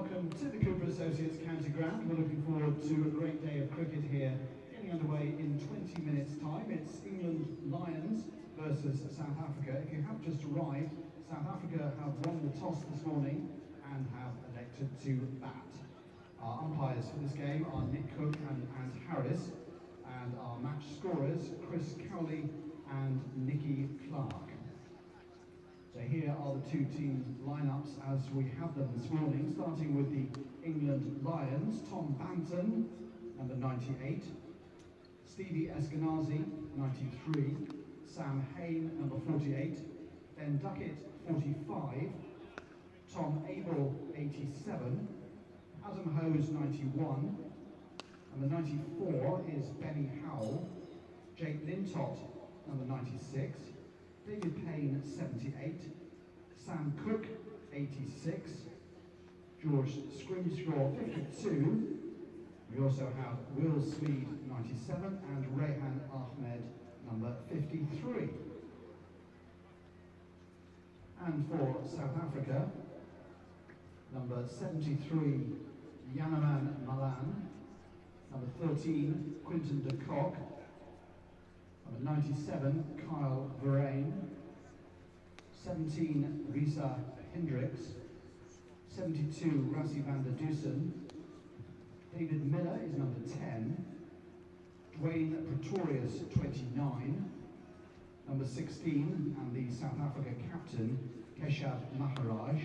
welcome to the Cooper Associates County Ground. We're looking forward to a great day of cricket here, getting underway in 20 minutes' time. It's England Lions versus South Africa. If you have just arrived, South Africa have won the toss this morning and have elected to bat. Our umpires for this game are Nick Cook and Ant Harris, and our match scorers, Chris Cowley and Nikki Clark. So here are the two team lineups as we have them this morning, starting with the England Lions. Tom Banton, number 98. Stevie Eskenazi, 93. Sam Hain, number 48. Ben Duckett, 45. Tom Abel, 87. Adam Hose, 91. Number 94 is Benny Howell. Jake Lintott, number 96. David Payne, 78. Sam Cook, 86. George Scrimshaw, 52. We also have Will Smeed, 97, and Rehan Ahmed, number 53. And for South Africa, number 73, Yanaman Malan. Number 13, Quinton de Kock. Number 97, Kyle Verheyen. 17, Risa Hendricks. 72, Rassie van der Dusen. David Miller is number 10. Dwayne Pretorius, 29. Number 16, and the South Africa captain, Keshav Maharaj.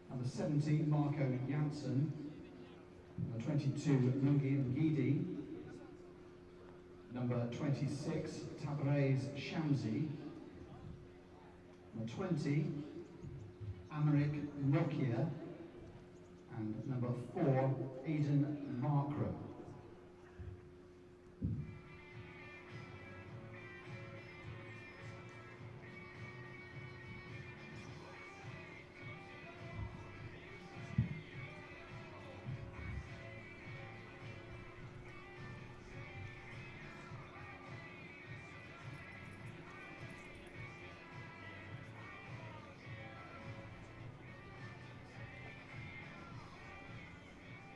Number 17, Marco Jansen. Number 22, Lungi Ngidi. Number 26, Tabrez Shamsi. Number 20, Americ Nokia. And number 4, Aidan Markram.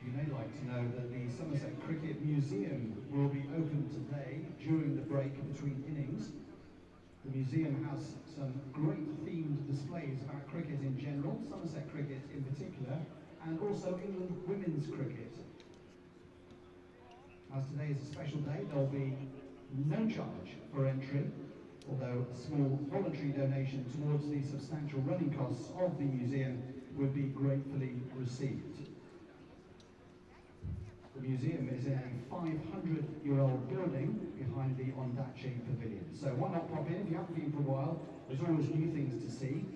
You may like to know that the Somerset Cricket Museum will be open today during the break between innings. The museum has some great themed displays about cricket in general, Somerset cricket in particular, and also England women's cricket. As today is a special day, there will be no charge for entry, although a small voluntary donation towards the substantial running costs of the museum would be gratefully received. The museum is in a 500-year-old building behind the Ondaatje Pavilion. So why not pop in? If you haven't been for a while, there's always new things to see.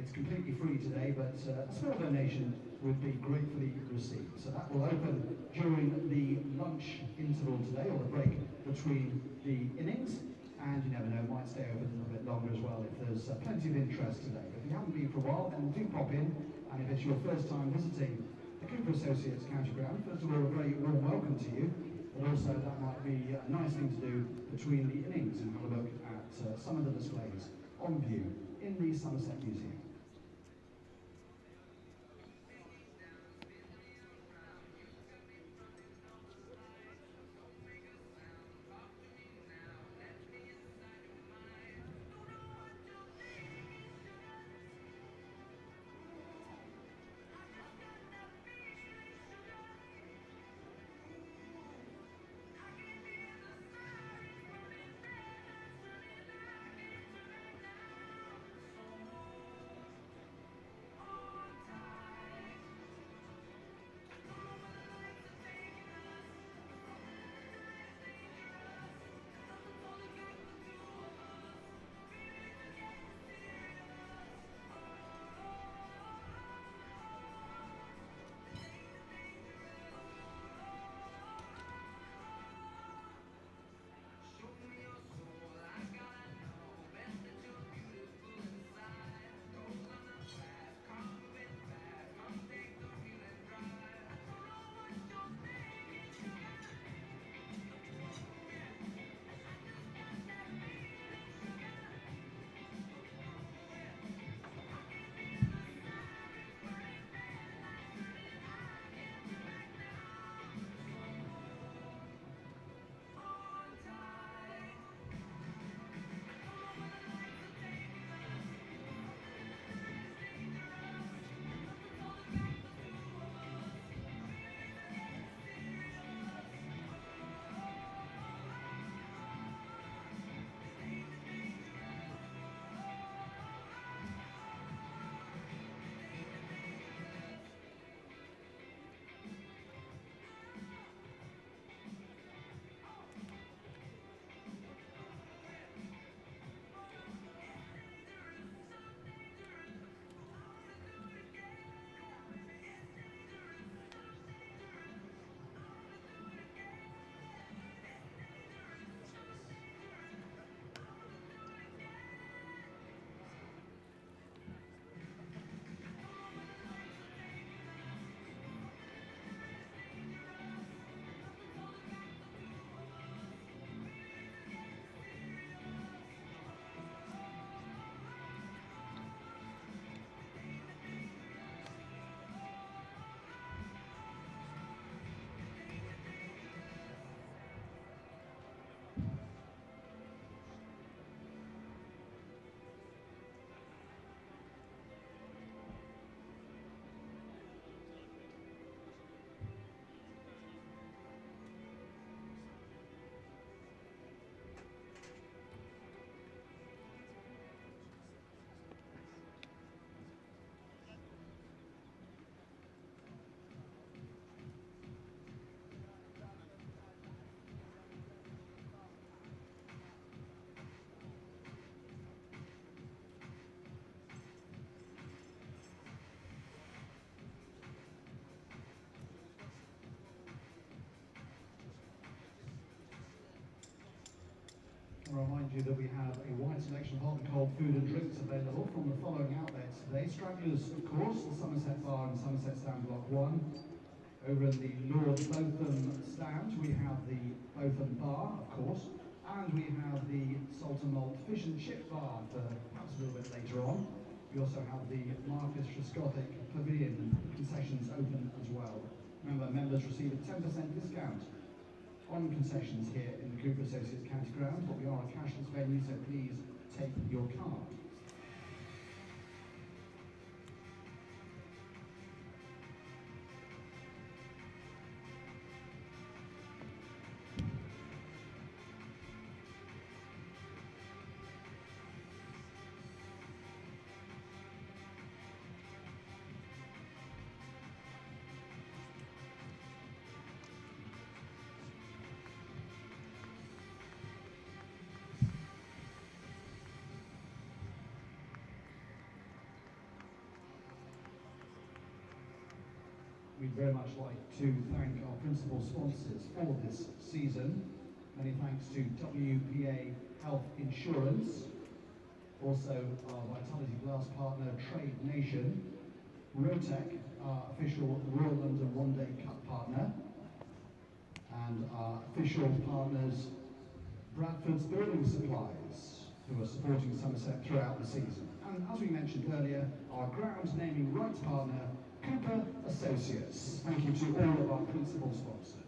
It's completely free today, but a small donation would be gratefully received. So that will open during the lunch interval today, or the break between the innings. And you never know, it might stay open a little bit longer as well if there's plenty of interest today. But if you haven't been for a while, then do pop in. And if it's your first time visiting the Cooper Associates County Ground, first of all, a very warm welcome to you, but also that might be a nice thing to do between the innings and have a look at some of the displays on view in the Somerset Museum. remind you that we have a wide selection of hot and cold food and drinks available from the following outlets today. Stragglers, of course, the Somerset Bar and Somerset Stand Block 1. Over in the Lord Botham stand, we have the Botham Bar, of course, and we have the Salt and Malt Fish and Chip Bar for perhaps a little bit later on. We also have the Marcus Trescothick Pavilion concessions open as well. Remember, members receive a 10% discount on concessions here in the Cooper Associates County Ground, but we are a cashless venue, so please take your card. We'd very much like to thank our principal sponsors for this season. Many thanks to WPA Health Insurance, also our Vitality Glass partner Trade Nation, Rotec, our official Royal London One Day Cup partner, and our official partners Bradford's Building Supplies, who are supporting Somerset throughout the season. And as we mentioned earlier, our ground naming rights partner Cooper Associates. Thank you to all of our principal sponsors.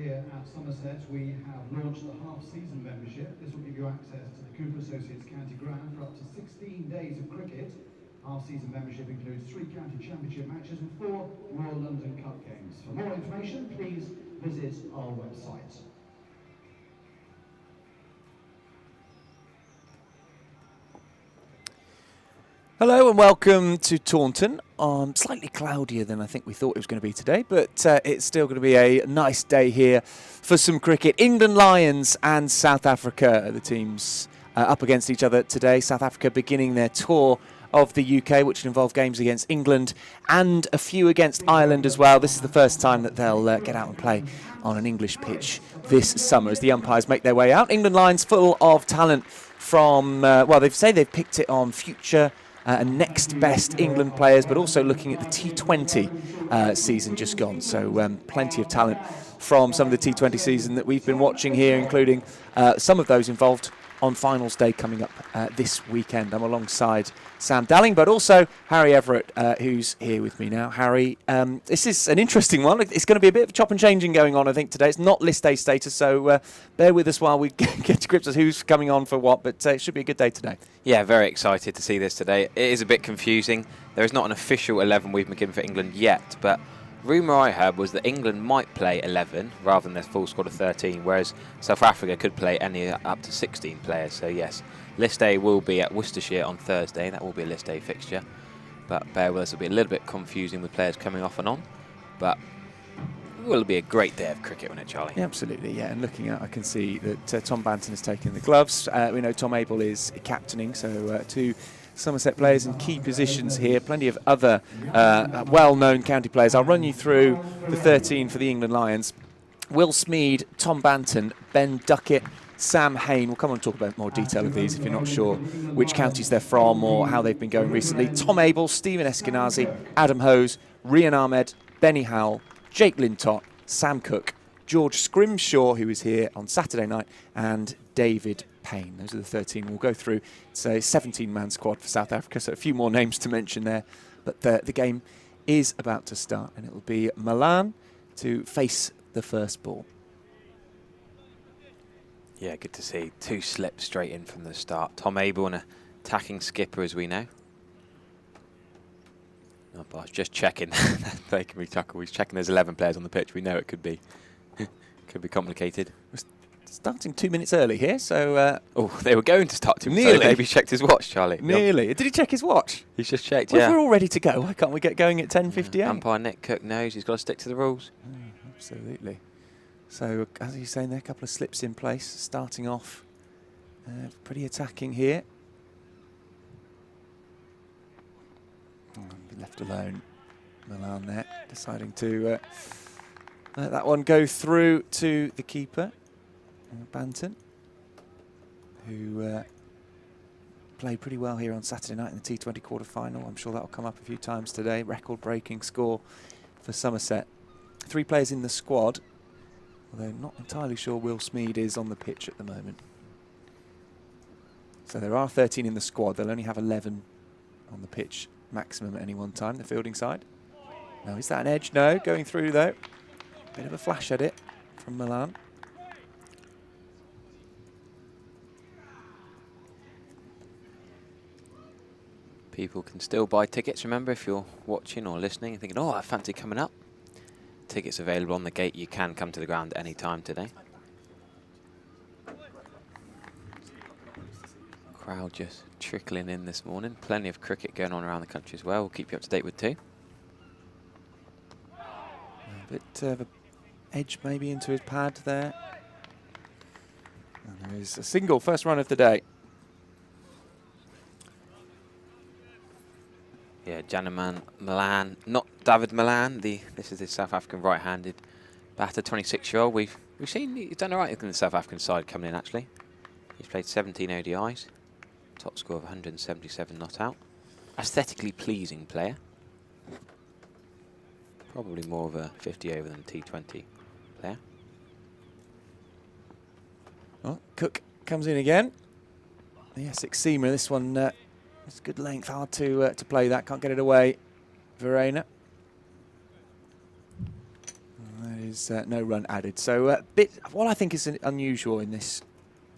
here at Somerset, we have launched the half-season membership. This will give you access to the Cooper Associates County Ground for up to 16 days of cricket. Half-season membership includes 3 county championship matches and 4 Royal London Cup games. For more information, please visit our website. Hello and welcome to Taunton. Slightly cloudier than I think we thought it was going to be today, but it's still going to be a nice day here for some cricket. England Lions and South Africa are the teams up against each other today. South Africa beginning their tour of the UK, which will involve games against England and a few against Ireland as well. This is the first time that they'll get out and play on an English pitch this summer as the umpires make their way out. England Lions full of talent from, well, they've picked it on future and next best England players, but also looking at the T20 season just gone. So plenty of talent from some of the T20 season that we've been watching here, including some of those involved on finals day coming up this weekend. I'm alongside Sam Dalling, but also Harry Everett, who's here with me now. Harry, this is an interesting one. It's going to be a bit of chop and changing going on, I think, today. It's not list day status, so bear with us while we get to grips with who's coming on for what, but it should be a good day today. Yeah, very excited to see this today. It is a bit confusing. There is not an official 11 we've been given for England yet, but rumour I heard was that England might play 11 rather than their full squad of 13, whereas South Africa could play any up to 16 players. So yes, list day will be at Worcestershire on Thursday. That will be a list day fixture. But bear with us, it'll be a little bit confusing with players coming off and on. But it will be a great day of cricket, won't it, Charlie? Yeah, absolutely, yeah. And looking at, I can see that Tom Banton has taken the gloves. We know Tom Abel is captaining, so 2 Somerset players in key positions here. Plenty of other well-known county players. I'll run you through the 13 for the England Lions. Will Smeed, Tom Banton, Ben Duckett, Sam Hain. We'll come on and talk about more detail of these if you're not sure which counties they're from or how they've been going recently. Tom Abel, Stephen Eskenazi, Adam Hose, Rian Ahmed, Benny Howell, Jake Lintott, Sam Cook, George Scrimshaw, who was here on Saturday night, and David Payne. Those are the 13 we'll go through. It's a 17-man squad for South Africa, so a few more names to mention there. But the game is about to start, and it will be Milan to face the first ball. Yeah, good to see 2 slips straight in from the start. Tom Abel, an attacking skipper, as we know. Oh, boss, just checking. They can be chuckle. He's checking there's 11 players on the pitch. We know it could be complicated. Starting 2 minutes early here, so... oh, they were going to start 2 minutes nearly. early. Maybe he checked his watch, Charlie. Nearly. Did he check his watch? He's just checked, Well, yeah. if we're all ready to go, why can't we get going at 10:58? Umpire Nick Cook knows he's got to stick to the rules. Absolutely. So, as you're saying there, a couple of slips in place, starting off pretty attacking here. Left alone, Milan there, deciding to let that one go through to the keeper, Banton, who played pretty well here on Saturday night in the T20 quarter-final. I'm sure that will come up a few times today. Record-breaking score for Somerset. 3 players in the squad, although not entirely sure Will Smeed is on the pitch at the moment. So there are 13 in the squad. They'll only have 11 on the pitch maximum at any one time, the fielding side. Now, is that an edge? No, going through though. Bit of a flash at it from Milan. People can still buy tickets, remember, if you're watching or listening and thinking, oh, I fancy coming up. Tickets available on the gate. You can come to the ground any time today. Crowd just trickling in this morning. Plenty of cricket going on around the country as well. We'll keep you up to date with 2. A bit of an edge maybe into his pad there. And there is a single, first run of the day. Yeah, Janaman Milan, not David Milan. This is the South African right-handed batter, 26-year-old. We've seen he's done all right in the South African side coming in. Actually, he's played 17 ODIs, top score of 177 not out. Aesthetically pleasing player. Probably more of a 50 over than T20 player. Oh, Cook comes in again. The Essex seamer. This one. It's good length, hard to play that, can't get it away. Verena. That is no run added. So what I think is unusual in this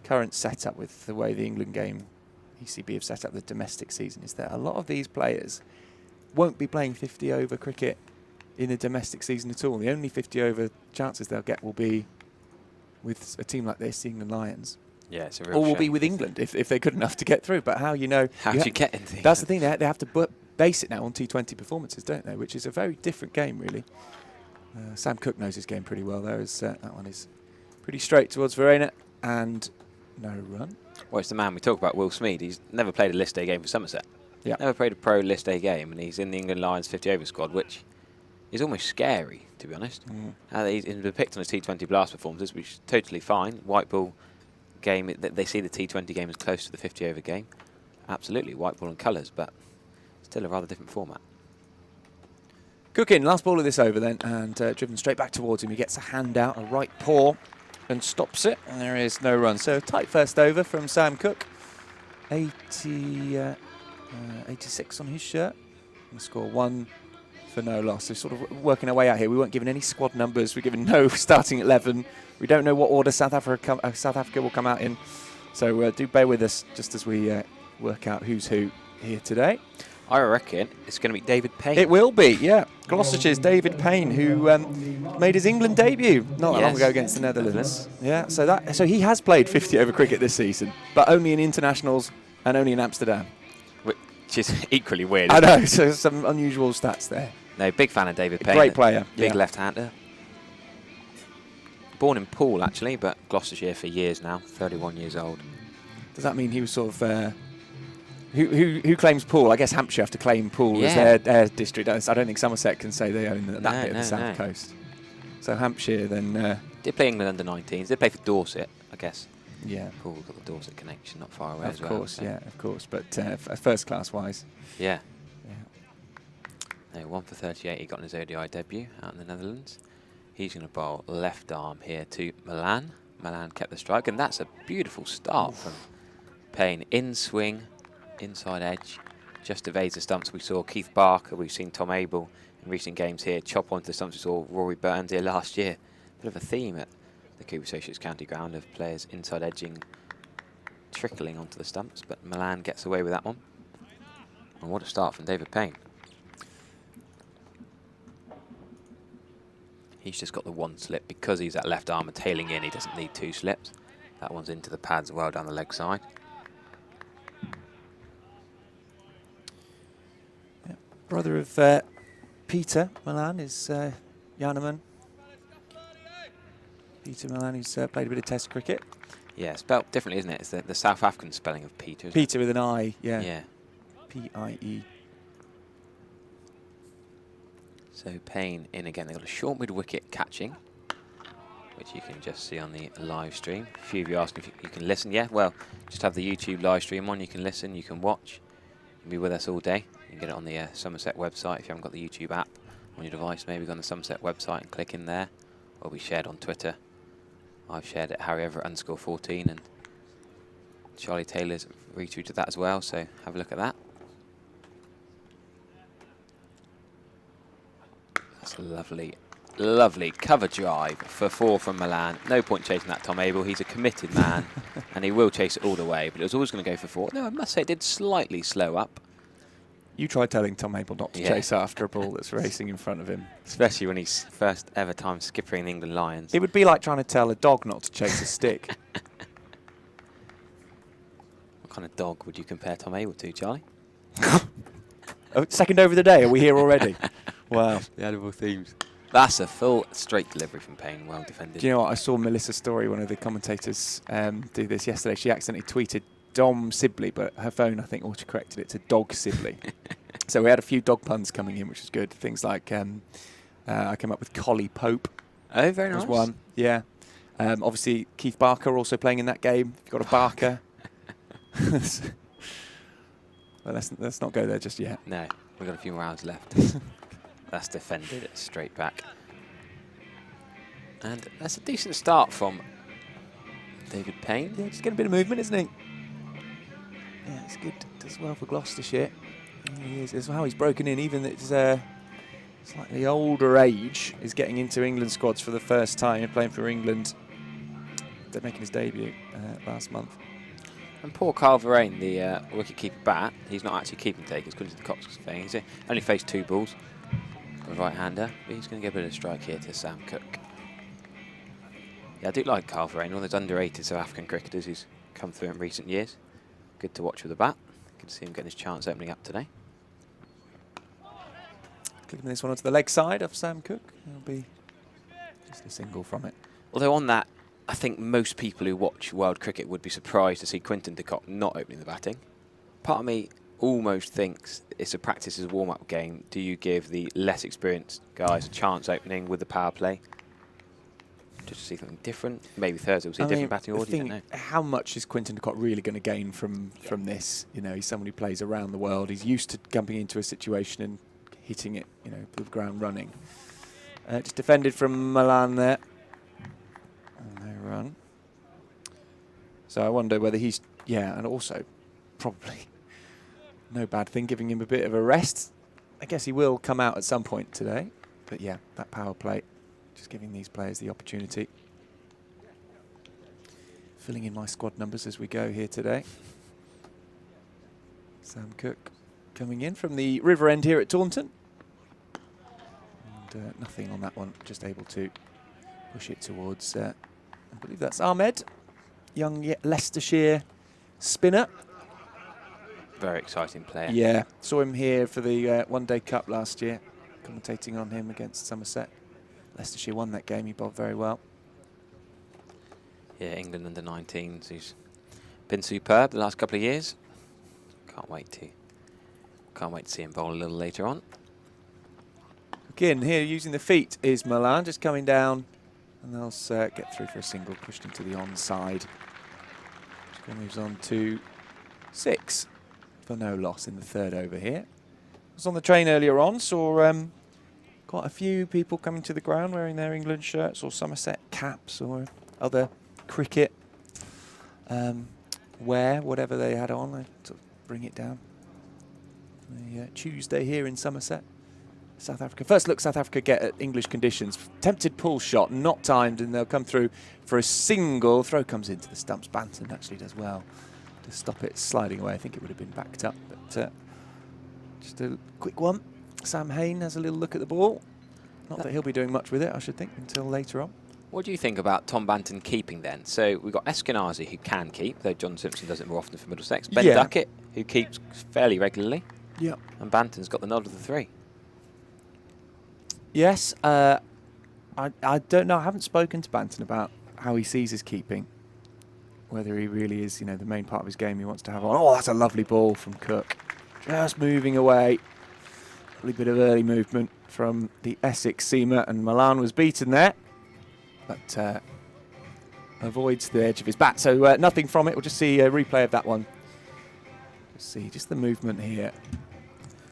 current setup with the way the England game, ECB have set up the domestic season, is that a lot of these players won't be playing 50 over cricket in the domestic season at all. The only 50 over chances they'll get will be with a team like this, the England Lions. Yeah, it's a real Or will shame. be with England if they're good enough to get through. But how you know... How do you get into That's the thing, they have to base it now on T20 performances, don't they? Which is a very different game, really. Sam Cook knows his game pretty well there. That one is pretty straight towards Verena and no run. Well, it's the man we talk about, Will Smeed. He's never played a list day game for Somerset. Yeah. Never played a pro list day game, and he's in the England Lions 50 over squad, which is almost scary, to be honest. He's been picked on his T20 Blast performances, which is totally fine. White ball game, they see the T20 game as close to the 50 over game. Absolutely, white ball and colours, but still a rather different format. Cook in, last ball of this over then, and driven straight back towards him. He gets a hand out, a right paw, and stops it, and there is no run. So tight first over from Sam Cook. 86 on his shirt. And score 1 for no loss. So sort of working our way out here. We weren't given any squad numbers. We're given no starting 11. We don't know what order South Africa will come out in. So do bear with us just as we work out who's who here today. I reckon it's going to be David Payne. It will be, yeah. Gloucestershire's David Payne, who made his England debut not that long ago against the Netherlands. Yeah, so he has played 50 over cricket this season, but only in internationals and only in Amsterdam. Which is equally weird. I know, so some unusual stats there. No, big fan of David Payne. Great player. Big left-hander. Born in Poole, actually, but Gloucestershire for years now, 31 years old. Does that mean he was sort of... Who claims Poole? I guess Hampshire have to claim Poole as their district. I don't think Somerset can say they own that bit of the south coast. So Hampshire then... Did play England under 19s. Did play for Dorset, I guess. Yeah. Poole got the Dorset connection, not far away as well. Of course, yeah, of course. But first class wise. Yeah. No, 1 for 38 he got in his ODI debut out in the Netherlands. He's going to bowl left arm here to Milan. Milan kept the strike, and that's a beautiful start from Payne. In swing, inside edge, just evades the stumps. We saw Keith Barker, we've seen Tom Abel in recent games here, chop onto the stumps. We saw Rory Burns here last year. Bit of a theme at the Cooper Associates County Ground of players inside edging, trickling onto the stumps, but Milan gets away with that one. And what a start from David Payne. He's just got the one slip because he's that left armour tailing in. He doesn't need 2 slips. That one's into the pads well down the leg side. Yeah. Brother of Peter Milan is Janneman. Peter Milan, who's played a bit of Test cricket. Yeah, spelled differently, isn't it? It's the South African spelling of Peter. Peter with an I, yeah. Yeah. P-I-E. So Payne in again. They've got a short mid-wicket catching, which you can just see on the live stream. A few of you asking if you can listen. Yeah, well, just have the YouTube live stream on. You can listen, you can watch. You can be with us all day. You can get it on the Somerset website if you haven't got the YouTube app on your device. Maybe go on the Somerset website and click in there. Or we shared on Twitter. I've shared it, Harry Everett _14, and Charlie Taylor's retweeted that as well, so have a look at that. That's a lovely, lovely cover drive for 4 from Milan. No point chasing that Tom Abel. He's a committed man, and he will chase it all the way, but it was always going to go for 4. No, I must say it did slightly slow up. You tried telling Tom Abel not to chase after a ball that's racing in front of him. Especially when he's first ever time skippering the England Lions. It would be like trying to tell a dog not to chase a stick. What kind of dog would you compare Tom Abel to, Charlie? Oh, second over the day, are we here already? Wow. The edible themes. That's a full straight delivery from Payne, well defended. Do you know what? I saw Melissa Story, one of the commentators, do this yesterday. She accidentally tweeted Dom Sibley, but her phone, I think, autocorrected it to Dog Sibley. So we had a few dog puns coming in, which was good. Things like, I came up with Collie Pope. Oh, very nice. Was one, yeah. Obviously, Keith Barker also playing in that game. You've got a Barker. Well, let's not go there just yet. No, we've got a few more rounds left. That's defended straight back. And that's a decent start from David Payne. Yeah, just getting a bit of movement, isn't he? Yeah, it's good. Does well for Gloucestershire. He is. It's how he's broken in. Even it's slightly older age is getting into England squads for the first time. Playing for England. They're making his debut last month. And poor Carl Verheyen, the wicketkeeper bat, he's not actually keeping takers because of the Cox thing. He's only faced 2 balls. A right-hander, but he's going to get a bit of a strike here to Sam Cook. Yeah, I do like Carl Verheyen, one of those underrated South African cricketers who's come through in recent years. Good to watch with the bat. Good to see him getting his chance opening up today. Clicking this one onto the leg side of Sam Cook. It'll be just a single from it. Although on that, I think most people who watch world cricket would be surprised to see Quinton de Kock not opening the batting. Part of me almost thinks it's a practice as a warm-up game. Do you give the less experienced guys a chance opening with the power play? Just to see something different. Maybe Thursday we'll see a different batting order. You don't know. How much is Quinton de Kock really going to gain from this? You know, he's someone who plays around the world. He's used to jumping into a situation and hitting it, you know, with the ground running. Just defended from Milan there. And no run. So I wonder whether he's, and also probably no bad thing giving him a bit of a rest. I guess he will come out at some point today. But yeah, that power play, just giving these players the opportunity. Filling in my squad numbers as we go here today. Sam Cook coming in from the river end here at Taunton. And nothing on that one, just able to push it towards, I believe that's Ahmed, young Leicestershire spinner. Very exciting player. Yeah, saw him here for the One Day Cup last year, commentating on him against Somerset. Leicestershire won that game, he bowled very well. Yeah, England under 19s, who's been superb the last couple of years. Can't wait to see him bowl a little later on. Again, here using the feet is Milan, just coming down, and they'll get through for a single, pushed into the onside. Score moves on to 6 for no loss in the 3rd over here. I was on the train earlier on, saw quite a few people coming to the ground wearing their England shirts or Somerset caps or other cricket wear, whatever they had on. They sort of bring it down. Tuesday here in Somerset. South Africa. First look South Africa get at English conditions. Tempted pull shot, not timed, and they'll come through for a single. Throw comes into the stumps. Banton actually does well to stop it sliding away. I think it would have been backed up, but just a quick one. Sam Hain has a little look at the ball. Not that he'll be doing much with it, I should think, until later on. What do you think about Tom Banton keeping then? So we've got Eskenazi who can keep, though John Simpson does it more often for Middlesex. Ben Duckett, who keeps fairly regularly. Yeah. And Banton's got the nod of the 3. Yes, I don't know. I haven't spoken to Banton about how he sees his keeping. Whether he really is, you know, the main part of his game he wants to have on. Oh, that's a lovely ball from Cook. Just moving away. A little bit of early movement from the Essex seamer, and Milan was beaten there. But avoids the edge of his bat. So nothing from it. We'll just see a replay of that one. See, just the movement here.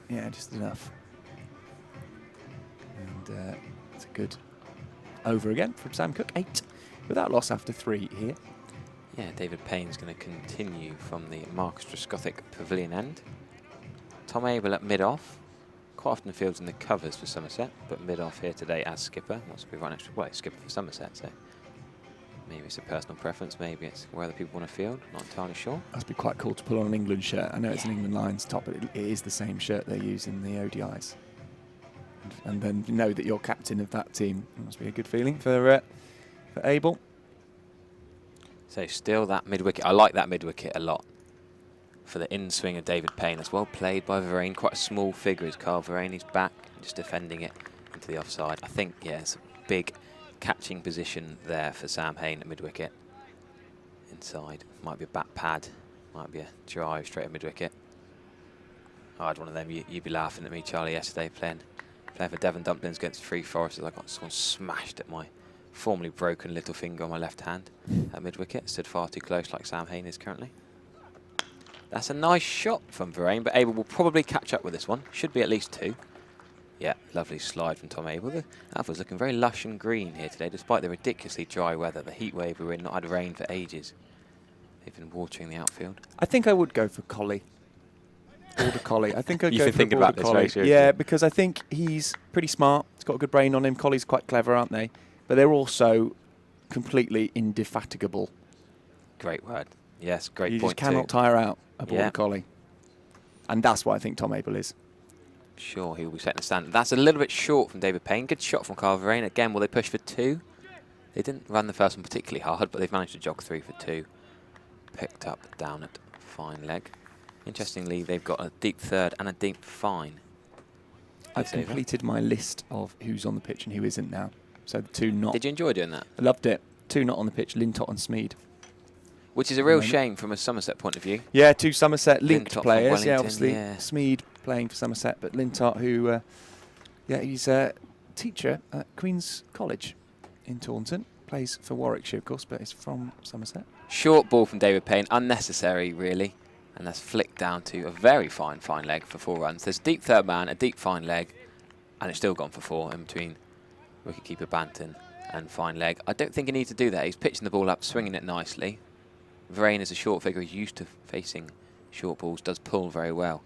Yeah, just enough. And it's a good over again from Sam Cook. 8 without loss after 3 here. Yeah, David Payne's going to continue from the Marcus Trescothick pavilion end. Tom Abel at mid-off. Quite often fields in the covers for Somerset, but mid-off here today as skipper. Wants to be right next to skipper for Somerset, so maybe it's a personal preference, maybe it's where other people want to field, not entirely sure. Must be quite cool to pull on an England shirt. I know it's an England Lions top, but it is the same shirt they use in the ODIs. And then you know that you're captain of that team. It must be a good feeling for Abel. So still that mid-wicket. I like that mid-wicket a lot. For the in-swing of David Payne. That's well played by Verheyen. Quite a small figure is Carl Verheyen. He's back, just defending it into the offside. I think, yeah, it's a big catching position there for Sam Hain at mid-wicket. Inside. Might be a bat pad. Might be a drive straight at mid-wicket. I had one of them. You'd be laughing at me, Charlie, yesterday playing for Devon Dumplings against Free Forest. I got someone smashed at my formerly broken little finger on my left hand at mid-wicket. Stood far too close like Sam Hain is currently. That's a nice shot from Verheyen, but Abel will probably catch up with this one. Should be at least 2. Yeah, lovely slide from Tom Abel. The outfield's looking very lush and green here today, despite the ridiculously dry weather. The heat wave we're in, not had rain for ages. They've been watering the outfield. I think I would go for Collie. Border Collie. I think I'd You've go been for thinking Border about this Collie. very seriously. Yeah, because I think he's pretty smart. He's got a good brain on him. Collies quite clever, aren't they? But they're also completely indefatigable. Great word. Yes, great You point just cannot tire out a Border Yeah. Collie. And that's what I think Tom Abel is. Sure, he will be setting the standard. That's a little bit short from David Payne. Good shot from Carl Verheyen. Again, will they push for 2? They didn't run the first one particularly hard, but they've managed to jog 3 for 2. Picked up down at fine leg. Interestingly, they've got a deep third and a deep fine. I've This over. completed my list of who's on the pitch and who isn't now. So the 2 not. Did you enjoy doing that? I loved it. 2 not on the pitch, Lintott and Smeed. Which is a real Moment. shame from a Somerset point of view. Yeah, 2 Somerset linked Lintott from players. Yeah, Wellington, obviously yeah. Smeed playing for Somerset, but Lintott, who, he's a teacher at Queen's College in Taunton. Plays for Warwickshire, of course, but is from Somerset. Short ball from David Payne, unnecessary really, and that's flicked down to a very fine leg for 4 runs. There's a deep third man, a deep fine leg, and it's still gone for 4 in between wicketkeeper Banton and fine leg. I don't think he needs to do that. He's pitching the ball up, swinging it nicely. Verheyen is a short figure. He's used to facing short balls, does pull very well.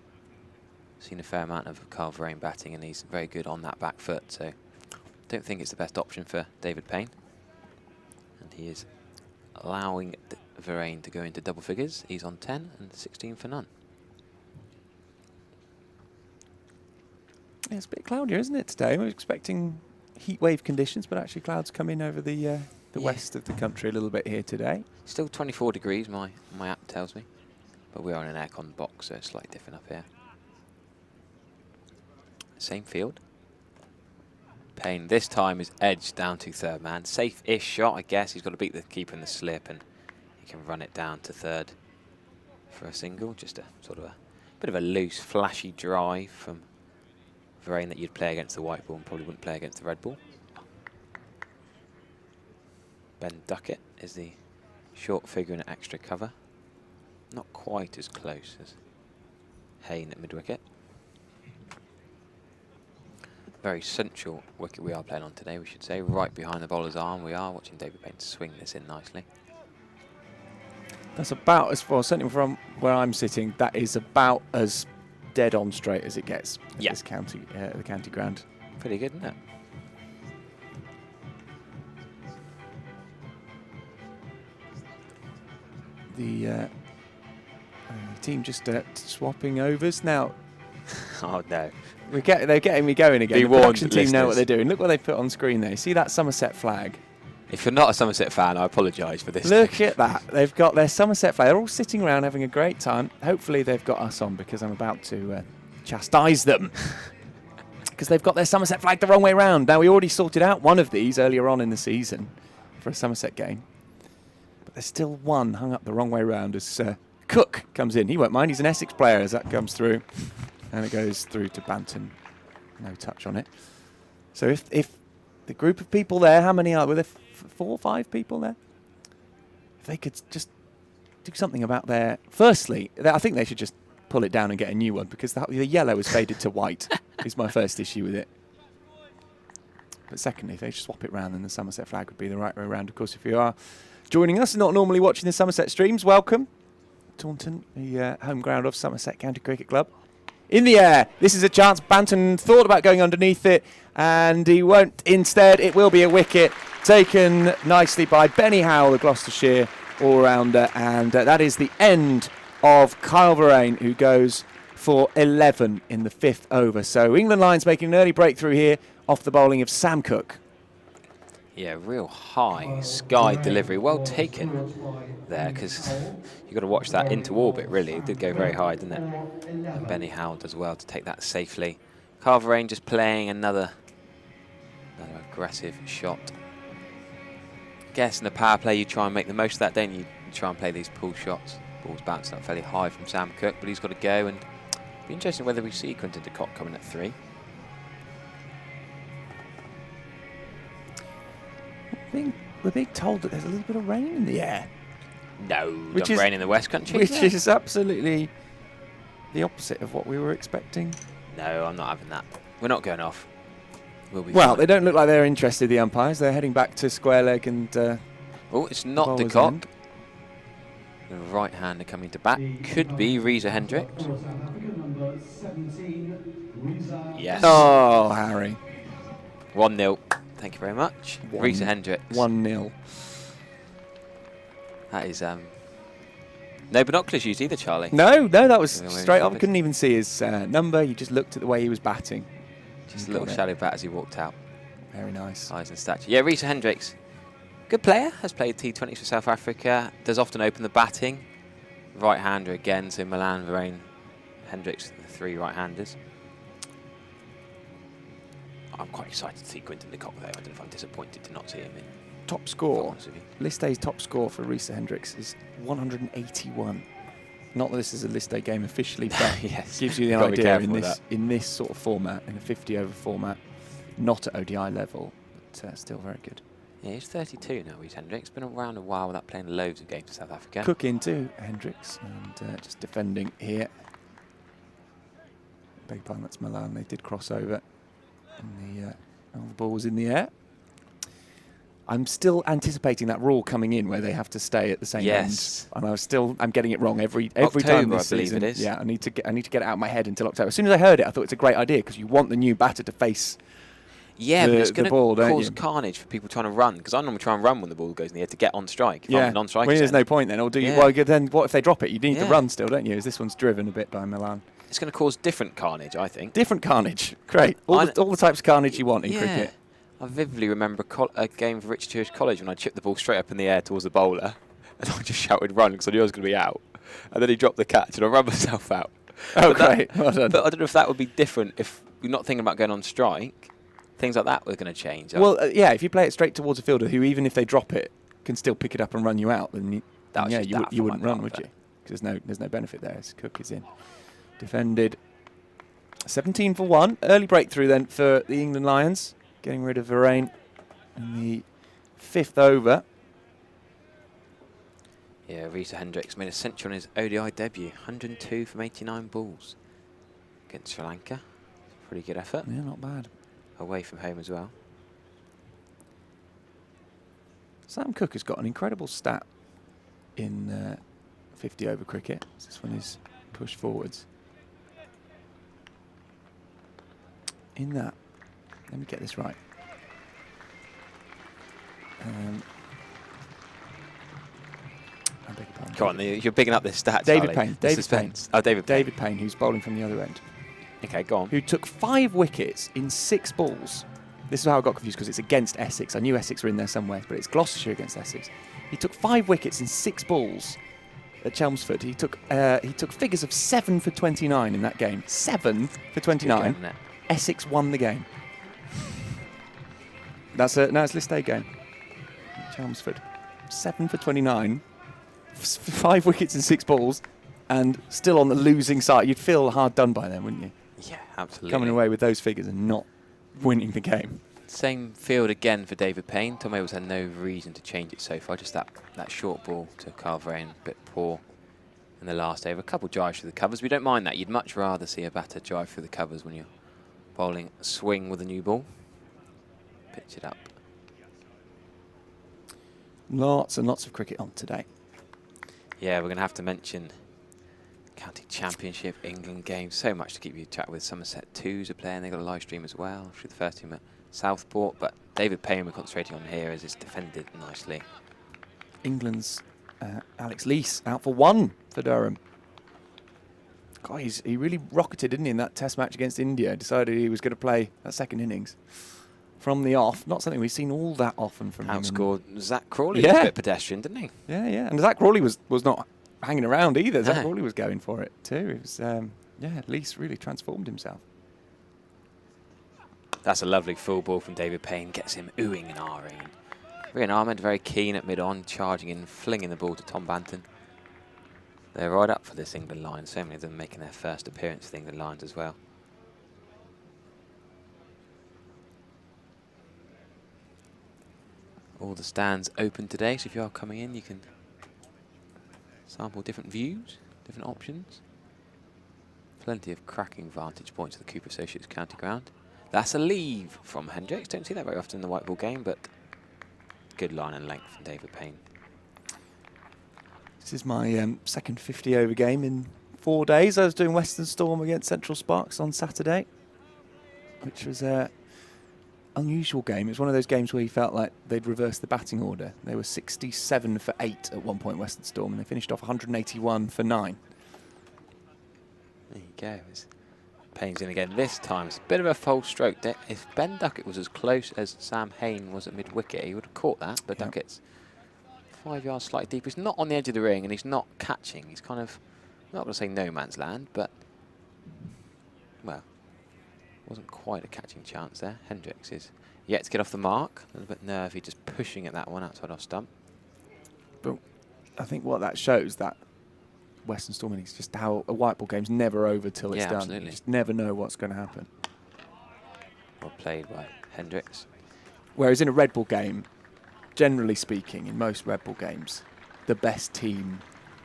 Seen a fair amount of Carl Verheyen batting, and he's very good on that back foot, so don't think it's the best option for David Payne. And he is allowing Verheyen to go into double figures. He's on 10 and 16 for none. Yeah, it's a bit cloudier, isn't it, today? We're expecting heat wave conditions, but actually clouds come in over the west of the country a little bit here today. Still 24 degrees, my app tells me. But we are in an aircon box, so it's slightly different up here. Same field. Payne this time is edged down to third man. Safe-ish shot, I guess. He's got to beat the keeper in the slip, and he can run it down to third for a single. Just a sort of a bit of a loose, flashy drive from Verheyen that you'd play against the white ball and probably wouldn't play against the red ball. Ben Duckett is the short figure in an extra cover. Not quite as close as Hayne at mid-wicket. Very central wicket we are playing on today, we should say. Right behind the bowler's arm we are. Watching David Payne swing this in nicely. That's about as far, certainly from where I'm sitting, that is about as dead on straight as it gets at Yeah. this county, the county ground. Pretty good, isn't it? The team just swapping overs. Now, Oh no. they're getting me going again. Be The warned, production team know what listeners. they're doing. Look what they put on screen there. See that Somerset flag? If you're not a Somerset fan, I apologise for this. Look at that. They've got their Somerset flag. They're all sitting around having a great time. Hopefully they've got us on, because I'm about to chastise them. Because they've got their Somerset flag the wrong way round. Now, we already sorted out one of these earlier on in the season for a Somerset game. But there's still one hung up the wrong way round as Cook comes in. He won't mind. He's an Essex player as that comes through. And it goes through to Banton. No touch on it. So if the group of people there, how many are there? 4 or 5 people there? If they could just do something about their... Firstly, I think they should just pull it down and get a new one, because the yellow has faded to white is my first issue with it. But secondly, if they just swap it round, then the Somerset flag would be the right way around. Of course, if you are joining us and not normally watching the Somerset streams, welcome. Taunton, the home ground of Somerset County Cricket Club. In the air, this is a chance. Banton thought about going underneath it, and he won't. Instead, it will be a wicket taken nicely by Benny Howell, the Gloucestershire all-rounder, and that is the end of Kyle Verheyen, who goes for 11 in the 5th over. So England Lions making an early breakthrough here off the bowling of Sam Cook. Yeah, real high sky delivery. Well taken there, because you've got to watch that into orbit, really. It did go very high, didn't it? And Benny Howell does well to take that safely. Kyle Verheyen just playing another aggressive shot. Guess in the power play you try and make the most of that, don't you? You try and play these pull shots. Ball's bouncing up fairly high from Sam Cook, but he's got to go, and it'll be interesting whether we see Quinton de Kock coming at 3. We're being told that there's a little bit of rain in the air, No, Which don't is- rain in the West Country. which is absolutely the opposite of what we were expecting. No, I'm not having that. We're not going off. We'll be Well, fine. they don't look like they're interested, the umpires. They're heading back to square leg and... Oh, it's not de bowler's Kock. end. The right hander coming to bat. Could be Reza Hendricks. number 17, Risa. Yes. Oh, Harry. 1-0. Thank you very much. One- Risa Hendricks. 1-0. That is no binoculars used either, Charlie. No, that was Yeah, straight on. stupid. Couldn't even see his number. You just looked at the way he was batting. Just a Got little it. shadow bat as he walked out. Very nice. Size and stature. Yeah, Risa Hendricks. Good player. Has played T20s for South Africa. Does often open the batting. Right-hander again. So Milan, Varane, Hendricks, the 3 right-handers. I'm quite excited to see Quinton de Kock there. I don't know if I'm disappointed to not see him in. Top if I'm score. honest with you. List A's top score for Risa Hendricks is 181. Not that this is a List A game officially, but Yes. gives you the Gotta be idea careful with in this sort of format, in a 50-over format, not at ODI level, but still very good. Yeah, he's 32 now, Rhys Hendricks. Been around a while without playing loads of games for South Africa. Cook into Hendricks and just defending here. Beg your pardon, that's Milan. They did cross over, and the ball was in the air. I'm still anticipating that rule coming in where they have to stay at the same Yes. end, and I'm getting it wrong every October, time this I believe season. it is. Yeah, I need to get it out of my head until October. As soon as I heard it, I thought it's a great idea because you want the new batter to face. Yeah, but the- it's the going ball, to don't cause you? carnage for people trying to run. Because I normally try and run when the ball goes in the air to get on strike. If I'm Yeah, a non-striker. well, there's then no point then. Or do you? Yeah. Well, then what if they drop it? You need to Yeah. run still, don't you? As this one's driven a bit by Milan. It's going to cause different carnage, I think. Different carnage. Great. All the types of carnage you want in Yeah. cricket. I vividly remember a game for Richard Church College when I chipped the ball straight up in the air towards the bowler. And I just shouted run because I knew I was going to be out. And then he dropped the catch and I ran myself out. Oh, But that- great. Well done. But I don't know if that would be different if you're not thinking about going on strike. Things like that were going to change. Well, yeah, if you play it straight towards a fielder who, even if they drop it, can still pick it up and run you out, then That was yeah, just you daft you on wouldn't my run, part, would but- you? Because there's no benefit there as Cook is in. Defended. 17 for 1. Early breakthrough then for the England Lions, getting rid of Varane in the 5th over. Yeah, Risa Hendricks made a century on his ODI debut. 102 from 89 balls against Sri Lanka. Pretty good effort. Yeah, not bad. Away from home as well. Sam Cook has got an incredible stat in 50 over cricket. This one is push forwards. In that, let me get this right. I beg your pardon. Come on, you're bigging up this stat, David Charlie. Payne, The David suspense. Oh, David Payne. David Payne, who's bowling from the other end, Okay, go on. who took 5 wickets in 6 balls. This is how I got confused because it's against Essex. I knew Essex were in there somewhere, but it's Gloucestershire against Essex. He took 5 wickets in 6 balls at Chelmsford. He took figures of 7 for 29 in that game. 7 for 29. Good game, isn't it? Essex won the game. That's a List A game. Chelmsford. 7 for 29. 5 wickets in 6 balls, and still on the losing side. You'd feel hard done by them, wouldn't you? Yeah, absolutely. Coming away with those figures and not winning the game. Same field again for David Payne. Tom Ables had no reason to change it so far. Just that short ball to Carl Varane, a bit poor in the last over. A couple drives through the covers. We don't mind that. You'd much rather see a batter drive through the covers when you're bowling a swing with a new ball. Pitch it up. Lots and lots of cricket on today. Yeah, we're going to have to mention County Championship, England games. So much to keep you chat with. Somerset 2's are playing. They've got a live stream as well. Through the first team at Southport. But David Payne we're concentrating on here as it's defended nicely. England's Alex Lees out for 1 for Durham. God, he really rocketed, didn't he, in that test match against India. Decided he was going to play that second innings from the off. Not something we've seen all that often from him. Outscored Zach Crawley. Yeah. He was a bit pedestrian, didn't he? Yeah, yeah. And Zach Crawley was not hanging around either. Zach No. Crawley was going for it too. It was, Lees really transformed himself. That's a lovely full ball from David Payne. Gets him oohing and ahhing. Rian Ahmed very keen at mid-on, charging in, flinging the ball to Tom Banton. They're right up for this England line. So many of them making their first appearance for the England Lions as well. All the stands open today, so if you are coming in, you can sample different views, different options. Plenty of cracking vantage points at the Cooper Associates County Ground. That's a leave from Hendricks. Don't see that very often in the white ball game, but good line and length from David Payne. This is my second 50 over game in 4 days. I was doing Western Storm against Central Sparks on Saturday, which was a unusual game. It was one of those games where you felt like they'd reversed the batting order. They were 67 for 8 at one point, Western Storm, and they finished off 181 for 9. There you go. It's Payne's in again. This time it's a bit of a false stroke. If Ben Duckett was as close as Sam Hain was at mid-wicket, he would have caught that, but Duckett's 5 yards slightly deeper. He's not on the edge of the ring and he's not catching. He's kind of, I'm not going to say no man's land, but, well, wasn't quite a catching chance there. Hendricks is yet to get off the mark. A little bit nervy, just pushing at that one outside off stump. But I think what that shows, that Western Storm innings, just how a white ball game's never over till it's done. Absolutely. You just never know what's going to happen. Well played by Hendricks. Whereas in a red ball game, generally speaking, in most red ball games, the best team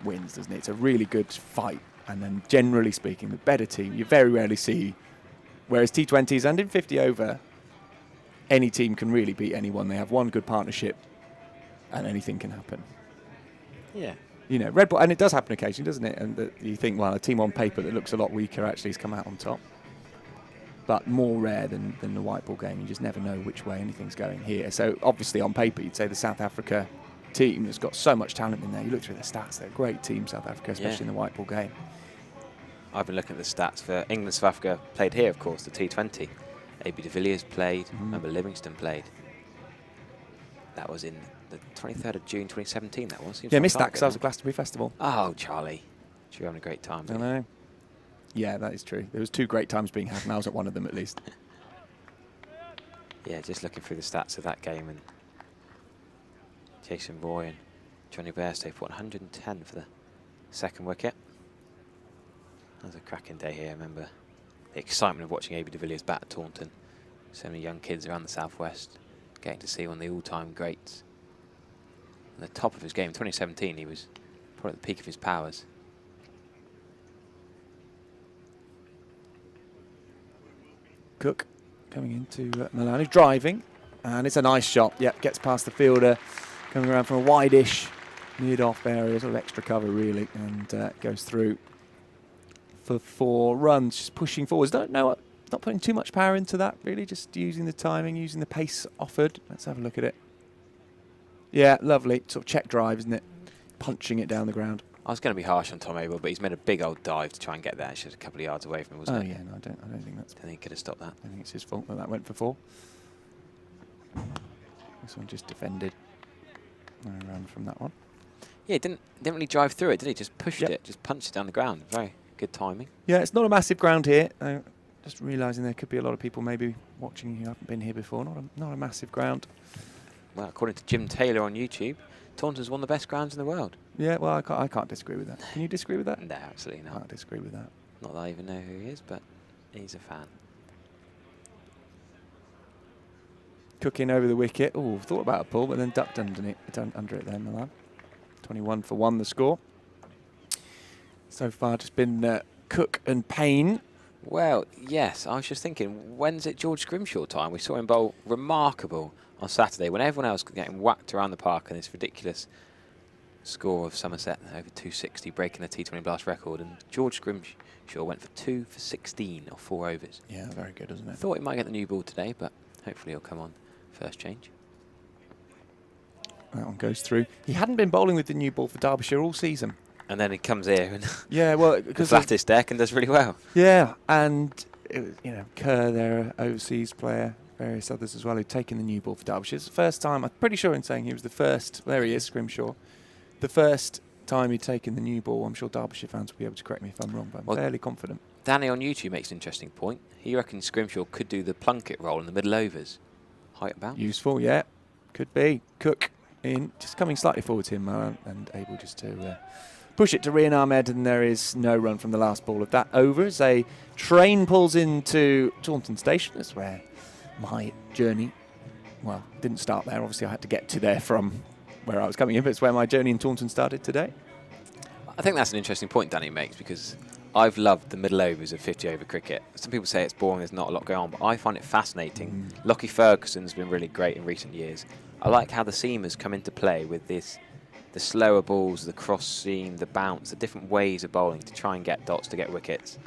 wins, doesn't it? It's a really good fight. And then generally speaking, the better team, you very rarely see. Whereas T20s and in 50 over, any team can really beat anyone. They have one good partnership and anything can happen. Yeah. You know, red ball, and it does happen occasionally, doesn't it? And you think, well, a team on paper that looks a lot weaker actually has come out on top. But more rare than the white ball game. You just never know which way anything's going here. So obviously on paper, you'd say the South Africa team has got so much talent in there. You look through their stats, they're a great team, South Africa, especially in the white ball game. I've been looking at the stats for England. South Africa played here, of course, the T20. AB de Villiers played, remember Livingston played. That was in the 23rd of June 2017, that was. Yeah, missed that because I was at Glastonbury Festival. Oh, Charlie. You're having a great time. I know. Yeah, that is true. There was 2 great times being had, and I was at one of them at least. Yeah, just looking through the stats of that game, and Jason Roy and Johnny Bairstow put 110 for the second wicket. That was a cracking day here. I remember the excitement of watching AB de Villiers bat at Taunton. So many young kids around the southwest getting to see one of the all-time greats. At the top of his game, 2017, he was probably at the peak of his powers. Cook coming into Milan, who's driving, and it's a nice shot. Yep, gets past the fielder, coming around from a wide-ish mid-off area, sort of extra cover really, and goes through for 4 runs, just pushing forwards. Don't know, not putting too much power into that really, just using the timing, using the pace offered. Let's have a look at it. Yeah, lovely, sort of check drive, isn't it? Punching it down the ground. I was going to be harsh on Tom Abel, but he's made a big old dive to try and get there. It's just a couple of yards away from him, wasn't it? Oh yeah, no, I don't think that's. I think he could have stopped that. I think it's his fault that went for 4. This one just defended. No run from that one. Yeah, he didn't really drive through it, did he? Just pushed Yep. it, just punched it down the ground. Very good timing. Yeah, it's not a massive ground here. Just realising there could be a lot of people maybe watching who haven't been here before. Not a massive ground. Well, according to Jim Taylor on YouTube, Taunton's one of the best grounds in the world. Yeah, well, I can't disagree with that. Can you disagree with that? No, absolutely I not. can't disagree with that. Not that I even know who he is, but he's a fan. Cooking over the wicket. Oh, thought about a pull, but then ducked under it there, Milan. 21 for 1 the score. So far, just been Cook and Payne. Well, yes, I was just thinking, when's it George Grimshaw time? We saw him bowl remarkable on Saturday when everyone else was getting whacked around the park, and this ridiculous score of Somerset over 260, breaking the T20 Blast record, and George Grimshaw went for 2 for 16 or 4 overs. Yeah, very good, isn't it? Thought he might get the new ball today, but hopefully he'll come on first change. That one goes through. He hadn't been bowling with the new ball for Derbyshire all season. And then he comes here and Yeah, well, the because flattest deck and does really well. yeah, and it was, you know, Kerr, their overseas player, various others as well, who'd taken the new ball for Derbyshire. It's the first time, I'm pretty sure in saying he was the first, there he is, Grimshaw, the first time he'd taken the new ball. I'm sure Derbyshire fans will be able to correct me if I'm wrong, but I'm fairly confident. Danny on YouTube makes an interesting point. He reckons Grimshaw could do the Plunkett role in the middle overs. Height about. Useful, yeah, could be. Cook in, just coming slightly forward to him and able just to push it to Rian Ahmed, and there is no run from the last ball of that over as a train pulls into Taunton Station. That's where my journey, well, didn't start there. Obviously, I had to get to there from where I was coming in, but it's where my journey in Taunton started today. I think that's an interesting point Danny makes, because I've loved the middle overs of 50 over cricket. Some people say it's boring, there's not a lot going on, but I find it fascinating. Lockie Ferguson's been really great in recent years. I like how the seamers come into play with this the slower balls, the cross seam, the bounce, the different ways of bowling to try and get dots, to get wickets.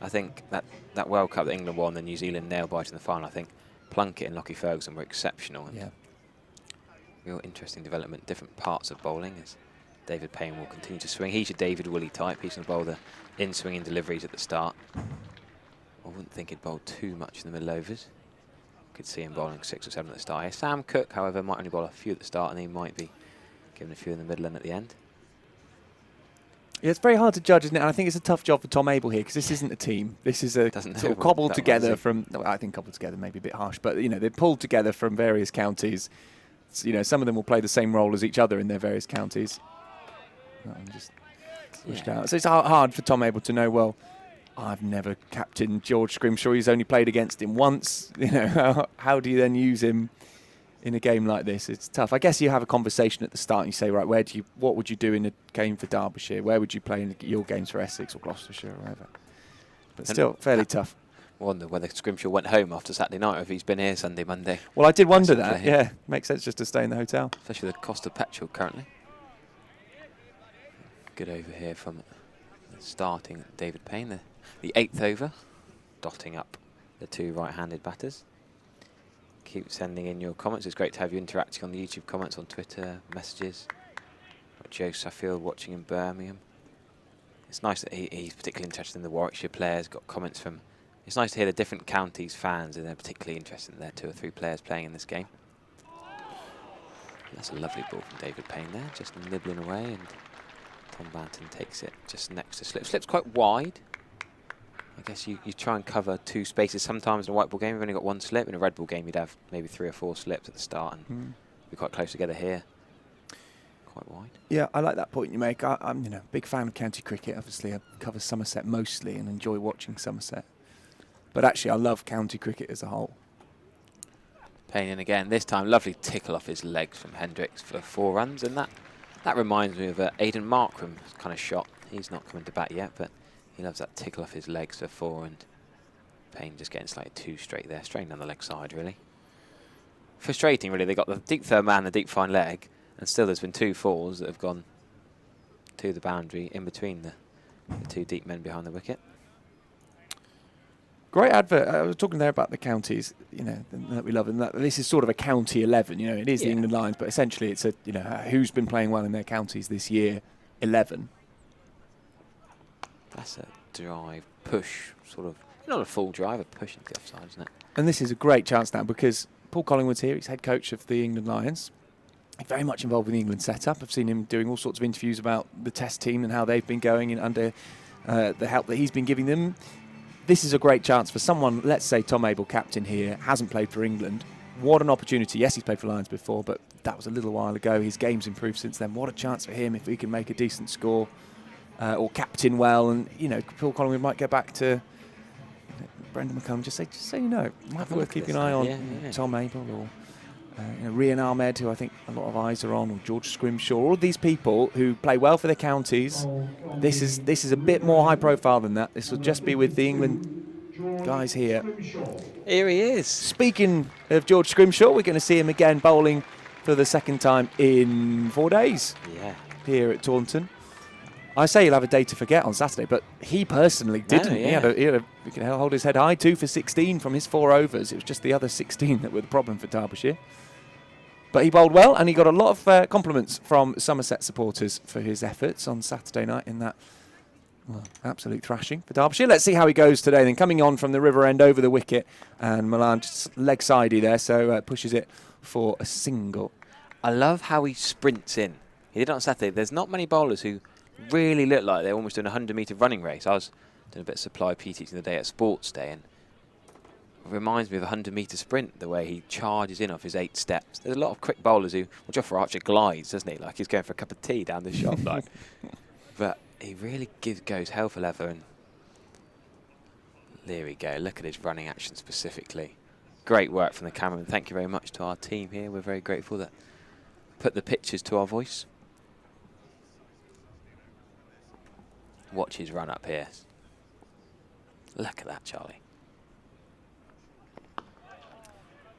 I think that World Cup that England won, the New Zealand nail-biter in the final, I think Plunkett and Lockie Ferguson were exceptional. And real interesting development, different parts of bowling as David Payne will continue to swing. He's your David Willey type. He's going to bowl the in-swinging deliveries at the start. I wouldn't think he'd bowl too much in the middle overs. Could see him bowling 6 or 7 at the start here. Sam Cook, however, might only bowl a few at the start, and he might be given a few in the middle and at the end. Yeah, it's very hard to judge, isn't it? And I think it's a tough job for Tom Abel here because this isn't a team. This is a sort of cobbled together from. No, I think cobbled together maybe a bit harsh, but you know they're pulled together from various counties. You know, some of them will play the same role as each other in their various counties. I'm just pushed out. So it's hard for Tom Abel to know. Well, I've never captained George Scrimshaw. He's only played against him once. You know, how do you then use him in a game like this? It's tough. I guess you have a conversation at the start and you say, right, what would you do in a game for Derbyshire? Where would you play in your games for Essex or Gloucestershire or whatever? But still, fairly tough. I wonder whether Scrimshaw went home after Saturday night or if he's been here Sunday, Monday. Well, I did wonder that. Yeah, makes sense just to stay in the hotel. Especially the cost of petrol currently. Good over here from starting David Payne, the 8th over, dotting up the 2 right-handed batters. Keep sending in your comments. It's great to have you interacting on the YouTube comments, on Twitter, messages. Got Joe Suffield watching in Birmingham. It's nice that he's particularly interested in the Warwickshire players. Got comments from. It's nice to hear the different counties fans, and they're particularly interested in their 2 or 3 players playing in this game. That's a lovely ball from David Payne there, just nibbling away, and Tom Banton takes it just next to slip. Slip's quite wide. I guess you try and cover 2 spaces. Sometimes in a white ball game, you've only got 1 slip. In a red ball game, you'd have maybe 3 or 4 slips at the start and be quite close together here. Quite wide. Yeah, I like that point you make. I'm a big fan of county cricket. Obviously, I cover Somerset mostly and enjoy watching Somerset. But actually, I love county cricket as a whole. Payne in again. This time, lovely tickle off his legs from Hendricks for 4 runs. And that reminds me of Aidan Markram's kind of shot. He's not coming to bat yet, but he loves that tickle off his legs for 4, and Payne just getting slightly too straight there, straight down the leg side, really. Frustrating, really. They got the deep third man, the deep fine leg, and still there's been 2 4s that have gone to the boundary in between the 2 deep men behind the wicket. Great advert. I was talking there about the counties, that we love, and that this is sort of a county 11. It is the England Lions, but essentially it's who's been playing well in their counties this year, 11. That's a drive, push, sort of, not a full drive, a push into the offside, isn't it? And this is a great chance now because Paul Collingwood's here. He's head coach of the England Lions. He's very much involved with the England setup. I've seen him doing all sorts of interviews about the Test team and how they've been going under the help that he's been giving them. This is a great chance for someone, let's say Tom Abel, captain here, hasn't played for England. What an opportunity. Yes, he's played for Lions before, but that was a little while ago. His game's improved since then. What a chance for him if he can make a decent score. Or captain well, and Paul Collingwood might get back to Brendan McCullum. Just so you know, might be worth keeping an eye on Tom Abel or Rian Ahmed, who I think a lot of eyes are on, or George Scrimshaw. All of these people who play well for their counties. This is a bit more high profile than that. This will just be with the England guys here. Here he is. Speaking of George Scrimshaw, we're going to see him again bowling for the 2nd time in 4 days. Yeah. Here at Taunton. I say he'll have a day to forget on Saturday, but he personally didn't. He could hold his head high, 2 for 16 from his 4 overs. It was just the other 16 that were the problem for Derbyshire. But he bowled well, and he got a lot of compliments from Somerset supporters for his efforts on Saturday night in that absolute thrashing for Derbyshire. Let's see how he goes today. Then coming on from the river end over the wicket, and Milan just leg sidey there, so pushes it for a single. I love how he sprints in. He did it on Saturday. There's not many bowlers who really look like they're almost doing a 100-metre running race. I was doing a bit of supply PE teaching the day at Sports Day, and it reminds me of a 100-metre sprint, the way he charges in off his 8 steps. There's a lot of quick bowlers who, well, Jofra Archer glides, doesn't he? Like he's going for a cup of tea down the shot line. But he really goes hell for leather, and there we go. Look at his running action specifically. Great work from the cameraman. Thank you very much to our team here. We're very grateful that put the pictures to our voice. Watch his run up here. Look at that, Charlie.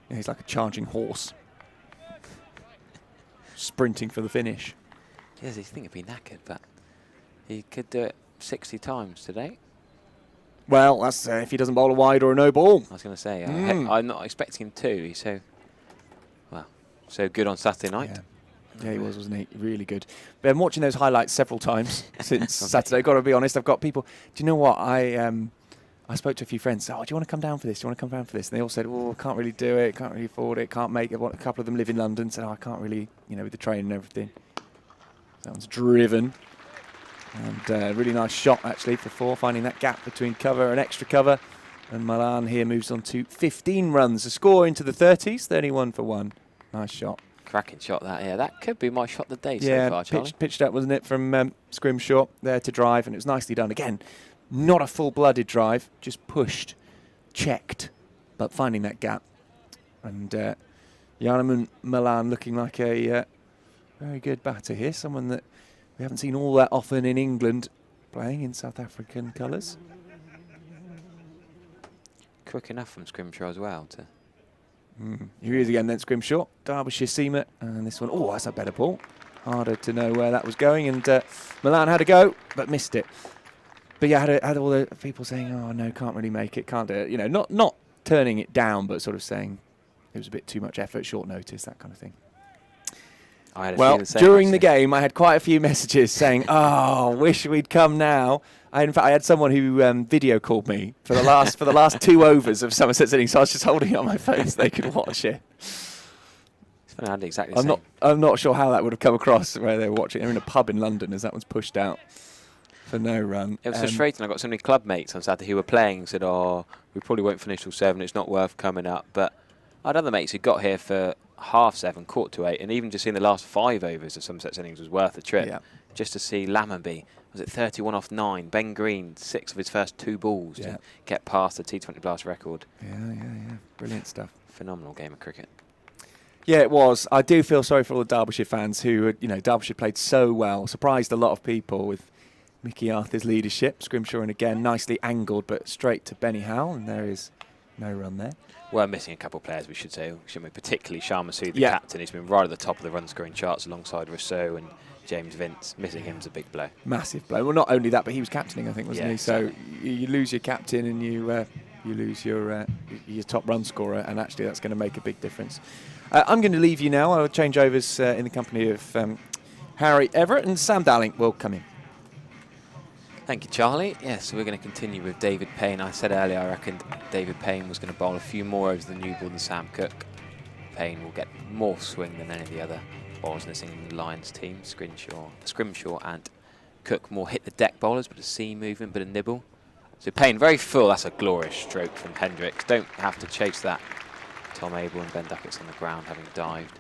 Yeah, he's like a charging horse. Sprinting for the finish. Yes, you think he'd be knackered, but he could do it 60 times today. Well, that's if he doesn't bowl a wide or a no ball. I was going to say, I'm not expecting him to. He's so good on Saturday night. Yeah, he was, wasn't he? Really good. Been watching those highlights several times since Saturday. Got to be honest, I've got people. Do you know what? I spoke to a few friends. Oh, do you want to come down for this? Do you want to come down for this? And they all said, "Oh, I can't really do it. Can't really afford it. Can't make it." A couple of them live in London, said, "Oh, I can't really, with the train and everything." That one's driven. And really nice shot, actually, for 4, finding that gap between cover and extra cover. And Malan here moves on to 15 runs. A score into the 30s, 31 for 1. Nice shot. Cracking shot, that. Yeah, that could be my shot of the day so far, Charlie. Pitched up, wasn't it, from Scrimshaw there to drive, and it was nicely done. Again, not a full-blooded drive, just pushed, checked, but finding that gap. And Jarno Malan looking like a very good batter here, someone that we haven't seen all that often in England, playing in South African colours. Quick enough from Scrimshaw as well. Here he is again then, Scrimshaw, Derbyshire seamer, and this one, that's a better ball. Harder to know where that was going, and Malan had a go, but missed it. But yeah, had all the people saying, "Oh no, can't really make it, can't do it." Not turning it down, but sort of saying it was a bit too much effort, short notice, that kind of thing. Well, during the game, I had quite a few messages saying, "Oh, wish we'd come now." In fact, I had someone who video called me for the last 2 overs of Somerset's innings, so I was just holding it on my phone so they could watch it. Exactly the same. I'm not sure how that would have come across where they were watching. They're in a pub in London as that one's pushed out for no run. It was frustrating. I got so many club mates on Saturday who were playing and said, "Oh, we probably won't finish till 7. It's not worth coming up." But I had other mates who got here for 7:30, 7:45, and even just seeing the last 5 overs of Somerset's innings was worth the trip. Yeah. Just to see Lammonby, was it 31 off 9? Ben Green, 6 of his first 2 balls to get past the T20 Blast record. Yeah. Brilliant stuff. Phenomenal game of cricket. Yeah, it was. I do feel sorry for all the Derbyshire fans who, Derbyshire played so well, surprised a lot of people with Mickey Arthur's leadership. Scrimshaw and again nicely angled, but straight to Benny Howell, and there is no run there. We're missing a couple of players, we should say, shouldn't we? Particularly Sharma Sood, the captain. He's been right at the top of the run scoring charts alongside Rousseau and James Vince. Missing him's a big blow. Massive blow. Well, not only that, but he was captaining, I think, wasn't he? So you lose your captain and you lose your top run scorer, and actually that's going to make a big difference. I'm going to leave you now. I'll change overs in the company of Harry Everett, and Sam Dowling will come in. Thank you, Charlie. Yes, we're going to continue with David Payne. I said earlier I reckoned David Payne was going to bowl a few more overs than new ball than Sam Cook. Payne will get more swing than any of the other bowlers in this England Lions team. Scrimshaw and Cook more hit the deck bowlers, but a seam movement, but a nibble. So Payne very full. That's a glorious stroke from Hendricks. Don't have to chase that. Tom Abel and Ben Duckett's on the ground having dived.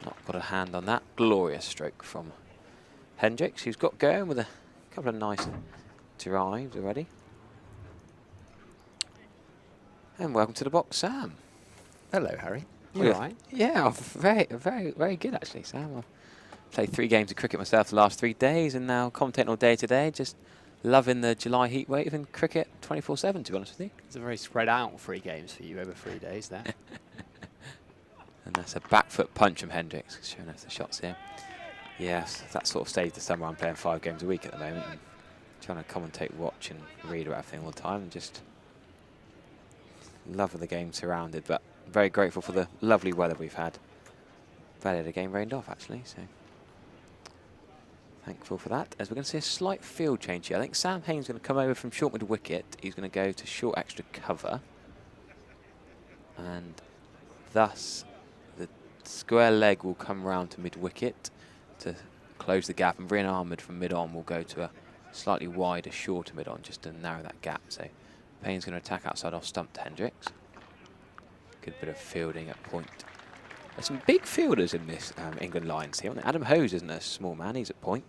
Not got a hand on that. Glorious stroke from Hendricks, who's got going with a couple of nice drives already. And welcome to the box, Sam. Hello, Harry. You all right? Yeah, very good actually, Sam. I've played 3 games of cricket myself the last 3 days, and now commentating all day today. Just loving the July heat wave and cricket 24/7. To be honest with you, it's a very spread out 3 games for you over 3 days there. And that's a back foot punch from Hendricks, showing us the shots here. Yes, that sort of stage this summer. I'm playing 5 games a week at the moment, and trying to commentate, watch, and read about everything all the time, and just love of the game surrounded. But very grateful for the lovely weather we've had. Value the game rained off actually, so thankful for that. As we're going to see a slight field change here. I think Sam Hain's going to come over from short mid wicket. He's going to go to short extra cover, and thus the square leg will come round to mid wicket to close the gap, and Rian Ahmed from mid-on will go to a slightly wider, shorter mid-on just to narrow that gap. So Payne's going to attack outside off stump to Hendricks. Good bit of fielding at point. There's some big fielders in this England Lions team. Adam Hose isn't a small man, he's at point.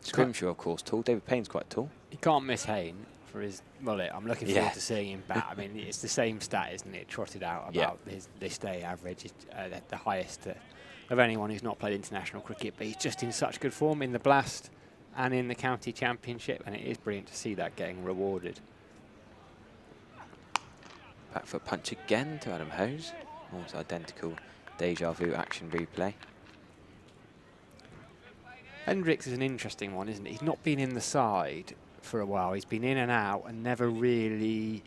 Scrimshaw, of course, tall. David Payne's quite tall. You can't miss Hain for his, I'm looking forward to seeing him bat. I mean, it's the same stat, isn't it? Trotted out about his this day average, the highest of anyone who's not played international cricket, but he's just in such good form in the Blast and in the county championship, and it is brilliant to see that getting rewarded. Back foot punch again to Adam Hose. Almost identical deja vu action replay. Hendricks is an interesting one, isn't he? He's not been in the side for a while. He's been in and out and never really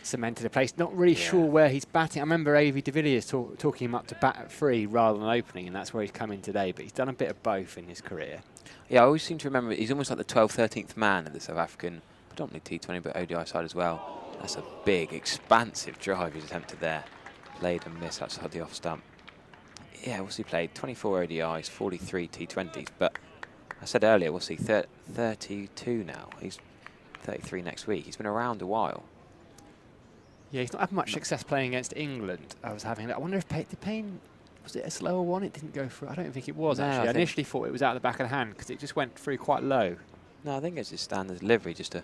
cemented a place. Not really sure where he's batting. I remember Avi de Villiers talking him up to bat at 3 rather than opening, and that's where he's come in today. But he's done a bit of both in his career. Yeah, I always seem to remember he's almost like the 12th, 13th man of the South African, predominantly T20, but ODI side as well. That's a big, expansive drive he's attempted there. Played and missed outside the off stump. Yeah, what's he played? 24 ODIs, 43 T20s, but I said earlier, what's he, 32 now? He's 33 next week. He's been around a while. Yeah, he's not had much success playing against England. I wonder if Payne, was it a slower one? It didn't go through. I don't think it was, No, actually. I initially thought it was out the back of the hand because it just went through quite low. No, I think it's his standard delivery, just a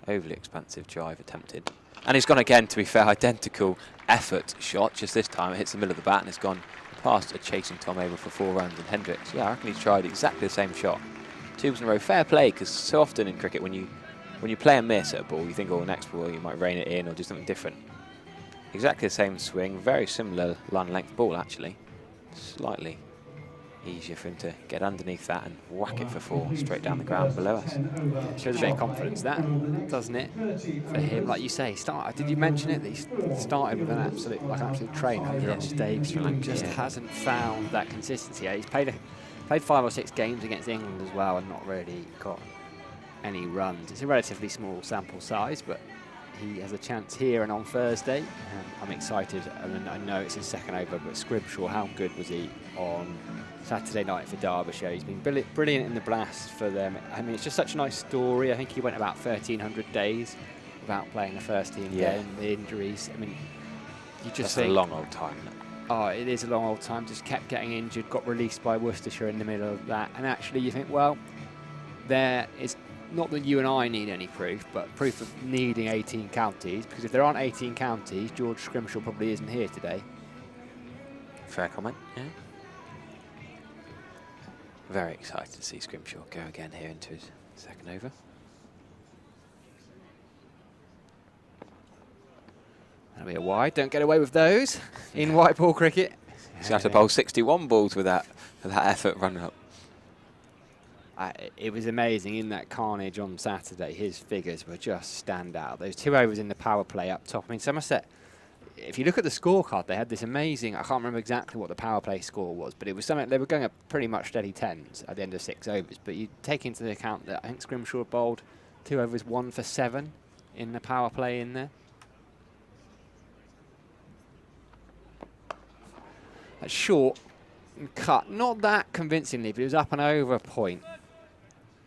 overly expansive drive attempted. And he's gone again, to be fair, identical effort shot, just this time it hits the middle of the bat and it's gone past a chasing Tom Abell for 4 runs. And Hendricks, yeah, I reckon he's tried exactly the same shot. 2 balls in a row, fair play, because so often in cricket when you play and miss at a ball, you think, oh, next ball you might rein it in or do something different. Exactly the same swing, very similar line length ball actually. Slightly easier for him to get underneath that and whack it for 4 straight down the ground below us. Shows a bit of confidence, that, doesn't it? For him, like you say, did you mention it? That he started with an absolute train over on his debut and just hasn't found that consistency. He's played 5 or 6 games against England as well and not really got any runs. It's a relatively small sample size, but he has a chance here and on Thursday. I'm excited, and I know it's his second over, but Scrimshaw, how good was he on Saturday night for Derbyshire? He's been brilliant in the blast for them. I mean, it's just such a nice story. I think he went about 1,300 days without playing a first-team game. The injuries, I mean, you just think... That's a long old time. Oh, it is a long old time. Just kept getting injured, got released by Worcestershire in the middle of that. And actually, you think, well, there is... Not that you and I need any proof, but proof of needing 18 counties, because if there aren't 18 counties, George Scrimshaw probably isn't here today. Fair comment, yeah. Very excited to see Scrimshaw go again here into his second over. That'll be a wide. Don't get away with those in white ball cricket. He's had to bowl 61 balls with that effort run up. It was amazing in that carnage on Saturday. His figures were just standout. Those 2 overs in the power play up top. I mean, Somerset, if you look at the scorecard, they had this amazing, I can't remember exactly what the power play score was, but it was something, they were going at pretty much steady 10s at the end of 6 overs. But you take into account that I think Scrimshaw bowled 2 overs, 1 for 7 in the power play in there. That's short and cut, not that convincingly, but it was up and over a point.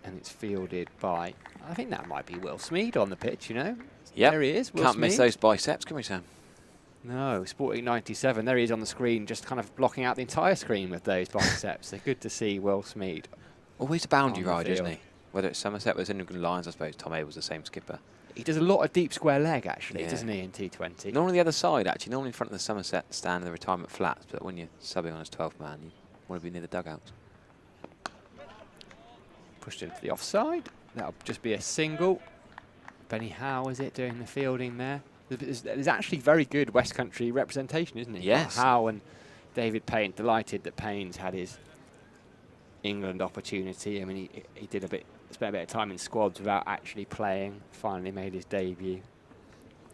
And it's fielded by, I think that might be Will Smead on the pitch, you know? Yep. There he is, Will Can't Smead. miss those biceps, can we, Sam? No, Sporting 97. There he is on the screen, just kind of blocking out the entire screen with those biceps. They're good to see Will Smead. Always a boundary rider, isn't he? Whether it's Somerset or England Lions, I suppose Tom Abell's the same skipper. He does a lot of deep square leg, actually, doesn't he, in T20? Normally the other side, actually. Normally in front of the Somerset stand in the retirement flats, but when you're subbing on as 12th man, you want to be near the dugouts. Pushed into the offside. That'll just be a single. Benny Howe, is it, doing the fielding there? There's actually very good West Country representation, isn't it? Yes. Howe and David Payne. Delighted that Payne's had his England opportunity. I mean, he did spent a bit of time in squads without actually playing. Finally made his debut.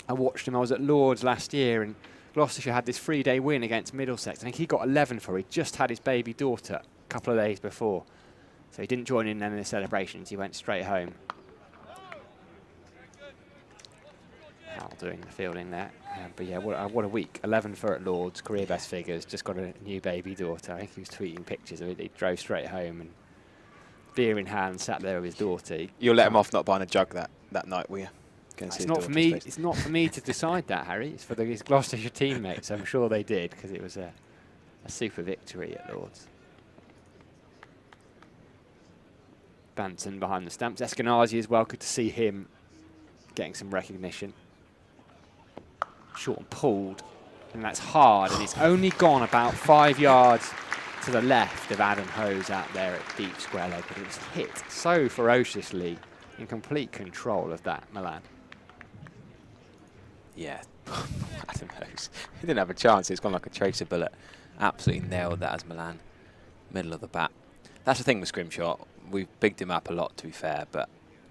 I watched him. I was at Lord's last year, and Gloucestershire had this 3-day win against Middlesex. I think he got 11 for it. He just had his baby daughter a couple of days before. So he didn't join in any of the celebrations. He went straight home. Hal doing the fielding there. But yeah, what a week. 11 for at Lord's, career best figures. Just got a new baby daughter. I think he was tweeting pictures of it. He drove straight home and beer in hand, sat there with his daughter. You'll let him off not buying a jug that night, will you? It's not for me. It's not for me to decide that, Harry. It's for his Gloucestershire teammates. I'm sure they did, because it was a super victory at Lord's. Banton behind the stumps. Eskenazi as well. Good to see him getting some recognition. Short and pulled, and that's hard, and it's only gone about 5 yards to the left of Adam Hose out there at deep square leg, but it was hit so ferociously, in complete control of that Milan. Yeah, Adam Hose. He didn't have a chance. It's gone like a tracer bullet. Absolutely nailed that as Milan, middle of the bat. That's the thing with Scrimshaw. We've bigged him up a lot, to be fair, but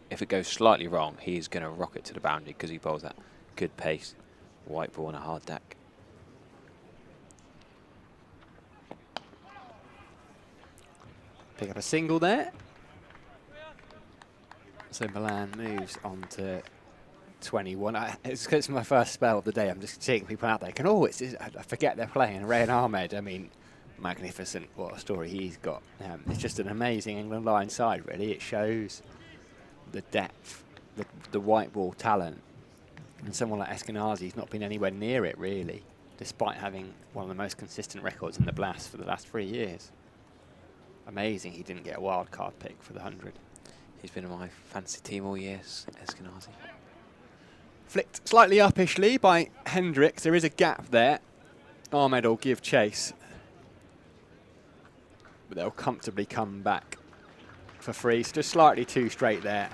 if it goes slightly wrong, he's going to rock it to the boundary because he bowls that good pace. White ball on a hard deck. Pick up a single there. So Milan moves on to 21. It's my first spell of the day. I'm just seeing people out there going, oh, I forget they're playing. Rayan Ahmed, I mean, magnificent. What a story he's got. It's just an amazing England Lions side, really. It shows the depth, the white ball talent. And someone like Eskenazi's not been anywhere near it, really, despite having one of the most consistent records in the Blast for the last 3 years. Amazing he didn't get a wild card pick for the 100. He's been in my fantasy team all year, Eskenazi. Flicked slightly uppishly by Hendricks. There is a gap there. Ahmed will give chase. But they'll comfortably come back for free. So just slightly too straight there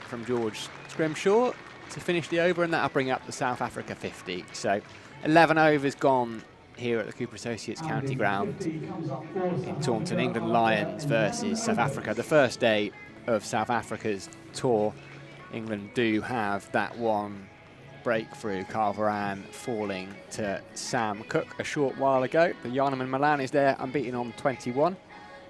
from George Scrimshaw to finish the over, and that'll bring up the South Africa 50. So 11 overs gone here at the Cooper Associates County Ground in Taunton. England Lions versus South Africa. The first day of South Africa's tour. England do have that one breakthrough, Carl Varan falling to Sam Cook a short while ago. But Jarneman Milan is there, unbeaten on 21.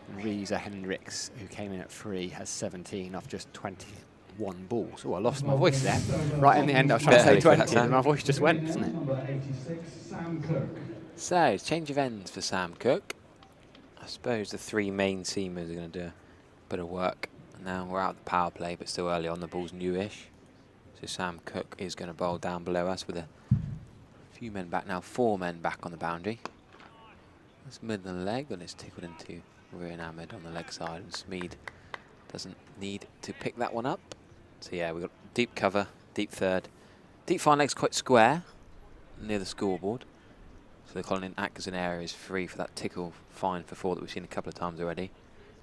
And Reza Hendricks, who came in at 3, has 17 off just 21 balls. Oh, I lost my voice there. Right in the end, I was trying to say 20, and my voice just went, didn't it? So, change of ends for Sam Cook. I suppose the 3 main seamers are going to do a bit of work. Now we're out of the power play, but still early on. The ball's newish. So Sam Cook is going to bowl down below us with a few men back now. 4 men back on the boundary. That's mid and leg, and it's tickled into Rayan Ahmed on the leg side. And Smeed doesn't need to pick that one up. So yeah, we've got deep cover, deep third. Deep fine leg's quite square near the scoreboard. So the Colin Atkinson area is free for that tickle fine for 4 that we've seen a couple of times already.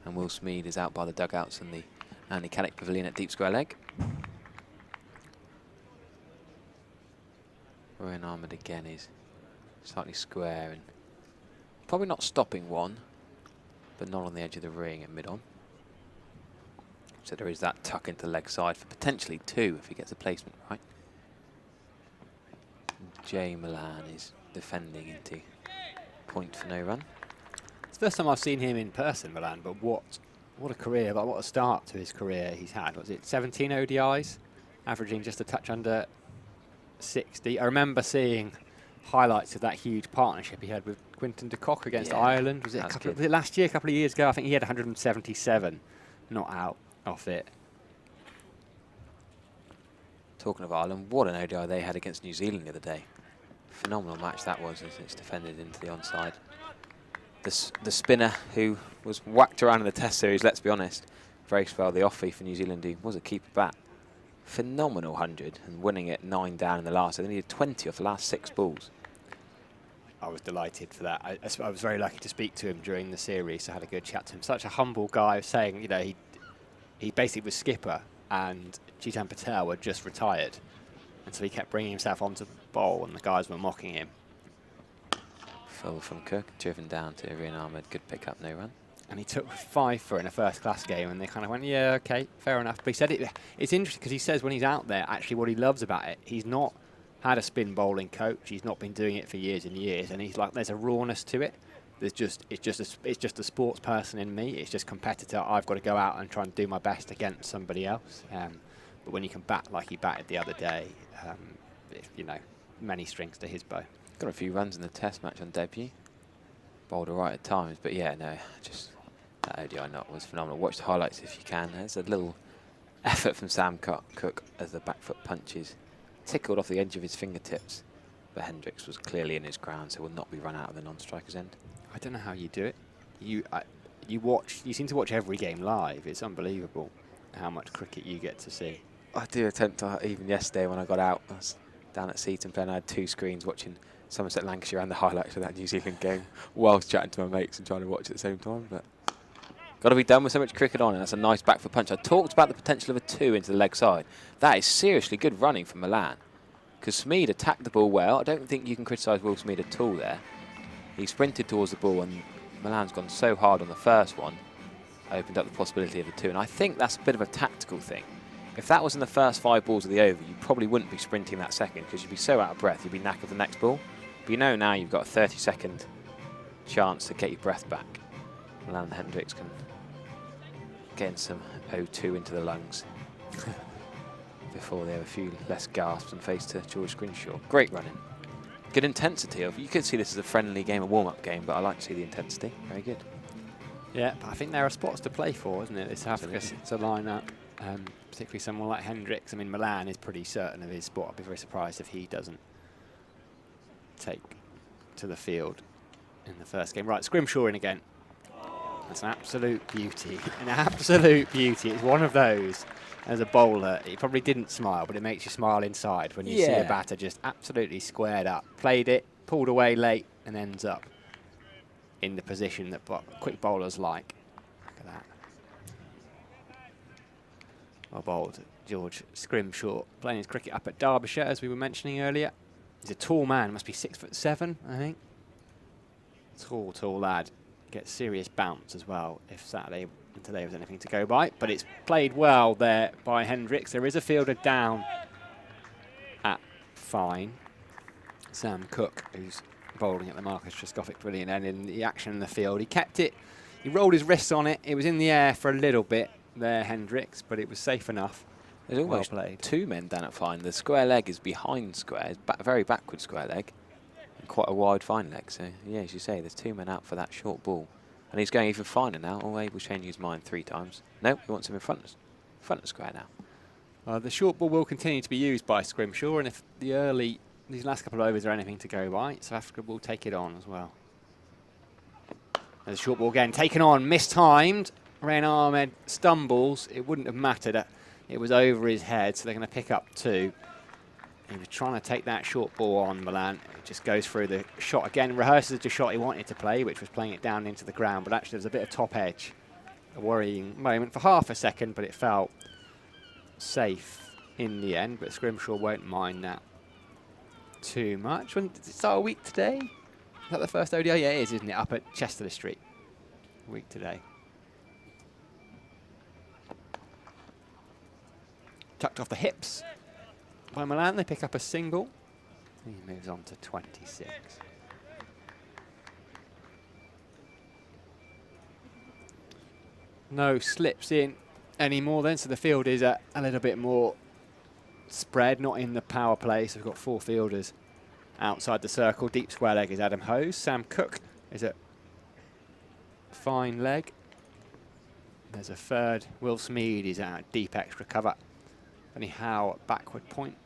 And Will Smeed is out by the dugouts in the Andy Caddick Pavilion at deep square leg. Rayan Ahmed again is slightly square and probably not stopping 1, but not on the edge of the ring at mid-on. So there is that tuck into the leg side for potentially 2 if he gets the placement right. Jay Milan is defending into point for no run. It's the first time I've seen him in person, Milan, but what a career, what a start to his career he's had. Was it 17 ODIs, averaging just a touch under 60? I remember seeing highlights of that huge partnership he had with Quinton de Kock against Ireland. Was it last year, a couple of years ago? I think he had 177 not out off it. Talking of Ireland, what an ODI they had against New Zealand the other day. Phenomenal match that was, as it's defended into the onside. The spinner who was whacked around in the Test series, let's be honest, very well the offie for New Zealand, who was a keeper bat. Phenomenal 100 and winning it 9 down in the last. They needed 20 off the last 6 balls. I was delighted for that. I was very lucky to speak to him during the series. I had a good chat to him. Such a humble guy, saying, you know, he basically was skipper and Chetan Patel had just retired. And so he kept bringing himself onto the bowl and the guys were mocking him. Full from Cook, driven down to Rayan Ahmed. Good pick up, no run. And he took 5 for in a first-class game, and they kind of went, yeah, okay, fair enough. But he said it's interesting because he says when he's out there, actually what he loves about it, he's not had a spin bowling coach. He's not been doing it for years and years, and he's like, there's a rawness to it. It's just a sports person in me. It's just competitor. I've got to go out and try and do my best against somebody else. But when you can bat like he batted the other day, you know, many strings to his bow. Got a few runs in the Test match on debut. Bowled all right at times, but yeah, no, just that ODI knot was phenomenal. Watch the highlights if you can. There's a little effort from Sam Cook as the back foot punches tickled off the edge of his fingertips, but Hendricks was clearly in his ground, so will not be run out of the non-striker's end. I don't know how you do it. You seem to watch every game live. It's unbelievable how much cricket you get to see. I do attempt to, even yesterday when I got out, I was down at Seaton playing, I had 2 screens watching Somerset Lancashire and the highlights of that New Zealand game whilst chatting to my mates and trying to watch at the same time. But got to be done with so much cricket on, and that's a nice back foot punch. I talked about the potential of a 2 into the leg side. That is seriously good running from Milan, because Smeed attacked the ball well. I don't think you can criticise Will Smeed at all there. He sprinted towards the ball, and Milan's gone so hard on the first one. opened up the possibility of a 2. And I think that's a bit of a tactical thing. If that was in the first 5 balls of the over, you probably wouldn't be sprinting that second because you'd be so out of breath, you'd be knackered the next ball. But you know now you've got a 30-second chance to get your breath back. Milan Hendricks can get in some O2 into the lungs before they have a few less gasps and face to George Scrimshaw. Great running. Good intensity. You could see this as a friendly game, a warm-up game, but I like to see the intensity. Very good. Yeah, but I think there are spots to play for, isn't it? This South Africa to line up, particularly someone like Hendricks. I mean, Milan is pretty certain of his spot. I'd be very surprised if he doesn't take to the field in the first game. Right, Scrimshaw in again. That's an absolute beauty. An absolute beauty. It's one of those, as a bowler, it probably didn't smile, but it makes you smile inside when you see a batter just absolutely squared up. Played it, pulled away late, and ends up in the position that quick bowlers like. Look at that. Well bowled, George Scrimshaw, playing his cricket up at Derbyshire, as we were mentioning earlier. He's a tall man, must be 6'7", I think. Tall lad. Gets serious bounce as well if Saturday and today was anything to go by. But it's played well there by Hendricks. There is a fielder down at fine. Sam Cook, who's bowling at the Marcus Trescothick Brilliant End in the action in the field. He kept it. He rolled his wrists on it. It was in the air for a little bit there, Hendricks, but it was safe enough. There's almost well played. 2 men down at fine. The square leg is behind square. It's very backward square leg. Quite a wide fine leg, so yeah, as you say, there's 2 men out for that short ball, and he's going even finer now. Able changing his mind 3 times. No, he wants him in front of square now. The short ball will continue to be used by Scrimshaw, and if these last couple of overs are anything to go by, South Africa will take it on as well. There's a short ball again, taken on, mistimed. Rain Ahmed stumbles. It wouldn't have mattered. It was over his head, so they're going to pick up 2. He was trying to take that short ball on Milan. It just goes through the shot again. Rehearses the shot he wanted to play, which was playing it down into the ground. But actually, there was a bit of top edge. A worrying moment for half a second, but it felt safe in the end. But Scrimshaw won't mind that too much. When did it start a week today? Is that the first ODI? Yeah, it is, isn't it? Up at Chesterley Street. A week today. Tucked off the hips by Milan. They pick up a single. He moves on to 26. No slips in anymore then, so the field is a little bit more spread, not in the power play. So we've got 4 fielders outside the circle. Deep square leg is Adam Hose. Sam Cook is at fine leg. There's a third. Will Smeed is at deep extra cover. Benny Howe at backward point.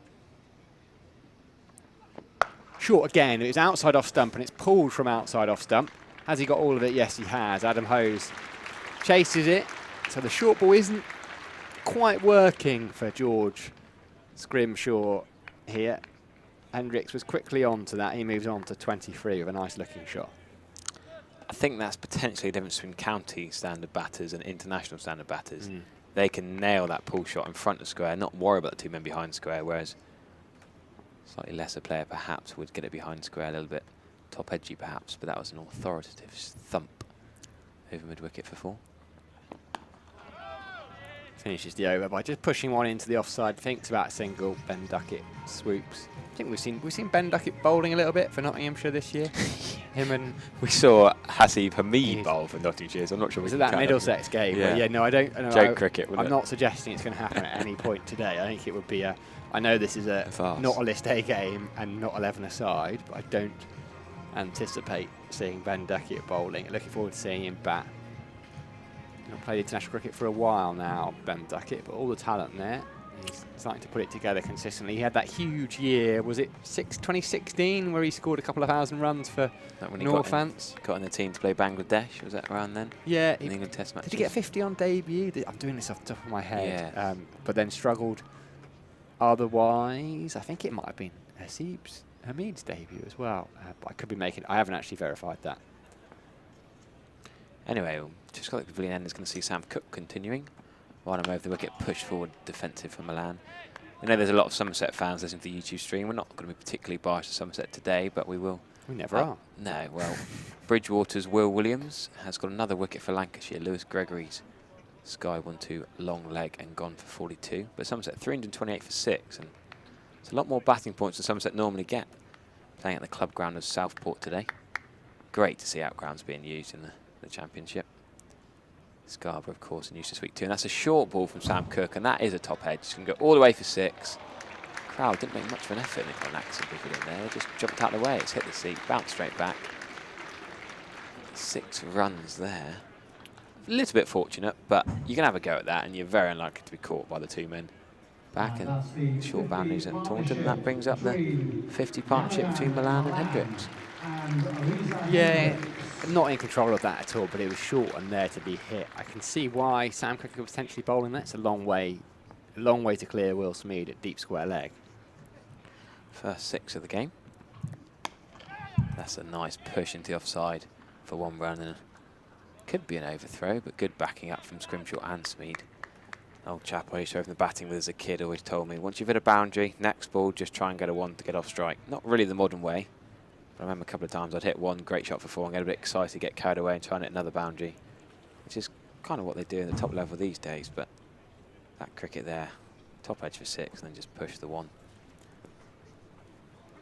Short again. It was outside off stump, and it's pulled from outside off stump. Has he got all of it? Yes, he has. Adam Hose chases it. So the short ball isn't quite working for George Scrimshaw here. Hendricks was quickly on to that. He moves on to 23 with a nice looking shot. I think that's potentially the difference between county standard batters and international standard batters. They can nail that pull shot in front of square, not worry about the 2 men behind square, whereas slightly lesser player perhaps would get it behind square a little bit top edgy perhaps, but that was an authoritative thump over mid-wicket for 4. Finishes the over by just pushing one into the offside, thinks about a single. Ben Duckett swoops. I think we've seen Ben Duckett bowling a little bit for Nottinghamshire this year. Him and we saw Hasib Hamid bowl for Nottinghamshire. So I'm not sure. Was it that Middlesex game? Yeah. Yeah. No, I don't. No, Joke cricket. I'm not suggesting it's going to happen at any point today. I think it would be a. I know this is not a list A game and not 11 aside, but I don't anticipate seeing Ben Duckett bowling. Looking forward to seeing him bat. He's played international cricket for a while now, Ben Duckett, but all the talent there. He's starting to put it together consistently. He had that huge year, was it 2016, where he scored a couple of 1,000 runs for Northants? Got in the team to play Bangladesh, was that around then? Yeah. In England Test matches. Did he get 50 on debut? I'm doing this off the top of my head. Yeah. But then struggled otherwise. I think it might have been Hasib Hamid's debut as well. But I could be making, I haven't actually verified that. Anyway, just got the Pavilion End is going to see Sam Cook continuing. One over the wicket, push forward defensive for Milan. I know there's a lot of Somerset fans listening to the YouTube stream. We're not going to be particularly biased to Somerset today, but we will. We never are. No, well, Bridgewater's Will Williams has got another wicket for Lancashire. Lewis Gregory's Sky 1-2 long leg and gone for 42. But Somerset 328 for 6. And it's a lot more batting points than Somerset normally get. Playing at the club ground of Southport today. Great to see outgrounds being used in the Championship. Scarborough, of course, in Eustace Week 2. And that's a short ball from Sam Cook, and that is a top edge. It's going to go all the way for 6. Crowd didn't make much of an effort in it on accident with it in there. They just jumped out of the way. It's hit the seat, bounced straight back. 6 runs there. A little bit fortunate, but you can have a go at that, and you're very unlikely to be caught by the 2 men back. And short boundaries at Taunton, and that brings up the 50 partnership between Milan and Hendricks. Yeah, not in control of that at all, but it was short and there to be hit. I can see why Sam Cook could potentially bowling that. It's a long way to clear Will Smeed at deep square leg. First 6 of the game. That's a nice push into the offside for 1 run, and could be an overthrow, but good backing up from Scrimshaw and Smeed. Old chap I used to open the batting with as a kid always told me, once you've hit a boundary, next ball, just try and get a 1 to get off strike. Not really the modern way. I remember a couple of times I'd hit 1 great shot for 4 and get a bit excited, get carried away and try and hit another boundary, which is kind of what they do in the top level these days. But that cricket there, top edge for 6 and then just push the 1.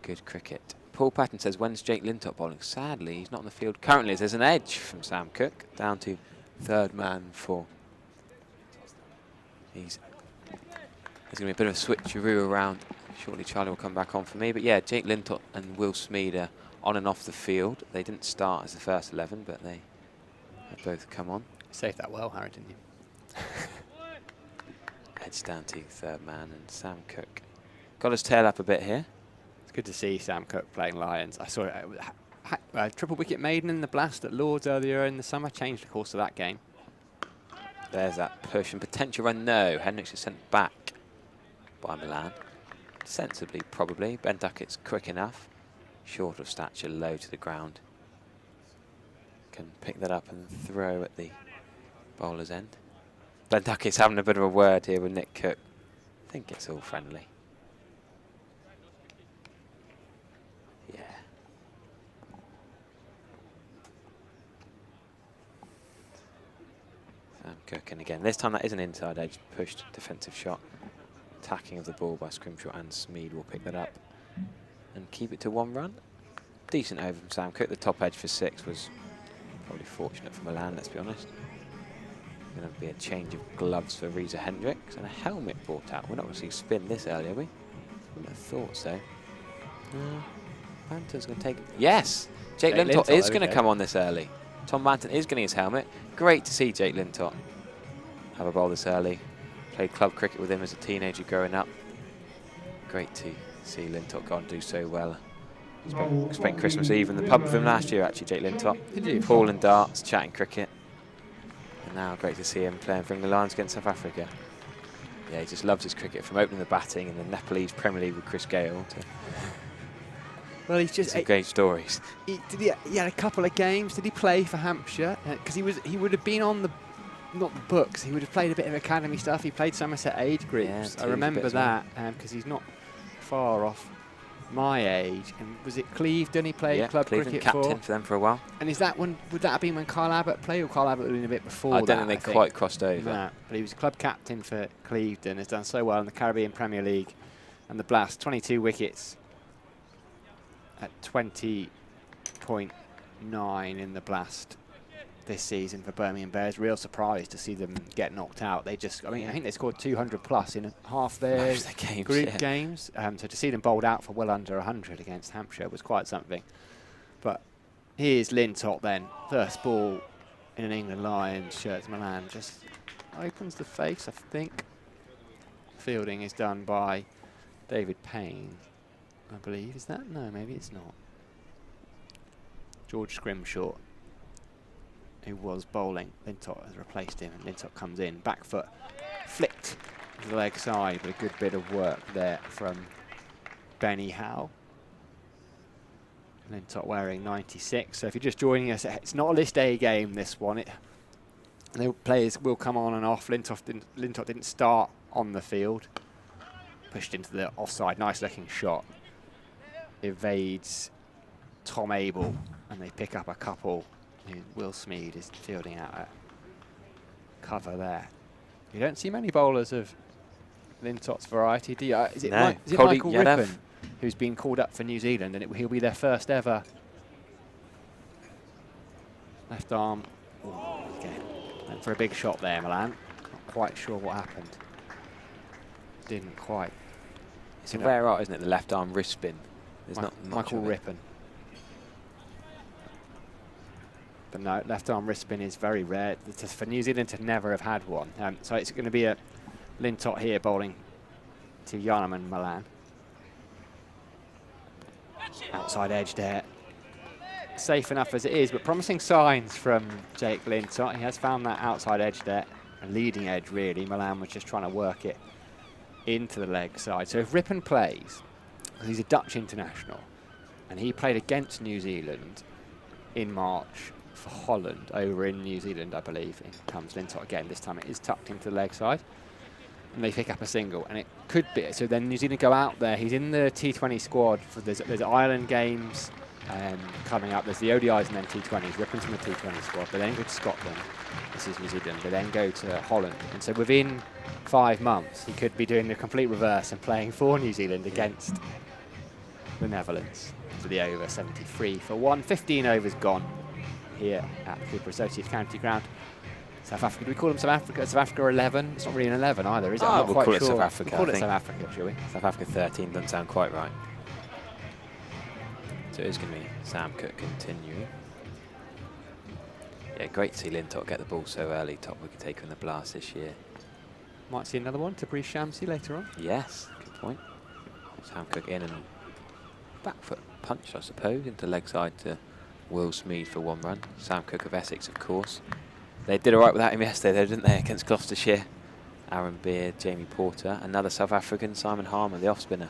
Good cricket. Paul Patton says, when's Jake Lintop bowling? Sadly, he's not on the field currently. There's an edge from Sam Cook down to 3rd man for. There's going to be a bit of a switcheroo around. Shortly Charlie will come back on for me. But yeah, Jake Lintop and Will Smeed are on and off the field. They didn't start as the first 11, but they have both come on. Saved that well, Harry, didn't you? Edge down to 3rd man, and Sam Cook got his tail up a bit here. It's good to see Sam Cook playing Lions. I saw it, triple wicket maiden in the Blast at Lords earlier in the summer. Changed the course of that game. There's that push and potential run. No, Hendricks is sent back by Milan. Sensibly, probably. Ben Duckett's quick enough. Short of stature, low to the ground. Can pick that up and throw at the bowler's end. Ben Duckett's having a bit of a word here with Nick Cook. I think it's all friendly. Yeah. Sam Cook, and again, this time that is an inside edge pushed defensive shot. Attacking of the ball by Scrimshaw and Smeed will pick that up and keep it to 1 run. Decent over from Sam Cook. The top edge for 6 was probably fortunate for Milan, let's be honest. Going to be a change of gloves for Reza Hendricks and a helmet brought out. We're not going to see spin this early, are we? Wouldn't have thought so. Banton's going to take. Yes! Jake Lintop is going to come on this early. Tom Banton is getting his helmet. Great to see Jake Lintop have a bowl this early. Played club cricket with him as a teenager growing up. Great to see Lintop go and do so well. Spent Christmas Eve in the pub with him last year, actually, Jake Lintop. Did you? Pool and darts, chatting cricket. And now great to see him playing for England Lions against South Africa. Yeah, he just loves his cricket, from opening the batting in the Nepalese Premier League with Chris Gale to. Well, he's just some great stories. He had a couple of games. Did he play for Hampshire? Because he would have been on the. Not the books, he would have played a bit of academy stuff. He played Somerset age groups. Yeah, I remember that because he's not far off my age. And was it Clevedon he played club Clevedon, cricket captain for them for a while. And is that one? Would that have been when Kyle Abbott played, or Kyle Abbott would have been a bit before? I don't think they quite crossed over. Nah, but he was club captain for Clevedon. Has done so well in the Caribbean Premier League and the Blast. 22 wickets at 20.9 in the Blast this season for Birmingham Bears. Real surprise to see them get knocked out. They just, I mean, I think they scored 200 plus in half their games, group games. So to see them bowled out for well under 100 against Hampshire was quite something. But here's Lintop then. First ball in an England Lions shirt to Milan. Just opens the face, I think. Fielding is done by David Payne, I believe. Is that? No, maybe it's not. George Scrimshaw, who was bowling. Lintop has replaced him, and Lintop comes in. Back foot flicked to the leg side, but a good bit of work there from Benny Howe. Lintop wearing 96. So if you're just joining us, it's not a list A game, this one. The players will come on and off. Lintop didn't start on the field. Pushed into the offside. Nice looking shot. Evades Tom Abel, and they pick up a couple. Will Smeed is fielding out at cover there. You don't see many bowlers of Lintot's variety, do you? Is it, No. is it Kuldeep Michael Yadav, Rippon, who's been called up for New Zealand, and he'll be their first ever left arm? Again, went for a big shot there, Milan. Not quite sure what happened. Didn't quite. It's a rare art, isn't it? The left arm wrist spin. There's not much Michael of it. Rippon. But no, left arm wrist spin is very rare. For New Zealand to never have had one. So it's going to be a Lintott here bowling to Jarman Malan. Outside edge there. Safe enough as it is, but promising signs from Jake Lintott. He has found that outside edge there, a leading edge really. Malan was just trying to work it into the leg side. So if Rippon plays, because he's a Dutch international, and he played against New Zealand in March for Holland over in New Zealand, I believe. In comes Lintott again. This time it is tucked into the leg side. And they pick up a single, and it could be. So then New Zealand go out there. He's in the T20 squad. For there's Ireland games coming up. There's the ODIs and then T20s. Rippon's in the T20 squad. They then go to Scotland. This is New Zealand. They then go to Holland. And so within 5 months, he could be doing the complete reverse and playing for New Zealand against the Netherlands for the over 73 for 1. 15 overs gone here at Cooper Associates County Ground. South Africa, do we call them South Africa? South Africa 11? It's not really an 11 either, is it? I'm not we'll quite call sure. it South Africa. We'll call it South Africa, shall we? South Africa 13 doesn't sound quite right. So it is going to be Sam Cook continuing. Yeah, great to see Lintott get the ball so early. Top wicket taker in the Blast this year. Might see another one to Breeze Shamsi later on. Yes, good point. Sam Cook in and back foot punch, I suppose, into leg side to Will Smeed for 1 run. Sam Cook of Essex, of course. They did all right without him yesterday, though, didn't they, against Gloucestershire? Aaron Beard, Jamie Porter, another South African, Simon Harmer, the off-spinner.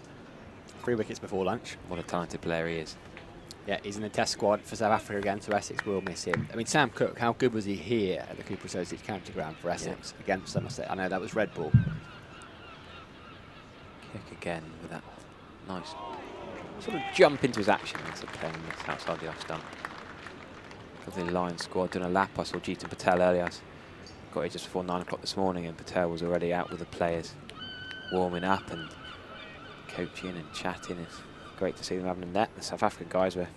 3 wickets before lunch. What a talented player he is. Yeah, he's in the test squad for South Africa again, so Essex will miss him. I mean, Sam Cook, how good was he here at the Cooper Associates County Ground for Essex against Somerset? I know that was red ball. Kick again with that nice sort of jump into his action instead of playing this outside the off stump. For the Lions squad doing a lap, I saw Jeetan Patel earlier. I got here just before 9 o'clock this morning, and Patel was already out with the players, warming up and coaching and chatting. It's great to see them having a net. The South African guys were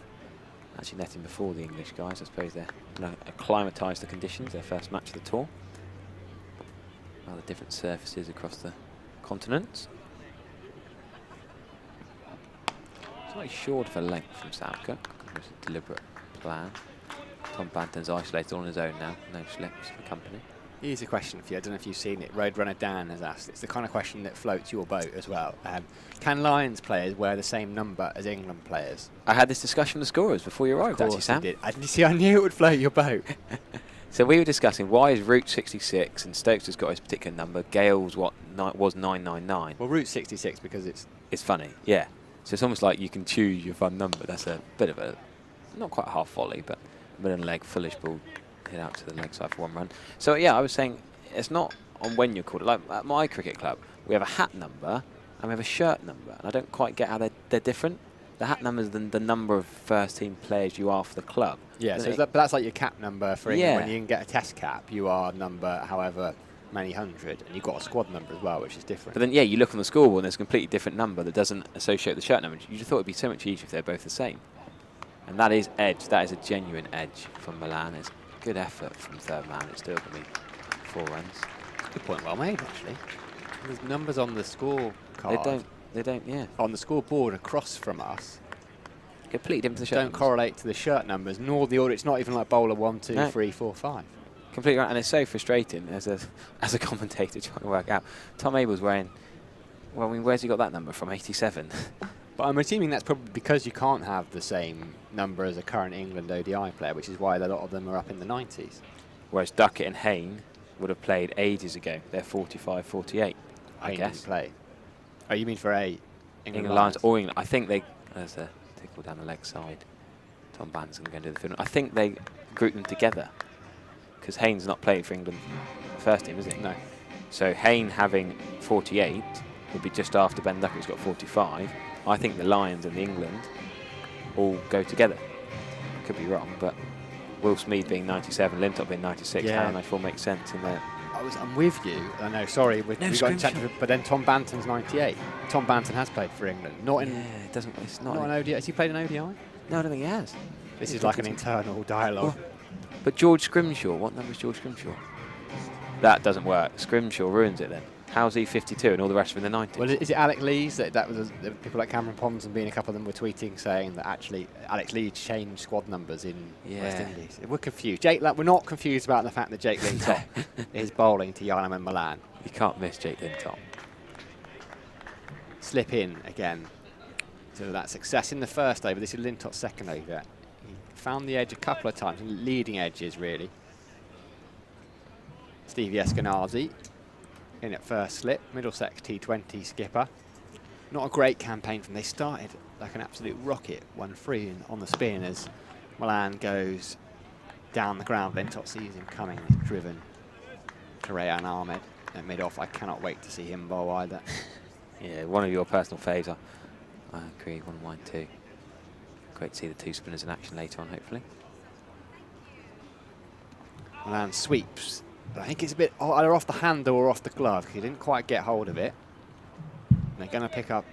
actually netting before the English guys. I suppose they're acclimatised to conditions, their first match of the tour. Rather different surfaces across the continents. Slightly short for length from Sam Cook. It was a deliberate plan. Tom Banton's isolated on his own now. No slips for company. Here's a question for you. I don't know if you've seen it. Roadrunner Dan has asked. It's the kind of question that floats your boat as well. Can Lions players wear the same number as England players? I had this discussion with the scorers before you arrived, actually, Sam. I knew it would float your boat. So we were discussing why is Route 66 and Stokes has got his particular number. Gale's was 999. Well, Route 66 because it's funny, yeah. So it's almost like you can choose your fun number. That's a bit of a, not quite a half volley, but a middle leg foolish ball hit out to the leg side for 1 run. So yeah, I was saying it's not on when you're called. Like at my cricket club, we have a hat number and we have a shirt number, and I don't quite get how they're different. The hat number is the number of first team players you are for the club. Yeah, so but that's like your cap number for England. When you can get a test cap, you are number however many hundred, and you've got a squad number as well, which is different. But then, yeah, you look on the scoreboard and there's a completely different number that doesn't associate with the shirt number. You just thought it'd be so much easier if they're both the same. And that is edge. That is a genuine edge from Malan. It's good effort from third man. It's still going to be 4 runs. Good point, well made actually. There's numbers on the score card. They don't, yeah. On the scoreboard across from us. Completely different to the shirt Don't numbers. correlate to the shirt numbers, nor the order. It's not even like bowler 1, 2, No. 3, 4, 5. Completely right, and it's so frustrating as a commentator trying to work out. Tom Abel's wearing, well, I mean, where's he got that number from? 87. But I'm assuming that's probably because you can't have the same number as a current England ODI player, which is why a lot of them are up in the 90s. Whereas Duckett and Hayne would have played ages ago. They're 45, 48, I Hayne guess. didn't play. Oh, you mean for England Lions or England. I think they, there's a tickle down the leg side. Tom Banton's going to go into the field. I think they group them together because Hayne's not playing for England first team, is it? No. So Hayne having 48 would be just after Ben Duckett's got 45. I think the Lions and the England all go together. Could be wrong, but Will Smeed being 97, Lintott being 96, Yeah. how they all make sense in there. I'm with you. I know, sorry, we got Scrimshaw. intercepted, but then Tom Banton's 98. Tom Banton has played for England. Not in it doesn't. It's not. not an ODI. Has he played an ODI? No, I don't think he has. This is like an internal dialogue. But George Scrimshaw, what number is George Scrimshaw? That doesn't work. Scrimshaw ruins it then. How's he 52 and all the rest of them in the 90s? Well, is it Alex Lees? That was people like Cameron Pons and being a couple of them were tweeting saying that actually Alex Lees changed squad numbers in West Indies. We're confused. We're not confused about the fact that Jake Lintop is bowling to Yarnam and Milan. You can't miss Jake Lintop. Slip in again to that success in the first over. This is Lintop's second over. He found the edge a couple of times, leading edges really. Stevie Eskenazi in at first slip, Middlesex T20 skipper. Not a great campaign from. They started like an absolute rocket, 1-3 on the spin as Milan goes down the ground. Lintop sees him coming, he's driven to Rayan Ahmed at mid-off. I cannot wait to see him bowl either. Yeah, one of your personal faves. I agree, one of mine too. Great to see the two spinners in action later on, hopefully. Milan sweeps. But I think it's a bit either off the handle or off the glove. He didn't quite get hold of it. And they're going to pick up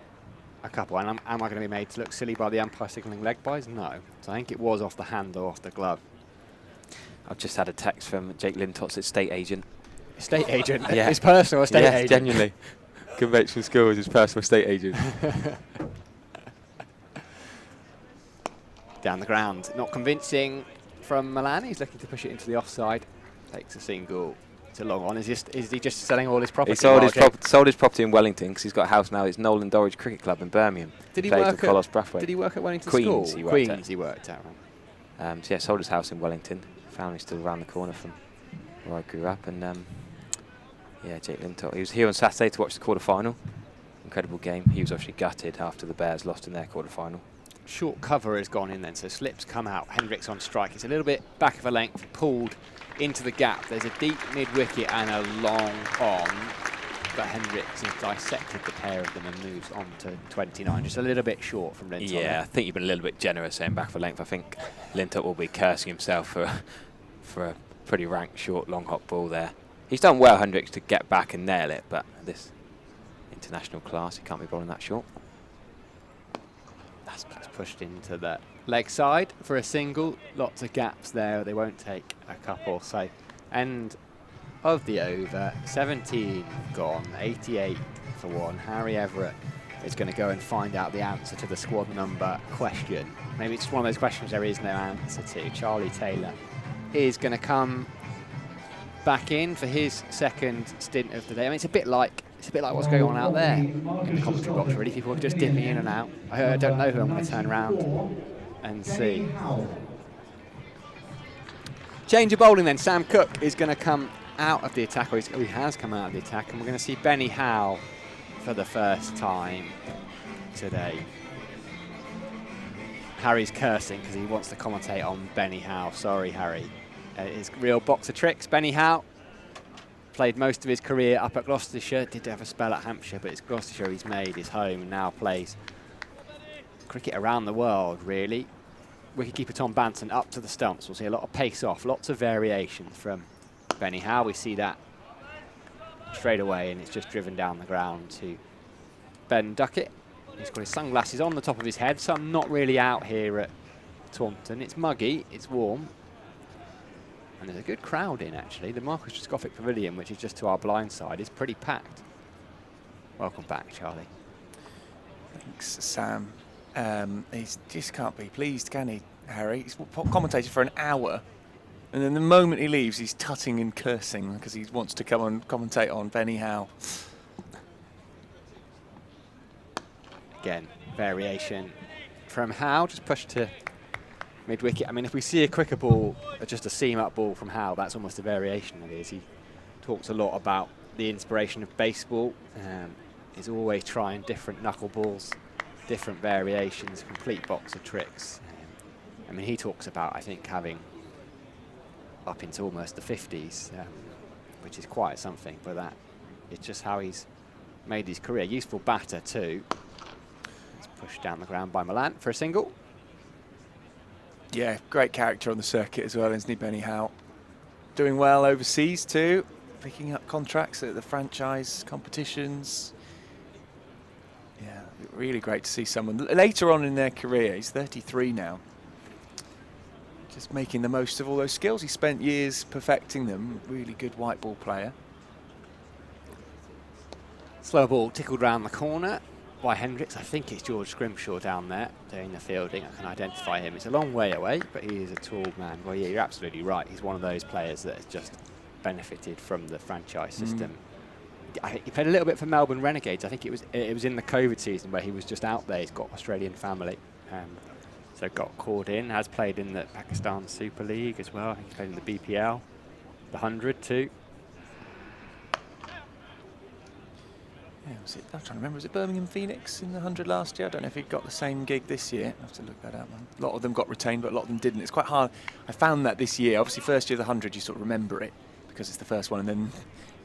a couple. And am I going to be made to look silly by the umpire signalling leg buys? No. So I think it was off the hand or off the glove. I've just had a text from Jake Lintop's estate agent. Estate agent? Yeah. His personal estate agent? Genuinely. Conventional school is his personal estate agent. Down the ground. Not convincing from Milan. He's looking to push it into the offside. Takes a single. It's a long on. Is he just selling all his property? He sold his property in Wellington because he's got a house now. It's Nolan Dorridge Cricket Club in Birmingham. Did he Plays work with Carlos Brathwaite. Did he work at Wellington Queens School? he worked at. He worked at. Right. So yeah, sold his house in Wellington. Family's still around the corner from where I grew up. And yeah, Jake Lintop. He was here on Saturday to watch the quarter-final. Incredible game. He was actually gutted after the Bears lost in their quarter-final. Short cover has gone in then, so slips come out. Hendricks on strike. It's a little bit back of a length, pulled into the gap. There's a deep mid-wicket and a long on, but Hendricks has dissected the pair of them and moves on to 29. Just a little bit short from Lintop. Yeah, I think you've been a little bit generous saying back of a length. I think Lintop will be cursing himself for a pretty rank short long hop ball there. He's done well, Hendricks, to get back and nail it, but this international class, he can't be bowling that short. That's pushed into the leg side for a single. Lots of gaps there. They won't take a couple. So end of the over. 17 gone. 88 for one. Harry Everett is going to go and find out the answer to the squad number question. Maybe it's one of those questions there is no answer to. Charlie Taylor is going to come back in for his second stint of the day. I mean, it's a bit like what's going on out there in the commentary box, really. People are just dipping in and out. I don't know who I'm going to turn around and see. Change of bowling then. Sam Cook is going to come out of the attack, or he has come out of the attack, and we're going to see Benny Howe for the first time today. Harry's cursing because he wants to commentate on Benny Howe. Sorry, Harry. His real box of tricks. Benny Howe played most of his career up at Gloucestershire, did have a spell at Hampshire, but it's Gloucestershire he's made his home and now plays cricket around the world, really. Wicketkeeper Tom Banton up to the stumps. We'll see a lot of pace off, lots of variations from Benny Howe. We see that straight away, and it's just driven down the ground to Ben Duckett. He's got his sunglasses on the top of his head, so I'm not really out here at Taunton. It's muggy, it's warm. And there's a good crowd in, actually. The Marcus Trescothick Pavilion, which is just to our blind side, is pretty packed. Welcome back, Charlie. Thanks, Sam. He just can't be pleased, can he, Harry? He's commentated for an hour, and then the moment he leaves, he's tutting and cursing because he wants to come and commentate on Benny Howe. Again, variation from Howe, just pushed to mid-wicket. I mean, if we see a quicker ball, just a seam-up ball from Howe, that's almost a variation of his. He talks a lot about the inspiration of baseball. He's always trying different knuckleballs, different variations, complete box of tricks. I mean, he talks about, I think, having up into almost the 50s, which is quite something, but that is just how he's made his career. Useful batter, too. It's pushed down the ground by Milan for a single. Yeah, great character on the circuit as well, isn't he, Benny Howe? Doing well overseas too. picking up contracts at the franchise competitions. Yeah, really great to see someone later on in their career. He's 33 now. Just making the most of all those skills. He spent years perfecting them. Really good white ball player. Slow ball tickled round the corner by Hendricks. I think it's George Scrimshaw down there doing the fielding. I can identify him. It's a long way away, but he is a tall man. Well, yeah, you're absolutely right. He's one of those players that has just benefited from the franchise system. He played a little bit for Melbourne Renegades. I think it was in the COVID season where he was just out there. He's got Australian family, so got called in. Has played in the Pakistan Super League as well. I think he played in the BPL, the 100 too. Yeah, I'm trying to remember, was it Birmingham Phoenix in the 100 last year? I don't know if he got the same gig this year. I'll have to look that up. A lot of them got retained, but a lot of them didn't. It's quite hard. I found that this year. Obviously, first year of the 100, you sort of remember it because it's the first one. And then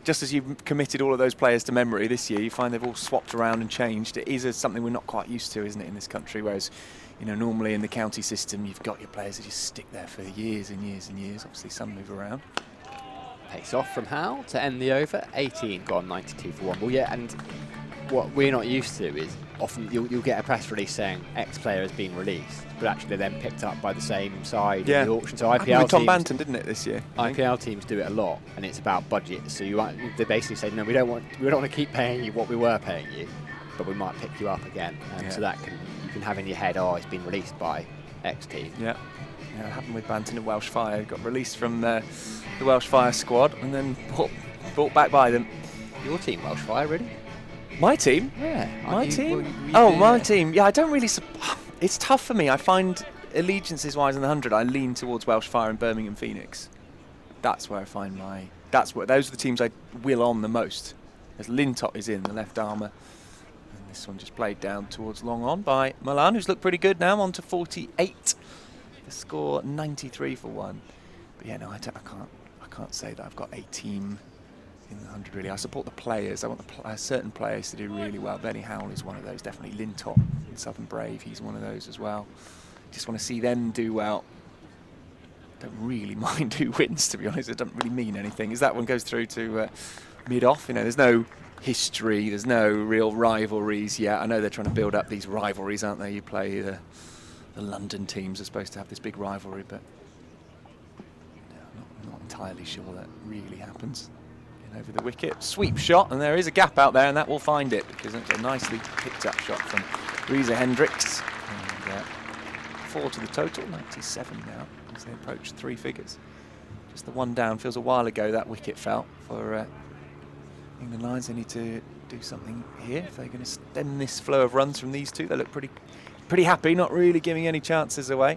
just as you've committed all of those players to memory this year, you find they've all swapped around and changed. It is something we're not quite used to, isn't it, in this country? Whereas, you know, normally in the county system, you've got your players that just stick there for years and years and years. Obviously, some move around. Pace off from Howell to end the over. 18 gone, 92 for 1 ball. Yeah, and what we're not used to is often you'll get a press release saying X player has been released, but actually they're then picked up by the same side in the auction. So IPL Tom teams, Banton, didn't it, this year? IPL teams do it a lot, and it's about budget. So they basically say, no, we don't want to keep paying you what we were paying you, but we might pick you up again. So that you can have in your head, oh, it's been released by X team. Yeah, it happened with Banton at Welsh Fire. He got released from the Welsh Fire squad and then brought back by them. Your team, Welsh Fire, really? My team? Yeah. My team? My team. Yeah, I don't really... It's tough for me. I find allegiances-wise in the 100, I lean towards Welsh Fire and Birmingham Phoenix. That's where I find my... Those are the teams I will on the most. As Lintott is in, the left armour. And this one just played down towards long on by Milan, who's looked pretty good now, on to 48. The score 93 for 1. But yeah, no, I can't say that I've got a team in the 100 really. I support the players. I want certain players to do really well. Benny Howell is one of those, definitely. Lintott in Southern Brave, he's one of those as well. Just want to see them do well. Don't really mind who wins, to be honest. It doesn't really mean anything, as that one goes through to mid-off. You know, there's no history, there's no real rivalries yet. I know they're trying to build up these rivalries, aren't they? You play the London teams are supposed to have this big rivalry, but no, I'm not entirely sure that really happens. Over the wicket, sweep shot, and there is a gap out there, and that will find it because it's a nicely picked up shot from Reza Hendricks. And 4 to the total, 97 now as they approach 3 figures. Just the one down. Feels a while ago that wicket fell for England Lions. They need to do something here if they're going to stem this flow of runs from these two. They look pretty happy, not really giving any chances away.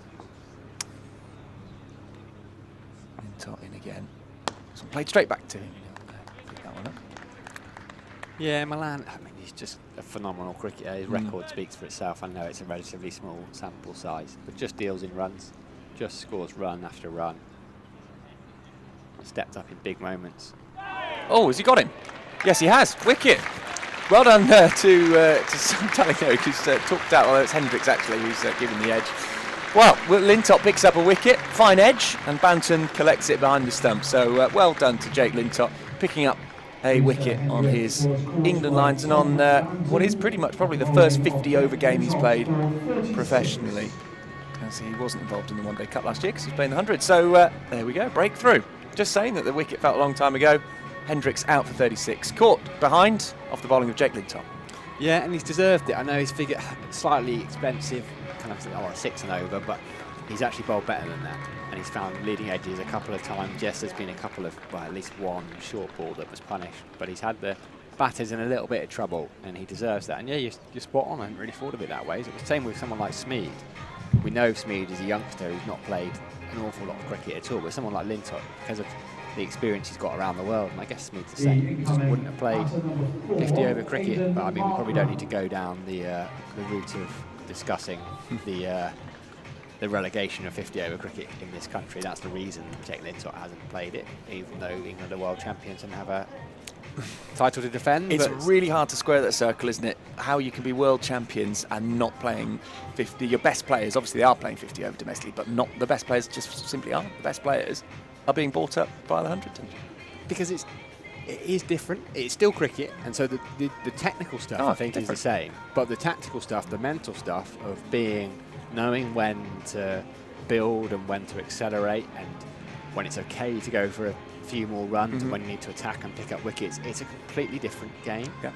Lintott in again. So played straight back to him. Yeah, Milan, I mean, he's just a phenomenal cricketer. His record speaks for itself. I know it's a relatively small sample size, but just deals in runs, just scores run after run. Stepped up in big moments. Oh, has he got him? Yes, he has. Wicket. Well done to Sam Tallyho, who's talked out, although it's Hendricks actually who's given the edge. Well, Lintott picks up a wicket, fine edge, and Banton collects it behind the stump. So well done to Jake Lintott, picking up a wicket on his England Lions and on what is pretty much probably the first 50-over game he's played professionally. As he wasn't involved in the One-Day Cup last year because he's playing the 100. So there we go, breakthrough. Just saying that the wicket felt a long time ago. Hendricks out for 36. Caught behind off the bowling of Jake Lintott. Yeah, and he's deserved it. I know his figure slightly expensive, kind of 6 and over, but he's actually bowled better than that. And he's found leading edges a couple of times. Yes, there's been a couple of, well, at least one short ball that was punished, but he's had the batters in a little bit of trouble, and he deserves that. And yeah, you're spot on. I hadn't really thought of it that way. It was the same with someone like Smeed. We know Smeed is a youngster who's not played an awful lot of cricket at all, but someone like Lintott, because of the experience he's got around the world, and I guess Smeed's the same. He just wouldn't have played 50-over cricket, but I mean, we probably don't need to go down the route of discussing the relegation of 50-over cricket in this country. That's the reason Jake Lintott hasn't played it, even though England are world champions and have a title to defend. It's really hard to square that circle, isn't it? How you can be world champions and not playing 50. Your best players, obviously they are playing 50 over domestically, but not the best players just simply aren't. The best players are being bought up by the 100 teams. Because it is different. It's still cricket, and so the technical stuff I think is the same. But the tactical stuff, the mental stuff of knowing when to build and when to accelerate, and when it's okay to go for a few more runs, and when you need to attack and pick up wickets, it's a completely different game. Yeah.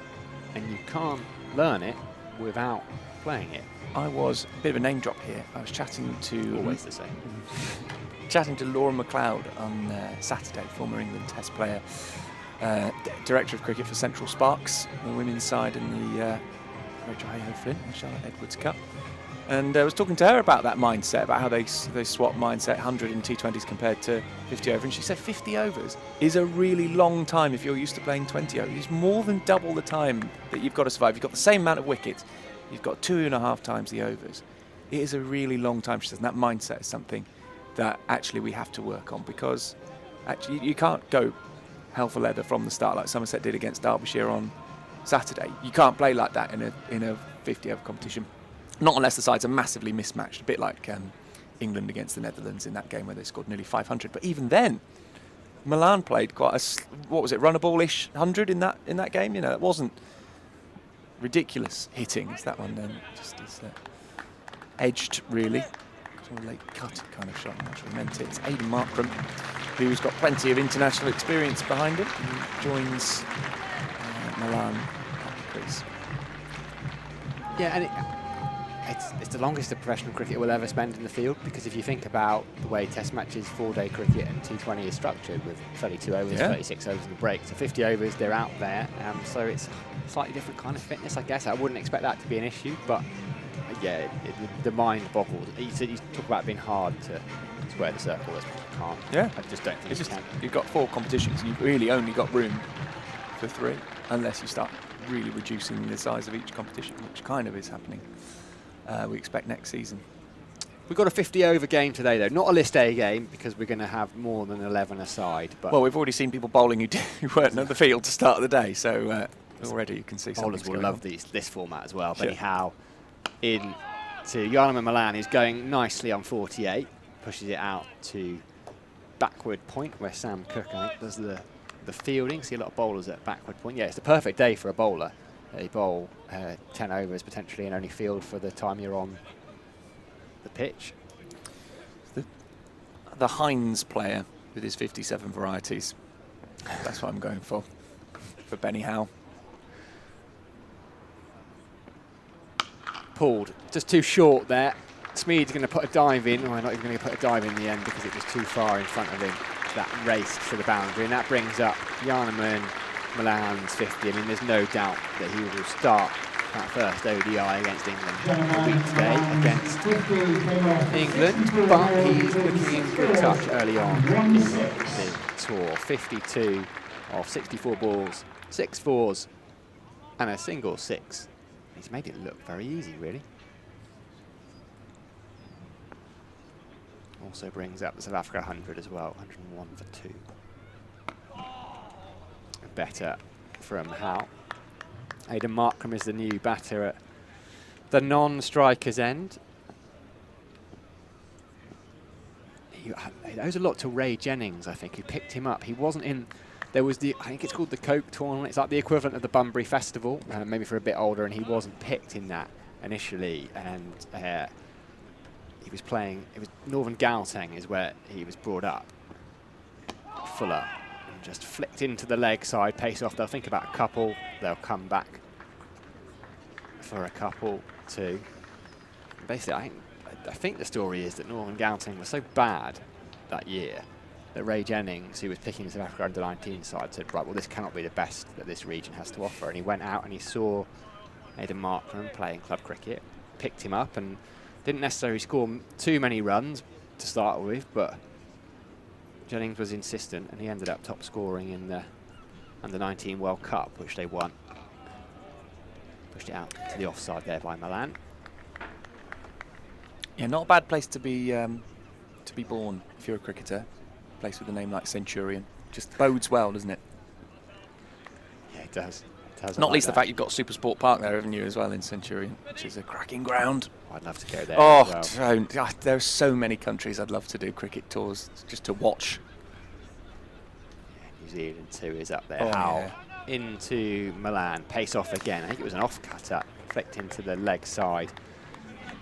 And you can't learn it without playing it. I was a bit of a name drop here. I was chatting to Always the same. chatting to Laura McLeod on Saturday, former England Test player, director of cricket for Central Sparks, the women's side in the Rachel Hayhoe-Flynn and Charlotte Edwards Cup. And I was talking to her about that mindset, about how they swap mindset, 100 in T20s compared to 50 over. And she said 50 overs is a really long time if you're used to playing 20 overs. It's more than double the time that you've got to survive. You've got the same amount of wickets. You've got 2.5 times the overs. It is a really long time, she says. And that mindset is something that actually we have to work on, because actually you can't go hell for leather from the start like Somerset did against Derbyshire on Saturday. You can't play like that in a 50 over competition. Not unless the sides are massively mismatched, a bit like England against the Netherlands in that game where they scored nearly 500. But even then, Milan played quite a run-a-ball-ish 100 in that game. You know, it wasn't ridiculous hitting. It's that one then, just as edged really. Sort of late cut kind of shot. I'm not sure he meant it. It's Aidan Markram, who's got plenty of international experience behind him, and joins Milan at the crease. Yeah, and it's the longest a professional cricketer will ever spend in the field, because if you think about the way Test matches, 4-day cricket and T20 is structured with 32 overs, 36 overs in the break, so 50 overs, they're out there, so it's a slightly different kind of fitness, I guess. I wouldn't expect that to be an issue, but yeah, the mind boggles. You talk about being hard to square the circle. You can't. Yeah. I just don't think you can. You've got 4 competitions, and you've really only got room for 3, unless you start really reducing the size of each competition, which kind of is happening. We expect next season. We've got a 50-over game today, though. Not a List A game, because we're going to have more than 11 aside. But well, we've already seen people bowling who weren't at the field to start the day, so already you can see something. Bowlers will love this format as well. Benny Howe in to Yarnum and Milan, who's going nicely on 48, pushes it out to backward point, where Sam Cook, I think, does the fielding. See a lot of bowlers at backward point. Yeah, it's the perfect day for a bowler. They bowl 10 overs potentially and only field for the time you're on the pitch. The Heinz player with his 57 varieties. That's what I'm going for Benny Howe. Pulled just too short there. Smeed's going to put a dive in, or not even going to put a dive in the end because it was too far in front of him. That raced for the boundary, and that brings up Yarnum Milan's 50. I mean, there's no doubt that he will start that first ODI against England a week today against England, but he's looking in good touch early on in the tour. 52 of 64 balls, 6 fours, and a single 6. He's made it look very easy, really. Also brings up the South Africa 100 as well, 101 for 2. Better from Howe. Aidan Markram is the new batter at the non-striker's end. He owes a lot to Ray Jennings, I think, who picked him up. He wasn't in. There was I think it's called the Coke tournament. It's like the equivalent of the Bunbury Festival, maybe for a bit older, and he wasn't picked in that initially. And he was playing. It was Northern Gauteng is where he was brought up. Fuller. Just flicked into the leg side, pace off. They'll think about a couple. They'll come back for a couple too. Basically, I think the story is that Northern Gauteng was so bad that year that Ray Jennings, who was picking the South Africa under-19 side, said, right, well, this cannot be the best that this region has to offer. And he went out and he saw Aidan Markram playing club cricket, picked him up, and didn't necessarily score too many runs to start with, but Jennings was insistent, and he ended up top scoring in the Under-19 World Cup, which they won. Pushed it out to the offside there by Milan. Yeah, not a bad place to be born if you're a cricketer. A place with a name like Centurion just bodes well, doesn't it? Yeah, it does. Not least the fact you've got Super Sport Park there, haven't you, as well, in Centurion, which is a cracking ground. I'd love to go there. Oh, as well. don't. There are so many countries I'd love to do cricket tours just to watch. New Zealand 2 is up there. Oh, Howe into Milan, pace off again. I think it was an off-cutter, flicked into the leg side.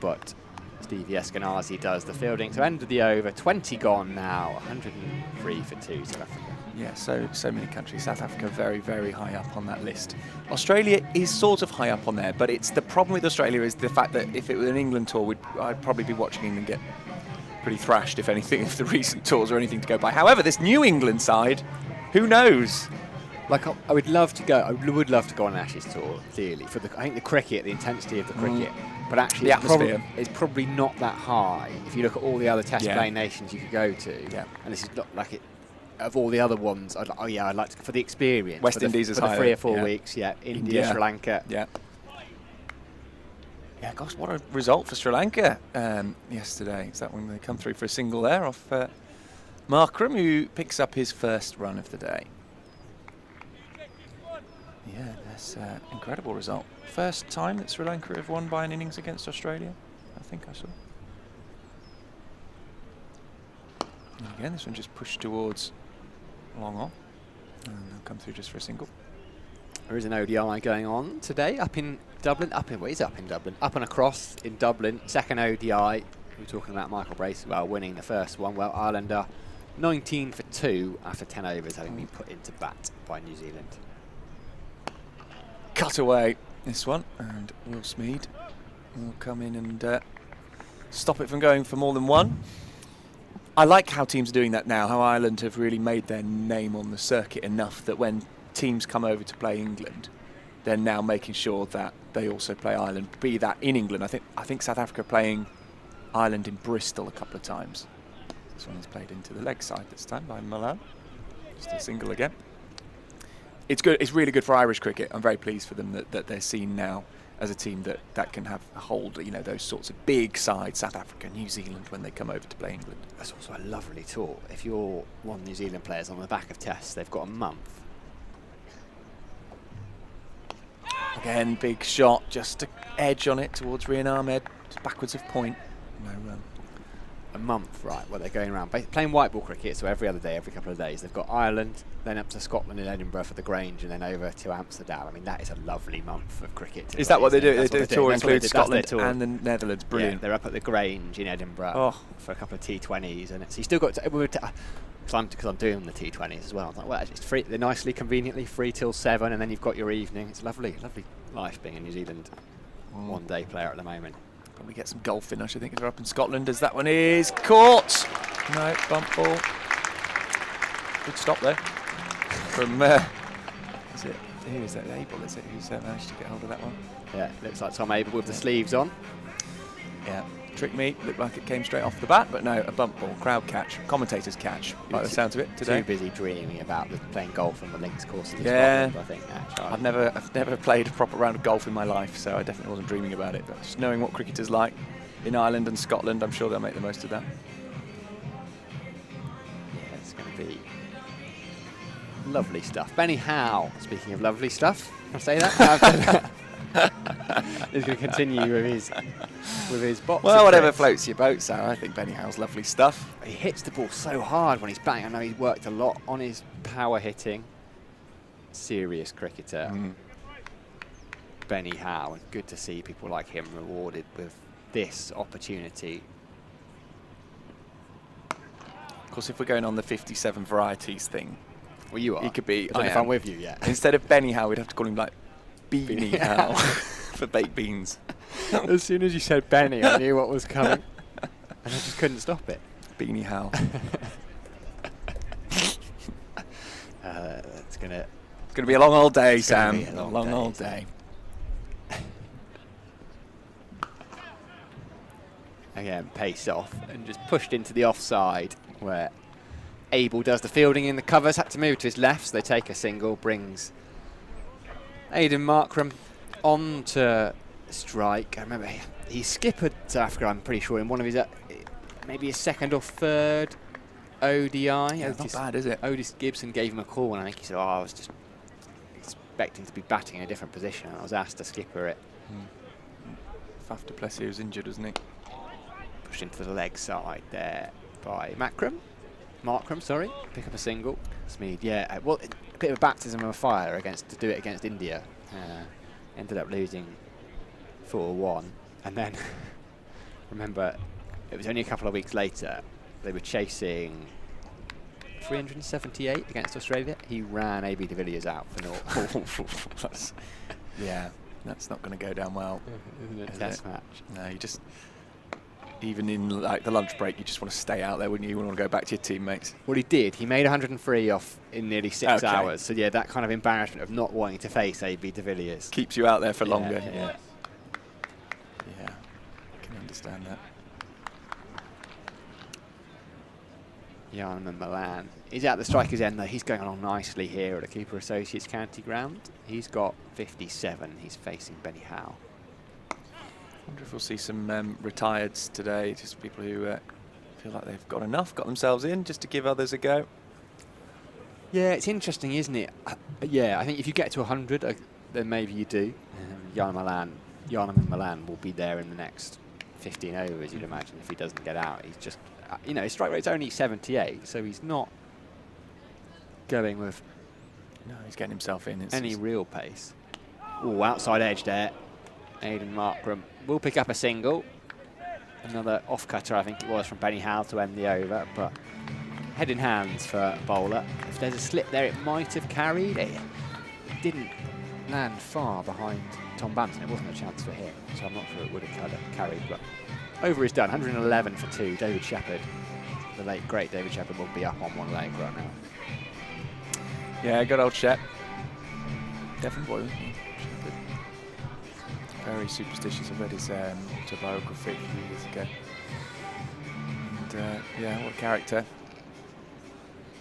But Stevie Eskenazi does the fielding. So end of the over, 20 gone now, 103 for 2 South Africa. Yeah, so many countries. South Africa very, very high up on that list. Australia is sort of high up on there, but it's the problem with Australia is the fact that if it was an England tour, I'd probably be watching England get pretty thrashed, if anything, if the recent tours or anything to go by. However, this New England side, who knows? Like I would love to go. I would love to go on an Ashes tour, clearly. I think the cricket, the intensity of the cricket, but actually The atmosphere. It's probably not that high. If you look at all the other Test playing nations you could go to, and this is not like it. Of all the other ones, I'd like to for the experience. West Indies is for the higher, 3 or 4 weeks. Yeah, India, Sri Lanka. Yeah. Yeah, gosh, what a result for Sri Lanka yesterday. Is that when they come through for a single there off Markram, who picks up his first run of the day. Yeah, that's an incredible result. First time that Sri Lanka have won by an innings against Australia, I think I saw. And again, this one just pushed towards long on, and they'll come through just for a single. There is an ODI going on today up in Dublin. Up and across in Dublin. Second ODI. We're talking about Michael Bracewell winning the first one. Well, Ireland are 19 for 2 after 10 overs having been put into bat by New Zealand. Cut away this one, and Will Smeed will come in and stop it from going for more than one. I like how teams are doing that now, how Ireland have really made their name on the circuit enough that when teams come over to play England, they're now making sure that they also play Ireland, be that in England. I think South Africa are playing Ireland in Bristol a couple of times. This one is played into the leg side this time by Milan. Just a single again. It's good. It's really good for Irish cricket. I'm very pleased for them that they're seen now as a team that can have hold, those sorts of big sides, South Africa, New Zealand, when they come over to play England. That's also a lovely tour. If you're one of the New Zealand players on the back of Tests, they've got a month. Again, big shot, just to edge on it towards Rian Ahmed, just backwards of point. No run. A month, right, where they're going around playing white ball cricket, so every other day, every couple of days. They've got Ireland, then up to Scotland and Edinburgh for the Grange, and then over to Amsterdam. I mean, that is a lovely month of cricket. Is that what they do? That's the tour includes Scotland and the Netherlands. Brilliant. Yeah, they're up at the Grange in Edinburgh for a couple of T20s, and so you still got to, because I'm doing the T20s as well. I was like, well, it's free. They're nicely, conveniently free till 7, and then you've got your evening. It's lovely, lovely life being a New Zealand one-day player at the moment. Probably get some golf in, I should think, if they're up in Scotland, as that one is caught. No, bump ball. Good stop there. From, is it, who is that, Abel, is it, who's managed to get hold of that one? Yeah, looks like Tom Abel with the sleeves on. Yeah, tricked me, looked like it came straight off the bat, but no, a bump ball, crowd catch, commentator's catch, by the sounds of it today. Too busy dreaming about playing golf on the links courses in Yeah. Scotland, I think. I've never played a proper round of golf in my life, so I definitely wasn't dreaming about it. But just knowing what cricketers like in Ireland and Scotland, I'm sure they'll make the most of that. Yeah, it's going to be lovely stuff. Benny Howe, speaking of lovely stuff, can I say that? He's going to continue with his box. Well, whatever floats your boat, Sarah. I think Benny Howe's lovely stuff. He hits the ball so hard when he's batting. I know he's worked a lot on his power hitting. Serious cricketer, Benny Howe. Good to see people like him rewarded with this opportunity. Of course, if we're going on the 57 varieties thing, well, you are. He could be. I don't know if I'm with you yet. Instead of Benny Howe, we'd have to call him like Beanie Howe for baked beans. As soon as you said Benny, I knew what was coming, and I just couldn't stop it. Beanie Howe. It's gonna be a long old day, it's Sam. Be a long old day. Again, pace off and just pushed into the offside, where Abel does the fielding in the covers. Had to move to his left, so they take a single. Brings Aidan Markram on to strike. I remember he skippered South Africa, I'm pretty sure, in one of his maybe his second or third ODI. Yeah, it's not bad, is it? Otis Gibson gave him a call, and I think he said, I was just expecting to be batting in a different position. I was asked to skipper it. Faf du Plessis was injured, wasn't he? Pushed into the leg side there by Markram, sorry. Pick up a single. Smeed, yeah. Well, a bit of a baptism of fire to do it against India. Ended up losing 4-1. And then, remember, it was only a couple of weeks later, they were chasing 378 against Australia. He ran AB de Villiers out for naught. Yeah, that's not going to go down well. Isn't it a test match? No, you just, even in like the lunch break, you just want to stay out there, wouldn't you? You want to go back to your teammates. Well, he did. He made 103 off in nearly 6 hours. So, yeah, that kind of embarrassment of not wanting to face AB de Villiers. Keeps you out there for longer. Yeah. I can understand that. Jarman Milan. He's at the striker's end, though. He's going along nicely here at the Cooper Associates County Ground. He's got 57. He's facing Benny Howe. I wonder if we'll see some retireds today, just people who feel like they've got enough, got themselves in, just to give others a go. Yeah, it's interesting, isn't it? Yeah, I think if you get to 100, then maybe you do. Jarman Milan will be there in the next 15 overs, you'd imagine, if he doesn't get out. He's just, his strike rate's only 78, so he's not going with No, he's getting himself in. any real pace. Oh, outside edge there. Aidan Markram will pick up a single. Another off-cutter, I think it was, from Benny Howe to end the over, but head in hands for bowler. If there's a slip there, it might have carried. It didn't land far behind Tom Banton. It wasn't a chance for him, so I'm not sure it would have carried, but over is done. 111 for 2. David Shepherd, the late great David Shepherd, will be up on one leg right now. Yeah, good old Shep. Definitely boy, wasn't he? Shepherd. Very superstitious. I read his autobiography a few years ago. And yeah, what a character.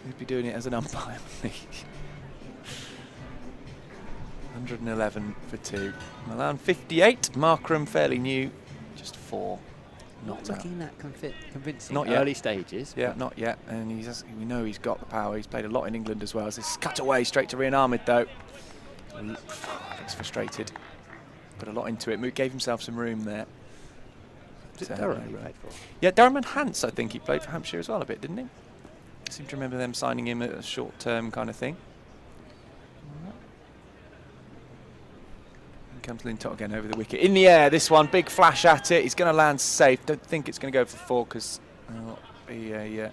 He'd be doing it as an umpire, wouldn't he? 111 for 2. Milan 58. Markram fairly new, just 4. Not looking that convincing. Not yet. Early stages. Yeah, not yet. And we know he's got the power. He's played a lot in England as well. This cut away straight to Rian Ahmed though. Looks frustrated. Put a lot into it. Gave himself some room there. Is it Durham he played for? Yeah, Durham and Hants, I think he played for Hampshire as well a bit, didn't he? I seem to remember them signing him at a short-term kind of thing. And comes Lintott again over the wicket. In the air, this one, big flash at it. He's going to land safe. Don't think it's going to go for the 4 because it'll be a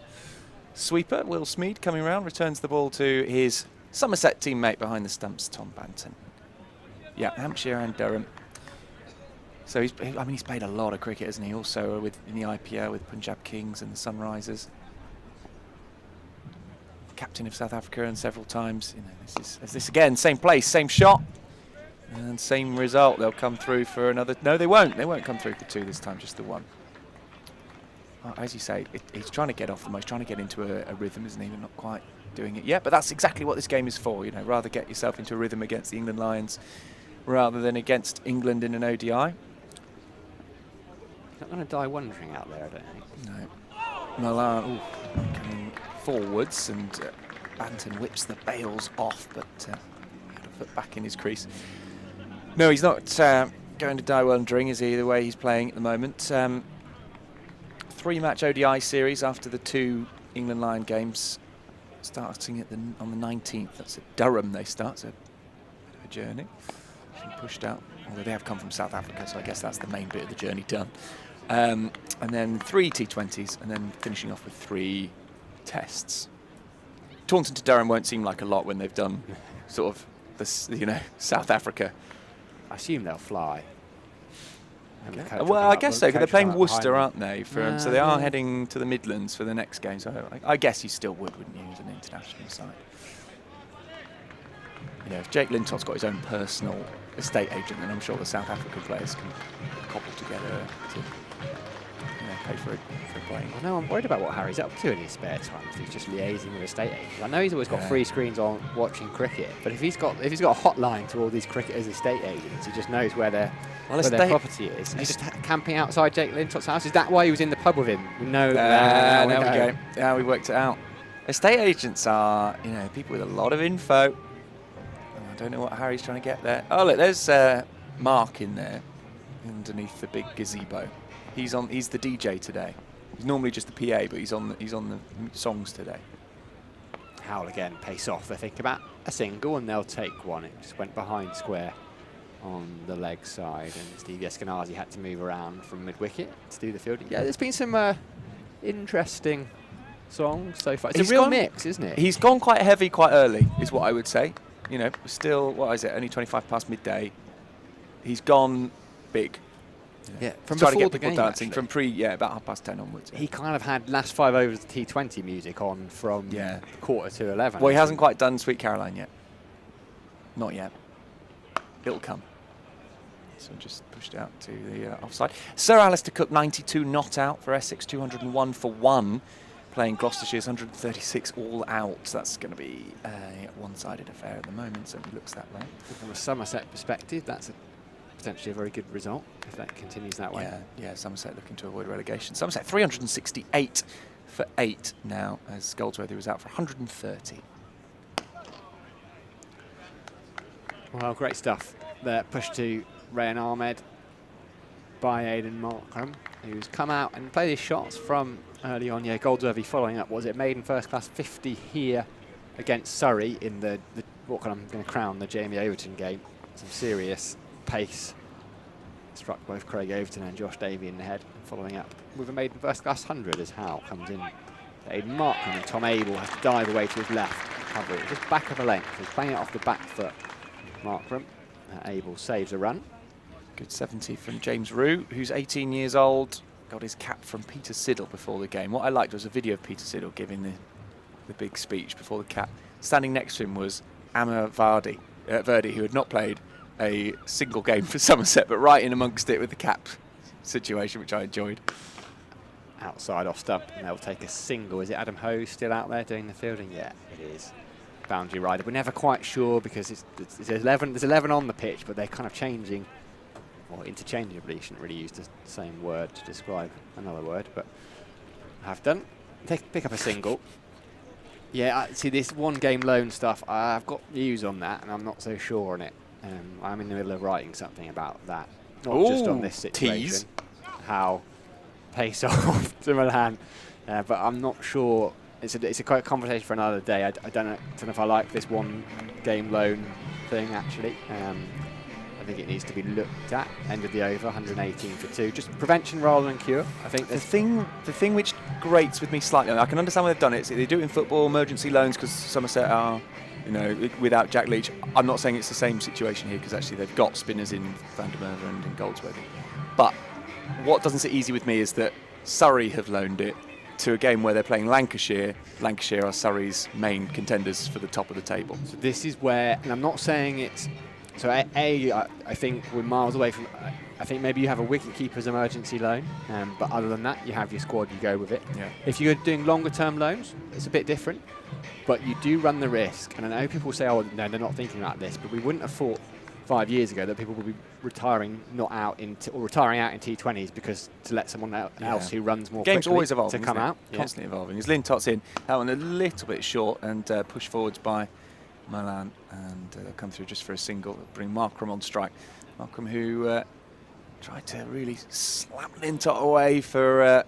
sweeper. Will Smeed coming around, returns the ball to his Somerset teammate behind the stumps, Tom Banton. Yeah, Hampshire and Durham. So he's played a lot of cricket, hasn't he? Also in the IPL with Punjab Kings and the Sunrisers. Captain of South Africa and several times. This again, same place, same shot, and same result. They'll come through for another. No, they won't. They won't come through for 2 this time, just the 1. As you say, he's trying to get off the most, trying to get into a rhythm, isn't he? But not quite doing it yet. But that's exactly what this game is for. Rather get yourself into a rhythm against the England Lions rather than against England in an ODI. Not going to die wondering out there, I don't think. No. Milan coming forwards, and Banton whips the bails off, but had a foot back in his crease. No, he's not going to die wondering, is he, the way he's playing at the moment. 3-match ODI series after the 2 England Lion games, starting on the 19th. That's at Durham they start, so a bit of a journey. Pushed out, although they have come from South Africa, so I guess that's the main bit of the journey done. And then 3 T20s, and then finishing off with 3 tests. Taunton to Durham won't seem like a lot when they've done sort of this, South Africa. I assume they'll fly. Okay. Well, I guess so, because they're playing Worcester, aren't they? So they are heading to the Midlands for the next game. So I guess you still wouldn't you, as an international side? If Jake Lintott's got his own personal estate agent, then I'm sure the South African players can cobble together to pay for a plane. I know, I'm worried about what Harry's up to in his spare time. If he's just liaising with estate agents. I know he's always got free screens on watching cricket, but if he's got a hotline to all these cricketers' estate agents, he just knows where their property is. He's just camping outside Jake Lintott's house. Is that why he was in the pub with him? No. There we go. Yeah, we worked it out. Estate agents are, people with a lot of info. I don't know what Harry's trying to get there. Oh, look, there's Mark in there underneath the big gazebo. He's the DJ today. He's normally just the PA, but he's on the songs today. Howell again, pace off. They think about a single and they'll take one. It just went behind square on the leg side, and Steve Eskenazi had to move around from mid-wicket to do the fielding. Yeah, there's been some interesting songs so far. It's a real mix, isn't it? He's gone quite heavy quite early, is what I would say. You know, still, what is it, only 25 past midday. He's gone big. Yeah, from trying to before get the people game, dancing actually. from about 10:30 onwards. He kind of had last 5 overs of T20 music on from quarter to 11. Well, he hasn't quite done Sweet Caroline yet. Not yet. It'll come. So just pushed out to the offside. Sir Alistair Cook, 92 not out for Essex, 201 for 1. Playing Gloucestershire's 136 all out. So that's going to be a one-sided affair at the moment, so it looks that way. From a Somerset perspective, that's potentially a very good result if that continues that way. Yeah, Somerset looking to avoid relegation. Somerset 368 for 8 now, as Goldsworthy was out for 130. Well, great stuff. There, push to Rayan Ahmed by Aidan Markram, who's come out and played his shots from early on. Yeah, Goldsworthy following up. Was it maiden first class 50 here against Surrey in the what I'm going to crown the Jamie Overton game? Some serious pace. Struck both Craig Overton and Josh Davey in the head, and following up with a maiden first class 100 as Howell comes in to Aidan Markram, and Tom Abel has to dive away to his left to cover it. Just back of a length. He's playing it off the back foot. Markram. Abel saves a run. Good 70 from James Rue, who's 18 years old. Got his cap from Peter Siddle before the game. What I liked was a video of Peter Siddle giving the big speech before the cap. Standing next to him was Amar Vardy, who had not played a single game for Somerset, but right in amongst it with the cap situation, which I enjoyed. Outside off stump, and they'll take a single. Is it Adam Ho still out there doing the fielding? Yeah, it is. Boundary rider. We're never quite sure because it's 11. There's 11 on the pitch, but they're kind of changing, or interchangeably. You shouldn't really use the same word to describe another word, but I have done. Pick up a single. Yeah, see this one game loan stuff. I've got views on that, and I'm not so sure on it. I'm in the middle of writing something about that, not just on this situation. Tease. How pace off to Milan, but I'm not sure. It's a quite conversation for another day. I don't know if I like this one game loan thing actually. I think it needs to be looked at. End of the over, 118 for 2. Just prevention rather than cure. I think the thing which grates with me slightly, I can understand why they've done it. They do it in football, emergency loans, because Somerset are, you know, without Jack Leach. I'm not saying it's the same situation here, because actually they've got spinners in Van der Merwe and in Goldsworthy. But what doesn't sit easy with me is that Surrey have loaned it to a game where they're playing Lancashire. Lancashire are Surrey's main contenders for the top of the table. So this is where, and I'm not saying it's, so I think we're miles away from, I think maybe you have a wicket-keeper's emergency loan, but other than that, you have your squad, you go with it. Yeah. If you're doing longer-term loans, it's a bit different, but you do run the risk, and I know people say, oh, no, they're not thinking about this, but we wouldn't have thought 5 years ago that people would be retiring or retiring out in T20s because to let someone else who runs more game's quickly always evolving, to come out. Constantly evolving. As Lynn Tots in, that one a little bit short and pushed forwards by Milan, and they'll come through just for a single. Bring Markram on strike. Markram who tried to really slap Lynn Tot away for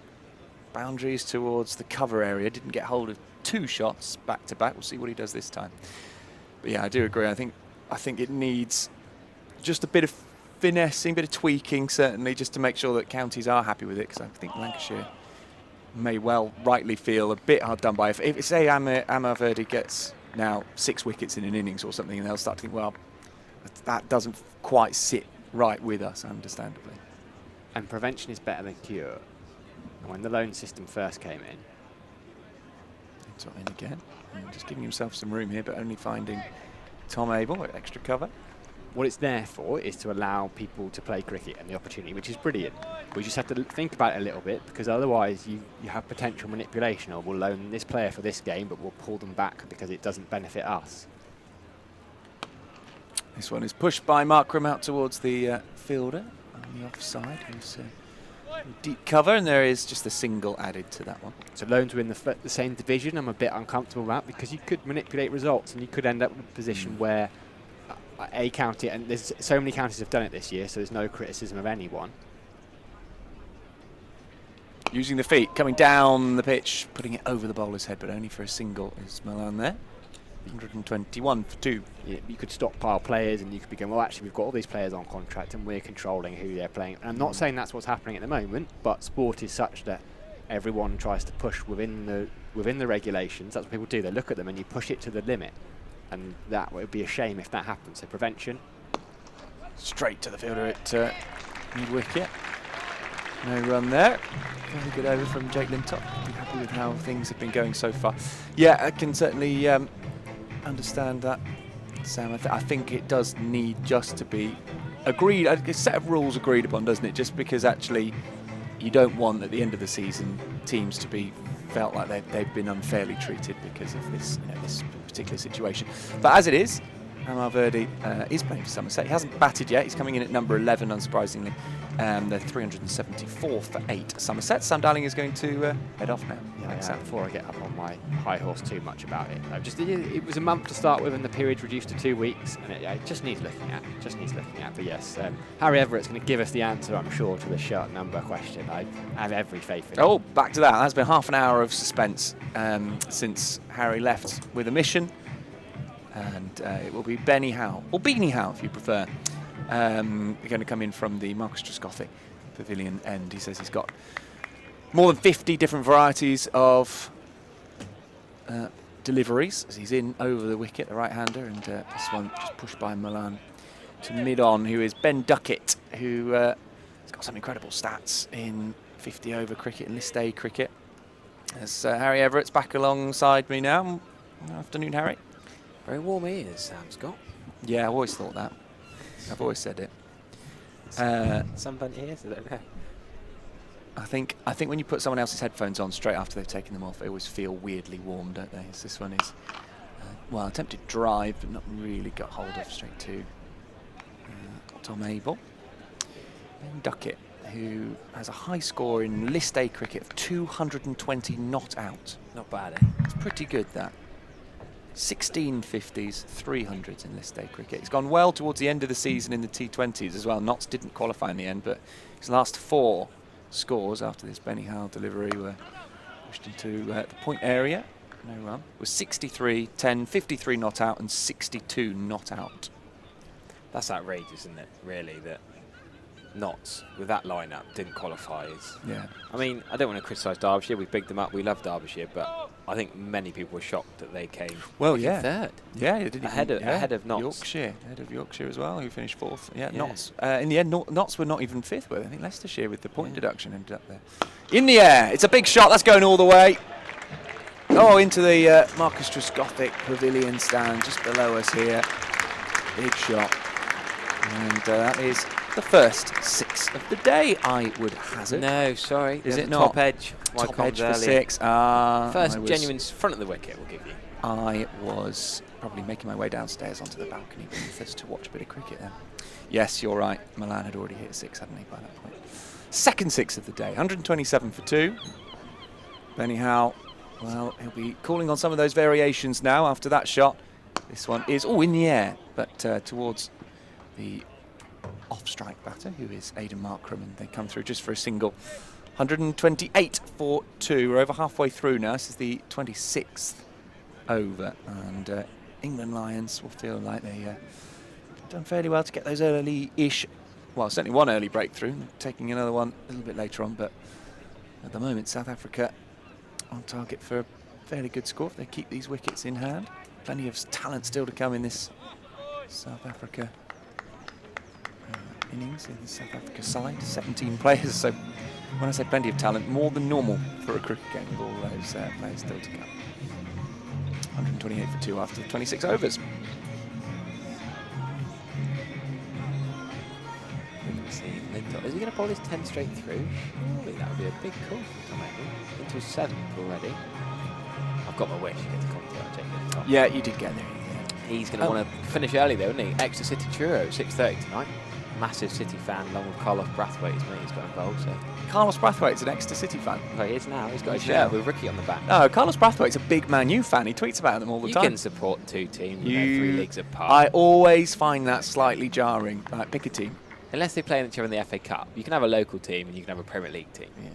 boundaries towards the cover area. Didn't get hold of 2 shots back to back. We'll see what he does this time. But yeah, I do agree. I think it needs just a bit of finessing, bit of tweaking, certainly, just to make sure that counties are happy with it, because I think Lancashire may well rightly feel a bit hard done by. If say Amar Vardy gets now 6 wickets in an innings or something, and they'll start to think, well, that doesn't quite sit right with us, understandably. And prevention is better than cure. When the loan system first came in, in again, and just giving himself some room here, but only finding Tom Abel with extra cover. What it's there for is to allow people to play cricket and the opportunity, which is brilliant. We just have to think about it a little bit, because otherwise you have potential manipulation, or we'll loan this player for this game, but we'll pull them back because it doesn't benefit us. This one is pushed by Markram out towards the fielder on the offside, who's deep cover, and there is just a single added to that one. So loans are in the same division. I'm a bit uncomfortable about, because you could manipulate results and you could end up in a position where a county, and there's so many counties have done it this year, so there's no criticism of anyone. Using the feet, coming down the pitch, putting it over the bowler's head, but only for a single is Milan there. 121 for 2. You could stockpile players and you could be going, well, actually, we've got all these players on contract and we're controlling who they're playing. And I'm not saying that's what's happening at the moment, but sport is such that everyone tries to push within the regulations. That's what people do. They look at them and you push it to the limit. And that would be a shame if that happens. So prevention. Straight to the fielder at mid-wicket. No run there. Very good over from Jake Lintop. I'm happy with how things have been going so far. Yeah, I can certainly understand that, Sam. I think it does need just to be agreed, a set of rules agreed upon, doesn't it? Just because actually you don't want at the end of the season teams to be felt like they've been unfairly treated because of this, this particular situation. But as it is, Amar Verdi is playing for Somerset. He hasn't batted yet. He's coming in at number 11, unsurprisingly. They're 374 for 8. Somerset. Sam Darling is going to head off now. Yeah, before I get up on my high horse too much about it, it was a month to start with, and the period reduced to 2 weeks, and it just needs looking at. But yes, Harry Everett's going to give us the answer, I'm sure, to the shirt number question. I have every faith in him. Oh, back to that. That's been half an hour of suspense since Harry left with a mission. And it will be Benny Howe, or Beanie Howe if you prefer. Going to come in from the Marcus Trescothick Pavilion end. He says he's got more than 50 different varieties of deliveries as he's in over the wicket, the right-hander, and this one just pushed by Milan to mid-on, who is Ben Duckett, who has got some incredible stats in 50-over cricket and List A cricket. As Harry Everett's back alongside me now. Good afternoon, Harry. Very warm ears, Sam Scott. Yeah, I've always thought that. I've always said it. Sunburnt ears? I don't know. I think when you put someone else's headphones on straight after they've taken them off, they always feel weirdly warm, don't they? As this one is, well, attempted drive, but not really got hold of straight to Tom Abel. Ben Duckett, who has a high score in List A cricket of 220 not out. Not bad, eh? It's pretty good, that. 16 50s, 300s in List A cricket. He's gone well towards the end of the season in the T20s as well. Notts didn't qualify in the end, but his last 4 scores after this Benny Howe delivery were pushed into the point area. No run. It was 63, 10, 53 not out, and 62 not out. That's outrageous, isn't it, really, that Notts, with that lineup, didn't qualify. Yeah. I mean, I don't want to criticise Derbyshire. We bigged them up. We love Derbyshire, but I think many people were shocked that they came. Well, yeah, third. Yeah, it did ahead of Notts. Yorkshire, ahead of Yorkshire as well, who finished 4th. Yeah, Notts. In the end, Notts were not even 5th. Were they? I think Leicestershire, with the point deduction, ended up there. In the air, it's a big shot. That's going all the way. Oh, into the Marcus Trescothick Pavilion stand just below us here. Big shot, and that is the first 6 of the day, I would hazard. No, sorry. Is it not? not? Top edge. Top edge for 6. First genuine front of the wicket, we'll give you. I was probably making my way downstairs onto the balcony beneath us to watch a bit of cricket then. Yes, you're right. Milan had already hit 6, hadn't he, by that point. Second 6 of the day, 127 for 2. Benny Howe, well, he'll be calling on some of those variations now after that shot. This one is, in the air, but towards the off-strike batter, who is Aidan Markram, and they come through just for a single. 128 for 2. We're over halfway through now. This is the 26th over, and England Lions will feel like they've done fairly well to get those early-ish, well, certainly one early breakthrough, taking another one a little bit later on, but at the moment South Africa on target for a fairly good score if they keep these wickets in hand. Plenty of talent still to come in this South Africa innings in the South Africa side. 17 players, so when I say plenty of talent, more than normal for a cricket game with all those players still to come. 128 for 2 after 26 overs. Is he going to bowl his 10 straight through? Surely that would be a big call for Tom Abel. Into his 7th already. I've got my wish to get to Conte, I'll take it. Yeah, you did get there. He's going to want to finish early though, isn't he? Exeter City Truro, 6:30 tonight. Massive City fan, along with Carlos Brathwaite, his mate, he's got involved. So. Carlos Brathwaite's an Exeter City fan. Well, he is now. He's got a shirt with Ricky on the back. No, Carlos Brathwaite's a big Man U fan. He tweets about them all the time. You can support 2 teams, 3 leagues apart. I always find that slightly jarring. Like, pick a team. Unless they play each other in the FA Cup. You can have a local team and you can have a Premier League team. Yeah.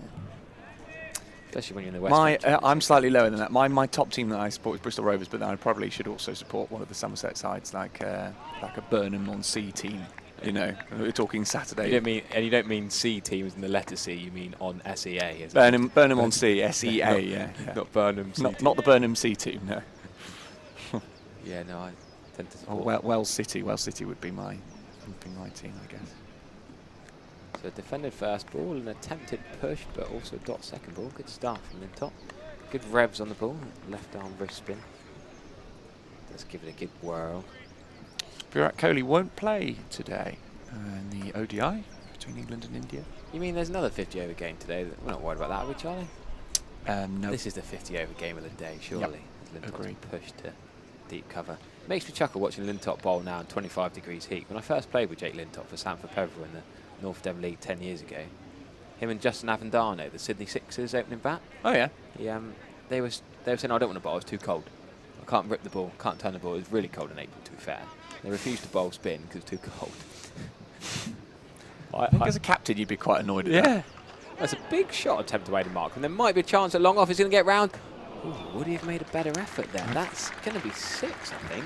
Especially when you're in the West. I'm slightly lower than that. My top team that I support is Bristol Rovers, but then I probably should also support one of the Somerset sides, like a Burnham-on-Sea team. You know, we're talking Saturday. You don't mean C teams in the letter C. You mean on SEA. Burnham-on-Sea, SEA. yeah. Not Burnham. Not the Burnham-Sea team. No. Yeah, no, I tend to support. Oh, Wells City. Wells City would be my team, I guess. So defended first ball, an attempted push, but also dot second ball. Good start from Lintop. Good revs on the ball. Left arm wrist spin. Let's give it a good whirl. Virat Kohli won't play today in the ODI between England and India. You mean there's another 50 over game today? We're not worried about that, are we, Charlie? No. This is the 50 over game of the day, surely. Yep. As Lintop's Agreed. pushed to deep cover. Makes me chuckle watching Lintop bowl now in 25 degrees heat. When I first played with Jake Lintop for Sanford Peveril in the North Devon League 10 years ago, him and Justin Avendano, the Sydney Sixers opening bat. Oh yeah. They were saying, I don't want to bowl, it's too cold. I can't rip the ball, can't turn the ball. It was really cold in April, to be fair. They refused to bowl spin because it's too cold. I think as a captain you'd be quite annoyed at that. That's a big shot attempt away to mark, and there might be a chance that long off is going to get round. Ooh, would he have made a better effort there? That's going to be 6, I think.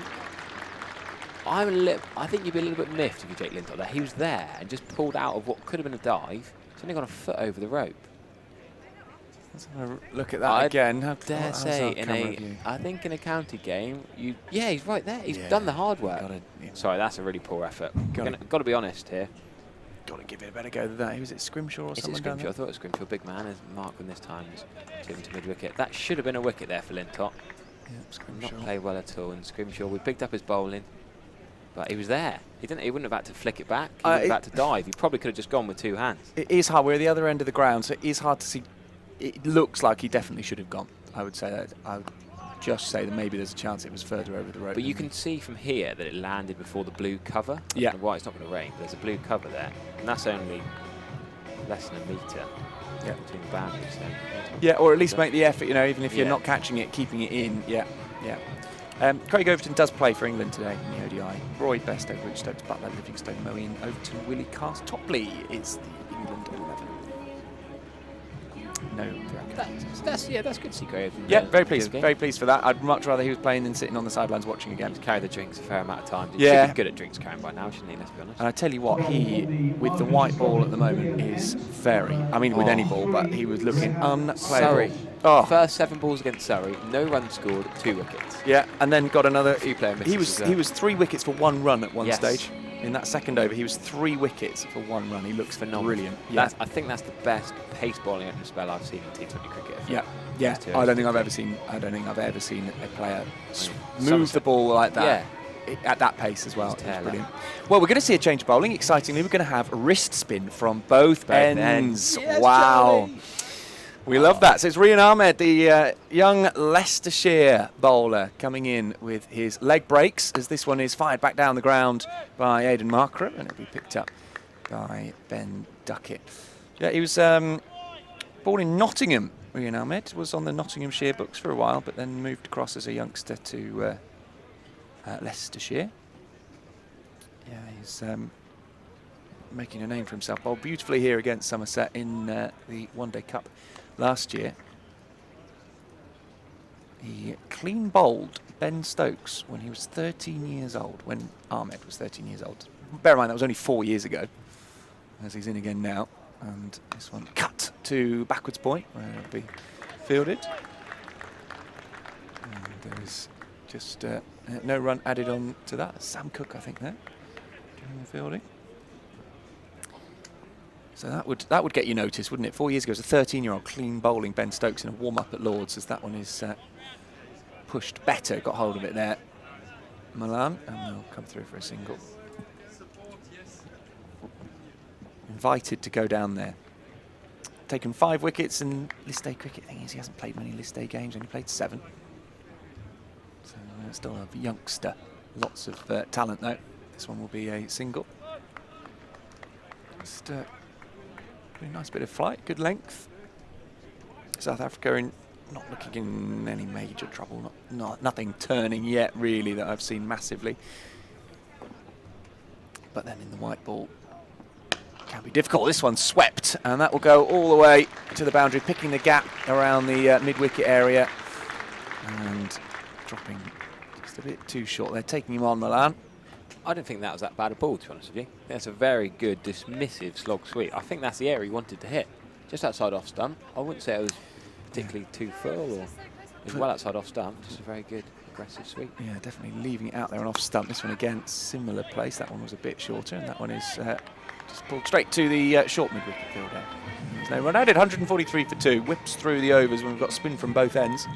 I think you'd be a little bit miffed if you Jake Lintop there. He was there and just pulled out of what could have been a dive. He's only gone a foot over the rope. Let's have a look at that again. I dare say, I think in a county game, he's right there. He's done the hard work. Sorry, that's a really poor effort. Got to be honest here. Got to give it a better go than that. Who was it, Scrimshaw or someone down there? I thought it was Scrimshaw. Big man, as Markman this time was to mid-wicket. That should have been a wicket there for Lintop. Yeah, Scrimshaw. Not played well at all. And Scrimshaw, we picked up his bowling, but he was there. He wouldn't have had to flick it back. He wouldn't have had to dive. He probably could have just gone with 2 hands. It is hard. We're at the other end of the ground, so it is hard to see. It looks like he definitely should have gone. I would say that. I would just say that maybe there's a chance it was further over the road. But you can see from here that it landed before the blue cover. Yeah. I don't know why it's not going to rain, but there's a blue cover there. And that's only less than a metre between the boundaries. So yeah, or at least make the effort, even if you're not catching it, keeping it in. Yeah. Craig Overton does play for England today in the ODI. Roy Best, Overridge, Stokes, Butler, Livingstone, Moeen, Overton, Willie, Cast, Topley is the England 11. No. That's good to see Gray. Yeah, very pleased. Very pleased for that. I'd much rather he was playing than sitting on the sidelines watching again. He's carried the drinks a fair amount of time. He Yeah. should be good at drinks carrying by now, shouldn't he? Let's be honest. And I tell you what, he, with the white ball at the moment, is with any ball, but he was looking unplayable. Surrey. Oh. First 7 balls against Surrey, no runs scored, 2 wickets. Yeah, and then got another. Two-player misses He was 3 wickets for 1 run at one Yes. stage. In that second over, he was 3 wickets for 1 run. He looks Phenomenal. brilliant. Yeah. I think that's the best pace bowling opening spell I've seen in T20 cricket. Yeah. I don't think I've ever seen a player move the ball like that. At that pace as well. It was brilliant. Well, we're going to see a change of bowling. Excitingly, we're going to have a wrist spin from both ends. Yes, wow. Charlie. We love that. So it's Rian Ahmed, the young Leicestershire bowler, coming in with his leg breaks as this one is fired back down the ground by Aidan Markram, and it'll be picked up by Ben Duckett. Yeah, he was born in Nottingham. Rian Ahmed was on the Nottinghamshire books for a while, but then moved across as a youngster to Leicestershire. Yeah, he's making a name for himself. Bowled beautifully here against Somerset in the One Day Cup last year. He clean bowled Ben Stokes when he was 13 years old, when Ahmed was 13 years old. Bear in mind, that was only 4 years ago, as he's in again now. And this one cut to backwards point, where it'll be fielded. And there is just no run added on to that. Sam Cook, I think, there, doing the fielding. So that would get you noticed, wouldn't it? 4 years ago, it was a 13-year-old clean bowling Ben Stokes in a warm-up at Lords, as that one is pushed better. Got hold of it there, Milan, and they'll come through for a single. Invited to go down there. Taken 5 wickets in List A cricket. The thing is, he hasn't played many List A games, only played 7. So still a youngster. Lots of talent though. This one will be a single. Just pretty nice bit of flight, good length. South Africa not looking in any major trouble. Nothing turning yet really that I've seen massively. But then in the white ball, can be difficult. This one's swept, and that will go all the way to the boundary, picking the gap around the mid-wicket area, and dropping just a bit too short there, taking him on, Milan. I don't think that was that bad a ball, to be honest with you. That's a very good, dismissive slog sweep. I think that's the area he wanted to hit. Just outside off stump. I wouldn't say it was particularly too full, or it was well outside off stump. Just a very good, aggressive sweep. Yeah, definitely leaving it out there and off stump. This one again, similar place. That one was a bit shorter, and that one is just pulled straight to the short mid-wicket fielder. There's no run added, 143 for 2. Whips through the overs when we've got spin from both ends.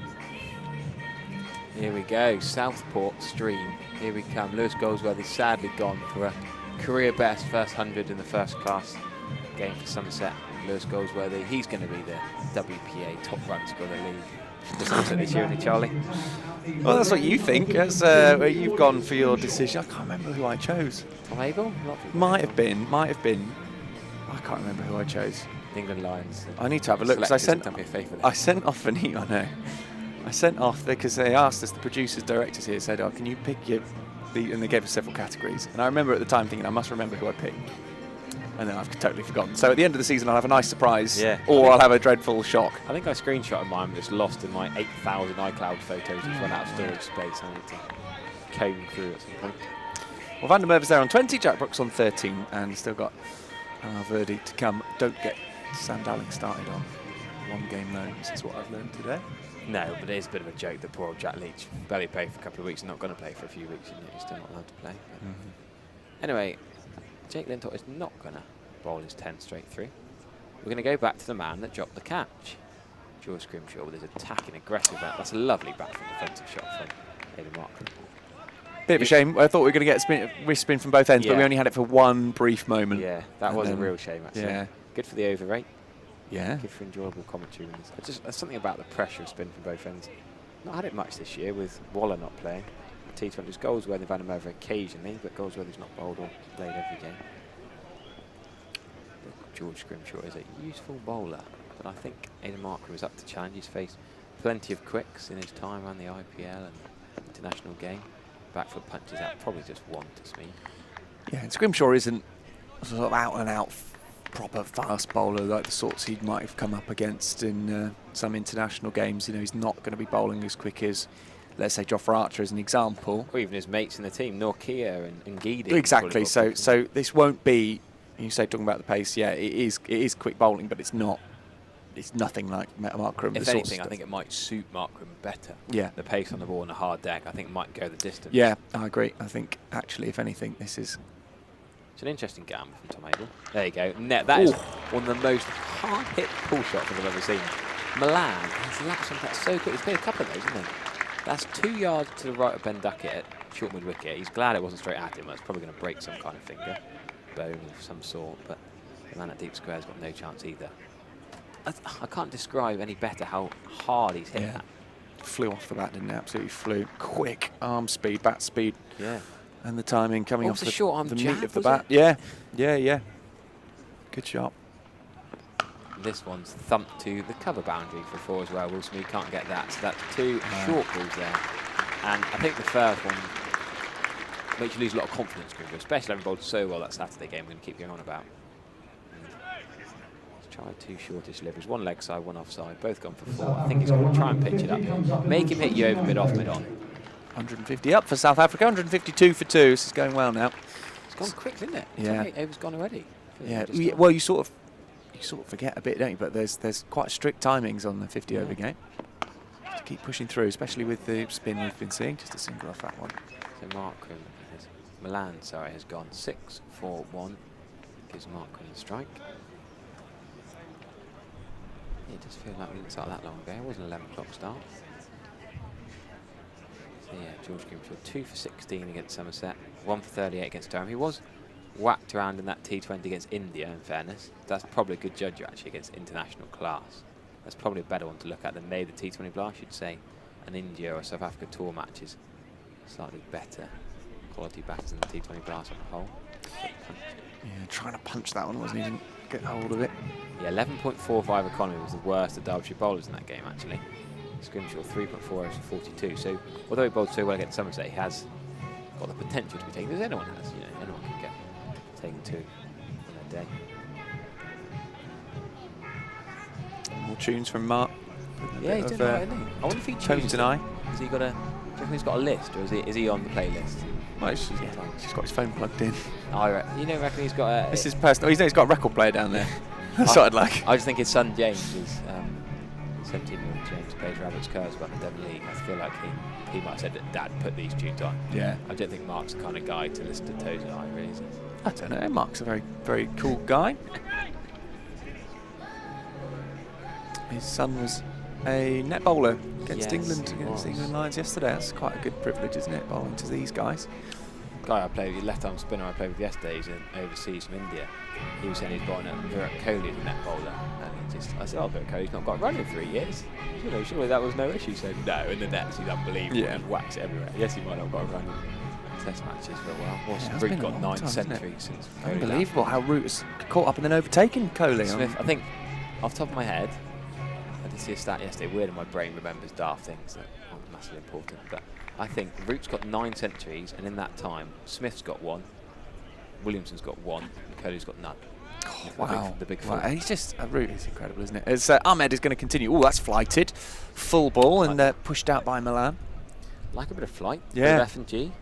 Here we go, Southport Stream. Here we come. Lewis Goldsworthy sadly gone for a career best first 100 in the first class game for Somerset. Lewis Goldsworthy, he's going to be the WPA top run scorer of the league this year, isn't he, Charlie? Well, that's what you think. That's where you've gone for your decision. I can't remember who I chose. Tom Abel? Might have been. I can't remember who I chose. England Lions. I need to have a look, because I sent off an email. I know. I sent off because they asked us, the producers, directors here said, "Oh, can you pick and they gave us several categories." And I remember at the time thinking, I must remember who I picked. And then I've totally forgotten. So at the end of the season, I'll have a nice surprise, or I'll have a dreadful shock. I think I screenshotted mine, but it's lost in my 8,000 iCloud photos, which run out of storage space. I need to comb through at some point. Well, Van der Merwe's there on 20, Jack Brooks on 13, and still got Verdi to come. Don't get Sam Dowling started on one-game loans, is what I've learned today. No, but it is a bit of a joke that poor old Jack Leach barely played for a couple of weeks and not going to play for a few weeks, and yet he's still not allowed to play. Anyway, Jake Lintott is not going to bowl his 10 straight through. We're going to go back to the man that dropped the catch. George Scrimshaw with his attacking, aggressive bat. That's a lovely bat from defensive shot from Aidan Markram. Bit of a shame. I thought we were going to get wrist spin from both ends, but we only had it for one brief moment. Yeah, that was a real shame, actually. Yeah. Good for the over rate. Yeah. Good for enjoyable commentary. There's something about the pressure of spin from both ends. Not had it much this year with Waller not playing. T20's Goldsworthy and Van der Merwe occasionally, but Goldsworthy's not bowled or played every game. But George Scrimshaw is a useful bowler, but I think Aidan Markram is up to challenge. He's faced plenty of quicks in his time around the IPL and international game. Back foot punches out, probably just one to Smee. Yeah, and Scrimshaw isn't sort of out and out proper fast bowler like the sorts he might have come up against in some international games. You know, he's not going to be bowling as quick as, let's say, Jofra Archer as an example. Or even his mates in the team, Norkia and Geedy. Exactly. So this won't be. You say talking about the pace. Yeah, it is quick bowling, but it's not. It's nothing like Markram. If anything, I think it might suit Markram better. Yeah. The pace on the ball and the hard deck, I think, might go the distance. Yeah, I agree. I think actually, if anything, this is. It's an interesting gamble from Tom Abel. There you go. That is one of the most hard-hit pull shots I've ever seen. Milan has lapsed on that so quick. He's played a couple of those, hasn't he? That's 2 yards to the right of Ben Duckett at short mid-wicket. He's glad it wasn't straight at him. That's probably going to break some kind of finger, bone of some sort. But the man at deep square's got no chance either. I can't describe any better how hard he's hit that. Flew off the bat, didn't it? Absolutely flew. Quick arm speed, bat speed. Yeah. And the timing coming off the short arm the jab, meat of the bat. Yeah. Good shot. This one's thumped to the cover boundary for 4 as well. Will Smee can't get that. So that's 2 short balls there. And I think the first one makes you lose a lot of confidence, especially having bowled so well that Saturday game we're going to keep going on about. Tried 2 shortish deliveries, 1 leg side, 1 offside, both gone for 4. I think he's going to try and pitch it up. Make him hit you over mid-off, mid-on. 150 up for South Africa, 152 for 2. This is going well now. It's gone quick, didn't it? Yeah. 28 overs gone already. Yeah. Well, you sort of forget a bit, don't you? But there's quite strict timings on the 50 over game. To keep pushing through, especially with the spin we've been seeing. Just a single off that one. So Milan, has gone 6-4-1. Gives Markram the strike. It does feel like we didn't start that long ago. It was an 11 o'clock start. So yeah, George Scrimshaw 2 for 16 against Somerset, 1 for 38 against Durham. He was whacked around in that T20 against India, in fairness. That's probably a good judge actually against international class. That's probably a better one to look at than maybe the T20 Blast. I should say an India or South Africa tour match is slightly better quality batters than the T20 Blast on the whole. Yeah, trying to punch that one, wasn't he? Didn't get hold of it. Yeah, 11.45 economy was the worst of Derbyshire bowlers in that game, actually. Scrimshaw 3.4 overs for 42. So, although he bowled so well against Somerset, he has got the potential to be taken. As anyone has, anyone can get taken 2 in a day. tunes from Mark. Yeah, he's doing right, isn't he? I wonder if he chooses tonight. Has he got a? Do you reckon he's got a list, or is he on the playlist? Well, he's got his phone plugged in. You don't reckon he's got a? This is personal. He's got a record player down there. That's what I'd like. I just think his son James is 17-year-old James plays Rabbits Kersburg in the Devon League. I feel like he might have said that Dad put these tunes on. Yeah. I don't think Mark's the kind of guy to listen to Toes and I, really, is he? I don't know. Mark's a very, very cool guy. His son was a net bowler against England, against the England Lions yesterday. That's quite a good privilege, isn't it, bowling to these guys? Guy I played with, left-arm spinner I played with yesterday, he's overseas from India. He was saying he's bowling at Virat Kohli, the net bowler, and I said, oh, Virat Kohli's not got a run in 3 years. Surely that was no issue. He said, no, in the nets he's unbelievable. Yeah. He whacks it everywhere. Yes, he might not have got a run in Test matches for a while. Yeah, Root got 9 centuries since Kohli. Unbelievable how Root has caught up and then overtaken Kohli. Smith, I think, off the top of my head, I did see a stat yesterday. Weird, my brain remembers daft things that aren't massively important. But I think Root's got 9 centuries, and in that time, Smith's got 1, Williamson's got 1, and Kohli's got none. Oh, wow. The big four. Wow. He's just, Root is incredible, isn't it? As Ahmed is going to continue. Oh, that's flighted. Full ball and pushed out by Milan. Like a bit of flight. Yeah. F and G.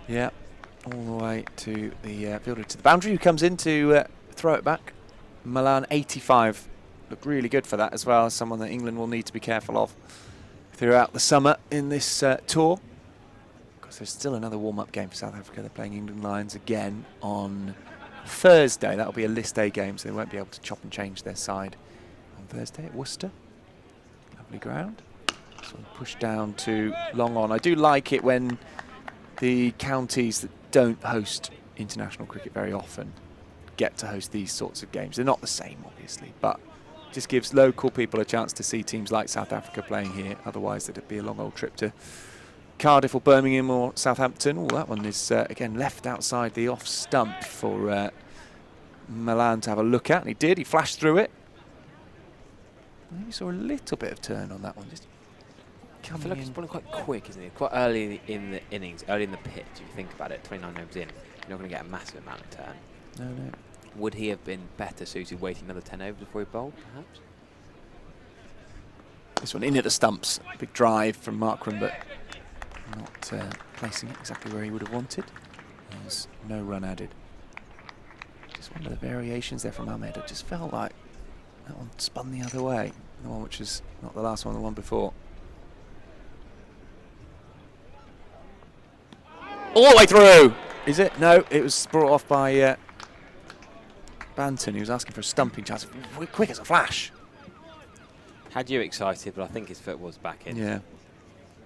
Yeah. All the way to the fielder to the boundary, who comes in to throw it back. Milan 85. Looked really good for that as well. Someone that England will need to be careful of throughout the summer in this tour. Because there's still another warm-up game for South Africa. They're playing England Lions again on Thursday. That'll be a list A game, so they won't be able to chop and change their side on Thursday at Worcester. Lovely ground. So push down to long on. I do like it when the counties that don't host international cricket very often get to host these sorts of games. They're not the same, obviously, but just gives local people a chance to see teams like South Africa playing here. Otherwise, it'd be a long old trip to Cardiff or Birmingham or Southampton. Oh, that one is, again, left outside the off stump for Milan to have a look at. And he did. He flashed through it. Maybe saw a little bit of turn on that one. Just I feel like it's probably quite quick, isn't it? Quite early in the innings, early in the pitch, if you think about it. 29 overs in, you're not going to get a massive amount of turn. no. Would he have been better suited waiting another 10 overs before he bowled, perhaps? This one in at the stumps. Big drive from Markram, but not placing it exactly where he would have wanted. There's no run added. Just one of the variations there from Ahmed. It just felt like that one spun the other way. The one which is not the last one, the one before. All the way through! Is it? No, it was brought off by Banton. He was asking for a stumping chance. Quick as a flash. Had you excited, but I think his foot was back in. Yeah.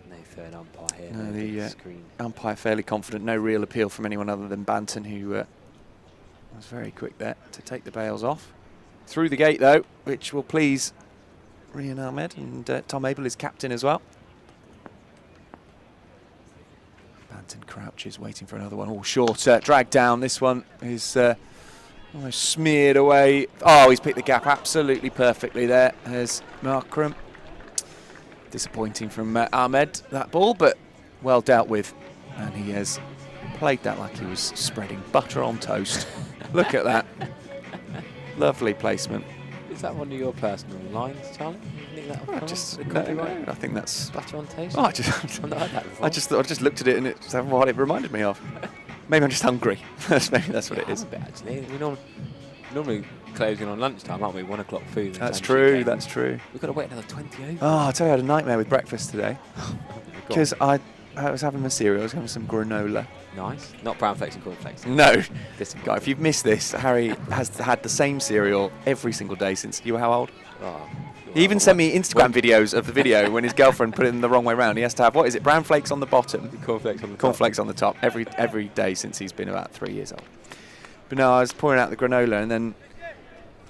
No third umpire here. No, no the screen. umpire fairly confident. No real appeal from anyone other than Banton, who was very quick there to take the bails off. Through the gate, though, which will please Rian Ahmed, and Tom Abel is captain as well. Banton crouches, waiting for another one. All short, dragged down. This one is almost smeared away. Oh, he's picked the gap absolutely perfectly there. There's Markram. Disappointing from Ahmed, that ball, but well dealt with. And he has played that like he was spreading butter on toast. Look at that. Lovely placement. Is that one of your personal lines, Charlie? You think that'll come Just off? no, I think that's. Butter on toast? Oh, I've not heard that before. I just looked at it and it's what it reminded me of. Maybe I'm just hungry. Maybe that's what it is. A bit, actually. We normally closing on lunchtime, aren't we? 1 o'clock food. That's true. That's true. We've got to wait another 20 overs. Oh, I tell you, I had a nightmare with breakfast today because I was having my cereal. I was having some granola. Nice. Not brown flakes and cornflakes. No. God, if you've missed this, Harry has had the same cereal every single day since you were how old? Oh, He even sent me Instagram videos of the video when his girlfriend put it in the wrong way round. He has to have, what is it, brown flakes on the bottom? Cornflakes on the top. Cornflakes on the top every day since he's been about 3 years old. But no, I was pouring out the granola and then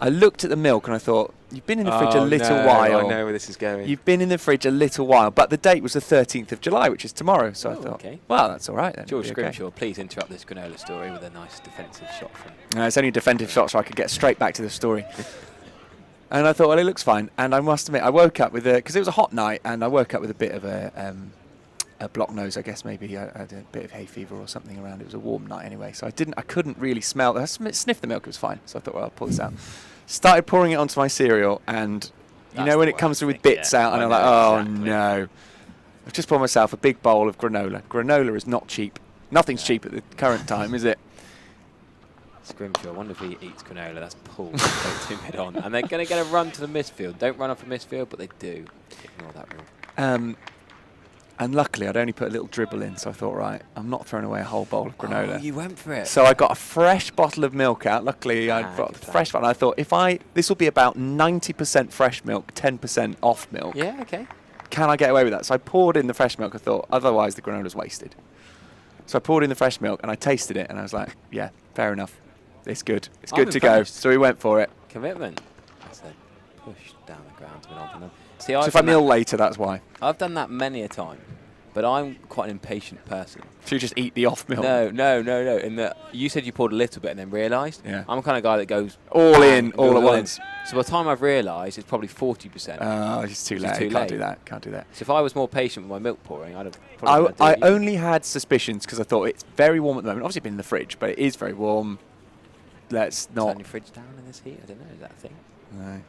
I looked at the milk and I thought, you've been in the fridge a little while. I know where this is going. You've been in the fridge a little while, but the date was the 13th of July, which is tomorrow. So I thought, okay. Well, that's all right then. George It'll be okay. Scrimshaw, please interrupt this granola story with a nice defensive shot from... No, it's only a defensive shot, so I could get straight back to the story. And I thought, well, it looks fine. And I must admit, I woke up with because it was a hot night, and I woke up with a bit of a block nose, I guess. Maybe I had a bit of hay fever or something around. It was a warm night anyway, so I couldn't really smell. I sniffed the milk, it was fine. So I thought, well, I'll pull this out. started pouring it onto my cereal, and you That's know when the it comes worst through with thing, bits yeah. out, and I I'm like, know, oh exactly. no. I've just poured myself a big bowl of granola. Granola is not cheap. Nothing's cheap at the current time, is it? Scrimshaw, I wonder if he eats granola. That's Paul. Don't do mid on. And they're going to get a run to the midfield. Don't run off the midfield, but they do. Ignore that rule. And luckily, I'd only put a little dribble in, so I thought, right, I'm not throwing away a whole bowl of granola. Oh, you went for it. So I got a fresh bottle of milk out. Luckily, I got good the fresh one. I thought, this will be about 90% fresh milk, 10% off milk. Yeah, okay. Can I get away with that? So I poured in the fresh milk. I thought, otherwise the granola's wasted. So I poured in the fresh milk and I tasted it and I was like, yeah, fair enough. It's good. It's I'm good to go. impressed. So we went for it. Commitment. That's a push down the ground to an off and on. See, So if I'm ill later, that's why. I've done that many a time, but I'm quite an impatient person. So you just eat the off milk. No. In that you said you poured a little bit and then realised. Yeah. I'm the kind of guy that goes All bang, in, and all goes at in. once. So by the time I've realised, it's probably 40%. It's too It's late. too Can't late. do that. Can't do that. So if I was more patient with my milk pouring, I'd have probably I done it. only had suspicions because I thought it's very warm at the moment. Obviously, it's been in the fridge, but it is very warm. Let's Turn not. your fridge down in this heat. I don't know. Is that a thing? No.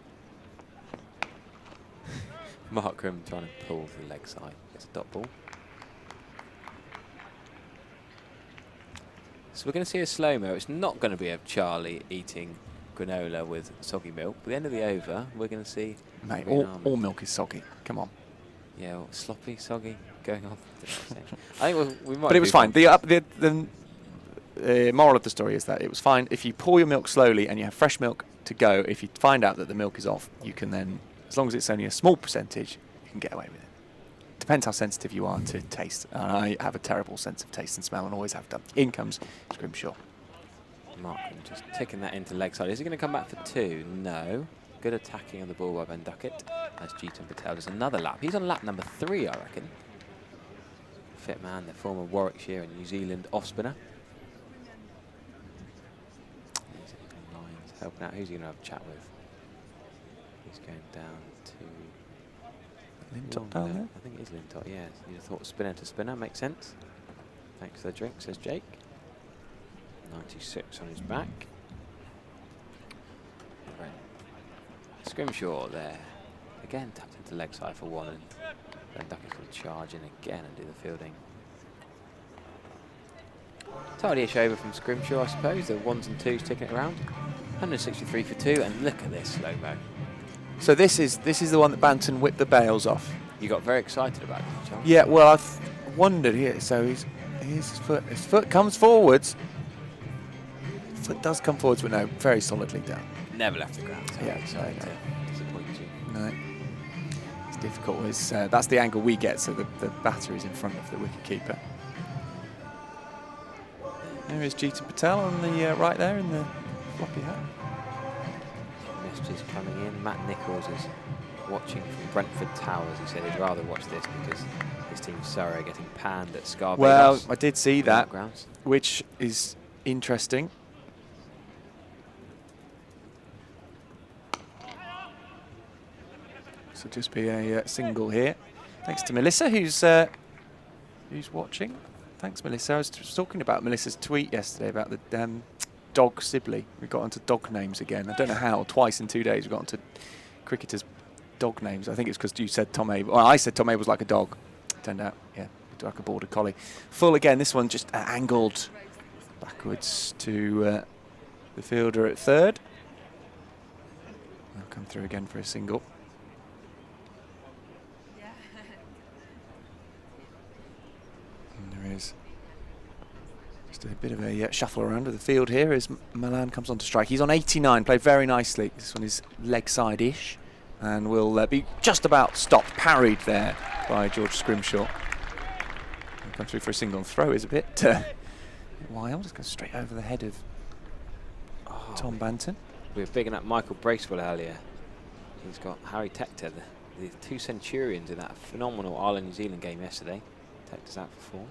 Mark Grimm trying to pull the leg side. Gets a dot ball. So we're going to see a slow-mo. It's not going to be of Charlie eating granola with soggy milk. At the end of the over, we're going to see... Mate, Green all almond. milk is soggy. Come on. Yeah, well, sloppy, soggy, going on. I think we might. But it was do fine. The moral of the story is that it was fine. If you pour your milk slowly and you have fresh milk to go, if you find out that the milk is off, you can then, as long as it's only a small percentage, you can get away with it. Depends how sensitive you are to taste. And I have a terrible sense of taste and smell and always have done. In comes Scrimshaw. Mark Grimm just taking that into leg side. Is he going to come back for two? No. Good attacking on the ball by Ben Duckett. As Jeetan Patel does another lap. He's on lap number 3, I reckon. Fit man, the former Warwickshire and New Zealand off-spinner. Lions helping out. Who's he going to have a chat with? He's going down to... Lintott down there? I think it is Lintott, yes. You'd have thought spinner to spinner. Makes sense. Thanks for the drink, says Jake. 96 on his back. Right. Scrimshaw there. Again tapped into leg side for one, and then Duckett's going to charge in again and do the fielding. Tidy-ish over from Scrimshaw, I suppose. The ones and twos ticking it around. 163 for 2, and look at this slow-mo. So this is the one that Banton whipped the bails off. You got very excited about it, didn't you? Yeah, well, I wondered here. So here's his foot. His foot comes forwards. Foot does come forwards, but no, very solidly down. Never left the ground. So Yeah, sorry no. to disappoint you. No, it's difficult. That's the angle we get, so the batter is in front of the wicket-keeper. There is Jeetan Patel on the right there in the floppy hat. Messages coming in. Matt Nichols is watching from Brentford Towers. He said he'd rather watch this because his team Surrey are getting panned at Scar Well, Barbados I did see without that, grounds. which is interesting. So just be a single here. Thanks to Melissa, who's watching. Thanks, Melissa. I was talking about Melissa's tweet yesterday about the dog Sibley. We got onto dog names again. I don't know how. Twice in 2 days we got onto cricketers' dog names. I think it's because you said Tom Abel. Well, I said Tom Abel's like a dog. Turned out, yeah, like a border collie. Full again. This one just angled backwards to the fielder at third. They'll come through again for a single. And there is just a bit of a shuffle around of the field here as Milan comes on to strike. He's on 89, played very nicely. This one is leg side-ish and will be just about stopped, parried there by George Scrimshaw. He'll come through for a single, and throw is a bit wild. Just goes straight over the head of Tom Banton. We were bigging up Michael Bracewell earlier. He's got Harry Tector, the two Centurions in that phenomenal Ireland-New Zealand game yesterday. Tector's out for 4.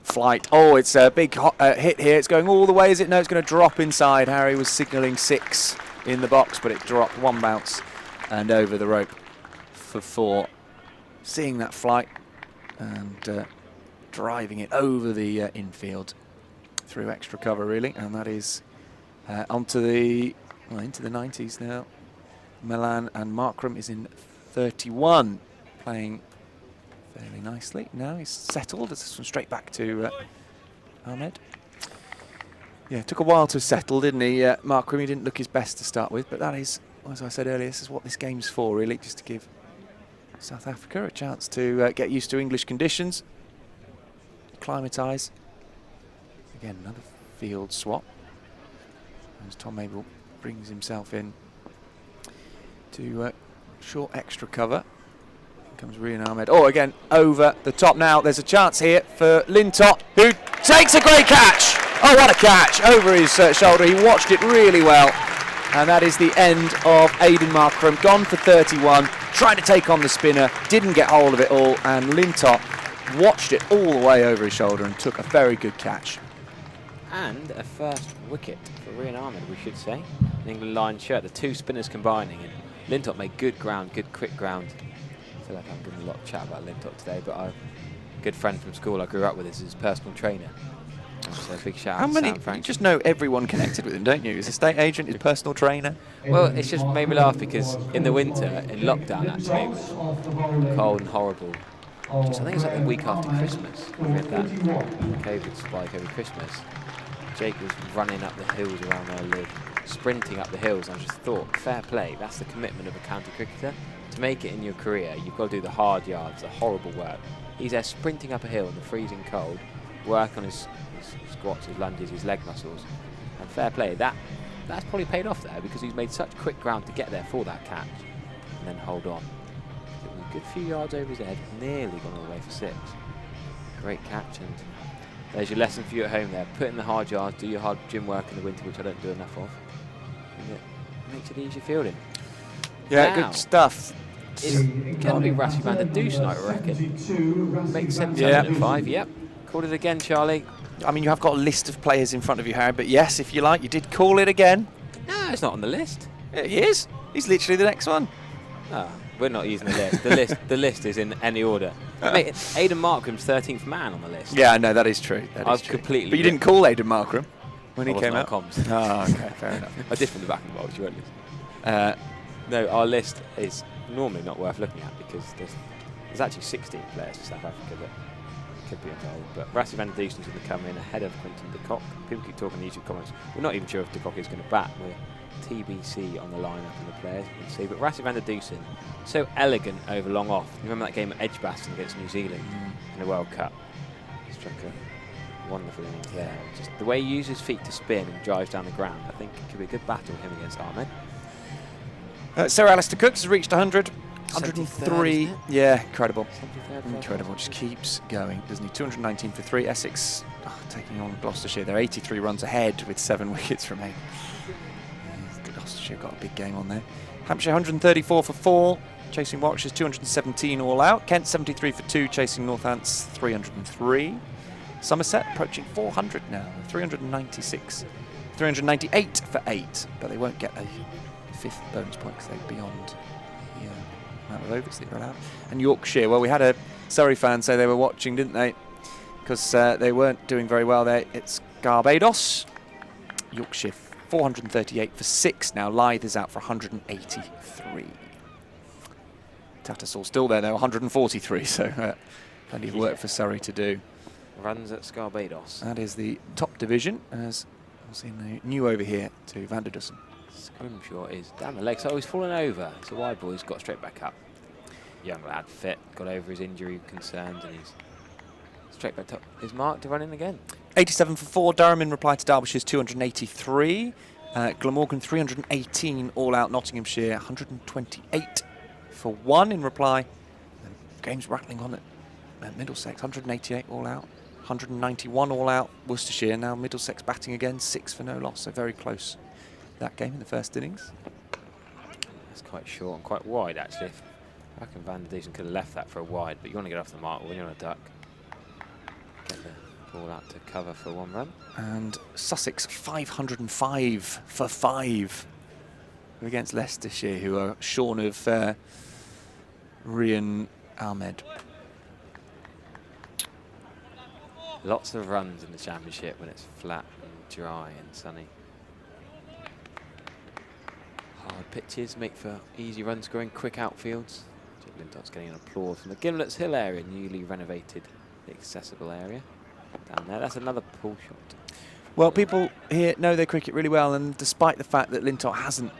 Flight. Oh, it's a big hit here. It's going all the way, is it? No, it's going to drop inside. Harry was signalling 6 in the box, but it dropped 1 bounce and over the rope for 4. Seeing that flight and driving it over the infield through extra cover, really. And that is onto the Well, into the 90s now. Milan, and Markram is in 31, playing fairly nicely. Now he's settled. This one straight back to Ahmed. Yeah, it took a while to settle, didn't he? Markram, he didn't look his best to start with, but that is, as I said earlier, this is what this game's for, really, just to give South Africa a chance to get used to English conditions, acclimatise. Again, another field swap. As Tom Mabel brings himself in to short extra cover. Here comes Rian Ahmed. Oh, again, over the top now. There's a chance here for Lintott, who takes a great catch. Oh, what a catch over his shoulder. He watched it really well. And that is the end of Aiden Markram. Gone for 31, trying to take on the spinner, didn't get hold of it all, and Lintott watched it all the way over his shoulder and took a very good catch. And a first wicket for Rian Ahmed, we should say. An England Lions shirt, the two spinners combining, and Lintott made good ground, good quick ground. I feel like I'm giving a lot of chat about Lintott today, but a good friend from school I grew up with is his personal trainer. So a big shout out to Sam Frank. You just know everyone connected with him, don't you? His estate agent, his personal trainer. Well, it's just made me laugh because in the winter, in lockdown actually, it was cold and horrible. Just, I think it was like the week after Christmas. We had that COVID spike over Christmas. Jake was running up the hills around where I live, sprinting up the hills, and I just thought, fair play, that's the commitment of a county cricketer. To make it in your career, you've got to do the hard yards, the horrible work. He's there sprinting up a hill in the freezing cold, work on his squats, his lunges, his leg muscles, and fair play. That's probably paid off there because he's made such quick ground to get there for that catch and then hold on. It was a good few yards over his head, nearly gone all the way for 6. Great catch, and there's your lesson for you at home there. Put in the hard yards, do your hard gym work in the winter, which I don't do enough of, and it makes it easier fielding. Yeah, Now, good stuff. It's going to be Rassie van der Dusen, I reckon. Makes sense at 5, yep. Called it again, Charlie. I mean, you have got a list of players in front of you, Harry, but yes, if you like, you did call it again. No, it's not on the list. Yeah, he is. He's literally the next one. Oh, we're not using the list. The list is in any order. Mate, Aiden Markram's 13th man on the list. Yeah, no, that is true. I've completely. But you didn't call Aiden Markram when he came out. Comms. Oh, okay, fair enough. I did from the back of the box. You won't listen. No, our list is normally not worth looking at because there's actually 16 players for South Africa that could be involved. But Rassie van der Dusen's going to come in ahead of Quinton de Kock. People keep talking in the YouTube comments. We're not even sure if de Kock is going to bat. We're TBC on the lineup and the players, you can see. But Rassie van der Dusen, so elegant over long off. You remember that game at Edgbaston against New Zealand in the World Cup? He struck a wonderful innings there. Just the way he uses his feet to spin and drives down the ground, I think it could be a good battle him against Ahmed. Sir Alistair Cooks has reached 100. 103. 73rd, Yeah, incredible. 73rd, Incredible. Just keeps going, doesn't he? 219 for 3. Essex taking on Gloucestershire. They're 83 runs ahead with 7 wickets remaining. Gloucestershire got a big game on there. Hampshire 134 for 4. Chasing Warwickshire's 217 all out. Kent 73 for 2. Chasing Northants 303. Somerset approaching 400 now. 396. 398 for 8. But they won't get a 5th bonus point because they're beyond the amount of overs that you're allowed. And Yorkshire, well, we had a Surrey fan say they were watching, didn't they? Because they weren't doing very well there. It's Barbados. Yorkshire 438 for 6 now. Lyth is out for 183. Tattersall still there though, 143, so plenty of work for Surrey to do. Runs at Barbados. That is the top division, as we'll see new over here to Van der Dusen. Scrimshaw is down the leg, so he's fallen over. It's a wide ball, he's got straight back up. Young lad, fit, got over his injury concerns, and he's straight back up. Is Mark to run in again? 87 for 4. Durham in reply to Derbyshire's 283. Glamorgan 318 all out. Nottinghamshire 128 for 1 in reply. The game's rattling on at Middlesex. 188 all out. 191 all out. Worcestershire now Middlesex batting again. 6 for no loss. So very close that game in the first innings. That's quite short and quite wide actually. I reckon Van der Dusen could have left that for a wide, but you want to get off the mark when you're on a duck. Get the ball out to cover for 1 run. And Sussex 505 for 5 against Leicestershire, who are shorn of Rian Ahmed. Lots of runs in the championship when it's flat and dry and sunny. pitches make for easy run scoring, quick outfields. Jake Lintop's getting an applause from the Gimlets Hill area, newly renovated, accessible area down there. That's another pull shot. Well, people here know their cricket really well, and despite the fact that Lintop hasn't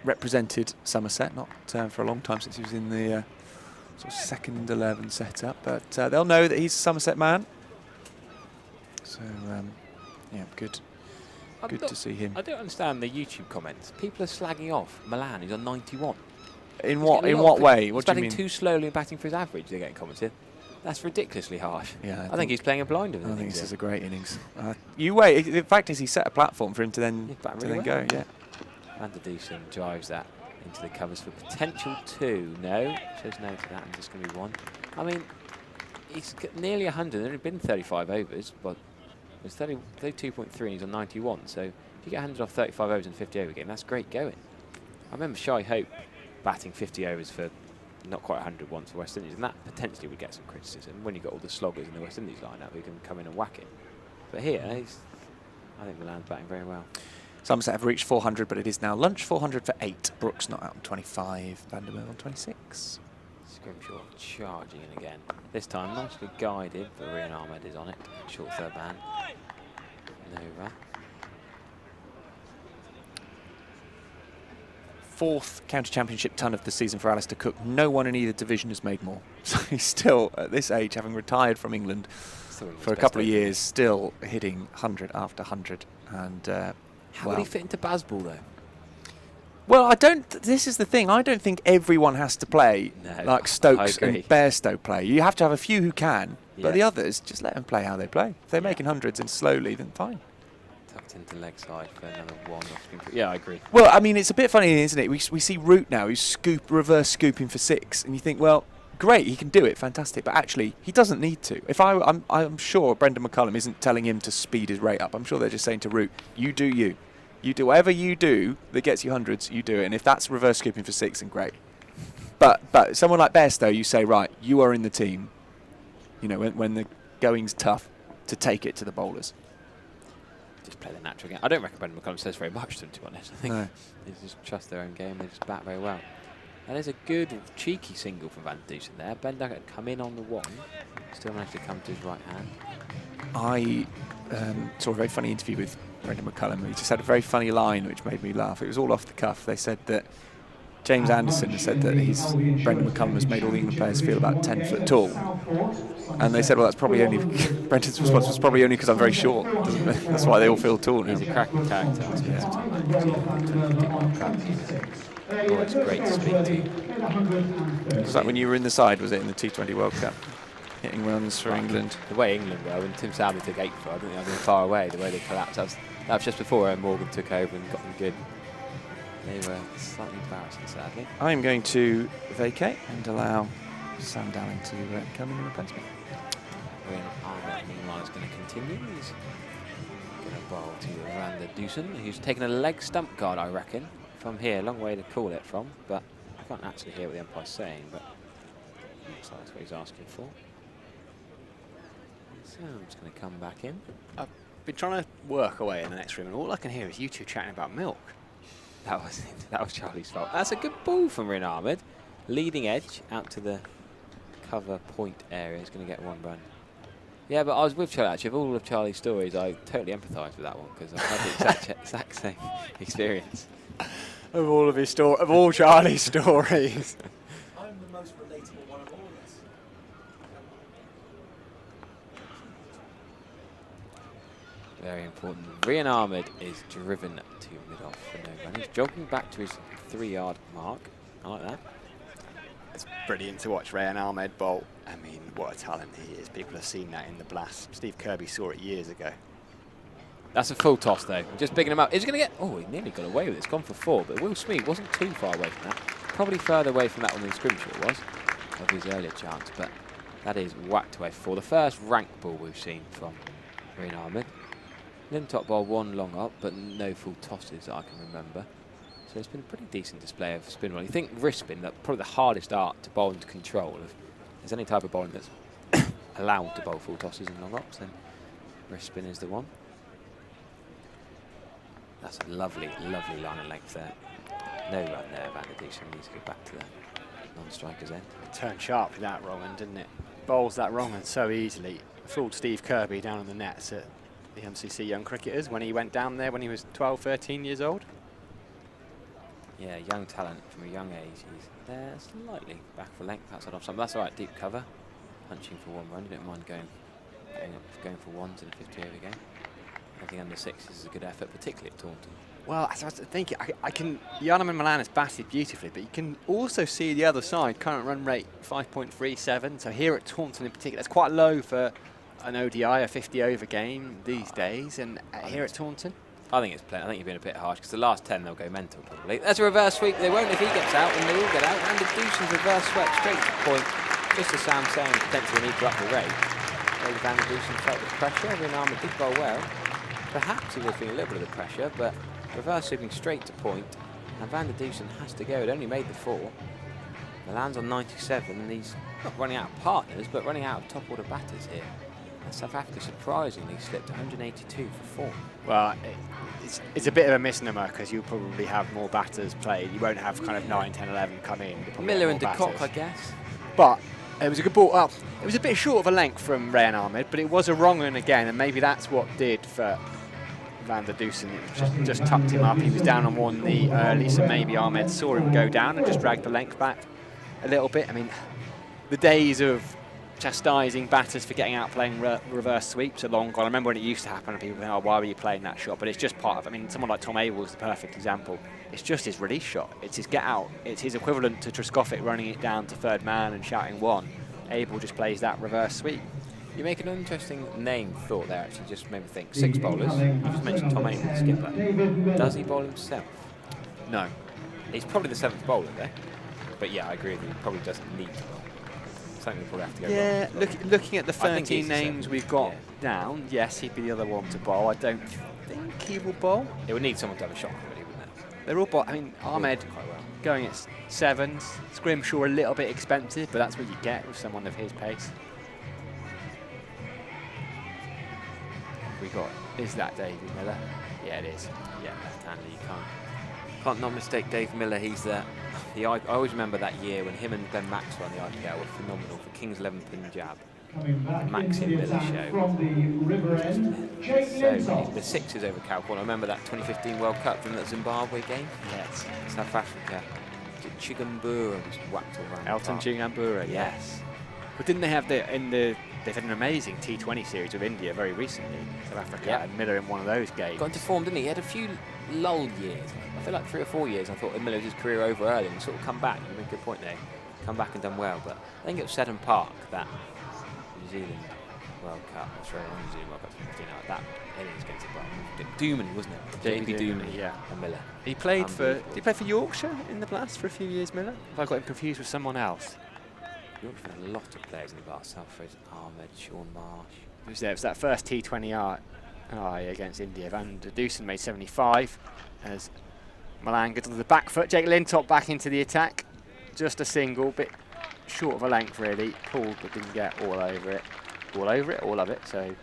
represented Somerset, not for a long time since he was in the sort of second 11 setup, but they'll know that he's a Somerset man. So, yeah, good to see him. I don't understand the YouTube comments. People are slagging off Milan, who's on 91. In what way? What do you mean? Batting too slowly and batting for his average, they're getting commented. That's ridiculously harsh. Yeah, I think he's playing a blinder. I think this is a great innings. You wait. The fact is, he set a platform for him to then go. Yeah. Van der Dusen drives that into the covers for potential 2. No, says no to that, and just going to be 1. I mean, he's nearly 100. There's only been 35 overs, but it's 32.3 and he's on 91. So if you get 100 off 35 overs and 50 over game, that's great going. I remember Shai Hope batting 50 overs for not quite 100 once for West Indies, and that potentially would get some criticism when you've got all the sloggers in the West Indies lineup who can come in and whack it. But here, I think Milan's batting very well. Somerset have reached 400, but it is now lunch 400 for 8. Brooks not out on 25. Vandermeer on 26. Scrimshaw charging in again. This time nicely guided, but Rian Ahmed is on it. Short third man. Nova. 4th county championship ton of the season for Alistair Cook. No one in either division has made more. So he's still, at this age, having retired from England for a couple of years, still hitting 100 after 100. And how would he fit into Bazball, though? Well, this is the thing. I don't think everyone has to play like Stokes and Bairstow play. You have to have a few who can, but the others, just let them play how they play. If they're making hundreds and slowly, then fine. Tucked into leg side for another 1 off spin. Yeah, I agree. Well, I mean, it's a bit funny, isn't it? We see Root now, who's reverse scooping for 6, and you think, well, great, he can do it, fantastic, but actually, he doesn't need to. I'm sure Brendan McCullum isn't telling him to speed his rate up. I'm sure they're just saying to Root, you do you. You do whatever you do that gets you hundreds, you do it. And if that's reverse scooping for 6, then great. But someone like Bairstow, you say, right, you are in the team, you know, when the going's tough, to take it to the bowlers. Just play the natural game. I don't reckon Brendan McCullum says very much to them, to be honest. I think they just trust their own game. They just bat very well. And there's a good, cheeky single from Van der Dusen there. Ben Duckett come in on the 1. Still managed to come to his right hand. I saw a very funny interview with Brendan McCullum. He just had a very funny line which made me laugh. It was all off the cuff. They said that James Anderson has said that Brendan McCullum has made all the England players feel about 10 foot tall. And they said, well, that's probably only, Brendan's response was probably only because I'm very short. That's why they all feel tall now. He's a cracking character. Oh, it's great to speak to. Was that when you were in the side, was it, in the T20 World Cup? Hitting runs for England. The way England were, when Tim Southee took 8 for, I don't think I've been far away, the way they collapsed. That was just before Morgan took over and got them good. They were slightly embarrassing, sadly. I'm going to vacate and allow Sam Dowling to come in and replace me. Rian Ahmed, meanwhile, is going to continue. He's going to bowl to Van der Dusen, who's taken a leg stump guard, I reckon, from here. Long way to call it from, but I can't actually hear what the umpire's saying, but looks like that's what he's asking for. So I'm just going to come back in. I've been trying to work away in the next room, and all I can hear is you two chatting about milk. That was Charlie's fault. That's a good ball from Rian Ahmed. Leading edge out to the cover point area. He's going to get 1 run. Yeah, but I was with Charlie, actually. Of all of Charlie's stories, I totally empathise with that one because I've had the exact same experience. Of all of his of all Charlie's stories. I'm the most relatable one of all of us. Very important. Rian Ahmed is driven to mid-off for no run. He's jogging back to his 3-yard mark. I like that. It's brilliant to watch Rian Ahmed bowl. I mean, what a talent he is. People have seen that in the Blast. Steve Kirby saw it years ago. That's a full toss, though. Just bigging him up. Is he going to get... Oh, he nearly got away with it. It's gone for 4, but Will Smead wasn't too far away from that. Probably further away from that one than Scrimshaw was, of his earlier chance, but that is whacked away for 4. The first rank ball we've seen from Rian Ahmed. Lintop ball 1 long up, but no full tosses that I can remember. So it's been a pretty decent display of spin bowling. You think wrist spin, that's probably the hardest art to bowl and control. If there's any type of bowling that's allowed to bowl full tosses and long ups, then wrist spin is the one. That's a lovely, lovely line of length there. No run there. Van der Dusen needs to go back to the non-striker's end. Turned sharply that wrong end, didn't it? Bowls that wrong end so easily. Fooled Steve Kirby down on the nets at the MCC Young Cricketers when he went down there when he was 12, 13 years old. Yeah, young talent from a young age. He's there slightly back for length outside off some. That's all right, deep cover. Punching for 1 run. You don't mind going for ones in a 50 over game. Anything under 6 is a good effort, particularly at Taunton. Well, as I was thinking, Jarno Malan has batted beautifully, but you can also see the other side, current run rate 5.37. So here at Taunton in particular, it's quite low for an ODI, a 50 over game these days. And here at Taunton, I think it's plenty. I think you've been a bit harsh because the last 10 they'll go mental probably. That's a reverse sweep. They won't if he gets out, and they will get out. And the Deucen's reverse sweep straight to point. Just as Sam saying, potentially need to up the rate. David Van der Dusen felt the pressure. Ryan Ahmed did bowl well. Perhaps he was feeling a little bit of the pressure, but reverse sweeping straight to point. And Van der Dusen has to go. It only made the 4. Malan's on 97, and he's not running out of partners, but running out of top order batters here. And South Africa surprisingly slipped 182 for 4. well, it's a bit of a misnomer because you'll probably have more batters played. You won't have kind of 9, 10, 11 come in. Miller and de Kock, I guess. But it was a good ball. Well, it was a bit short of a length from Ryan Ahmed, but it was a wrong one again, and maybe that's what did for Van der Dusen. It just tucked him up. He was down on 1 knee early, so maybe Ahmed saw him go down and just dragged the length back a little bit. I mean, the days of chastising batters for getting out playing reverse sweeps are long gone. I remember when it used to happen and people went, oh, why were you playing that shot? But it's just part of it. I mean, someone like Tom Abel is the perfect example. It's just his release shot. It's his get out. It's his equivalent to Trescothick running it down to third man and shouting 1. Abel just plays that reverse sweep. You make an interesting name thought there, actually, just made me think. 6 bowlers. You just mentioned Tom Abel, the skipper. Does he bowl himself? No. He's probably the 7th bowler there. But yeah, I agree with you. He probably doesn't need to bowl. Something we probably have to go yeah, wrong. looking at the 13 names we've got down, yes, he'd be the other one to bowl. I don't think he will bowl. It would need someone to have a shot, really, wouldn't it? They're all bowl. I mean, Ahmed Quite well. going at 7s. Scrimshaw a little bit expensive, but that's what you get with someone of his pace. We got, is that David Miller? Yeah, it is. Yeah, left-hander, you can't not mistake Dave Miller. He's there. I always remember that year when him and Ben Maxwell on the IPL were phenomenal for Kings 11 Punjab. The Maxim Miller show. From the river end, Jake So Lintoff. the 6s over Calcutta. I remember that 2015 World Cup from that Zimbabwe game. Yes. South Africa. Chigumbura was whacked all around. Elton Chigumbura, yes. But didn't they have they've had an amazing T20 series with India very recently. South Africa and Miller in one of those games. Got into form, didn't he? He had a few lull years. I feel like 3 or 4 years. I thought Miller was his career over early and sort of come back. You make a good point there. Come back and done well. But I think it was Seddon Park, that New Zealand World Cup. Sorry, New Zealand World Cup 2015. That innings against Doomany, wasn't it? JP Doomany, yeah. And Miller. He played did he play for Yorkshire in the Blast for a few years, Miller? Have I got him confused with someone else? Yorkshire had a lot of players in the Blast. Alfred, Ahmed, Sean Marsh. It was that first T20 against India. Van der Dusen made 75 as Malan gets on the back foot. Jake Lintoff back into the attack. Just a single, bit short of a length really. Pulled but didn't get all over it. All of it. So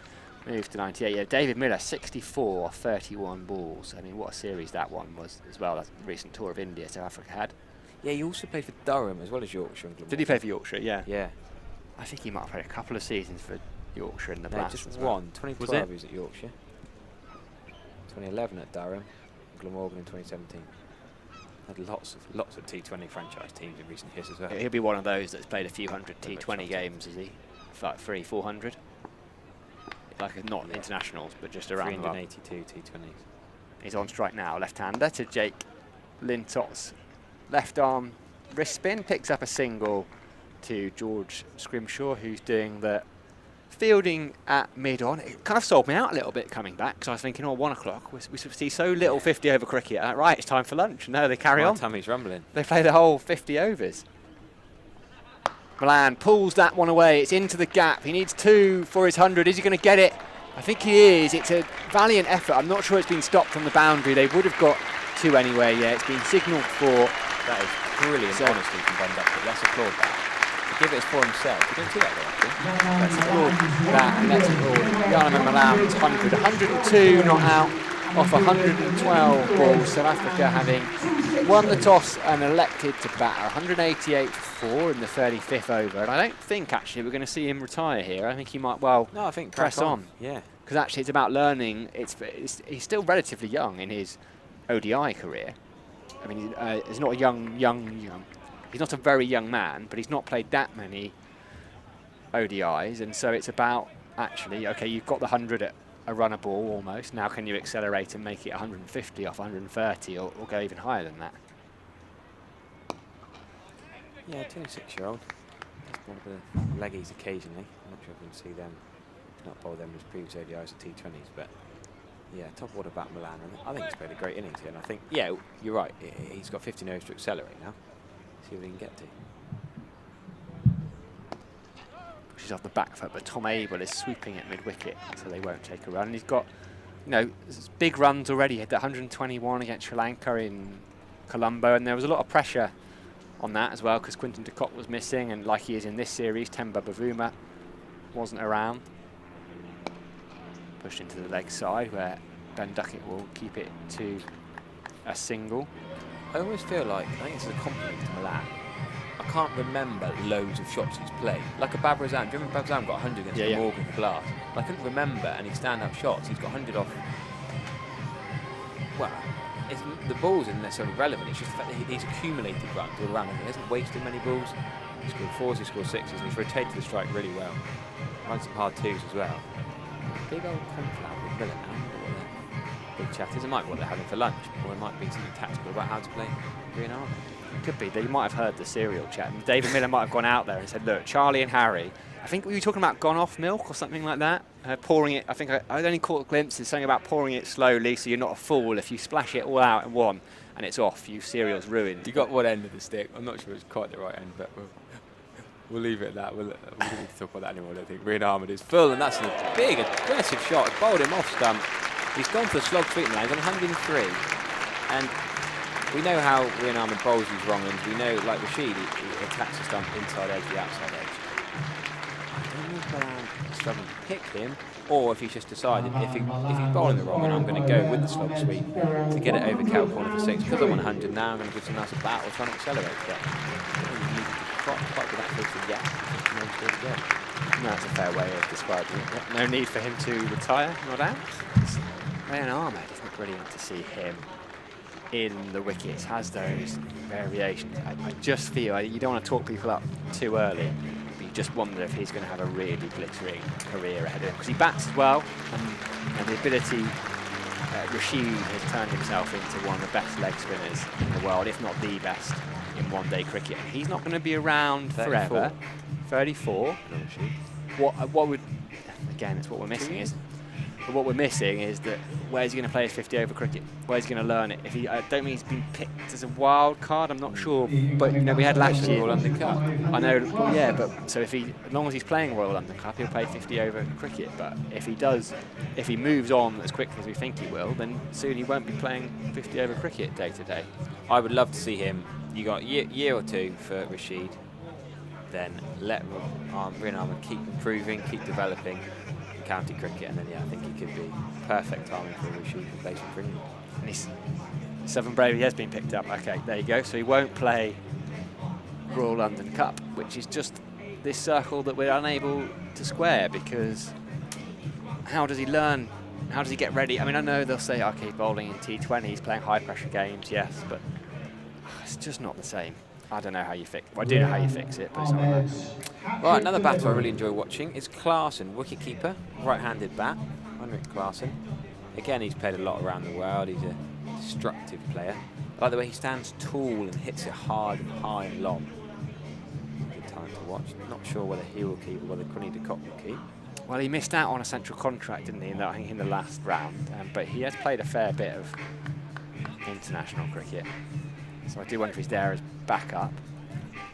moved to 98. Yeah, David Miller, 64 off 31 balls. I mean, what a series that one was as well. That's the recent tour of India South Africa had. Yeah, he also played for Durham as well as Yorkshire. Did he play for Yorkshire? Yeah. Yeah. I think he might have played a couple of seasons for Yorkshire in the Blast. Just as well. one. 2012 he was at Yorkshire. 2011 at Durham. Glamorgan in 2017. Had lots of T20 franchise teams in recent years as well. He'll be one of those that's played a few hundred T20 games, is he? Like 300, 400? Like not internationals, but just around 382 T20s. He's on strike now, left-hander to Jake Lintoff's left arm wrist spin, picks up a single to George Scrimshaw, who's doing the fielding at mid-on. It kind of sold me out a little bit coming back, because I was thinking, 1 o'clock, we see so little 50 over cricket. Right, it's time for lunch. No, they carry on. My tummy's rumbling. They play the whole 50 overs. Malan pulls that one away. It's into the gap. He needs 2 for his 100. Is he going to get it? I think he is. It's a valiant effort. I'm not sure it's been stopped from the boundary. They would have got 2 anyway. Yeah, it's been signalled for. That is brilliant honesty from Ben Duckett. Let's applaud that. To give it for himself. You don't see that very often. Let's applaud that and let's applaud Jarno Malan's 100. 102 not out. off 112 balls, South Africa having won the toss and elected to bat 188 for 4 in the 35th over. And I don't think actually we're going to see him retire here. I think he might I think press on. Yeah. Because actually it's about learning. He's still relatively young in his ODI career. I mean, he's not a young. He's not a very young man, but he's not played that many ODIs, and so it's about actually, okay, you've got the 100 at a runner ball almost. Now can you accelerate and make it 150 off 130 or go even higher than that? Yeah, 26-year-old. Just one of the leggies occasionally. I'm not sure if we can see them. Not bowl them as previous ODIs or T20s, but yeah, top order bat Milan. And I think he's played a great innings here, and I think, yeah, you're right. He's got 15 overs to accelerate now. See what he can get to. Pushes off the back foot, but Tom Abel is sweeping at mid-wicket, so they won't take a run. And he's got, you know, big runs already. He had that 121 against Sri Lanka in Colombo, and there was a lot of pressure on that as well because Quinton de Kock was missing, and like he is in this series, Temba Bavuma wasn't around. Pushed into the leg side where Ben Duckett will keep it to a single. I always feel like, I think it's a compliment to Milan. I can't remember loads of shots he's played. Like a Babar Azam. Do you remember Babar Azam got 100 against Morgan Glass? I couldn't remember any stand-up shots. He's got 100 off. Well, the balls isn't necessarily relevant. It's just the fact that he's accumulated runs all around him. He hasn't wasted many balls. He scored 4s, he scored 6s, and he's rotated the strike really well. Runs some hard 2s as well. Big old conflab with Miller now. Big chat is. It might be what they're having for lunch, or it might be something tactical about how to play Green Army. Could be. They might have heard the serial chat. And David Miller might have gone out there and said, look, Charlie and Harry, I think we were talking about gone off milk or something like that. Pouring it, I think I only caught glimpses, something about pouring it slowly so you're not a fool. If you splash it all out in one and it's off, your cereal's ruined. You got one end of the stick. I'm not sure it's quite the right end, but we'll leave it at that. We don't need to talk about that anymore, I don't think. Rian Ahmed is full, and that's a big, aggressive shot. It's bowled him off stump. He's gone for the slog treatment line. He's on 103. And we know how Rian Ahmed bowls these wrong ones. We know, like Rashid, he attacks the stump inside edge, the outside edge. I don't know if Milan is struggling to pick him, or if he's just decided if he's bowling the wrong one, I'm going to go with the slog sweep to get it over cow corner for 6. Because I'm on 100 now, I'm going to give some nice a bat or try and accelerate. But quite with that filter yet. No, that's a fair way of describing it. No need for him to retire, no doubt. Rian Ahmed, isn't it brilliant to see him in the wickets, has those variations. I just feel, you don't want to talk people up too early, but you just wonder if he's going to have a really glittering career ahead of him. Because he bats as well, and the ability, Rashid has turned himself into one of the best leg spinners in the world, if not the best in one-day cricket. And he's not going to be around 34. Forever. 34. What would, again, it's what we're missing is, but what we're missing is that where's he going to play his 50 over cricket? Where's he going to learn it? If he, I don't mean he's been picked as a wild card. I'm not sure, but you know we had last year Royal London Cup. I know, well, yeah, but so if he, as long as he's playing Royal London Cup, he'll play 50 over cricket. But if he does, if he moves on as quickly as we think he will, then soon he won't be playing 50 over cricket day to day. I would love to see him. You got a year or two for Rashid, then let Rian Ahmed keep improving, keep developing county cricket, and then I think he could be perfect timing for Rashid to play for England. And he's Southern Brave, he has been picked up. Okay, there you go. So he won't play Royal London Cup, which is just this circle that we're unable to square, because how does he learn? How does he get ready? I mean, I know they'll say, okay, he's bowling in T20, he's playing high pressure games, yes, but it's just not the same. I don't know how you fix it. Well, I do know how you fix it, but it's not right. Right, another batter I really enjoy watching is Klaasen, wicket-keeper, right-handed bat, Henrik Klaasen. Again, he's played a lot around the world. He's a destructive player. I like the way he stands tall and hits it hard and high and long. Good time to watch. Not sure whether he will keep or whether Quinton de Kock will keep. Well, he missed out on a central contract, didn't he, I think in the last round, but he has played a fair bit of international cricket. So I do wonder if he's there as backup.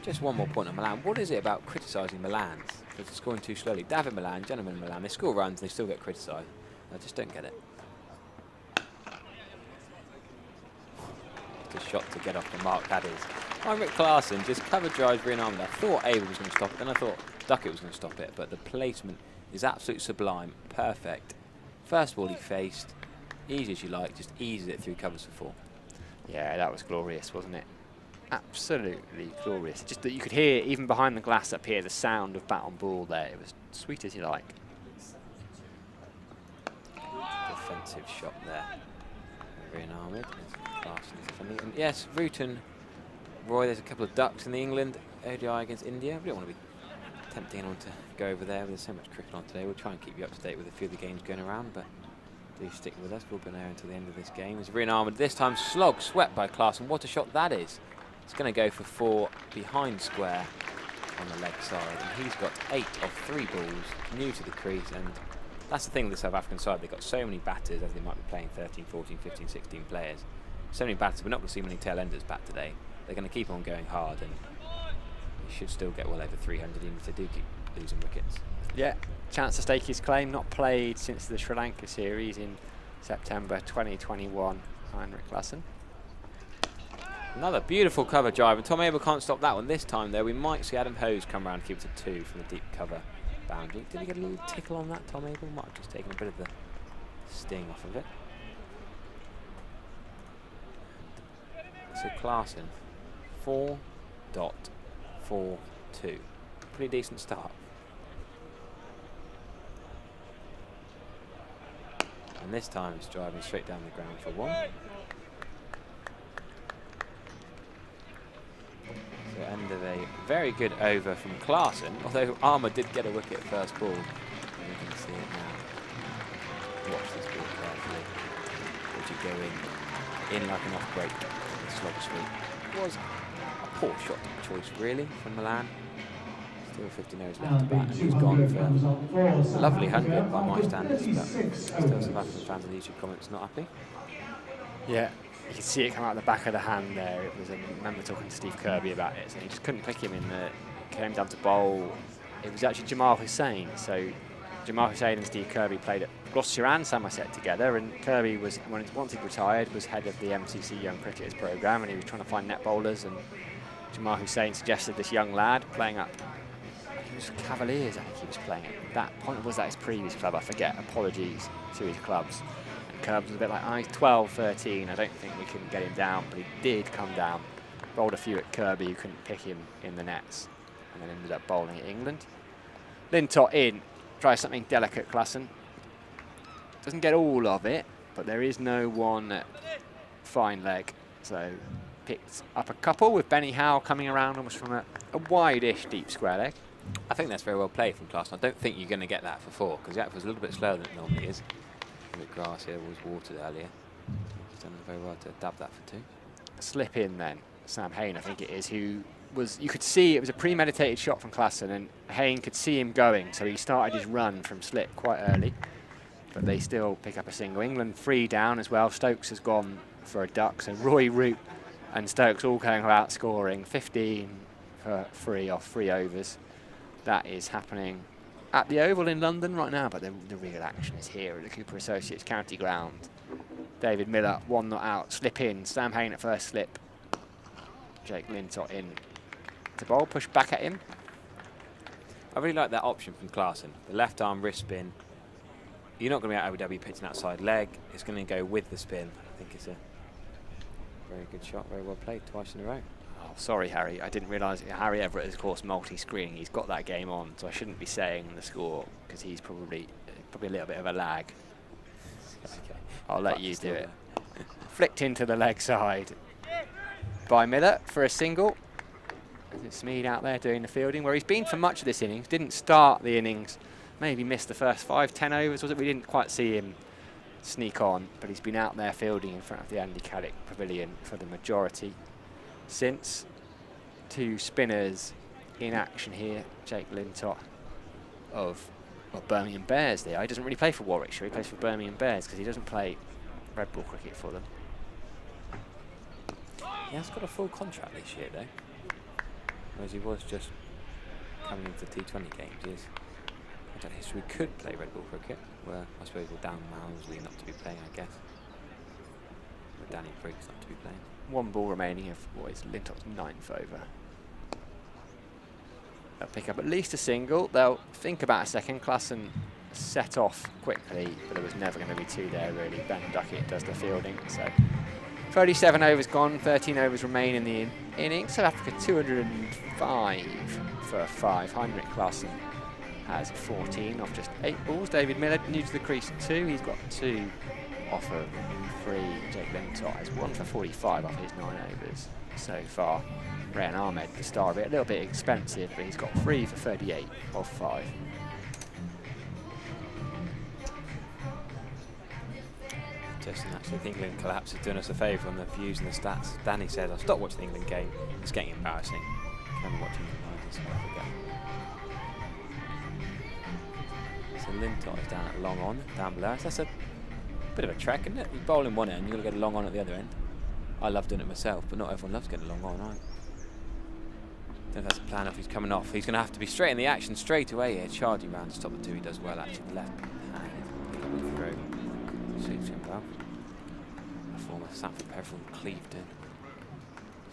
Just one more point on Milan. What is it about criticising Milan because they're scoring too slowly? David Milan, gentlemen Milan, they score runs and they still get criticised. I just don't get it. Just a shot to get off the mark, that is. Henrik Klaasen just cover drives Rian Ahmed. I thought Abel was going to stop it, then I thought Duckett was going to stop it, but the placement is absolutely sublime, perfect. First ball he faced, easy as you like, just eases it through covers for 4. Yeah, that was glorious, wasn't it? Absolutely glorious. Just that you could hear, even behind the glass up here, the sound of bat on ball there. It was sweet as you like. Defensive shot there. Very armoured. And yes, Rutan, Roy, there's a couple of ducks in the England ODI against India. We don't want to be tempting anyone to go over there. There's so much cricket on today. We'll try and keep you up to date with a few of the games going around, but do stick with us. We'll be there until the end of this game. It's very armoured. This time slog swept by Klaasen. What a shot that is. It's going to go for 4 behind square on the leg side. And he's got 8 of 3 balls new to the crease. And that's the thing with the South African side. They've got so many batters, as they might be playing 13, 14, 15, 16 players. So many batters. We're not going to see many tail enders bat today. They're going to keep on going hard. And he should still get well over 300 even if they do keep losing wickets. Yeah, chance to stake his claim. Not played since the Sri Lanka series in September 2021. Heinrich Klaasen. Another beautiful cover drive, and Tom Abel can't stop that one. This time, though, we might see Adam Hose come around and keep it to 2 from the deep cover boundary. Did he get a little tickle on that, Tom Abel? Might have just taken a bit of the sting off of it. So Klaasen, 4.42. Pretty decent start. And this time it's driving straight down the ground for 1. So end of a very good over from Klaasen, although Armour did get a wicket first ball. And you can see it now. Watch this ball carefully. Would you go in like an off break? Slog sweep. Was a poor shot choice really from Milan. Still 50 overs left to bat, and he's gone for a lovely 100 by my standards, but still South African fans in the YouTube comments not happy. Yeah, you can see it come out the back of the hand there. It was, I remember talking to Steve Kirby about it, so he just couldn't pick him in the, came down to bowl. It was actually Jamal Hussain, so Jamal Hussain and Steve Kirby played at Gloucestershire and Somerset together, and Kirby was, once he retired, was head of the MCC Young Cricketers programme, and he was trying to find net bowlers, and Jamal Hussain suggested this young lad playing up, he was Cavaliers, I think he was playing at that point, or was that his previous club, I forget, apologies to his clubs. And Kirby was a bit like, oh, he's 12, 13, I don't think we can get him down, but he did come down, bowled a few at Kirby, who couldn't pick him in the nets, and then ended up bowling at England. Lintott in, tries something delicate, Klaasen. Doesn't get all of it, but there is no one fine leg, so picked up a couple with Benny Howe coming around almost from a wide-ish deep square leg. I think that's very well played from Klaasen. I don't think you're going to get that for 4, because the outfit was a little bit slower than it normally is. A bit grass here, was watered earlier. He's done very well to dab that for 2. Slip in then, Sam Hain, I think it is, who was, you could see it was a premeditated shot from Klaasen, and Hain could see him going, so he started his run from slip quite early. But they still pick up a single. England 3 down as well. Stokes has gone for a duck, so Roy Root and Stokes all going about scoring 15 for 3 off 3 overs. That is happening at the Oval in London right now, but the real action is here at the Cooper Associates County Ground. David Miller, 1 not out, slip in. Sam Hain at first slip. Jake Lintott in to bowl, push back at him. I really like that option from Klaasen. The left arm wrist spin. You're not going to be at OW pitching outside leg. It's going to go with the spin. I think it's a very good shot, very well played, twice in a row. Oh, sorry, Harry. I didn't realise Harry Everett is, of course, multi-screening. He's got that game on, so I shouldn't be saying the score because he's probably a little bit of a lag. Okay. I'll let you do it. Flicked into the leg side by Miller for a single. It's Smead out there doing the fielding, where he's been for much of this innings. Didn't start the innings. Maybe missed the first 5, 10 overs, was it? We didn't quite see him sneak on, but he's been out there fielding in front of the Andy Caddick Pavilion for the majority since. 2 spinners in action here. Jake Lintott of Birmingham Bears there. He doesn't really play for Warwickshire, he plays for Birmingham Bears because he doesn't play red ball cricket for them. He has got a full contract this year though, whereas he was just coming into T20 games. He is history could play red ball cricket, where I suppose with Dan Mousley not to be playing, I guess. With Danny Briggs not to be playing. 1 ball remaining of what is Lintott's 9th over. They'll pick up at least a single. They'll think about a second. Klaasen set off quickly, but there was never going to be two there really. Ben Duckett does the fielding. So 37 overs gone, 13 overs remain in the innings. South Africa 205 for 5. Heinrich Klaassen has 14 off just 8 balls. David Miller new to the crease 2. He's got 2 off of 3. Jake Lintott has 1 for 45 off his 9 overs so far. Rehan Ahmed, the star of it, a little bit expensive, but he's got 3 for 38 off 5. Justin, actually, the England collapse is doing us a favour on the views and the stats. Danny says, I've stopped watching the England game. It's getting embarrassing. Can we watch England Lions? So I forget. So Lintott is down at long on, down below. So that's a bit of a trek, isn't it? You bowl in one end, you've got to get a long on at the other end. I love doing it myself, but not everyone loves getting a long on. I don't know if that's the plan if he's coming off. He's going to have to be straight in the action straight away here. Charging round to stop the 2. He does well, actually. The left hand coming through. Suits him well. A former Sanford Peverill Clevedon.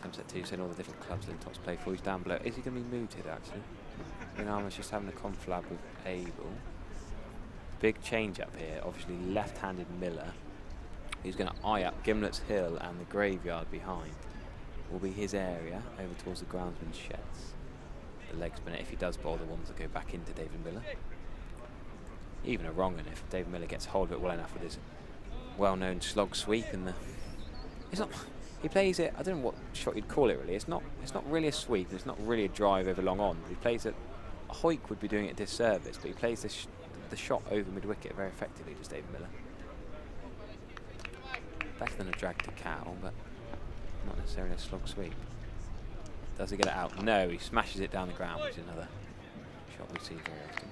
Sunset 2 saying all the different clubs Lintott's played for. He's down below. Is he going to be moved here, actually? Renama's just having a conflab with Abel. Big change up here. Obviously, left-handed Miller. He's going to eye up Gimlet's Hill and the graveyard behind. Will be his area over towards the groundsman's sheds. The leg spinner, if he does bowl, the ones that go back into David Miller. Even a wrong one if David Miller gets hold of it well enough with his well-known slog sweep and the. It's not. He plays it. I don't know what shot you'd call it really. It's not really a sweep. It's not really a drive over long on. But he plays it. Hoyk would be doing it a disservice, but he plays the shot over mid-wicket very effectively. Does David Miller. Better than a drag to cow, but not necessarily a slog sweep. Does he get it out? No, he smashes it down the ground, which is another shot we see very often.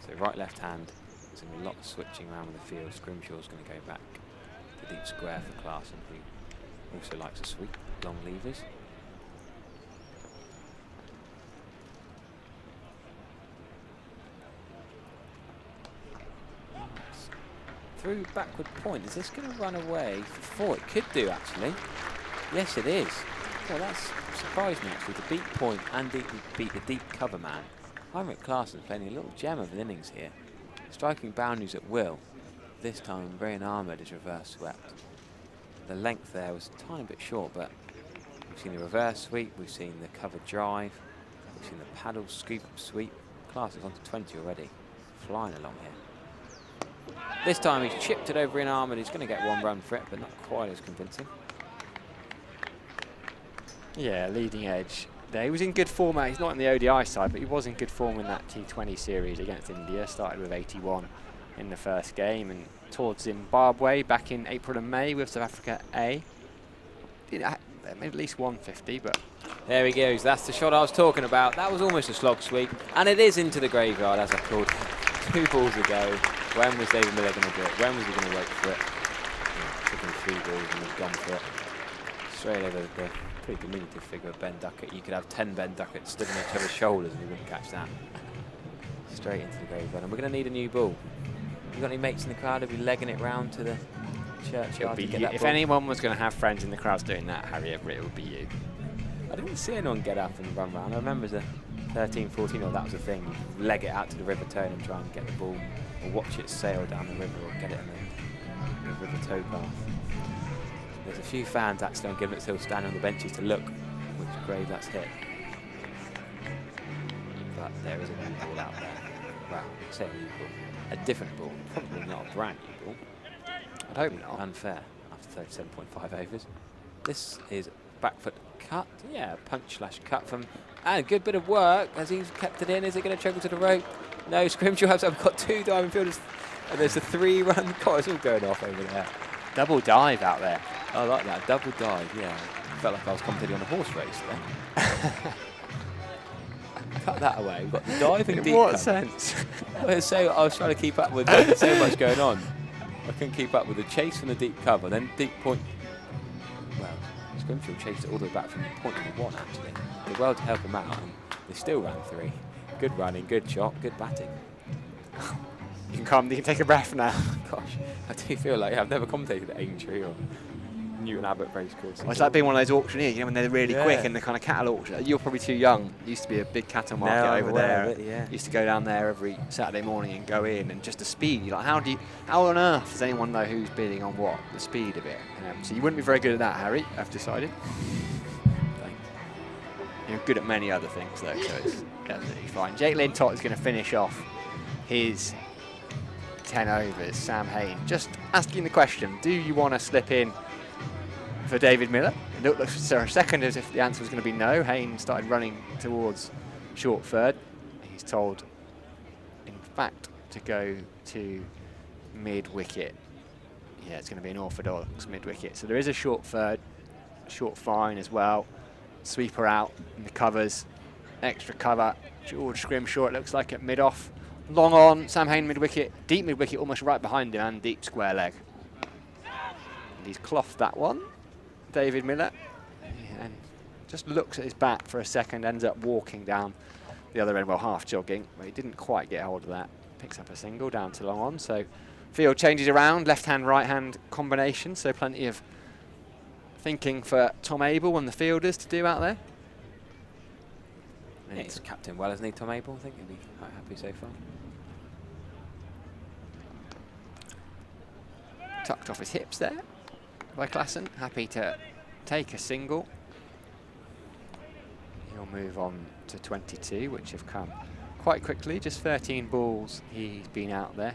So right, left hand. There's a lot of switching around with the field. Scrimshaw's going to go back to deep square for Klaassen, who also likes a sweep, long levers. Through backward point. Is this going to run away for 4? It could do, actually. Yes, it is. Well, that's surprised me, actually. To beat point and beat the deep cover man. Heinrich Klaassen playing a little gem of an innings here. Striking boundaries at will. This time, Rehan Ahmed is reverse swept. The length there was a tiny bit short, but we've seen the reverse sweep, we've seen the cover drive, we've seen the paddle scoop sweep. Klaassen's on to 20 already. Flying along here. This time he's chipped it over in Ahmed. He's going to get 1 run for it, but not quite as convincing. Yeah, leading edge. There. He was in good form. He's not in the ODI side, but he was in good form in that T20 series against India. Started with 81 in the first game, and towards Zimbabwe back in April and May with South Africa A. Made at least 150, but there he goes. That's the shot I was talking about. That was almost a slog sweep, and it is into the graveyard, as I called it. 2 balls ago. When was David Miller going to do it? When was he going to wait for it? Yeah, took him 3 balls and he's gone for it. Straight over the pretty diminutive figure of Ben Duckett. You could have 10 Ben Ducketts stood on each other's shoulders and he wouldn't catch that. Straight into the graveyard. And we're going to need a new ball. You got any mates in the crowd who'll be legging it round to the churchyard to get that if ball? anyone was going to have friends in the crowd doing that, Harry, it would be you. I didn't see anyone get up and run round. I remember as a 13, 14-year-old, that was a thing. You leg it out to the river turn and try and get the ball, or watch it sail down the river, or get it in the river towpath. There's a few fans actually on Gimlet's Hill standing on the benches to look which grave that's hit. But there is a new ball out there. Well, I say a new ball. A different ball, probably not a brand new ball. I'd hope not. Unfair after 37.5 overs. This is back foot cut. Yeah, punch/cut from. And a good bit of work as he's kept it in. Is it going to travel to the rope? No, Scrimshaw has got 2 diving fielders. And there's a 3-run chorus all going off over there. Double dive out there. I like that, double dive, yeah. Felt like I was commentating on a horse race then. Cut that away. We've got the diving deep. In what cut. sense? So I was trying to keep up with so much going on. I couldn't keep up with the chase from the deep cover, then deep point. Well, Scrimshaw chased it all the way back from point number 1 actually. Did well to help him out, and they still ran 3. Good running, good shot, good batting. You can take a breath now. Gosh, I do feel like I've never commentated at Aintree or Newton Abbott race course. Well, it's like being one of those auctioneers, you know, when they're really quick and the kind of cattle auction. You're probably too young. There used to be a big cattle market over there. Used to go down there every Saturday morning and go in, and just the speed. You're like, how on earth does anyone know who's bidding on what? The speed of it. So you wouldn't be very good at that, Harry, I've decided. You're good at many other things, though, so it's absolutely fine. Jake Lintott is going to finish off his 10 overs. Sam Hain just asking the question, do you want to slip in for David Miller? It looked for a second as if the answer was going to be no. Hain started running towards short third. He's told, in fact, to go to mid-wicket. Yeah, it's going to be an orthodox mid-wicket. So there is a short third, short fine as well. Sweeper out in the covers, extra cover. George Scrimshaw, it looks like at mid-off. Long on, Sam Hain mid-wicket, deep mid-wicket almost right behind him, and deep square leg. And he's clothed that one, David Miller, and just looks at his bat for a second, ends up walking down the other end, well, half jogging, but he didn't quite get hold of that. Picks up a single down to long on, so field changes around, left-hand, right-hand combination, so plenty of thinking for Tom Abel and the fielders to do out there. Yeah, he's captain well, isn't he, Tom Abel? I think he'll be quite happy so far. Tucked off his hips there by Klassen, happy to take a single. He'll move on to 22, which have come quite quickly, just 13 balls he's been out there.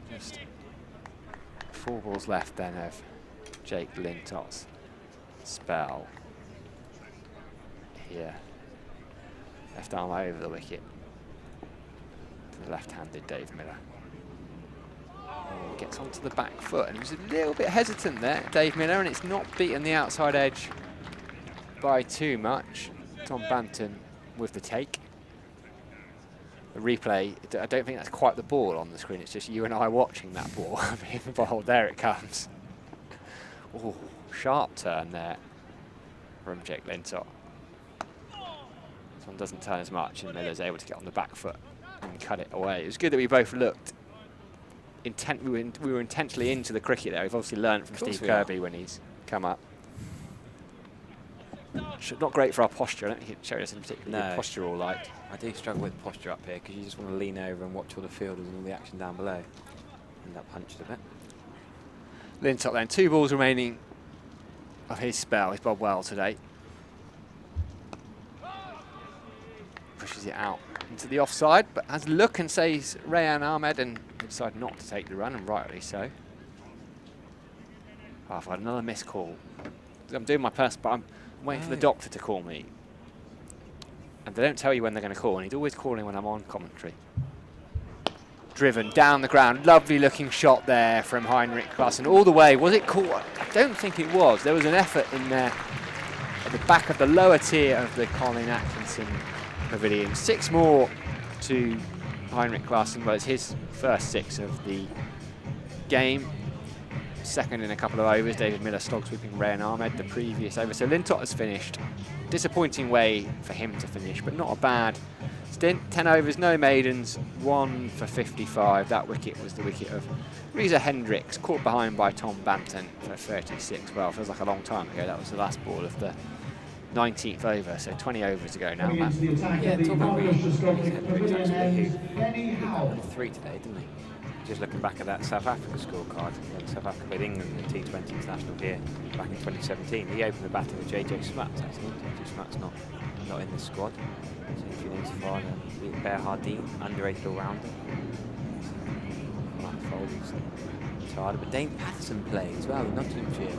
Just 4 balls left then of Jake Lintott's spell here. Left arm over the wicket to the left-handed Dave Miller. Gets onto the back foot, and he was a little bit hesitant there, Dave Miller, and it's not beaten the outside edge by too much. Tom Banton with the take. The replay, I don't think that's quite the ball on the screen, it's just you and I watching that ball being bowled. There it comes. Oh, sharp turn there from Jake Lintott. This one doesn't turn as much, and Miller's able to get on the back foot and cut it away. It was good that we both looked we were intensely into the cricket there. We've obviously learned from Steve Kirby when he's come up. Not great for our posture. I don't think it showed us in particular good posture all night. I do struggle with posture up here because you just want to lean over and watch all the fielders and all the action down below. End up hunched a bit. Lintott then, 2 balls remaining of his spell. He's bowled well today. Pushes it out into the offside, but has a look and says Rayan Ahmed, and decided not to take the run, and rightly so. Oh, I've had another missed call. I'm doing my personal, but I'm waiting for the doctor to call me. And they don't tell you when they're going to call, and he's always calling when I'm on commentary. Driven down the ground, lovely looking shot there from Heinrich Klassen, all the way. Was it caught? I don't think it was. There was an effort in there at the back of the lower tier of the Colin Atkinson Pavilion. 6 more to Heinrich Klassen, but it's his first 6 of the game. Second in a couple of overs, David Miller slog sweeping Rayan Ahmed the previous over. So Lintott has finished. Disappointing way for him to finish, but not a bad stint. 10 overs, no maidens, 1 for 55. That wicket was the wicket of Reza Hendricks, caught behind by Tom Banton for 36. Well, feels like a long time ago. That was the last ball of the 19th over, so 20 overs to go now, Matt. Yeah, Tom Hendricks actually 3 today, didn't he? Just looking back at that South Africa scorecard, when South Africa played England in the T20 International here back in 2017. He opened the batting with JJ Smuts, actually. JJ Smuts not in the squad. So if you notify Bear Hardeen, underrated all-rounder. Matt Foley's tired, but Dane Patterson played as well in Nottinghamshire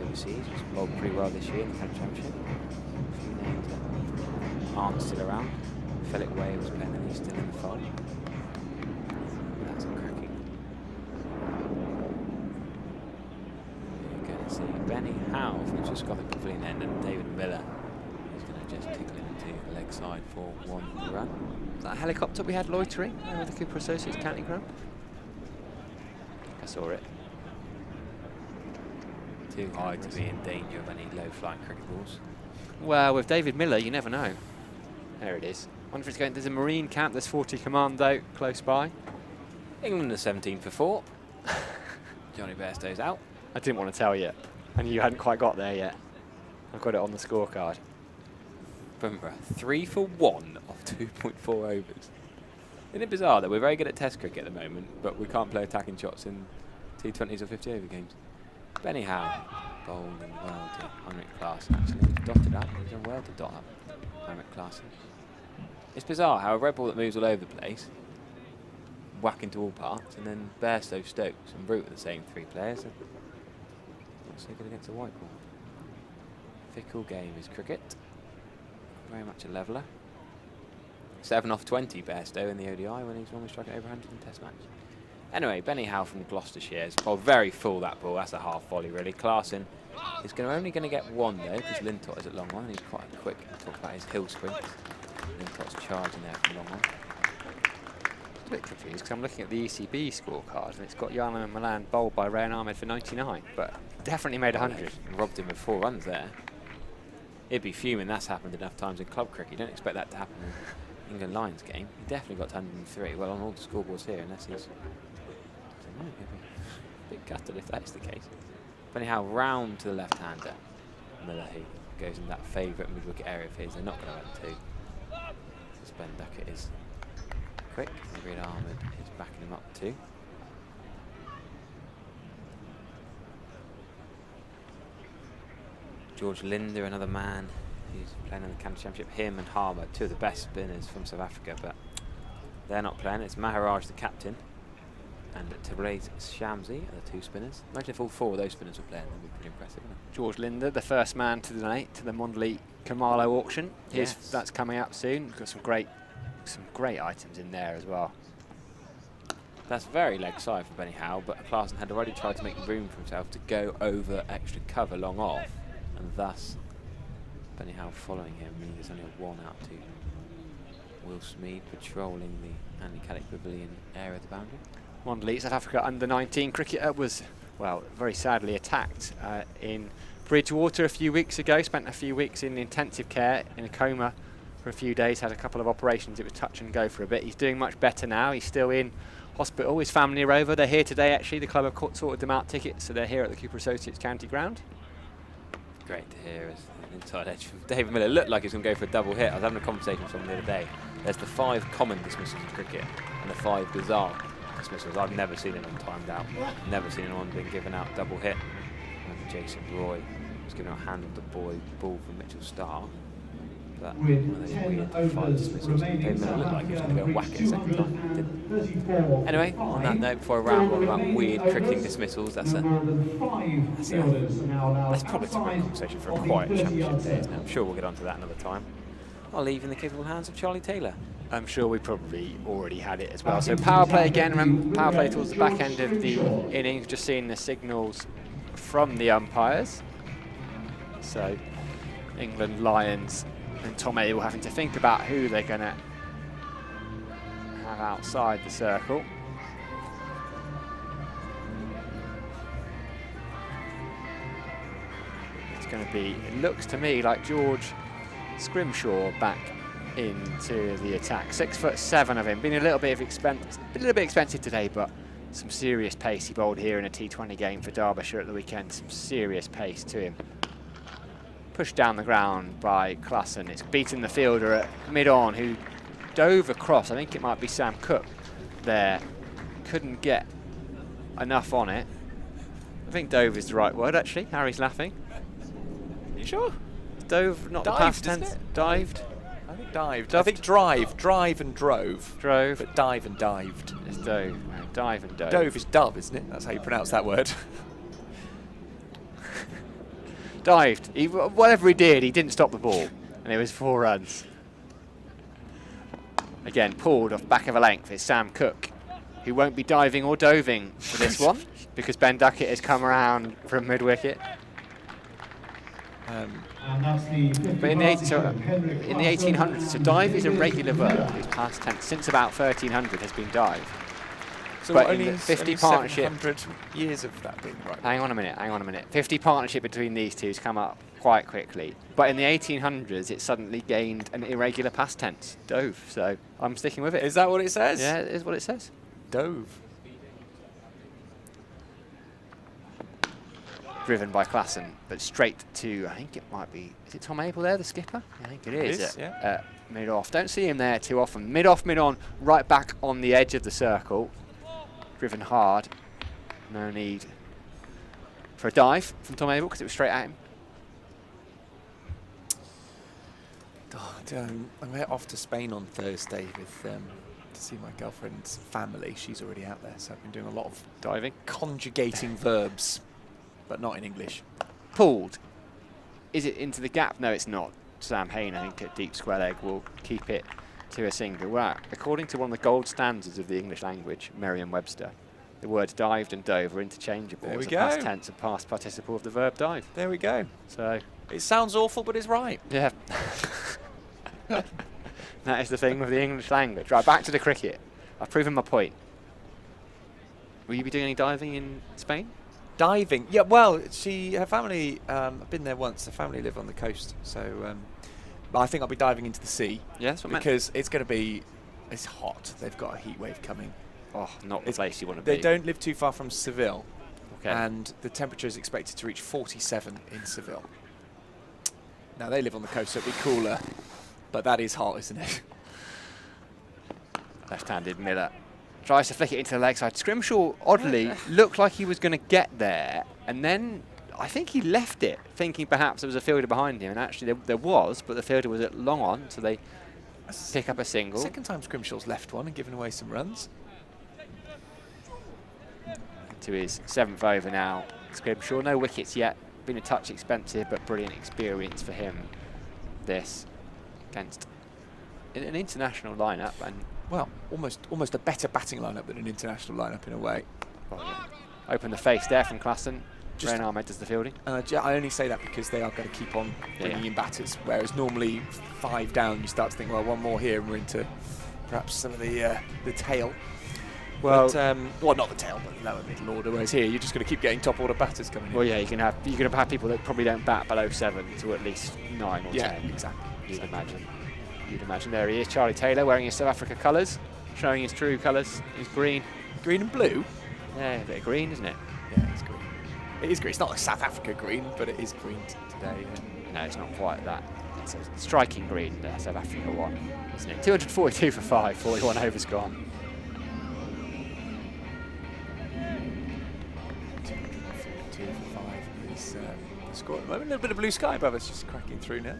overseas. He's bowled pretty well this year in the Kent Championship. A few names that aren't still around. Philip Way was playing and he's still in the fold. That's a cracking. You're going to see Benny Howe from Scotland Pavilion end, and David Miller is going to just tickle it into the leg side for 1 run. That helicopter we had loitering over the Cooper Associates county ground. I saw it. Too high to be in danger of any low-flying cricket balls. Well, with David Miller, you never know. There it is. Wonder if it's going. There's a Marine camp. There's 40 Commando close by. England are 17 for 4. Johnny Bairstow's out. I didn't want to tell you, and you hadn't quite got there yet. I've got it on the scorecard. Remember, 3 for 1 off 2.4 overs. Isn't it bizarre that we're very good at Test cricket at the moment, but we can't play attacking shots in T20s or 50 over games? Benny Howe, bowled and well to Henrik Klaasen. Actually, he's dotted up. He's done well to dot up Henrik Klaasen. It's bizarre how a red ball that moves all over the place, whack into all parts, and then Bairstow, Stokes and Root are the same 3 players. Not so good against a white ball. Fickle game is cricket. Very much a leveller. 7 off 20 Bairstow in the ODI when he's normally striking over 100 in Test match. Anyway, Benny Howe from Gloucestershire is very full that ball. That's a half volley really. Klaasen is only going to get 1 though because Lintott is at long on. He's quite quick. We'll talk about his hill sprint. Lintott's charging there from long on. I'm a bit confused because I'm looking at the ECB scorecard and it's got Yarnam Milan bowled by Rayan Ahmed for 99, but definitely made 100. And robbed him of 4 runs there. He'd be fuming. That's happened enough times in club cricket. You don't expect that to happen in England Lions game. He definitely got to 103. Well, on all the scoreboards here, unless he's... I don't know, maybe a bit gutted if that's the case. But anyhow, round to the left-hander. Miller, who goes in that favourite mid-wicket area of his. They're not going to have 2. Ben Duckett is quick. Reed Ahmed is backing him up too. George Linder, another man who's playing in the Canada Championship. Him and Harmer, 2 of the best spinners from South Africa, but they're not playing. It's Maharaj, the captain, and Therese Shamsi are the 2 spinners. Imagine if all 4 of those spinners were playing, that'd be pretty impressive, wouldn't it? George Linder, the first man to donate to the Mondley Kamalo auction. Yes. That's coming up soon. We've got some great items in there as well. That's very leg side for Benny Howe, but Klaasen had already tried to make room for himself to go over extra cover long off, and thus Benny Howe following him, meaning there's only a 1 out to Will Smeed patrolling the Andy Caddick Pavilion area of the boundary. Mondley, South Africa under-19 cricketer, was, well, very sadly attacked in Bridgewater a few weeks ago. Spent a few weeks in intensive care, in a coma for a few days, had a couple of operations. It was touch and go for a bit. He's doing much better now. He's still in hospital. His family are over. They're here today, actually. The club have sorted them out tickets, so they're here at the Cooper Associates County Ground. Great to hear as an inside edge from David Miller. Looked like he was going to go for a double hit. I was having a conversation with someone the other day. There's the 5 common dismissals in cricket and the 5 bizarre dismissals. I've never seen anyone timed out. Never seen anyone being given out double hit. And Jason Roy was given a hand on the ball from Mitchell Starr. But with 10 overs remaining, David Miller looked like he was going to go and whack it a second time. Didn't. Anyway, on that note, before I ramble on about weird cricketing dismissals, that's probably a conversation for a quiet championship days now. I'm sure we'll get onto that another time. I'll leave in the capable hands of Charlie Taylor. I'm sure we probably already had it as well. So power play again. Remember, power play towards the back end of the innings. Just seeing the signals from the umpires. So England Lions and Tom Abel having to think about who they're going to have outside the circle. It's going to be, it looks to me like George Scrimshaw back into the attack. 6'7" of him, been a little bit expensive today, but some serious pace. He bowled here in a T20 game for Derbyshire at the weekend. Some serious pace to him. Pushed down the ground by Klaasen. It's beaten the fielder at mid-on, who dove across. I think it might be Sam Cook there. Couldn't get enough on it. I think dove is the right word, actually. Harry's laughing. You sure? Dove, not Dived, the past tense. isn't it? Dived. I think dived. I think drive and drove. Drove. But dive and dived. It's dove. No, dive and dove. Dove is dove, isn't it? That's how you pronounce that word. Dived. Whatever he did, he didn't stop the ball. And it was 4 runs. Again, pulled off back of a length is Sam Cook, who won't be diving or doving for this one because Ben Duckett has come around from mid-wicket. But in the 1800s, to dive is a regular verb. It's past tense. Since about 1300 has been dive. So but only in the 50 only partnership, 700 years of that being right. hang on a minute. 50 partnership between these two has come up quite quickly. But in the 1800s, it suddenly gained an irregular past tense, dove. So I'm sticking with it. Is that what it says? Yeah, it is what it says. Dove. driven by Klassen, but straight to, I think it might be, is it Tom Abel there, the skipper? I think it is. Yeah. Mid-off. Don't see him there too often. Mid-off, mid-on, right back on the edge of the circle. Driven hard. No need for a dive from Tom Abel because it was straight at him. I'm off to Spain on Thursday with to see my girlfriend's family. She's already out there, so I've been doing a lot of Diving. conjugating verbs, but not in English. Pulled. Is it into the gap? No, it's not. Sam Hain, I think, at deep square leg will keep it to a single. Well, according to one of the gold standards of the English language, Merriam-Webster, the words dived and dove are interchangeable There we as a go. past tense and past participle of the verb dive. There we go. So, It sounds awful, but it's right. yeah. That is the thing with the English language. Right, back to the cricket. I've proven my point. Will you be doing any diving in Spain? Diving. Yeah, well, her family, I've been there once. The family live on the coast, so I think I'll be diving into the sea. Yeah, that's what I meant. Because it's going to be, it's hot. They've got a heat wave coming. Oh, not the place you want to be. They don't live too far from Seville, Okay. and the temperature is expected to reach 47 in Seville. Now, they live on the coast, so it'll be cooler, but that is hot, isn't it? Left-handed Miller tries to flick it into the leg side. Scrimshaw, oddly, looked like he was going to get there, and then I think he left it, thinking perhaps there was a fielder behind him, and actually there was, but the fielder was at long on, so they pick up a single. Second time Scrimshaw's left one and given away some runs. To his 7th over now. Scrimshaw, no wickets yet. Been a touch expensive, but brilliant experience for him. This against an international lineup, and Well, almost a better batting lineup than an international lineup in a way. well, yeah. Open the face there from Klassen. Just- Rain Ahmed does the fielding. And I only say that because they are going to keep on bringing in batters, whereas normally 5 down, you start to think, well, one more here and we're into perhaps some of the tail. Well, Well, not the tail, but the lower middle order. Whereas here, you're just going to keep getting top order batters coming in. well, yeah, you're gonna have people that probably don't bat below 7 to at least 9 or 10. Exactly. You'd imagine. You'd imagine. There he is, Charlie Taylor, wearing his South Africa colours, showing his true colours. His green. Green and blue. Yeah, a bit of green, isn't it? Yeah, it's green. It is green. It's not a South Africa green, but it is green today. Yeah. No, it's not quite that. It's a striking green, the South Africa one, isn't it? 242 for 5, 41 overs gone. 2 for 5 is the score at the moment. A little bit of blue sky above us, just cracking through now.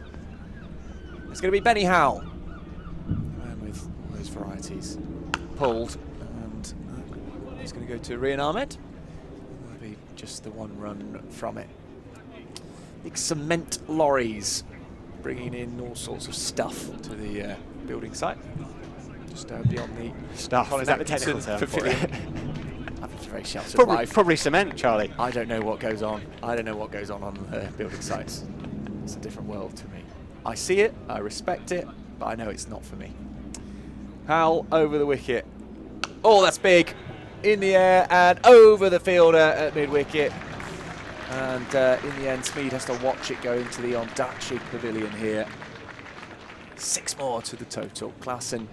It's going to be Benny Howell. And with all those varieties pulled. And he's going to go to Rian Ahmed. That'll be just the 1 run from it. Big cement lorries bringing in all sorts of stuff to the building site. Just beyond the Stuff, Colin is that the Atkinson technical term for Pavilion. it? I'm very sheltered life. Probably cement, Charlie. I don't know what goes on. I don't know what goes on building sites. It's a different world to me. I see it, I respect it, but I know it's not for me. Howell over the wicket. Oh, that's big. In the air and over the fielder at mid-wicket. And in the end, Smeed has to watch it go into the Ondaatje Pavilion here. 6 more to the total. Klassen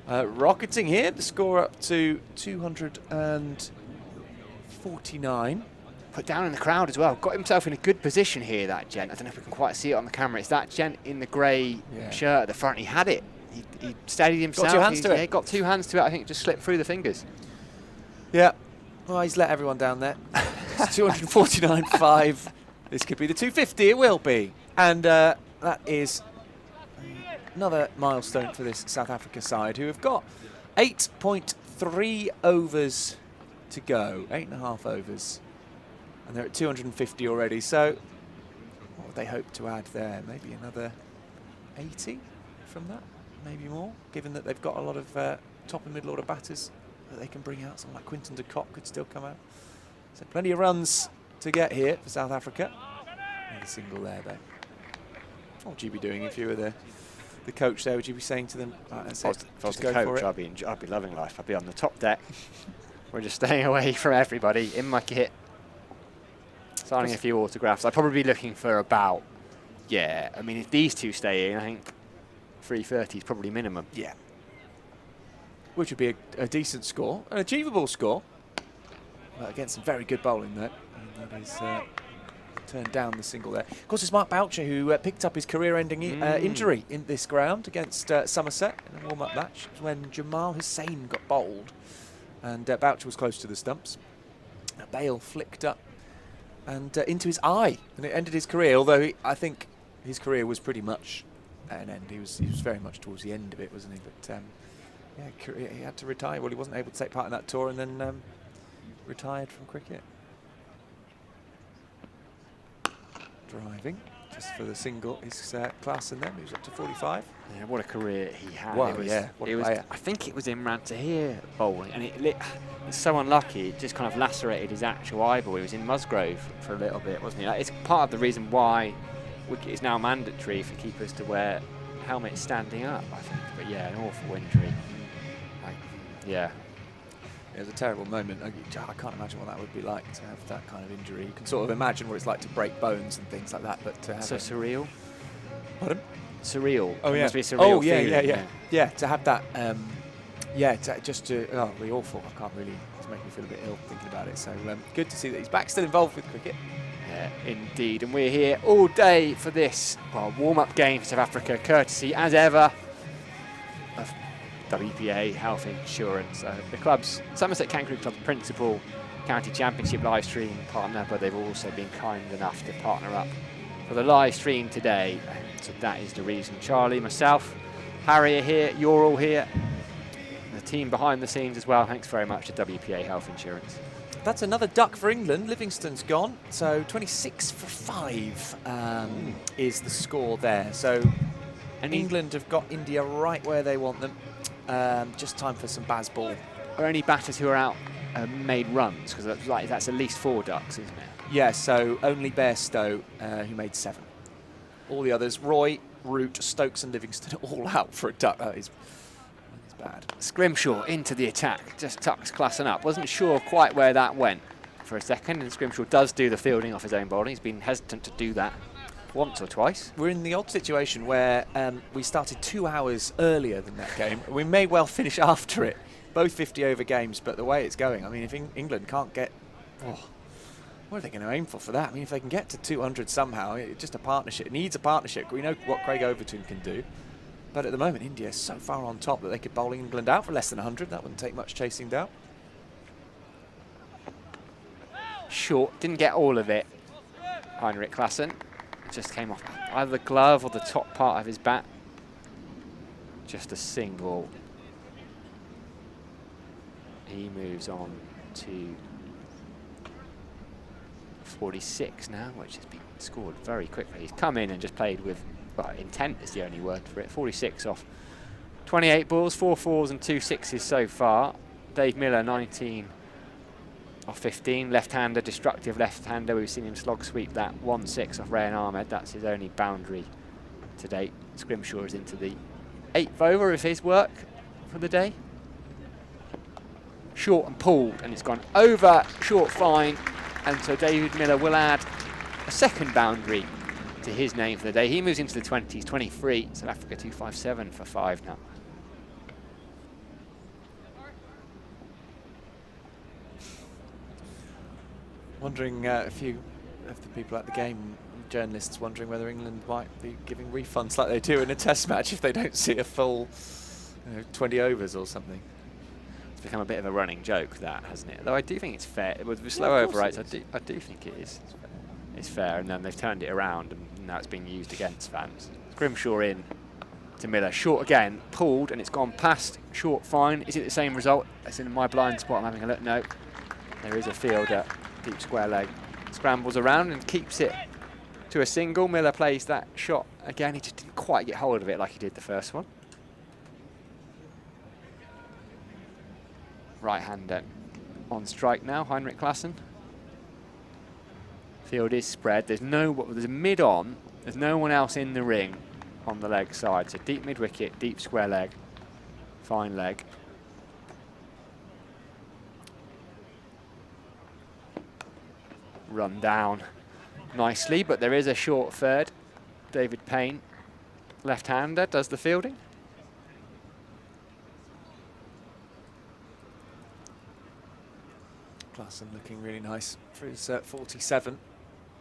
rocketing here. The score up to 249. Put down in the crowd as well. Got himself in a good position here, that gent. I don't know if we can quite see it on the camera. It's that gent in the grey shirt at the front. He had it. He steadied himself. Got 2 hands to it. Yeah, got 2 hands to it. I think it just slipped through the fingers. Yeah. Well, he's let everyone down there. It's 249.5. This could be the 250. It will be. And that is another milestone for this South Africa side, who have got 8.3 overs to go. 8.5 overs. And they're at 250 already. So what would they hope to add there? Maybe another 80 from that? Maybe more, given that they've got a lot of top and middle order batters that they can bring out. Someone like Quinton de Kock could still come out. So plenty of runs to get here for South Africa. Need a single there, though. What would you be doing if you were the coach there? Would you be saying to them, If I was the coach, I'd be loving life. I'd be on the top deck. We're just staying away from everybody, in my kit, signing a few autographs. I'd probably be looking for about, I mean, if these two stay in, I think 330 is probably minimum. Yeah. Which would be a decent score, an achievable score. Against some very good bowling there. And that is turned down the single there. Of course, it's Mark Boucher who picked up his career-ending injury in this ground against Somerset in a warm-up match. It was when Jamal Hussain got bowled, and Boucher was close to the stumps. A bail flicked up and into his eye, and it ended his career. Although I think his career was pretty much at an end. He was very much towards the end of it, wasn't he? But yeah, he had to retire. Well, he wasn't able to take part in that tour, and then retired from cricket. Driving just for the single is Klaassen then, who's up to 45. Yeah, what a career he had. Wow, it was, yeah, what a player. I think it was Imran Tahir bowling, and it's so unlucky. It just kind of lacerated his actual eyeball. He was in Musgrove for a little bit, wasn't he? Like, it's part of the reason why wicket is now mandatory for keepers to wear helmets standing up, I think. But yeah, an awful injury. Yeah. It was a terrible moment. I can't imagine what that would be like to have that kind of injury. You can sort of imagine what it's like to break bones and things like that, but to have so surreal. Pardon? Surreal. Oh, it yeah. Must be a surreal feeling, yeah. To have that, it'll be awful. I can't really, it's making me feel a bit ill thinking about it. So good to see that he's back, still involved with cricket. Yeah, indeed. And we're here all day for this warm-up game for South Africa, courtesy, as ever, of WPA Health Insurance. The club's, Somerset Kangaroo Club's principal county championship live stream partner, but they've also been kind enough to partner up for the live stream today. So that is the reason. Charlie, myself, Harry are here, you're all here. The team behind the scenes as well. Thanks very much to WPA Health Insurance. That's another duck for England. Livingston's gone. So 26 for 5 is the score there. So England have got India right where they want them. Just time for some Bazball. Are any batters who are out made runs? Because that's at least 4 ducks, isn't it? Yeah, so only Bairstow who made 7. All the others, Roy, Root, Stokes and Livingston, all out for a duck. That is bad. Scrimshaw into the attack, just tucks Klaassen up. Wasn't sure quite where that went for a second, and Scrimshaw does do the fielding off his own bowling. He's been hesitant to do that once or twice. We're in the odd situation where we started 2 hours earlier than that game. We may well finish after it. Both 50-over games, but the way it's going, I mean, if England can't get... what are they going to aim for that? I mean, if they can get to 200 somehow, it's just a partnership. It needs a partnership. We know what Craig Overton can do. But at the moment, India is so far on top that they could bowl England out for less than 100. That wouldn't take much chasing down. Short, didn't get all of it. Heinrich Klaassen just came off either the glove or the top part of his bat. Just a single. He moves on to 46 now, which has been scored very quickly. He's come in and just played with, well, intent is the only word for it. 46 off 28 balls, 4 4s and 2 6s so far. Dave Miller, 19 off 15. Left-hander, destructive left-hander. We've seen him slog sweep that 1-6 off Rayan Ahmed. That's his only boundary to date. Scrimshaw is into the 8th over of his work for the day. Short and pulled, and it's gone over, short fine. And so David Miller will add a second boundary to his name for the day. He moves into the 20s, 23. South Africa 257 for 5 now. Wondering a few of the people at the game, journalists, wondering whether England might be giving refunds like they do in a test match if they don't see a full 20 overs or something. It's become a bit of a running joke, that, hasn't it? Though I do think it's fair. With the slow overrides, I do think it is. It's fair, and then they've turned it around, and now it's being used against fans. Scrimshaw in to Miller. Short again, pulled, and it's gone past. Short fine. Is it the same result as in my blind spot? I'm having a look. No. There is a fielder. Deep square leg. Scrambles around and keeps it to a single. Miller plays that shot again. He just didn't quite get hold of it like he did the first one. Right-hander on strike now, Heinrich Klaassen. Field is spread. There's a mid on. There's no one else in the ring on the leg side. So deep mid-wicket, deep square leg, fine leg. Run down nicely, but there is a short third. David Payne, left-hander, does the fielding. Klaassen looking really nice for his 47.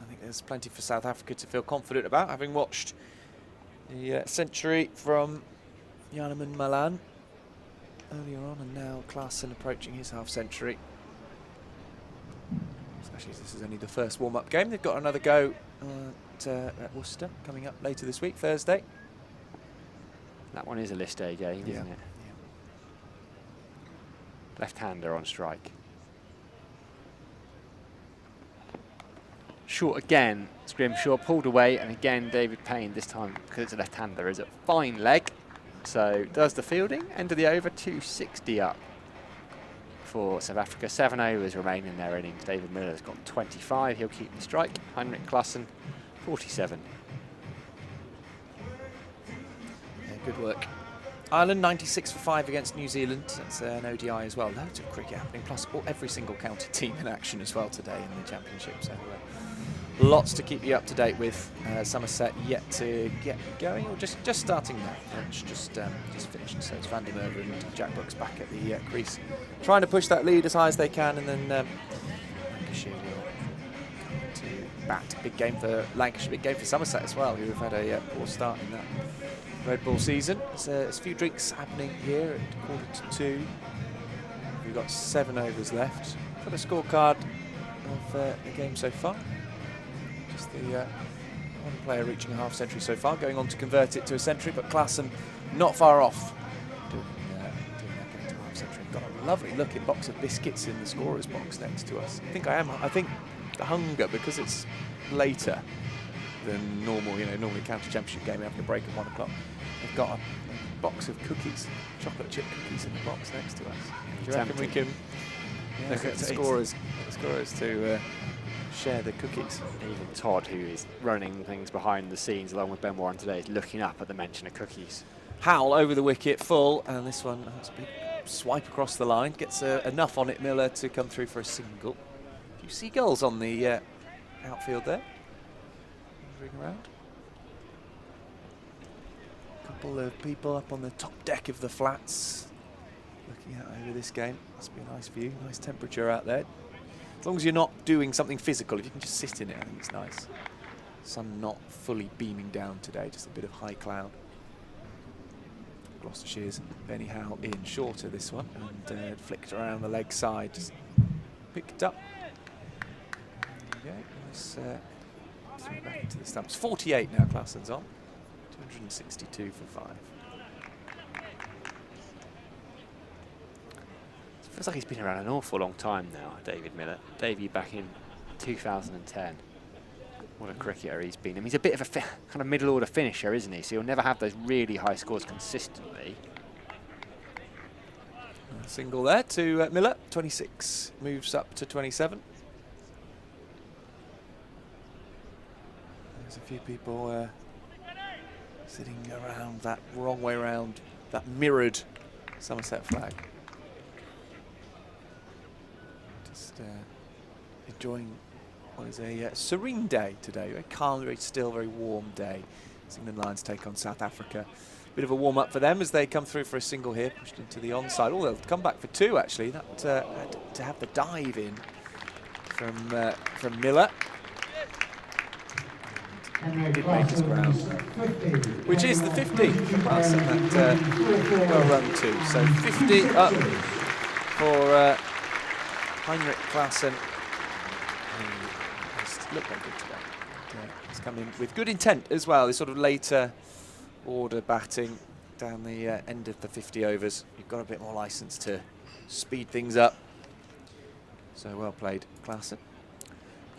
I think there's plenty for South Africa to feel confident about, having watched the century from Janneman Malan earlier on, and now Klaassen approaching his half-century. Especially as this is only the first warm-up game. They've got another go at Worcester coming up later this week, Thursday. That one is a list day game, Yeah. isn't it? Left-hander on strike. Short again. Scrimshaw pulled away, and again David Payne, this time because it's a left-hander, is a fine leg. So does the fielding. End of the over, 260 up for South Africa. 7 overs remain in their innings. David Miller's got 25. He'll keep the strike. Heinrich Klaassen, 47. Yeah, good work. Ireland 96 for 5 against New Zealand. That's an ODI as well. Loads of cricket happening, plus every single county team in action as well today in the championship. So lots to keep you up to date with. Somerset yet to get going, or just starting now. French just finished. So it's Van der Merwe and Jack Brooks back at the crease, trying to push that lead as high as they can, and then Lancashire will come to bat. Big game for Lancashire, big game for Somerset as well, who have had a poor start in that Red Bull season. There's a few drinks happening here at 1:45. We've got 7 overs left. Got a scorecard of the game so far. Just the one player reaching a half-century so far, going on to convert it to a century, but Klaassen not far off doing that going to a half-century. Got a lovely looking box of biscuits in the scorer's box next to us. I think the hunger, because it's later than normal, normally county championship game, having a break at 1 o'clock. They've got a box of cookies, chocolate chip cookies in the box next to us. Do you reckon we can look at the scorers to share the cookies? Even Todd, who is running things behind the scenes along with Ben Warren today, is looking up at the mention of cookies. Howell over the wicket, full, and this one has a big swipe across the line. Gets enough on it, Miller, to come through for a single. A few seagulls on the outfield there. Wandering around. Couple of people up on the top deck of the flats looking out over this game. Must be a nice view, nice temperature out there. As long as you're not doing something physical, if you can just sit in it, I think it's nice. Sun not fully beaming down today, just a bit of high cloud. Gloucestershire's Benny Howell in shorter this one, and flicked around the leg side, just picked up. There you go, nice throw back into the stumps. 48 now, Klaassen's on. 262 for 5. It feels like he's been around an awful long time now, David Miller. Davey back in 2010. What a cricketer he's been. I mean, he's a bit of a kind of middle-order finisher, isn't he? So he'll never have those really high scores consistently. A single there to Miller. 26 moves up to 27. There's a few people sitting around that wrong way around that mirrored Somerset flag. Just enjoying what is a serene day today. Very calm, very still, very warm day. As England Lions take on South Africa. Bit of a warm-up for them as they come through for a single here, pushed into the onside. Oh, they'll come back for 2 actually. That had to have the dive in from Miller. Did make his ground, which is the 50 for Klaassen, that well run too. So 50 up for Heinrich Klaassen. Looked very good today. He's come in with good intent as well. This sort of later order batting down the end of the 50 overs. You've got a bit more licence to speed things up. So well played, Klaassen.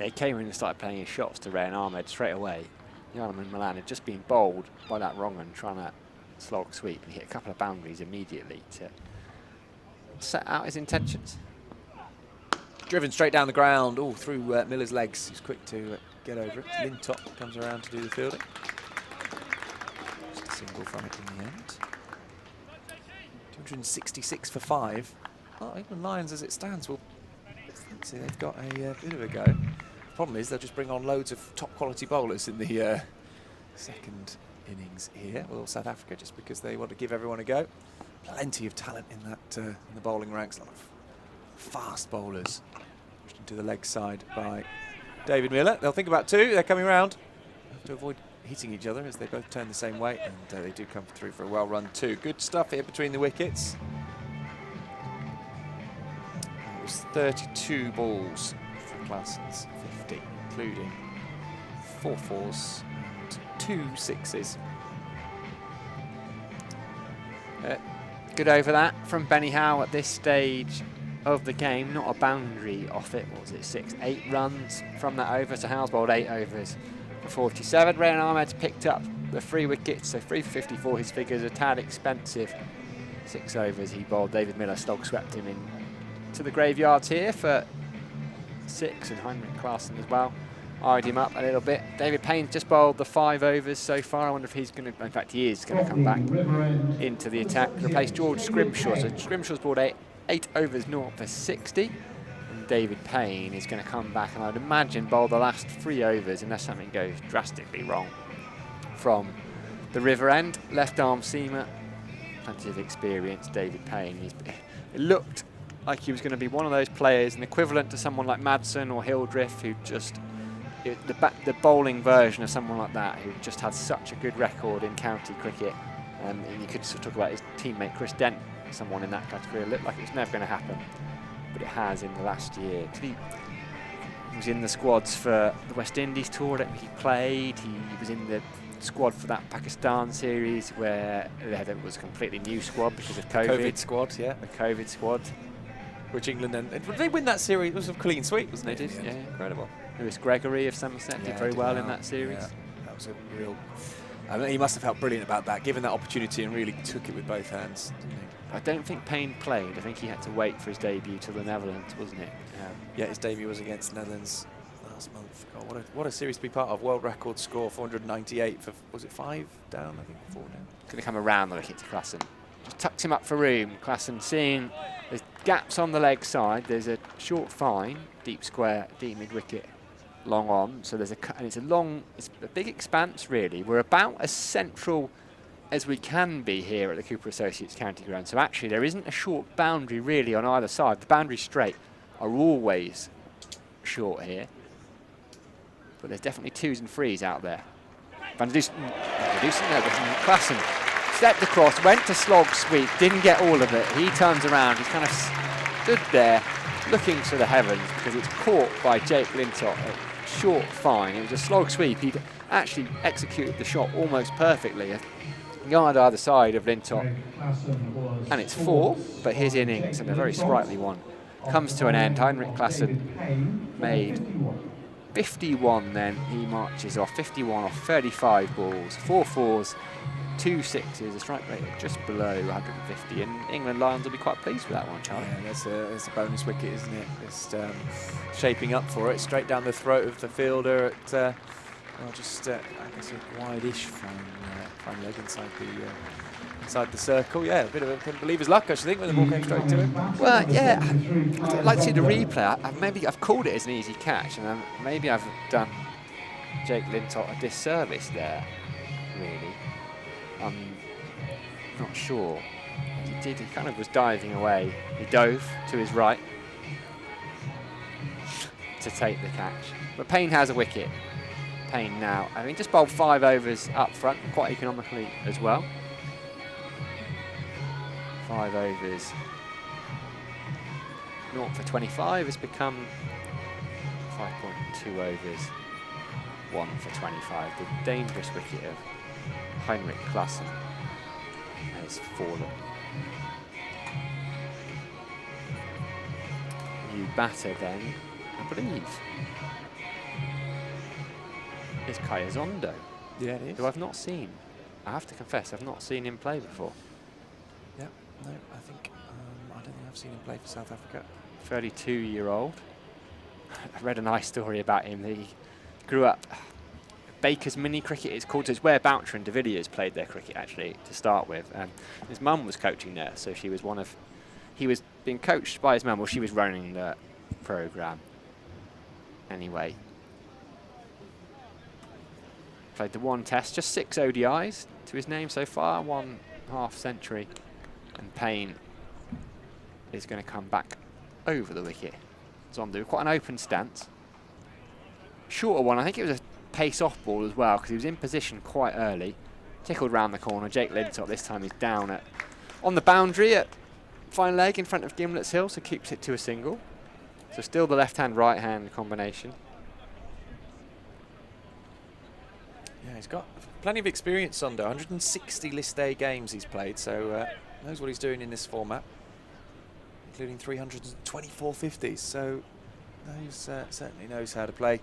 Yeah, he came in and started playing his shots to Rayan Ahmed straight away. Janneman Malan had just been bowled by that wrong one, trying to slog sweep, and he hit a couple of boundaries immediately to set out his intentions. Driven straight down the ground, all through Miller's legs. He's quick to get over it. Lintop comes around to do the fielding. Just a single from it in the end. 266 for 5. Well, England Lions, as it stands, will fancy they've got a bit of a go. Problem is they'll just bring on loads of top quality bowlers in the second innings here. Well, South Africa, just because they want to give everyone a go. Plenty of talent in that in the bowling ranks. A lot of fast bowlers pushed into the leg side by David Miller. They'll think about 2. They're coming round. Have to avoid hitting each other as they both turn the same way, and they do come through for a well-run 2. Good stuff here between the wickets. It was 32 balls for Claessen's 50, including 4 fours and 2 sixes. Good over that from Benny Howe at this stage of the game. Not a boundary off it. What was it? 6, 8 runs from that over. So Howe's bowled 8 overs for 47. Rehan Ahmed's picked up the 3 wickets, so 3 for 54. His figures a tad expensive. 6 overs he bowled. David Miller slog swept him in to the graveyards here for 6, and Heinrich Klaasen as well eyed him up a little bit. David Payne's just bowled the 5 overs so far. I wonder if he's going to, in fact he is going to come back into the attack, replace George Scrimshaw. So Scrimshaw's bowled 8 overs, 0 for 60. And David Payne is going to come back and I'd imagine bowl the last 3 overs unless something goes drastically wrong from the river end. Left arm seamer, plenty of experience, David Payne. It looked like he was going to be one of those players, an equivalent to someone like Madsen or Hildreth, who just, the bowling version of someone like that, who just had such a good record in county cricket. And you could sort of talk about his teammate Chris Dent, someone in that category. It looked like it was never going to happen, but it has in the last year. He was in the squads for the West Indies tour that he played. He was in the squad for that Pakistan series where there was a completely new squad because of COVID. COVID squad, yeah. The COVID squad. Which England then, did they win that series? It was a clean sweep, wasn't it? They did, yeah. Incredible. Lewis Gregory of Somerset did very well in that series. Yeah. That was a real, I mean, he must have felt brilliant about that, given that opportunity, and really took it with both hands, didn't he? I don't think Payne played. I think he had to wait for his debut to the Netherlands, wasn't it? Yeah, his debut was against Netherlands last month. God, what a series to be part of. World record score, 498 for, was it 5 down? I think 4 down. Going to come around the wicket to Klaasen. Just tucks him up for room. Klaasen seeing there's gaps on the leg side. There's a short fine, deep square, deep mid wicket, long on. So there's and it's a big expanse really. We're about as central as we can be here at the Cooper Associates County Ground. So actually there isn't a short boundary really on either side. The boundaries straight are always short here, but there's definitely 2s and 3s out there. Van Dusen, Klaasen stepped across, went to slog sweep, didn't get all of it. He turns around, he's kind of stood there looking to the heavens because it's caught by Jake Lintott. A short fine, it was a slog sweep. He'd actually executed the shot almost perfectly. A yard either side of Lintott, and it's 4, but his innings, and a very sprightly one, comes to an end. Heinrich Klaasen made 51 then. He marches off 51 off 35 balls, 4 fours, 2 sixes, a strike rate of just below 150, and England Lions will be quite pleased with that one, Charlie. Yeah, that's a bonus wicket, isn't it? Just shaping up for it, straight down the throat of the fielder at, well, just I guess a wide-ish fine leg inside the circle. Yeah, a bit of a couldn't believe his luck, I should think, when the ball came straight to him. Well, yeah, I'd like to see the replay. Maybe I've called it as an easy catch, and maybe I've done Jake Lintott a disservice there, really. I'm not sure. He kind of was diving away. He dove to his right to take the catch. But Payne has a wicket. Payne now, I mean, just bowled 5 overs up front, quite economically as well. 5 overs. 0 for 25 has become 5.2 overs. 1 for 25. The dangerous wicket of Heinrich Klaasen has fallen. New batter then, I believe, is Kaya Zondo. Yeah, it is. Who I've not seen. I have to confess, I've not seen him play before. Yeah, no, I think I don't think I've seen him play for South Africa. 32-year-old. I read a nice story about him. He grew up Baker's mini cricket, it's called. So it's where Boucher and de Villiers played their cricket actually to start with. His mum was coaching there, so she was he was being coached by his mum. Well, she was running the programme. Anyway, played the 1 test, just 6 ODIs to his name so far, 1 half century, and Payne is going to come back over the wicket. Zondo, quite an open stance. shorter one. I think it was a pace-off ball as well, because he was in position quite early. Tickled round the corner. Jake Lintop this time is down on the boundary at fine leg in front of Gimlet's Hill, so keeps it to a single. So still the left-hand, right-hand combination. Yeah, he's got plenty of experience under 160 list A games he's played, so knows what he's doing in this format, including 324 50s. So certainly knows how to play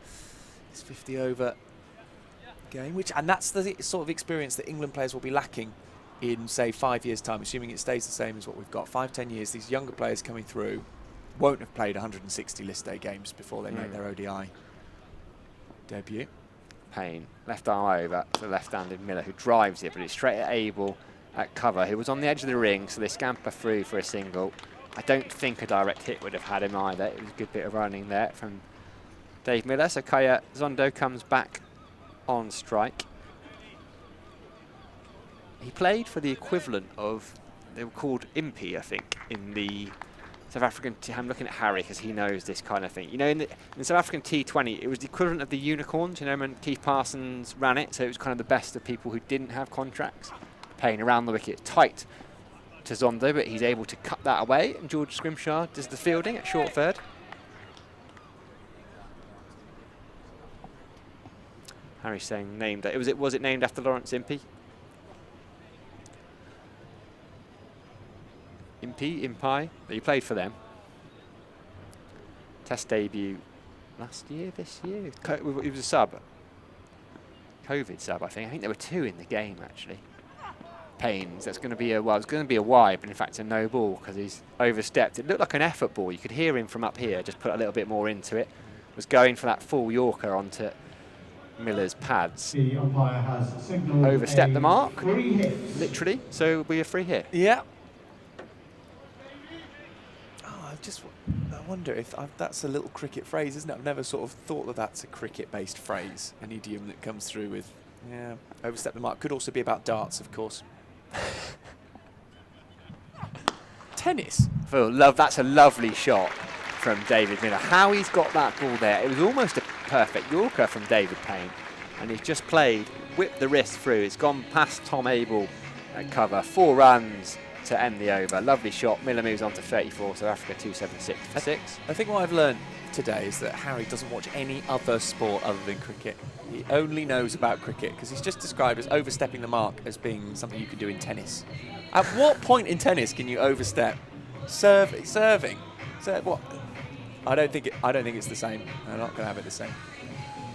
this 50 over game, and that's the sort of experience that England players will be lacking in, say, 5 years' time, assuming it stays the same as what we've got. 5-10 years, these younger players coming through won't have played 160 list A games before they make their ODI debut. Payne, left arm over to the left-handed Miller, who drives it, but it's straight at Abel at cover, who was on the edge of the ring, so they scamper through for a single. I don't think a direct hit would have had him either. It was a good bit of running there from Dave Miller. So Kaya Zondo comes back on strike. He played for the equivalent of, they were called Impey, I think, in the South African, I'm looking at Harry because he knows this kind of thing. You know, in the South African T20, it was the equivalent of the Unicorns, you know, when Keith Parsons ran it, so it was kind of the best of people who didn't have contracts, playing around the wicket tight to Zondo, but he's able to cut that away, and George Scrimshaw does the fielding at short third. Harry's saying named, was it named after Lawrence Impey? Impey, he played for them. Test debut last year, this year. He was a sub. COVID sub, I think. I think there were 2 in the game, actually. Payne, that's going to be it's going to be a wide, but in fact a no ball because he's overstepped. It looked like an effort ball. You could hear him from up here, just put a little bit more into it. Was going for that full Yorker onto Miller's pads. The umpire has signalled overstepped the mark, literally, so it'll be a free hit. Yeah. I wonder if that's a little cricket phrase, isn't it? I've never sort of thought that that's a cricket-based phrase, an idiom that comes through with, overstep the mark. Could also be about darts, of course. Tennis. Phil, that's a lovely shot from David Miller. How he's got that ball there. It was almost a perfect Yorker from David Payne. And he's just whipped the wrist through. It's gone past Tom Abel at cover. 4 runs to end the over. Lovely shot. Miller moves on to 34, South Africa 276 for 6. I think what I've learned today is that Harry doesn't watch any other sport other than cricket. He only knows about cricket because he's just described as overstepping the mark as being something you can do in tennis. At what point in tennis can you overstep? Serving. What? I don't think it's the same. I'm not going to have it the same.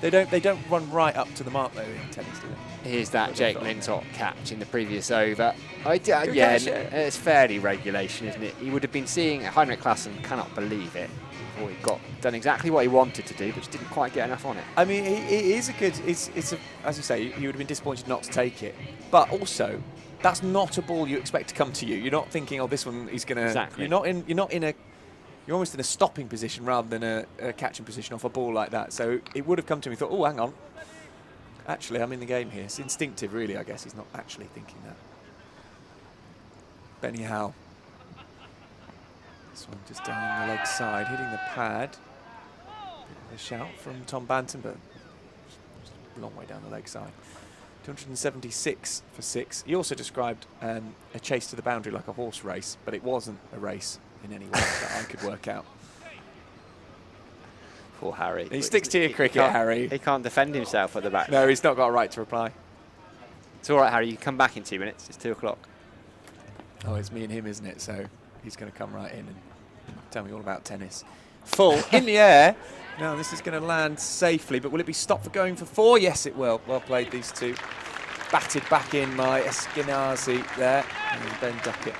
They don't run right up to the mark though in tennis, do they? Here's that Jake Lintop catch in the previous over. It's fairly regulation, isn't it? He would have been seeing Heinrich Klaassen cannot believe it. Before he done exactly what he wanted to do, but just didn't quite get enough on it. I mean, it is a good. It's a, as you say, you would have been disappointed not to take it, but also that's not a ball you expect to come to you. You're not thinking, oh, this one is going to. Exactly. You're almost in a stopping position rather than a catching position off a ball like that. So it would have come to me. Thought, oh, hang on. Actually, I'm in the game here. It's instinctive, really. I guess he's not actually thinking that. Benny Howe. This one just down the leg side, hitting the pad. Bit of a shout from Tom Banton, but just a long way down the leg side. 276 for 6. He also described a chase to the boundary like a horse race, but it wasn't a race in any way that I could work out. Poor Harry. He sticks to your cricket, Harry. He can't defend himself at the back. No, he's not got a right to reply. It's all right, Harry. You can come back in 2 minutes. It's 2 o'clock. Oh, it's me and him, isn't it? So he's going to come right in and tell me all about tennis. Full in the air. Now this is going to land safely, but will it be stopped for going for 4? Yes, it will. Well played, these two. Batted back in by Eskenazi there. And Ben Duckett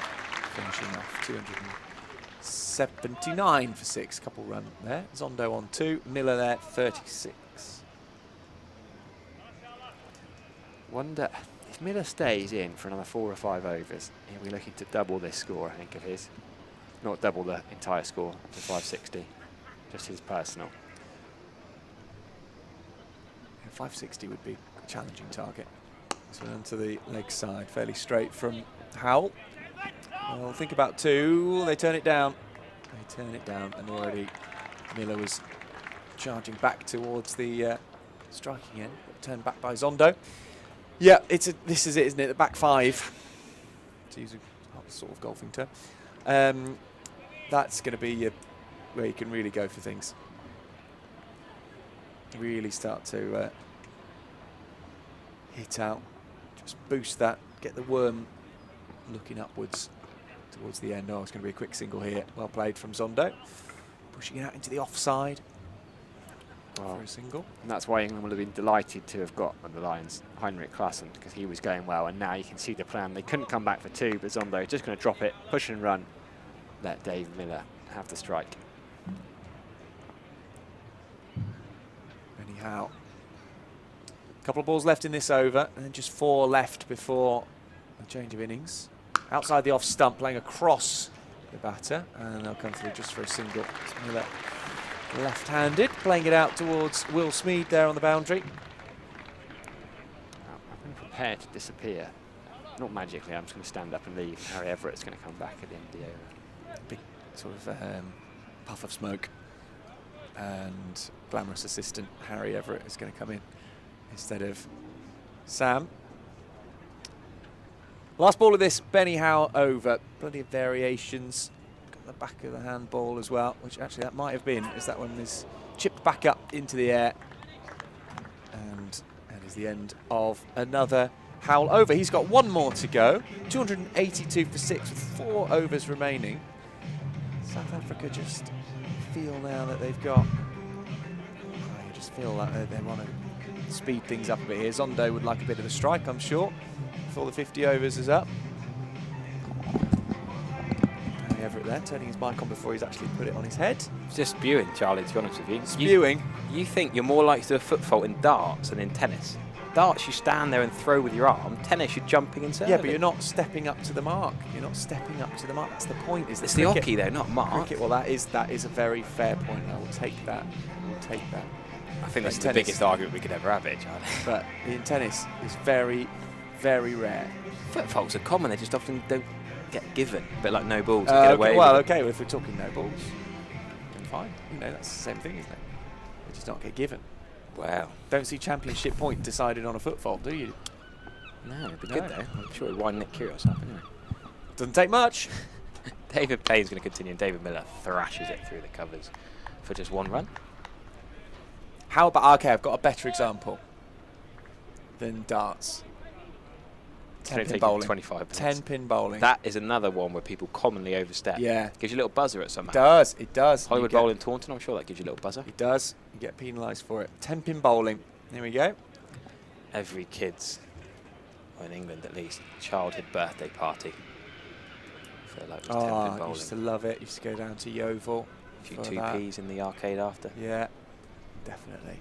finishing off 279 for 6. Couple run there. Zondo on 2. Miller there, 36. Wonder if Miller stays in for another 4 or 5 overs, he'll be looking to double this score, I think, of his. Not double the entire score to 560, just his personal. 560 would be a challenging target. So onto the leg side, fairly straight from Howell. Well, think about 2. They turn it down. They turn it down, and already Miller was charging back towards the striking end, turned back by Zondo. Yeah, this is it, isn't it? The back five, to use a sort of golfing term. That's going to be where you can really go for things. Really start to hit out, just boost that, get the worm looking upwards towards the end. Oh, it's going to be a quick single here. Well played from Zondo. Pushing it out into the offside for a single. And that's why England would have been delighted to have got on the Lions Heinrich Klaassen, because he was going well, and now you can see the plan. They couldn't come back for two, but Zondo just going to drop it, push and run, let Dave Miller have the strike. Anyhow, a couple of balls left in this over, and then just 4 left before a change of innings. Outside the off stump, playing across the batter, and they'll come through just for a single. It's Miller, left-handed, playing it out towards Will Smeed there on the boundary. I've been prepared to disappear. Not magically, I'm just going to stand up and leave. Harry Everett's going to come back at the end of the over. Big sort of puff of smoke, and glamorous assistant Harry Everett is going to come in instead of Sam. Last ball of this, Benny Howe over. Plenty of variations. Got the back of the handball as well, which actually that might have been, as that one is chipped back up into the air. And that is the end of another Howell over. He's got one more to go. 282 for 6 with 4 overs remaining. South Africa just feel now that they've got... I just feel like they want to speed things up a bit here. Zondo would like a bit of a strike, I'm sure, before the 50 overs is up. Harry Everett there, turning his mic on before he's actually put it on his head. It's just spewing, Charlie, to be honest with you. Spewing? You think you're more likely to do a foot fault in darts than in tennis. Darts, you stand there and throw with your arm. Tennis, you're jumping and serving. Yeah, but you're not stepping up to the mark. You're not stepping up to the mark. That's the point. Is it's the hockey, though, not mark. Cricket, well, that is a very fair point. I will take that. I will take that. I think this is the biggest argument we could ever have, Charlie. But in tennis, it's very, very rare. Foot faults are common. They just often don't get given. A bit like no balls. Get away well, with okay, well, if we're talking no balls, then fine. You know, that's the same thing, isn't it? They just not get given. Wow. Don't see championship point decided on a foot fault, do you? No, it'd be good though. I'm sure it'd wind Nick Kyrgios up anyway. Doesn't take much. David Payne's going to continue, and David Miller thrashes it through the covers for just 1 run. How about, okay, I've got a better example than darts. 10-pin bowling. 25 minutes. 10-pin bowling. That is another one where people commonly overstep. Yeah. Gives you a little buzzer at some. It does, it does. Hollywood Bowl in Taunton, I'm sure that gives you a little buzzer. It does. You get penalised for it. 10-pin bowling. There we go. Every kid's, or in England at least, childhood birthday party. I feel like it was 10-pin bowling. I used to love it. Used to go down to Yeovil. A few 2Ps in the arcade after. Yeah, definitely.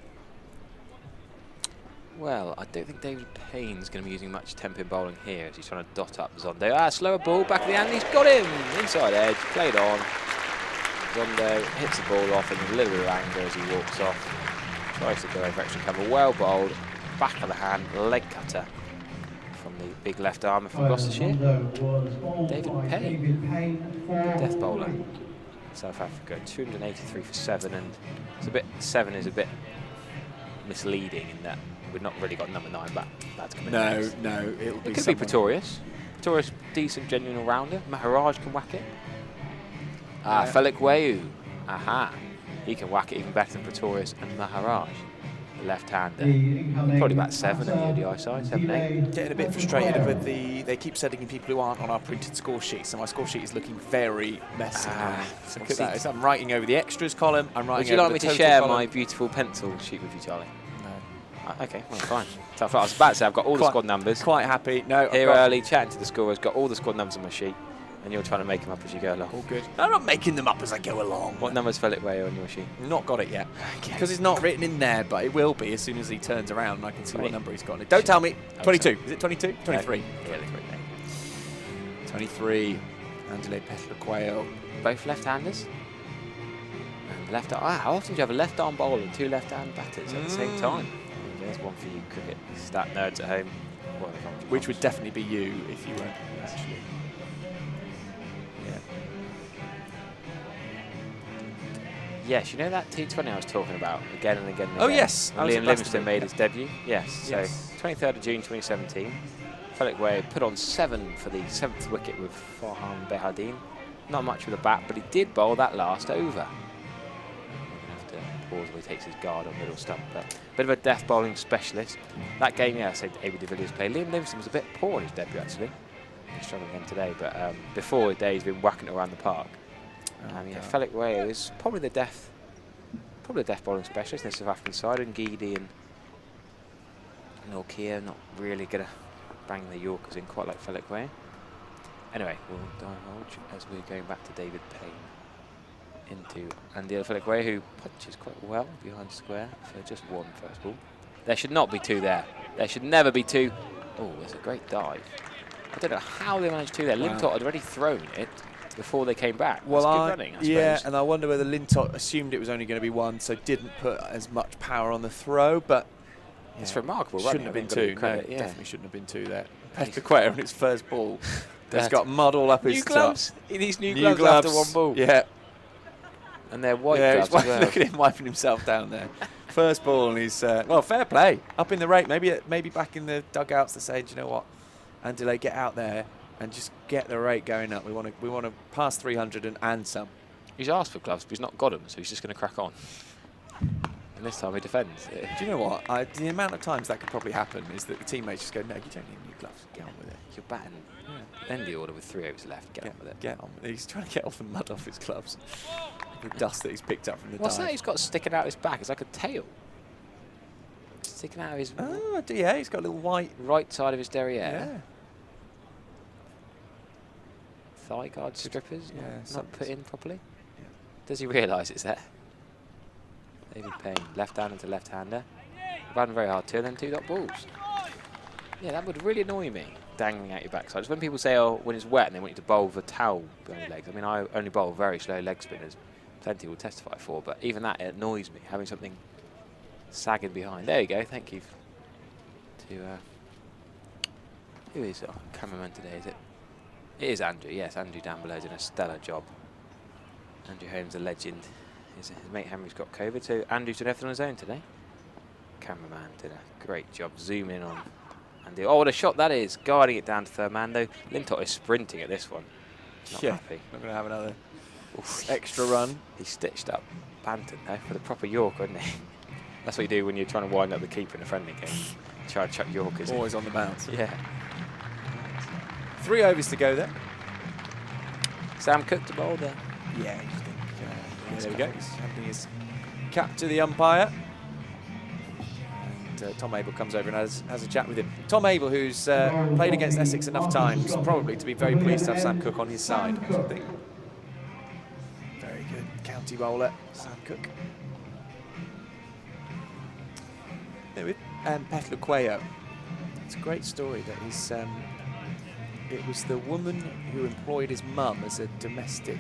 Well, I don't think David Payne's going to be using much 10-pin bowling here as he's trying to dot up Zondo. Slower ball, back of the hand, he's got him! Inside edge, played on. Zondo hits the ball off in a little bit of anger as he walks off. Tries to go over extra cover, well bowled. Back of the hand, leg cutter from the big left armer from Gloucestershire. David Payne, death bowler. South Africa, 283 for 7, and it's a bit, 7 is a bit misleading in that we've not really got number 9 back. That's coming next. No, it'll be. It could be Pretorius. Pretorius, decent, genuine all-rounder. Maharaj can whack it. Felix Wayu. Aha. He can whack it even better than Pretorius and Maharaj. The left-hander. Probably about 7 on the ODI side, 7, 8. Getting a bit frustrated with they keep sending in people who aren't on our printed score sheet, so my score sheet is looking very messy. So look at that. I'm writing over the extras column. I'm writing. Would you like me to share my beautiful pencil sheet with you, Charlie? Okay, well, fine. So I was about to say I've got all the squad numbers. Quite happy. No, here early, chatting to the scorers, got all the squad numbers on my sheet, and you're trying to make them up as you go along. All good. I'm not making them up as I go along. What number's Felix Wayu on your sheet? Not got it yet. Okay. Because it's not written in there, but it will be as soon as he turns around and I can see what number he's got on it. Don't tell me. 22. Is it 22? 23. Yeah, 23. Andile Petlaquayo. Both left-handers? And left arm. How often do you have a left-arm bowler and 2 left-hand batters at the same time? There's one for you cricket stat nerds at home. Which would definitely be you if you weren't actually. Yes, you know that T20 I was talking about again and again and Oh, again? yes. And Liam Livingstone made his debut. Yes. Yes. So 23rd of June 2017. Felix Way put on 7 for the 7th wicket with Farhan Behardine. Not much with the bat, but he did bowl that last over. We're going to have to pause while he takes his guard on middle stump. But a bit of a death bowling specialist. That game, yeah, I said A.B. de Villiers played. Liam Livingstone was a bit poor in his debut, actually. He's struggling again today, but before his day, he's been whacking it around the park. Yeah, Felix Way is probably the death bowling specialist in the South African side, and Geedy and Norkia not really going to bang the Yorkers in quite like Felix Way. Anyway, we'll divulge as we're going back to David Payne into Andy Felix Way, who punches quite well behind square for just 1 first ball. There should not be 2 there. There should never be 2. Oh, there's a great dive. I don't know how they managed 2 there. Wow. Lintott had already thrown it before they came back. Well, that's good running, I suppose. Yeah, and I wonder whether Lintott assumed it was only going to be 1, so didn't put as much power on the throw, but yeah, it's remarkable. Shouldn't have been 2. Credit, no, yeah. Definitely shouldn't have been 2 there. Petriqueta on his first ball. He's got mud all up his new gloves. These new gloves after 1 ball. Yeah. And they're white gloves as well. Look at him wiping himself down there. First ball, and he's well, fair play. Up in the rate, maybe back in the dugouts to say, do you know what, Andile, get out there and just get the rate going up. We want to pass 300 and some. He's asked for gloves, but he's not got them, so he's just going to crack on. And this time he defends. Do you know what? The amount of times that could probably happen is that the teammates just go, no, you don't need new gloves. Get on with it. You're batting. Yeah. End the order with 3 overs left. Get on with it. Get on. He's trying to get off the mud off his gloves. The dust that he's picked up from the What's dive. that he's got sticking out his back? It's like a tail. Sticking out of his... Oh, yeah, he's got a little white... Right side of his derriere. Yeah. Thigh guard strippers, yeah, not put in properly. Yeah. Does he realise it's there? David Payne, left-hander to left-hander. Batting very hard too, and then 2 dot balls. Yeah, that would really annoy me, dangling out your backside. It's when people say, oh, when it's wet and they want you to bowl with a towel behind your legs. I mean, I only bowl very slow leg spinners. Plenty will testify for, but even that, it annoys me, having something sagging behind. There you go, thank you to... who is our cameraman today, is it? It is Andrew, yes. Andrew down below doing a stellar job. Andrew Holmes, a legend. His mate Henry's got COVID, so Andrew's doing everything on his own today. Cameraman did a great job zooming in on Andy. Oh, what a shot that is. Guiding it down to third man, though. Lintott is sprinting at this one. Not happy. Not going to have another extra run. He stitched up Banton, though, for the proper Yorker, isn't he? That's what you do when you're trying to wind up the keeper in a friendly game. Try to chuck Yorkers. Always on the bounce. Yeah. 3 overs to go there. Sam Cook to bowl there. Yeah, there we go. He's handing his cap to the umpire. And Tom Abel comes over and has a chat with him. Tom Abel, who's played against Essex enough times, probably to be very pleased to have Sam Cook on his side, I should think. Very good county bowler, Sam Cook. There with Petriqueta. It's a great story that he's... it was the woman who employed his mum as a domestic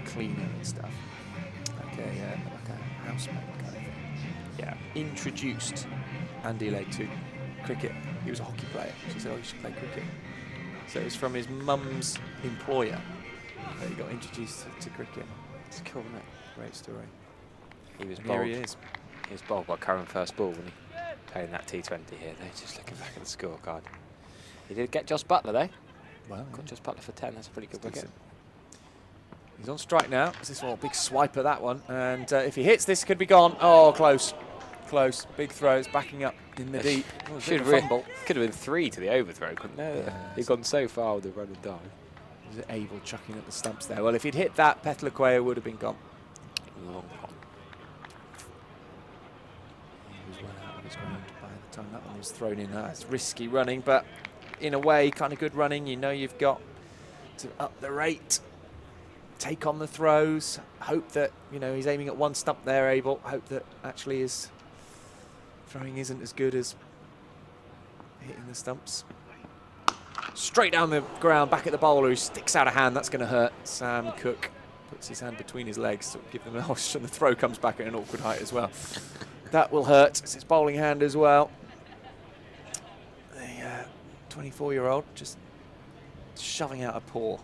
cleaner and stuff, like a housemaid kind of thing. Yeah, introduced Andile to cricket. He was a hockey player. She said, "Oh, you should play cricket." So it was from his mum's employer that he got introduced to cricket. It's cool, isn't it? Great story. He was Here he is. He was bowled by current first ball when he playing that T20 here. They're just looking back at the scorecard. He did get Joss Butler though. Well, got Joss Butler for 10. That's a pretty good wicket. He's on strike now. This one, big swipe at that one, and if he hits, this could be gone. Oh, close, close. Big throws, backing up in the deep. Oh, could have been 3 to the overthrow, couldn't there? Yeah, he'd gone so far with the run and dive. Was Abel chucking at the stumps there? Well, if he'd hit that, Petriqueta would have been gone. Long pop. He was well out of his ground by the time that one was thrown in. It's risky running, but in a way, kind of good running. You know you've got to up the rate, take on the throws, hope that, you know, he's aiming at one stump there, Abel. Hope that actually his throwing isn't as good as hitting the stumps. Straight down the ground, back at the bowler, who sticks out a hand. That's going to hurt. Sam Cook puts his hand between his legs to give them a hush, and the throw comes back at an awkward height as well. That will hurt. It's his bowling hand as well. The 24-year-old just shoving out a paw.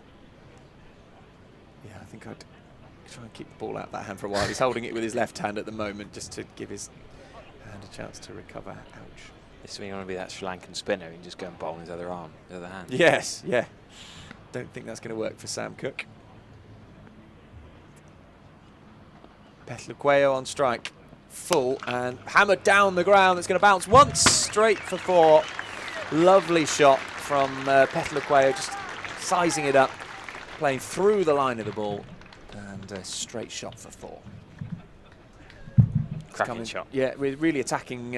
Yeah, I think I'd try and keep the ball out of that hand for a while. He's holding it with his left hand at the moment just to give his hand a chance to recover. Ouch. This is when you want to be that Sri Lankan spinner and just go and bowl in his other arm, his other hand. Yes, yeah. Don't think that's going to work for Sam Cook. Petluqueo on strike. Full and hammered down the ground. It's going to bounce once straight for 4. Lovely shot from Petluqueo, just sizing it up, playing through the line of the ball, and a straight shot for 4. Cracking shot. Yeah, we're really attacking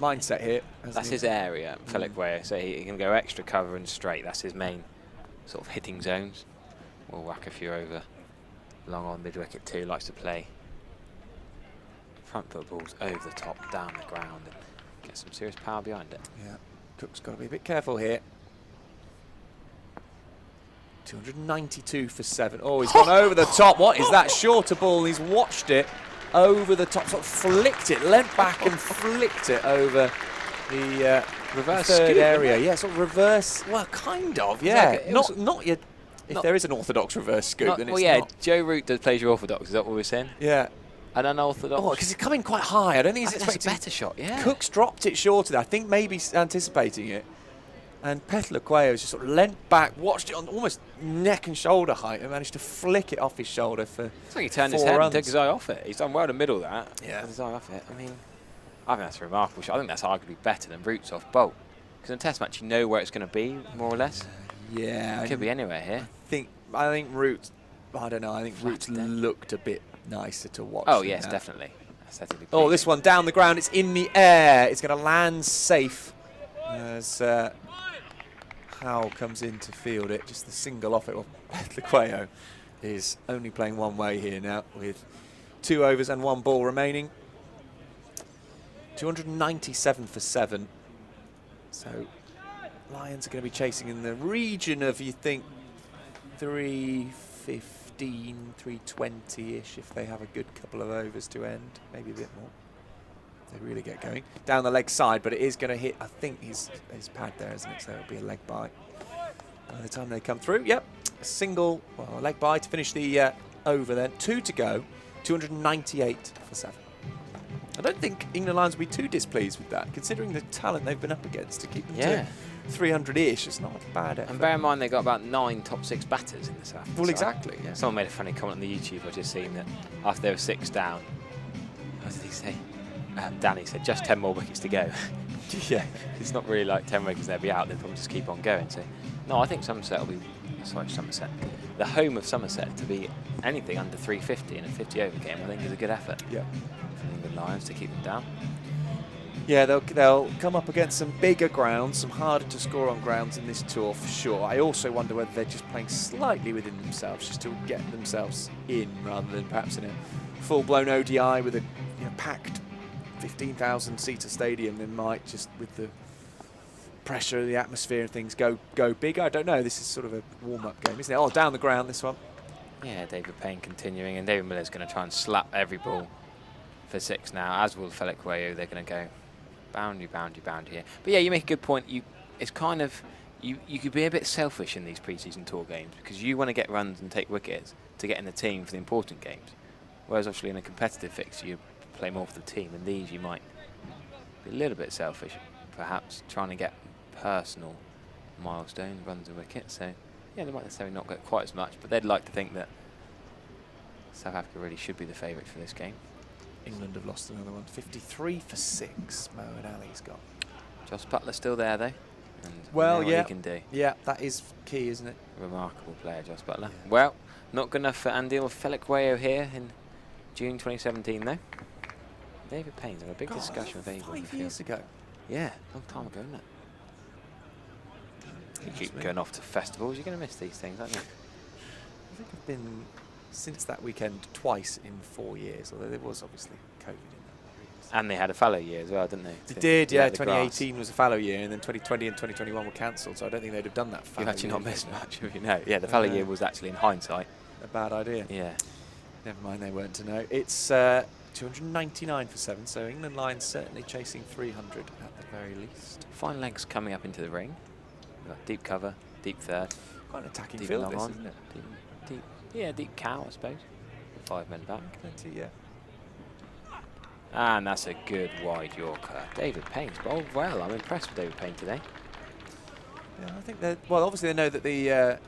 mindset here. That's his area, Petluqueo, so he can go extra cover and straight. That's his main sort of hitting zones. We'll whack a few over. Long on mid-wicket too, likes to play front foot balls over the top, down the ground, and get some serious power behind it. Yeah, Cook's got to be a bit careful here. 292 for 7. Oh, he's gone over the top. What is that shorter ball? He's watched it over the top, sort of flicked it, leant back and flicked it over the Reverse third scoop, area. Yeah, sort of reverse. Well, kind of. Yeah, not your. If there is an orthodox reverse scoop, then it's not. Joe Root does plays your orthodox. Is that what we're saying? Yeah. An unorthodox. Oh, because he's coming quite high. I don't think he's that's expecting a better shot. Yeah. Cook's dropped it shorter there. I think maybe anticipating it. And Petluqueo has just sort of leant back, watched it on almost neck and shoulder height, and managed to flick it off his shoulder for It's like he turned 4 his head runs. and took his eye off it. He's done well in the middle of that. Yeah. Took his eye off it. I mean, I think that's a remarkable shot. I think that's arguably better than Root's off bolt. Because in a test match, you know where it's going to be, more or less. Yeah. It could be anywhere here. I think Root, I don't know, I think Flat Root's then. looked a bit nicer to watch. Oh, than yes, that. definitely. Aesthetically Oh, this one down the ground, it's in the air. It's going to land safe as Howell comes in to field it. Just the single off it. Well, Petluqueo is only playing one way here now with 2 overs and 1 ball remaining. 297 for 7. So Lions are going to be chasing in the region of, you think, 315, 320-ish if they have a good couple of overs to end, maybe a bit more. They really get going. Down the leg side, but it is going to hit, I think, his pad there, isn't it? So it'll be a leg bye. By the time they come through, yep, a single, well, a leg bye to finish the over then. 2 to go, 298 for 7. I don't think England Lions will be too displeased with that, considering the talent they've been up against to keep them to 300-ish. It's not a bad effort. And bear in mind, they got about 9 top 6 batters in the South. Well, exactly, yeah. Someone made a funny comment on the YouTube I've just seen that after they were 6 down, what did he say? Danny said, just 10 more wickets to go. Yeah. It's not really like 10 wickets, they'll be out, they'll probably just keep on going. So, no, I think Somerset will be, Somerset, the home of Somerset to be anything under 350 in a 50 over game, I think is a good effort. Yeah. For the England Lions to keep them down. Yeah, they'll come up against some bigger grounds, some harder to score on grounds in this tour for sure. I also wonder whether they're just playing slightly within themselves, just to get themselves in, rather than perhaps in a full-blown ODI with a packed 15,000-seater stadium. They might just, with the pressure of the atmosphere and things, go big. I don't know. This is sort of a warm-up game, isn't it? Oh, down the ground, this one. Yeah, David Payne continuing, and David Miller's going to try and slap every ball for 6 now, as will Petluqueo. They're going to go boundary here. But yeah, you make a good point. It's kind of, you could be a bit selfish in these pre-season tour games because you want to get runs and take wickets to get in the team for the important games. Whereas obviously in a competitive fixture, you play more for the team. And these you might be a little bit selfish, perhaps trying to get personal milestone runs and wickets. So yeah, they might necessarily not get quite as much, but they'd like to think that South Africa really should be the favourites for this game. England have lost another one. 53 for 6. Moeen Ali's got. Jos Buttler still there though. And well, we know yeah, what he can do. Yeah, that is key, isn't it? Remarkable player, Jos Buttler. Yeah. Well, not good enough for Andy or Petluqueo here in June 2017 though. David Payne's had a big discussion with Abel. 5 years ago. Yeah, long time ago, isn't it? You keep going off to festivals, you're going to miss these things, aren't you? I think I've been since that weekend twice in 4 years, although there was obviously COVID in that. And they had a fallow year as well, didn't they? They did, yeah. The grass. 2018 was a fallow year, and then 2020 and 2021 were cancelled, so I don't think they'd have done that fallow You've actually year. not missed much, have you? No. Yeah, the fallow year was actually, in hindsight, a bad idea. Yeah. Never mind, they weren't to know. It's 299 for 7, so England Lions certainly chasing 300 at the very least. Fine legs coming up into the ring. We've got deep cover, deep third. Quite an attacking Deep field, long this, on. isn't it? Deep, yeah, deep cow, I suppose. 5 men back. Plenty, yeah. And that's a good wide Yorker. David Payne's bowled well. I'm impressed with David Payne today. Yeah, I think that. Well, obviously they know that the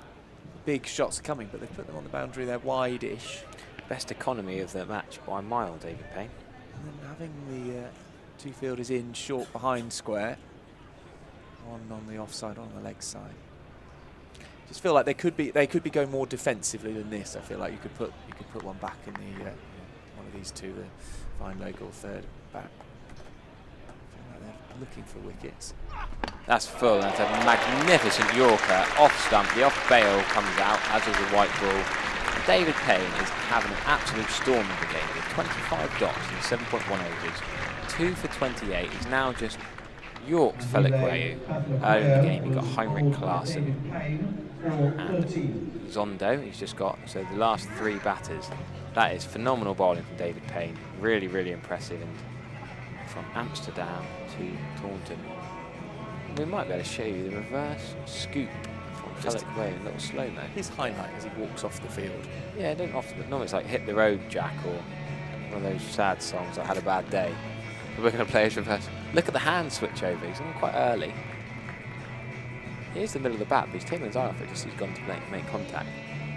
big shots are coming, but they've put them on the boundary. They're wide-ish. Best economy of the match by a mile, David Payne. And then having the 2 fielders in short behind square. One on the offside, on the leg side. Just feel like they could be going more defensively than this. I feel like you could put one back in the one of these two, the fine leg or third back. I feel like they're looking for wickets. That's full. That's a magnificent Yorker off stump. The off bail comes out, as is the white ball. David Payne is having an absolute storm of the game with 25 dots in 7.1 overs, 2 for 28. He's now just York's Felix Wayu. Early in the game, he got Heinrich Klaassen and Zondo. He's just got, so the last 3 batters. That is phenomenal bowling from David Payne. Really, really impressive. And from Amsterdam to Taunton, we might be able to show you the reverse scoop from Felix Wayu, a little slow-mo. His highlight as he walks off the field. Yeah, don't often, normally it's like Hit the Road Jack or one of those sad songs like Had a Bad Day. But we're going to play his reverse. Look at the hand switch over. He's on quite early. Here's the middle of the bat, but he's taken his eye off it just as he's gone to make contact.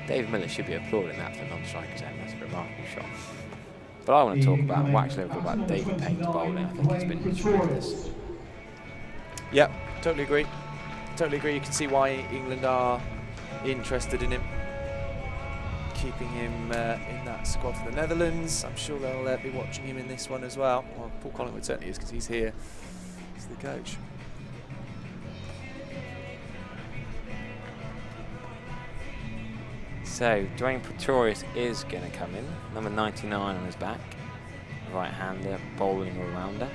David Miller should be applauding that for the non-striker's end. That's a remarkable shot. But I want to talk about, about David Payne's bowling. I think it's been tremendous. Yep, totally agree. Totally agree. You can see why England are interested in him. Keeping him in that squad for the Netherlands. I'm sure they'll be watching him in this one as well. Well, Paul Collingwood certainly is, because he's here. He's the coach. So, Dwayne Pretorius is going to come in. Number 99 on his back. Right-hander, bowling all-rounder.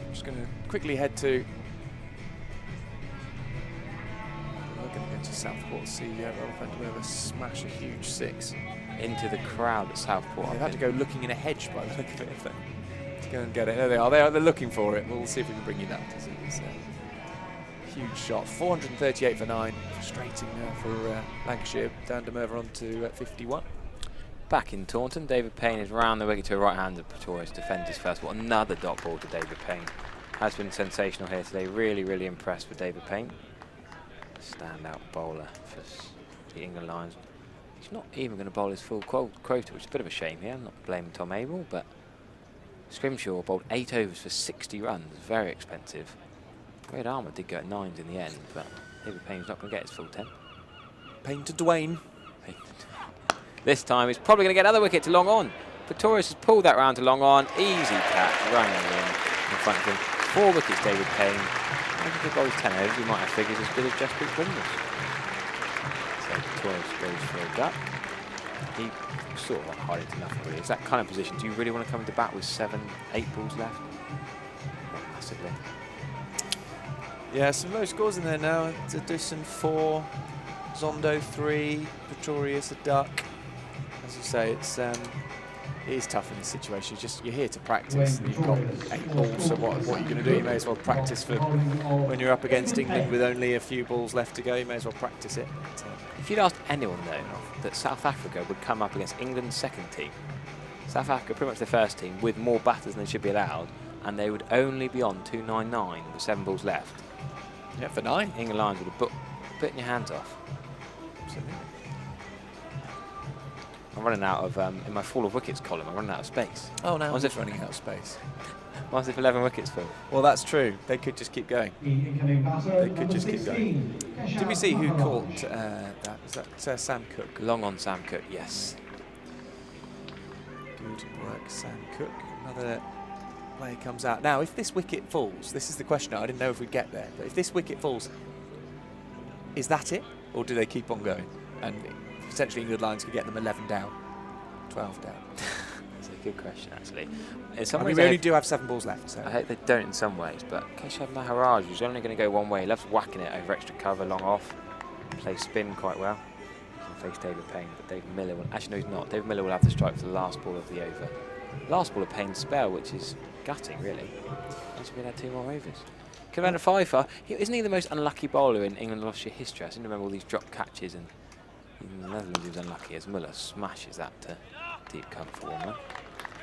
I'm just going to quickly head to... We're going to go to Southport, see Rolf Vandermeer smash a huge 6. Into the crowd at Southport. They had to go looking in a hedge by the look of it, to go and get it. There they are. They're looking for it. We'll see if we can bring you that. It's a huge shot. 438 for 9. Frustrating for Lancashire. Dan de Merwe on to 51. Back in Taunton, David Payne is round the wicket to a right-hander. Pretorius defends his first. What another dot ball to David Payne. Has been sensational here today. Really, really impressed with David Payne. Standout bowler for the England Lions. He's not even going to bowl his full quota, which is a bit of a shame here. I'm not blaming Tom Abel, but Scrimshaw bowled 8 overs for 60 runs. Very expensive. Red Armour did go at 9s in the end, but David Payne's not going to get his full 10. Payne to Dwayne. This time he's probably going to get another wicket to long on. Pretorius has pulled that round to long on. Easy catch, running in front of him. 4 wickets, David Payne. If he bowls 10 overs, he might have figures as good as Jasprit Brindles. So Pretorius goes for a duck. He sort of hard into nothing really. It's that kind of position. Do you really want to come into bat with 7, 8 balls left? Not massively. Yeah, some low scores in there now. Dustin 4, Zondo 3, Pretorius a duck. As you say, it is tough in this situation. You're here to practice. And you've got 8 balls, so what are you going to do? You may as well practice for when you're up against England with only a few balls left to go. You may as well practice it. But, if you'd asked anyone though that South Africa would come up against England's second team, South Africa pretty much the first team with more batters than they should be allowed, and they would only be on 299 with 7 balls left. Yeah, for 9. England Lions would have bitten your hands off. Absolutely. I'm running out of, in my fall of wickets column, I'm running out of space. Oh, now One's it's running out of space. One's if 11 wickets full. Well, that's true. They could just keep going. They could just keep going. Did we see who caught that? Was that Sam Cook? Long on Sam Cook, yes. Good work, Sam Cook. Another player comes out. Now, if this wicket falls, this is the question. I didn't know if we'd get there, but if this wicket falls, is that it? Or do they keep on going? And potentially England Lions could get them 11 down, 12 down. That's a good question, actually. We only do have 7 balls left. So. I hope they don't in some ways, but Keshav Maharaj, who's only going to go one way, loves whacking it over extra cover, long off, plays spin quite well. He can face David Payne, but David Miller will, actually no he's not. David Miller will have to strike for the last ball of the over. Last ball of Payne's spell, which is gutting really. He should be had 2 more overs. Commander Pfeiffer, isn't he the most unlucky bowler in England and Austria history? I seem to remember all these drop catches, and in the Netherlands he was unlucky as Muller smashes that to deep cover for Warner.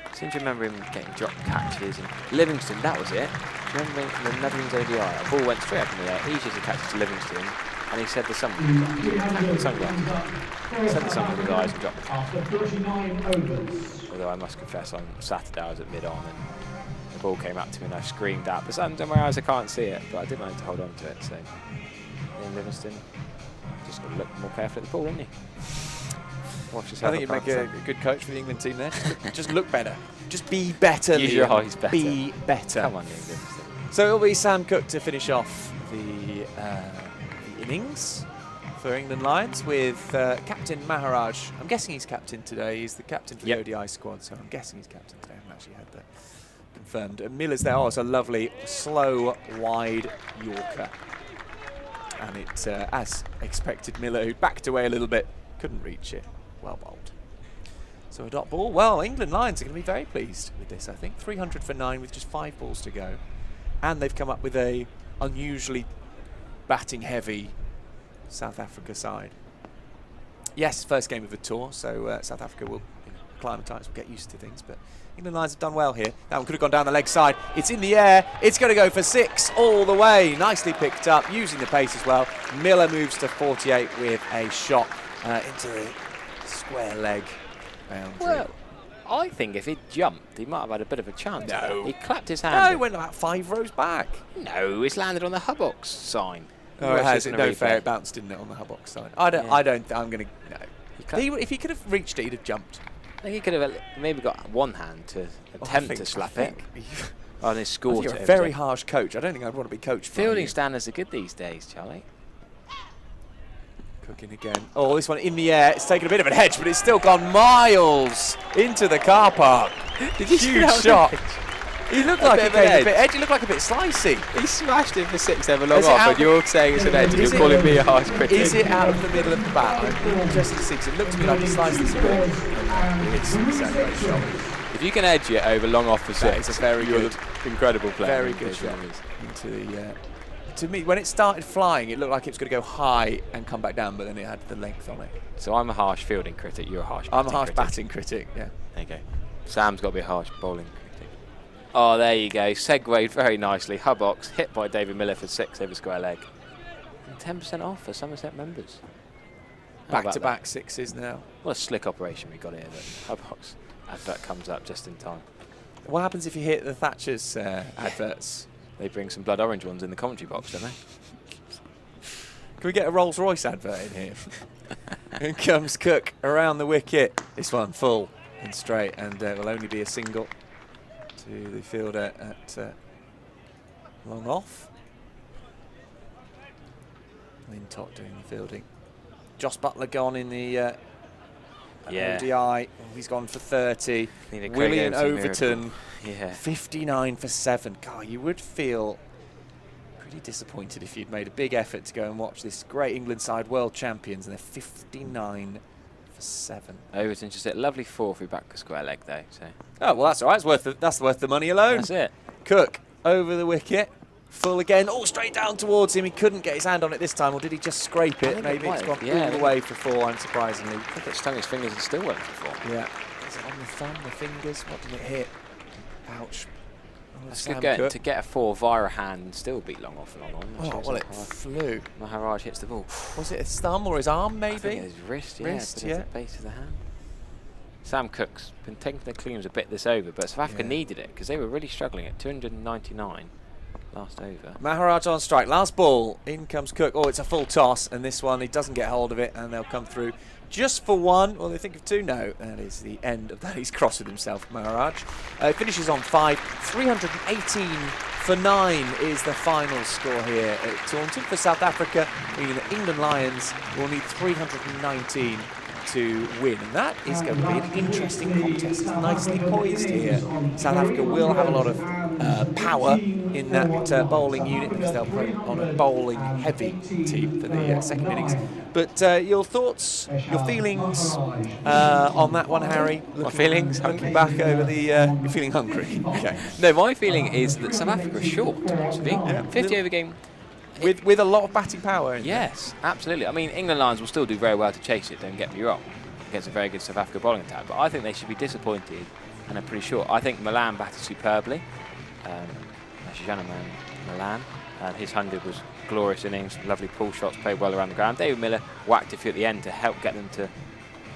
I seem to remember him getting drop catches, and Livingston, that was it. Do you remember the Netherlands ODI? A ball went straight up in the air, easy to catch to Livingston, and he said the sun with his eyes and dropped it. Although I must confess, on Saturday I was at mid-on and the ball came up to me and I screamed out, "The sun's in my eyes, I can't see it," but I did manage to hold on to it. So in Livingston, just got to look more carefully at the ball, didn't he? Watch yourself. I think you'd make a good coach for the England team there. Just look better. Just be better. Use your eyes better. Be better. Come on, Livingston. So it'll be Sam Cook to finish off the innings for England Lions with Captain Maharaj. I'm guessing he's captain today. He's the captain for the ODI squad, so I'm guessing he's captain today. I haven't actually had that confirmed. Miller's there. Oh, it's a lovely, slow, wide Yorker. And it, as expected, Miller, who backed away a little bit, couldn't reach it. Well bowled. So a dot ball. Well, England Lions are going to be very pleased with this, I think. 300 for 9 with just 5 balls to go. And they've come up with a unusually batting heavy South Africa side. Yes, first game of the tour, so South Africa will acclimatise, will get used to things, but England Lions have done well here. That one could have gone down the leg side. It's in the air. It's going to go for 6 all the way. Nicely picked up, using the pace as well. Miller moves to 48 with a shot into the square leg boundary. Well, I think if he'd jumped, he might have had a bit of a chance. No. He clapped his hand. No, he went about 5 rows back. No, it's landed on the Hubbox sign. Oh, it has. No fair. It bounced, didn't it, on the Hubbox side? I don't. Yeah. I'm going to. No. If he could have reached it, he'd have jumped. I think he could have maybe got one hand to attempt to slap it. On his score. You're a very harsh coach. I don't think I'd want to be coached. Fielding standards are good these days, Charlie. Cooking again. Oh, this one in the air. It's taken a bit of a hedge, but it's still gone miles into the car park. Did you Huge shot. He looked like a bit edge. He looked like a bit slicey. He smashed it for 6 ever long off, and you're saying it's an edge, and you're calling me a harsh critic. Is it out of the middle of the bat? I'm interested to see, because it looked to me like he sliced this a bit. It's a great shot. If you can edge it over long off for 6, it's a very good, incredible play. Very good shot into the. To me, when it started flying, it looked like it was going to go high and come back down, but then it had the length on it. So I'm a harsh fielding critic. You're a harsh. I'm a harsh batting critic. Yeah. There you go. Sam's got to be a harsh bowling critic. Oh, there you go. Segued very nicely. Hubbox hit by David Miller for 6 over square leg. And 10% off for Somerset members. Back-to-back 6s now. What a slick operation we got here. That Hubbox advert comes up just in time. What happens if you hit the Thatcher's adverts? They bring some blood orange ones in the commentary box, don't they? Can we get a Rolls-Royce advert in here? In comes Cook around the wicket. This one full and straight, and will only be a single to the fielder at long off. Lintott doing the fielding. Joss Buttler gone in the ODI. Oh, he's gone for 30. William Overton, 59 for 7. God, you would feel pretty disappointed if you'd made a big effort to go and watch this great England side, world champions, and they're 59 for 7. Overton just hit a lovely 4 through back square leg though. So. Oh well, that's all right. That's worth the money alone. That's it. Cook over the wicket. Full again. Oh, straight down towards him. He couldn't get his hand on it this time, or did he just scrape it? Maybe it's gone all the way for 4, unsurprisingly. I think it stung his fingers and still went for 4. Yeah. Is it on the thumb, the fingers? What did it hit? Ouch. Oh, that's good to get a 4 via a hand and still beat long off and long on. Oh, well, it flew. Maharaj hits the ball. Was it his thumb or his arm, maybe? I think his wrist, yeah. Wrist, yeah. At the base of the hand. Sam Cook's been taking the cleans a bit this over, but South Africa needed it because they were really struggling at 299. Last over. Maharaj on strike. Last ball. In comes Cook. Oh, it's a full toss. And this one, he doesn't get hold of it. And they'll come through just for 1. Well, they think of 2. No, that is the end of that. He's cross with himself, Maharaj. Finishes on 5. 318 for 9 is the final score here at Taunton. For South Africa, meaning the England Lions will need 319 to win, and that is going to be an interesting contest. It's nicely poised here. South Africa will have a lot of power in that bowling unit because they'll play on a bowling-heavy team for the second innings. But your thoughts, your feelings on that one, Harry? My feelings? Looking back over the... you're feeling hungry. Okay. No, my feeling is that South Africa is short, to be honest with you. Yeah. 50 over game. With a lot of batting power. Yes, absolutely. I mean, England Lions will still do very well to chase it, don't get me wrong, against a very good South Africa bowling attack. But I think they should be disappointed and are pretty short. I think Milan batted superbly. Shana Milan. His 100 was glorious innings, lovely pull shots, played well around the ground. David Miller whacked a few at the end to help get them to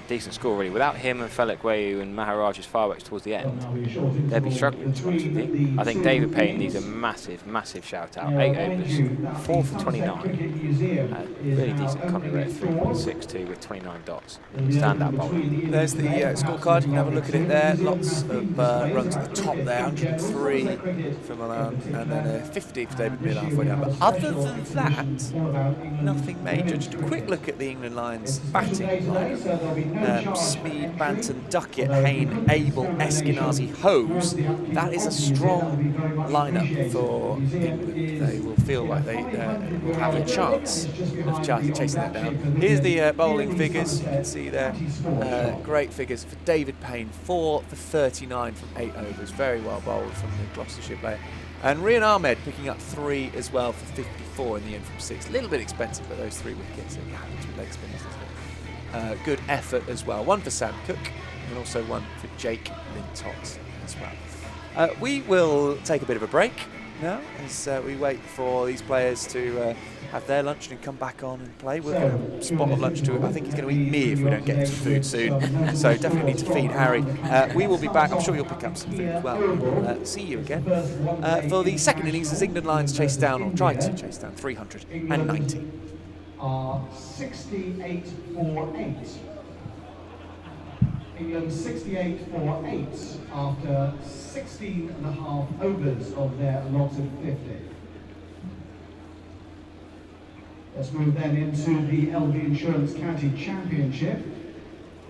decent score, really. Without him and Felix Wayu and Maharaj's fireworks towards the end, they'd be struggling, to be honest with you. I think David Payne needs a massive, massive shout-out. 8 overs, 4 for 29. Really decent economy rate, 3.62 with 29 dots. Standout bowler. There's the scorecard. You can have a look at it there. Lots of runs at the top there. 103 for Milan, and then 50 for David Miller halfway down. But other than that, nothing major. Just a quick look at the England Lions batting lineup. Speed, Banton, Duckett, Hayne, Abel, Eskenazi, Hose. That is a strong lineup for England. They will feel like they will have a chance of chasing that down. Here's the bowling figures. You can see there. Great figures for David Payne. 4 for 39 from 8 overs. Very well bowled from the Gloucestershire player. And Rian Ahmed picking up 3 as well for 54 in the end from 6. A little bit expensive, but those 3 wickets. So yeah, 2 leg spinners. Good effort as well. 1 for Sam Cook and also 1 for Jake Lintott as well. We will take a bit of a break now as we wait for these players to have their lunch and come back on and play. We're going to have a spot of lunch to. I think he's going to eat me if we don't get some food soon. So definitely need to feed Harry. We will be back. I'm sure you'll pick up some food as well. We'll see you again for the second innings as England Lions chase down, or try to chase down, 390. Are 68 for 8. England 68 for 8 after 16.5 overs of their allotted 50. Let's move then into the LV Insurance County Championship.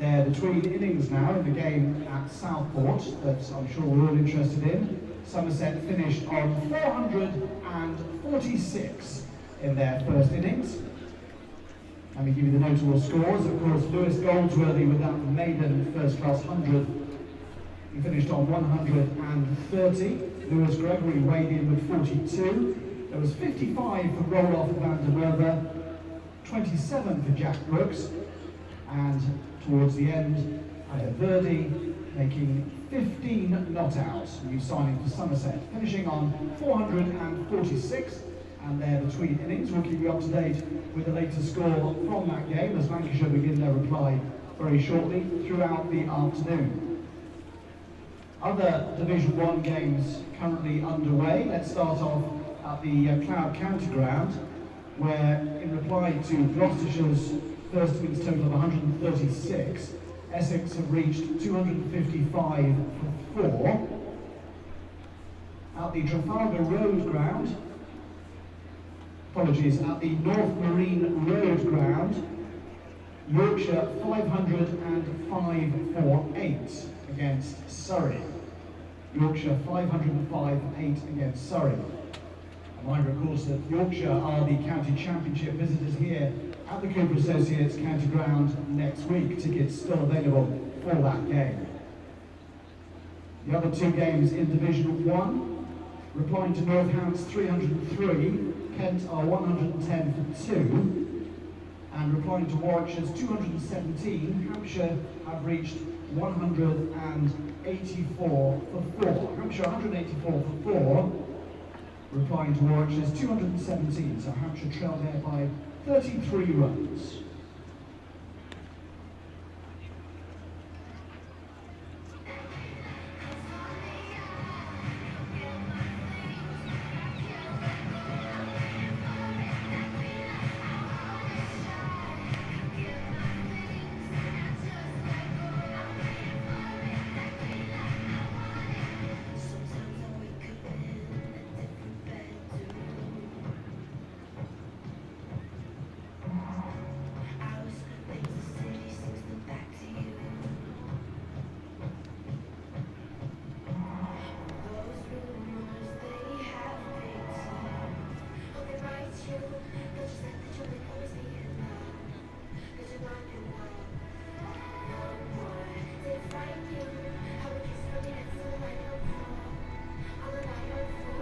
They're between innings now in the game at Southport that I'm sure we're all interested in. Somerset finished on 446 in their first innings. Let me give you the notable scores. Of course, Lewis Goldsworthy with that maiden first-class 100. He finished on 130. Lewis Gregory weighed in with 42. There was 55 for Roloff van der Merwe, 27 for Jack Brooks, and towards the end, Aya Verdi making 15 not out. New signing for Somerset, finishing on 446. And they're between innings. We'll keep you up to date with the latest score from that game as Lancashire begin their reply very shortly throughout the afternoon. Other Division 1 games currently underway. Let's start off at the Cloud County Ground, where in reply to Gloucestershire's first innings total of 136, Essex have reached 255 for 4. At the Trafalgar Road Ground, at the North Marine Road Ground, Yorkshire 505 for 8 against Surrey. Yorkshire 505 for 8 against Surrey. A reminder, of course, that Yorkshire are the county championship visitors here at the Cooper Associates County Ground next week. Tickets still available for that game. The other 2 games in Division 1, replying to Northampton's 303, Kent are 110 for 2, and replying to Warwickshire's 217, Hampshire have reached 184 for 4. Hampshire 184 for 4, replying to Warwickshire's 217, so Hampshire trailed there by 33 runs.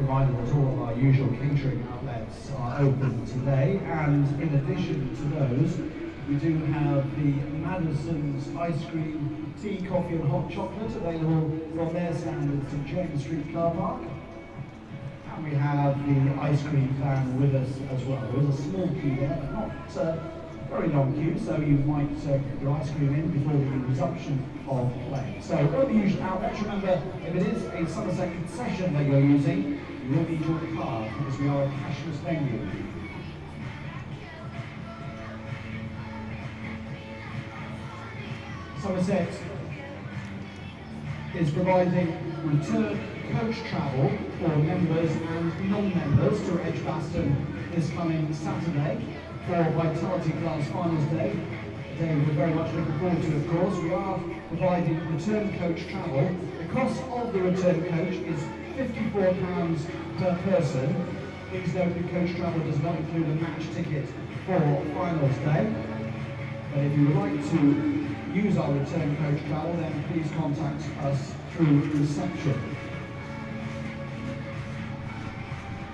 provided that all of our usual catering outlets are open today, and in addition to those, we do have the Madison's ice cream, tea, coffee and hot chocolate available from their stand at St James Street car park. And we have the ice cream fan with us as well. There is a small queue there, but not very long queue, so you might get your ice cream in before the resumption of play. So all the usual outlets. Remember, if it is a Somerset concession that you're using, you will need your card because we are a cashless venue. Somerset is providing return coach travel for members and non-members to Edgbaston this coming Saturday for Vitality Class Finals Day. A day we're very much looking forward to, of course. We are providing return coach travel. The cost of the return coach is £54 per person. Please note that coach travel does not include a match ticket for Finals Day. But if you would like to use our return coach travel, then please contact us through reception.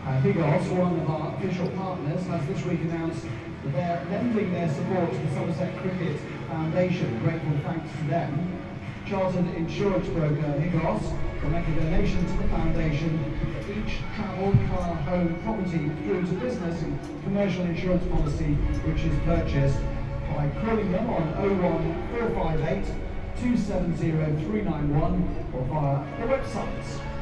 Higos, one of our official partners, has this week announced that they're lending their support to the Somerset Cricket Foundation. Grateful thanks to them. Chartered insurance broker Higos will make a donation to the foundation for each travel, car, home, property, through to business and commercial insurance policy which is purchased by calling them on 01458 270 391 or via the website.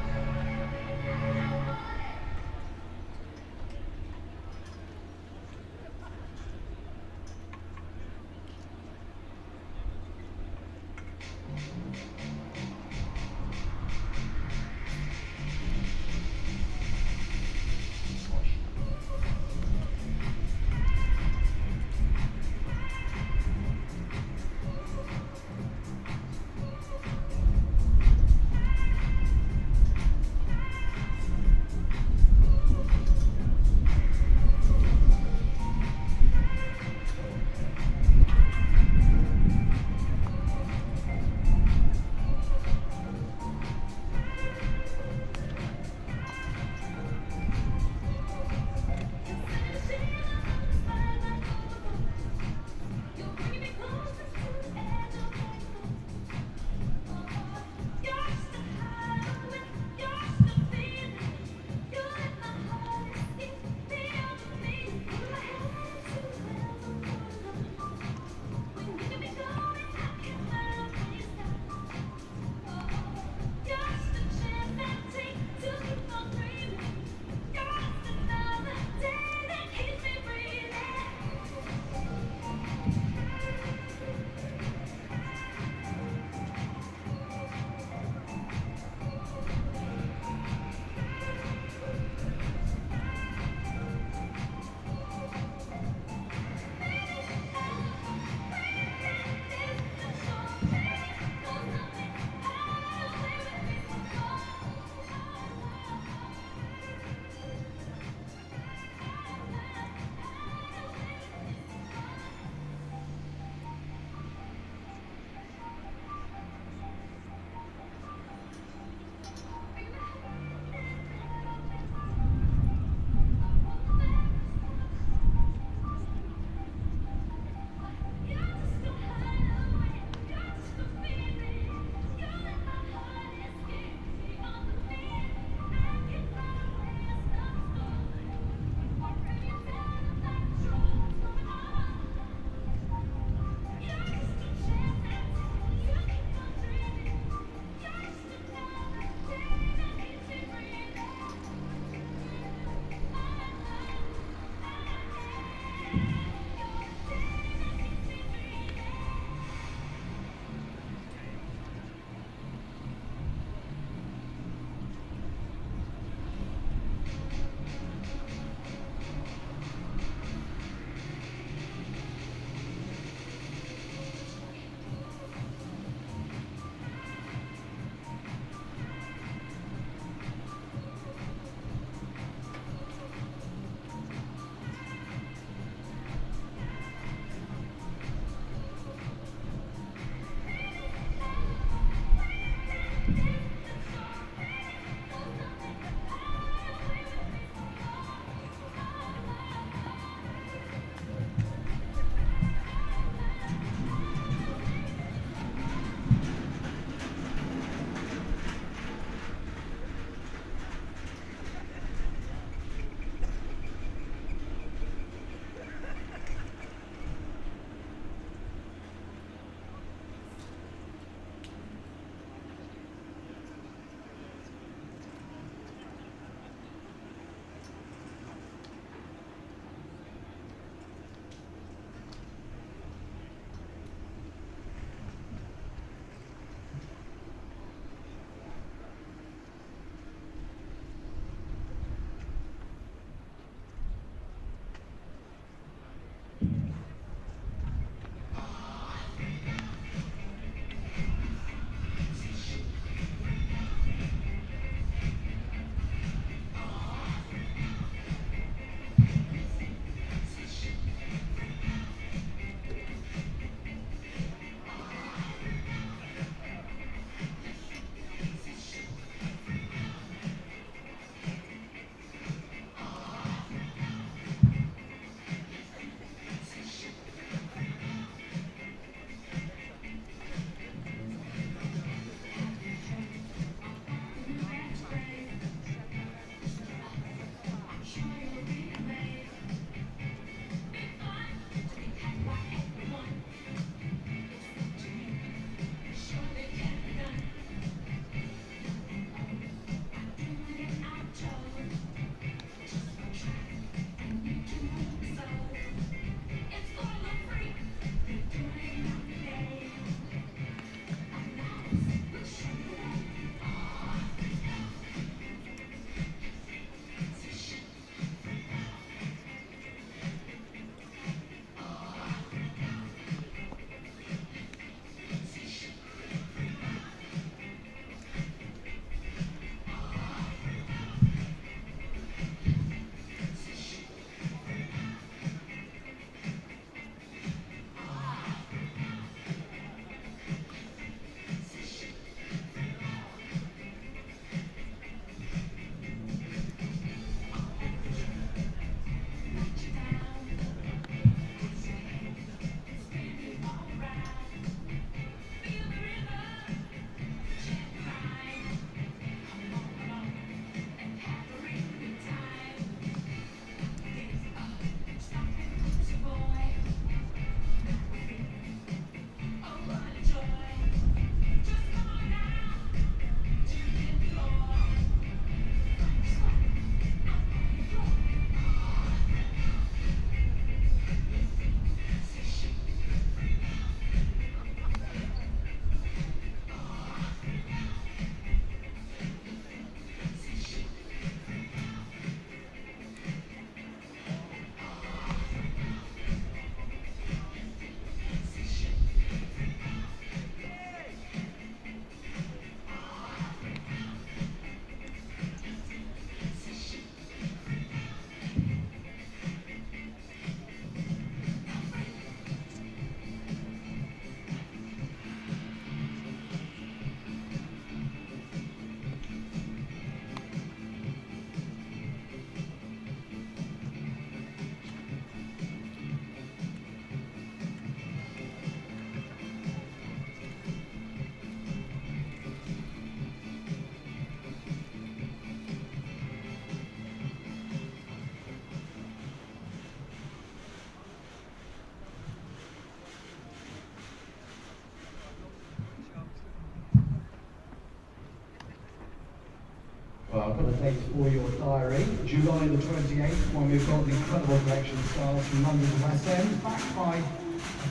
I've got a date for your diary. July the 28th, when we've got the incredible collection stars from London's West End, backed by a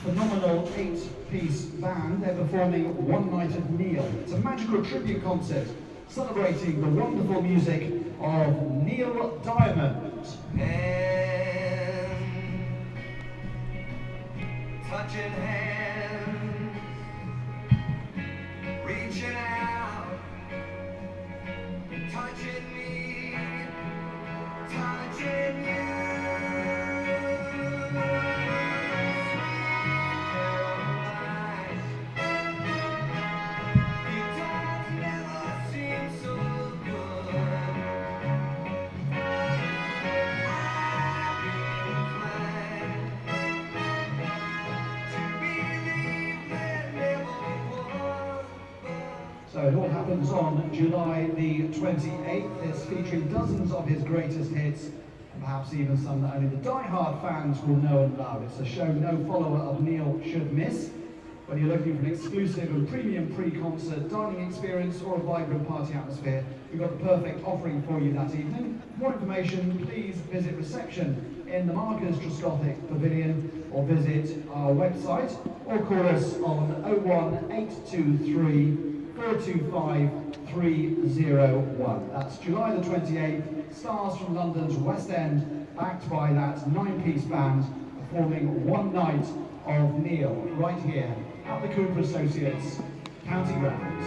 phenomenal 8-piece band. They're performing One Night at Neil. It's a magical tribute concert celebrating the wonderful music of Neil Diamond. Touching hands, reaching out, touching me, touching you. So it all happens on July the 28th. It's featuring dozens of his greatest hits, and perhaps even some that only the die-hard fans will know and love. It's a show no follower of Neil should miss. Whether you're looking for an exclusive and premium pre-concert dining experience or a vibrant party atmosphere, we've got the perfect offering for you that evening. For more information, please visit reception in the Marcus Trescothic Pavilion, or visit our website, or call us on 01823 425 301. That's July the 28th, stars from London's West End, backed by that 9-piece band, performing One Night of Neil, right here at the Cooper Associates County Grounds.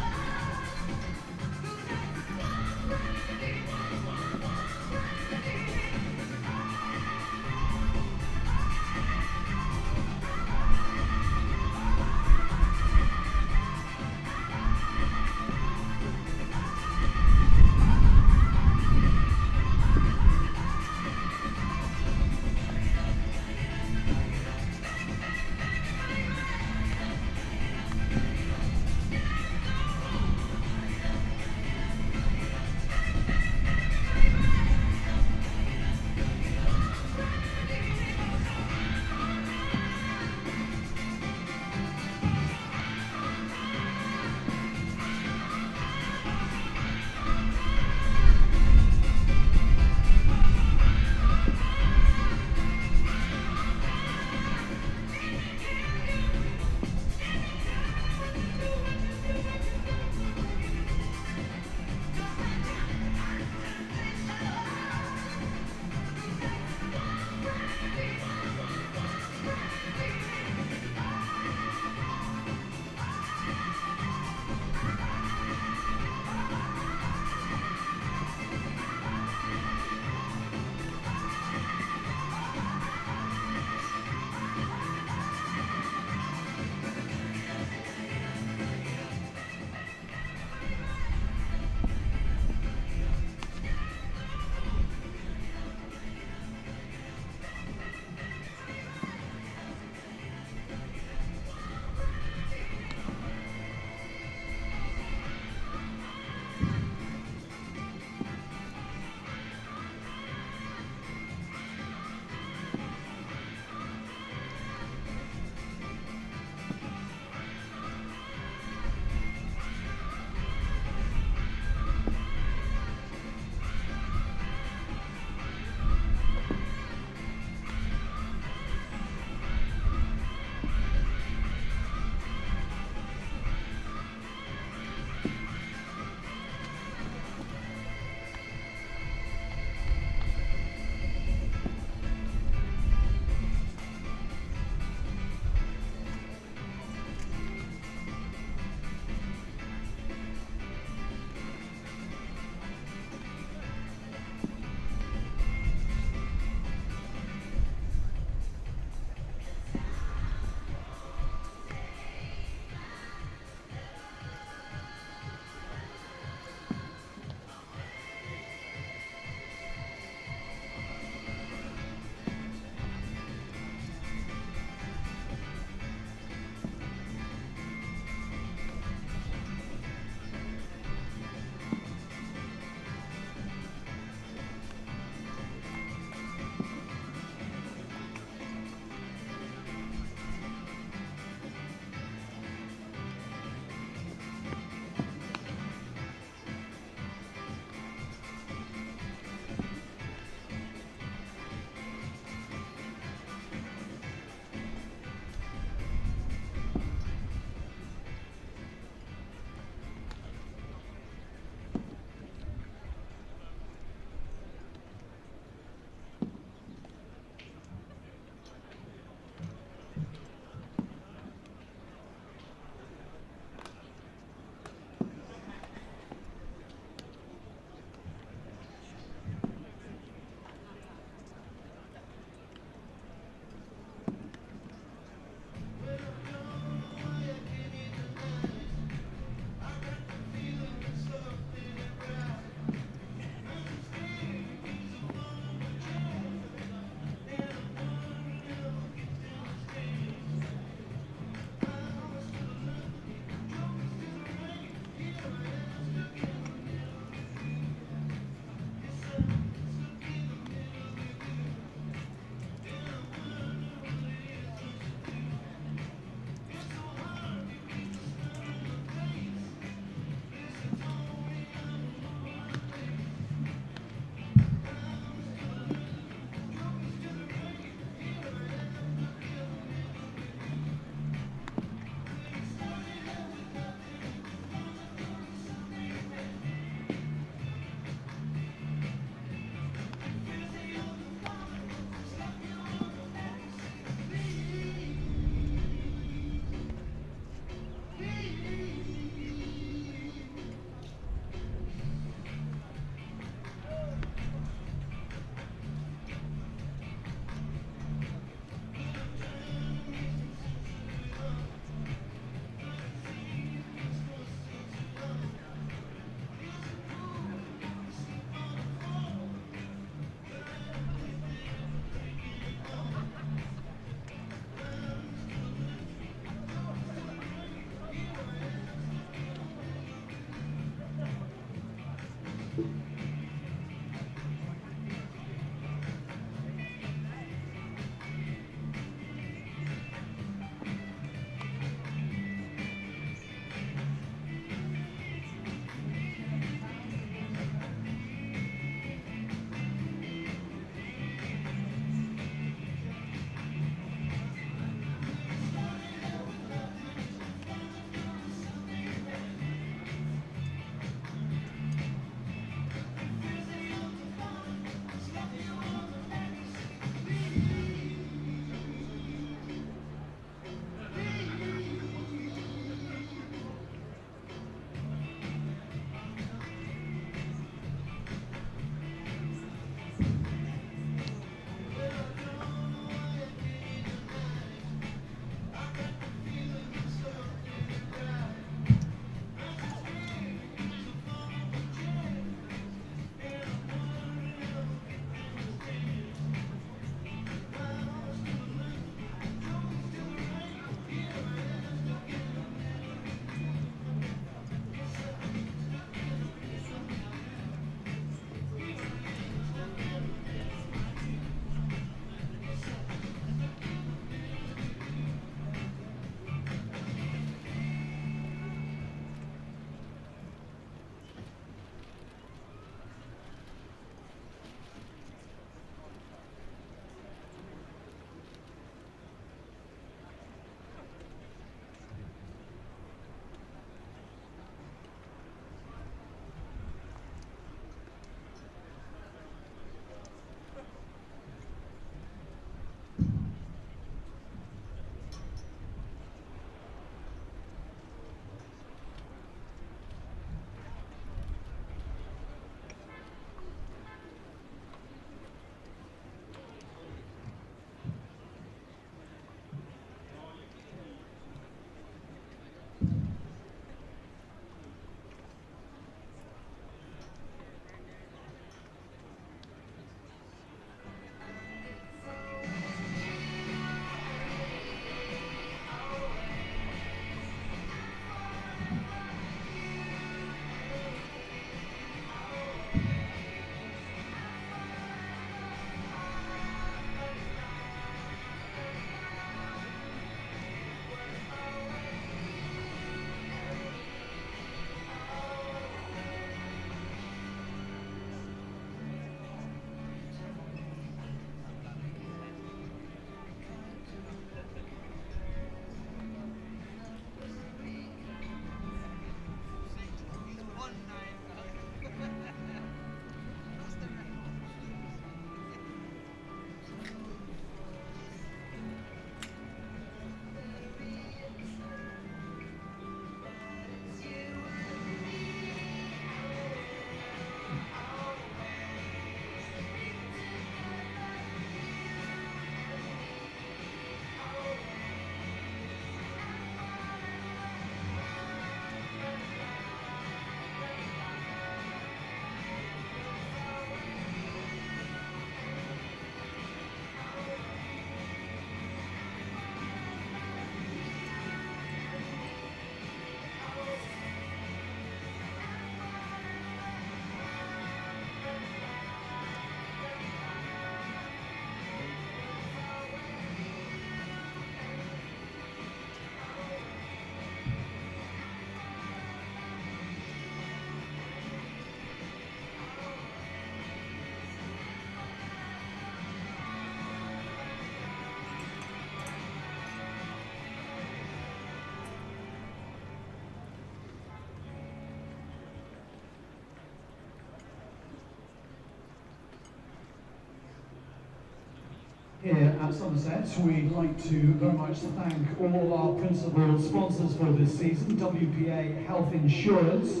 Here at Somerset, we'd like to very much thank all our principal sponsors for this season: WPA Health Insurance,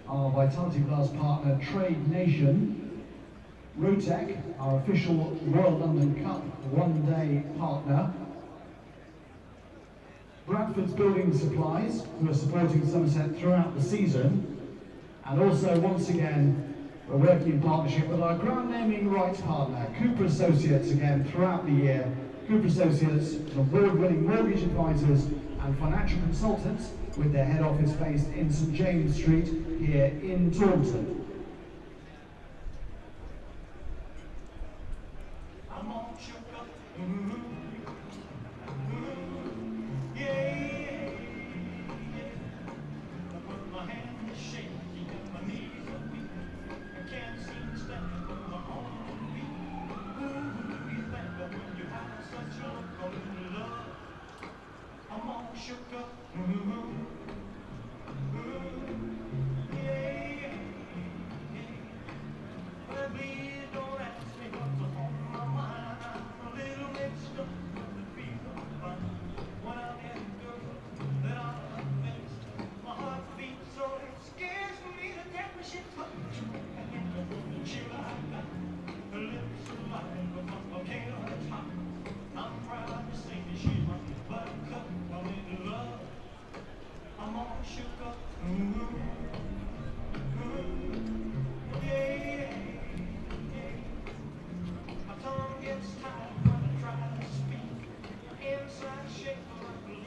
our Vitality Plus partner Trade Nation, Rotec, our official Royal London Cup one-day partner, Bradford's Building Supplies, who are supporting Somerset throughout the season, and also once again we're working in partnership with our ground naming rights partner, Cooper Associates, again throughout the year. Cooper Associates, award-winning mortgage advisors and financial consultants with their head office based in St James Street here in Taunton.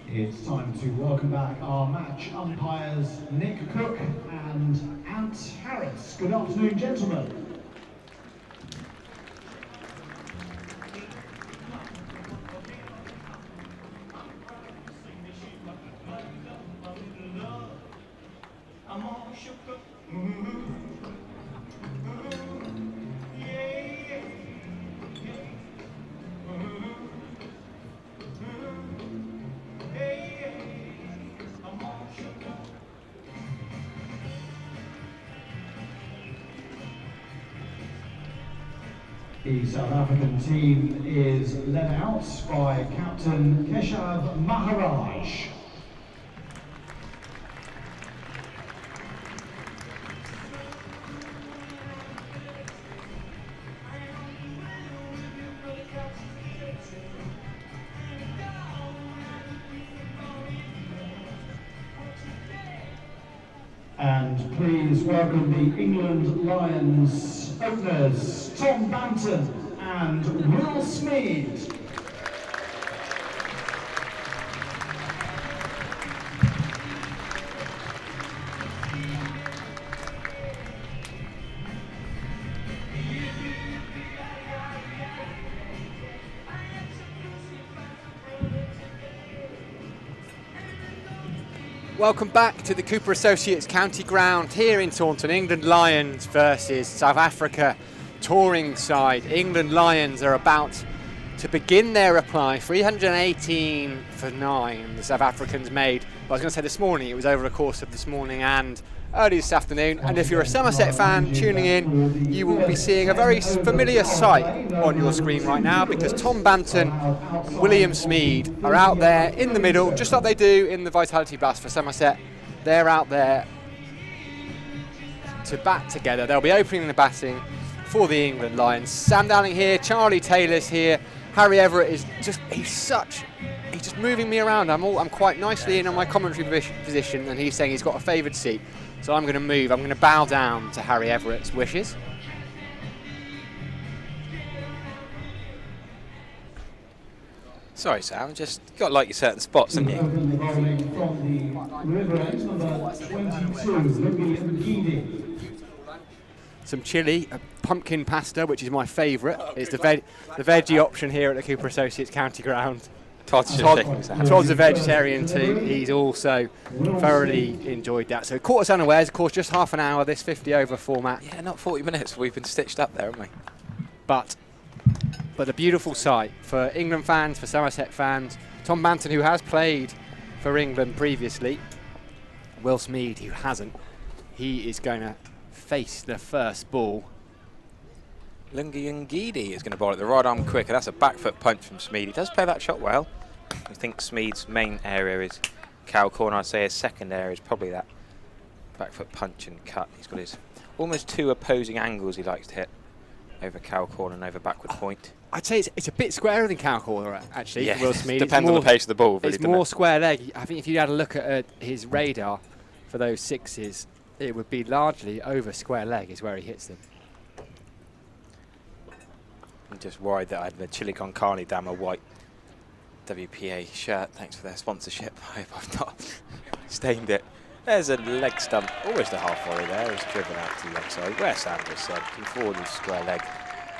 It's time to welcome back our match umpires, Nick Cook and Ant Harris. Good afternoon, gentlemen. The South African team is led out by Captain Keshav Maharaj. And please welcome the England Lions openers, Tom Banton and Will Smead. Welcome back to the Cooper Associates County Ground here in Taunton. England Lions versus South Africa touring side. England Lions are about to begin their reply. 318 for 9 the South Africans made. But I was going to say this morning, it was over the course of this morning and early this afternoon. And if you're a Somerset fan tuning in, you will be seeing a very familiar sight on your screen right now, because Tom Banton and William Smead are out there in the middle, just like they do in the Vitality Blast for Somerset. They're out there to bat together. They'll be opening the batting for the England Lions. Sam Dowling here, Charlie Taylor's here, Harry Everett is just, he's just moving me around. I'm quite nicely in on my commentary position, and he's saying he's got a favoured seat. So I'm going to move. I'm going to bow down to Harry Everett's wishes. Sorry, Sam. Just got to like your certain spots, haven't you? Some chilli, pumpkin pasta, which is my favourite. It's the veggie option here at the Cooper Associates County Ground. Todd's a vegetarian too. He's also thoroughly enjoyed that. So caught us unawares, of course, just half an hour, this 50 over format. Yeah, not 40 minutes. We've been stitched up there, haven't we? But a beautiful sight for England fans, for Somerset fans. Tom Banton, who has played for England previously. Will Smead, who hasn't. He is going to face the first ball. Lungiangidi is going to bowl at the right arm quicker. That's a back foot punch from Smeed. He does play that shot well. I think Smeed's main area is cow corner. I'd say his second area is probably that back foot punch and cut. He's got his almost 2 opposing angles he likes to hit, over cow corner and over backward point. I'd say it's a bit squarer than cow corner, actually, Yeah, for Will Smeed. depends on the pace of the ball, really, it's more square leg. I think if you had a look at his radar for those sixes, it would be largely over square leg is where he hits them. I'm just worried that I had the Chili con Carne down my white WPA shirt. Thanks for their sponsorship. I hope I've not stained it. There's a leg stump, almost a half volley there. It's driven out to the leg side, where Sanders said, forward with square leg.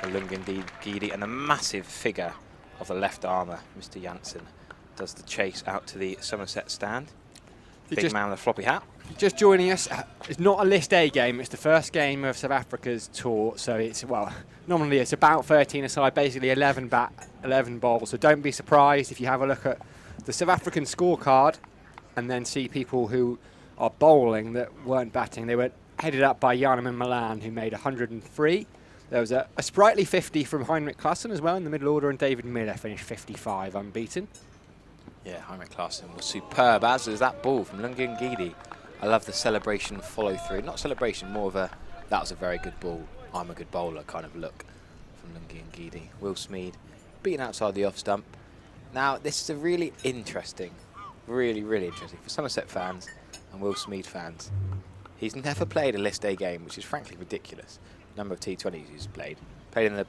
Lungiangidi, and the massive figure of the left armour, Mr. Janssen, does the chase out to the Somerset stand. Big man with a floppy hat. Just joining us, it's not a List A game, it's the first game of South Africa's tour, so it's, well, nominally it's about 13 aside, basically 11 bowls, so don't be surprised if you have a look at the South African scorecard and then see people who are bowling that weren't batting. They were headed up by Jarneman Milan, who made 103. There was a sprightly 50 from Heinrich Klaassen as well in the middle order, and David Miller finished 55 unbeaten. Yeah, Heinrich Klaassen was superb, as is that ball from Lungiangidi. I love the celebration follow through. Not celebration, more of a, that was a very good ball, I'm a good bowler kind of look from Lungiangidi. Will Smeed beaten outside the off stump. Now, this is a really interesting, really interesting for Somerset fans and Will Smeed fans. He's never played a List A game, which is frankly ridiculous. Number of T20s he's played. Played in the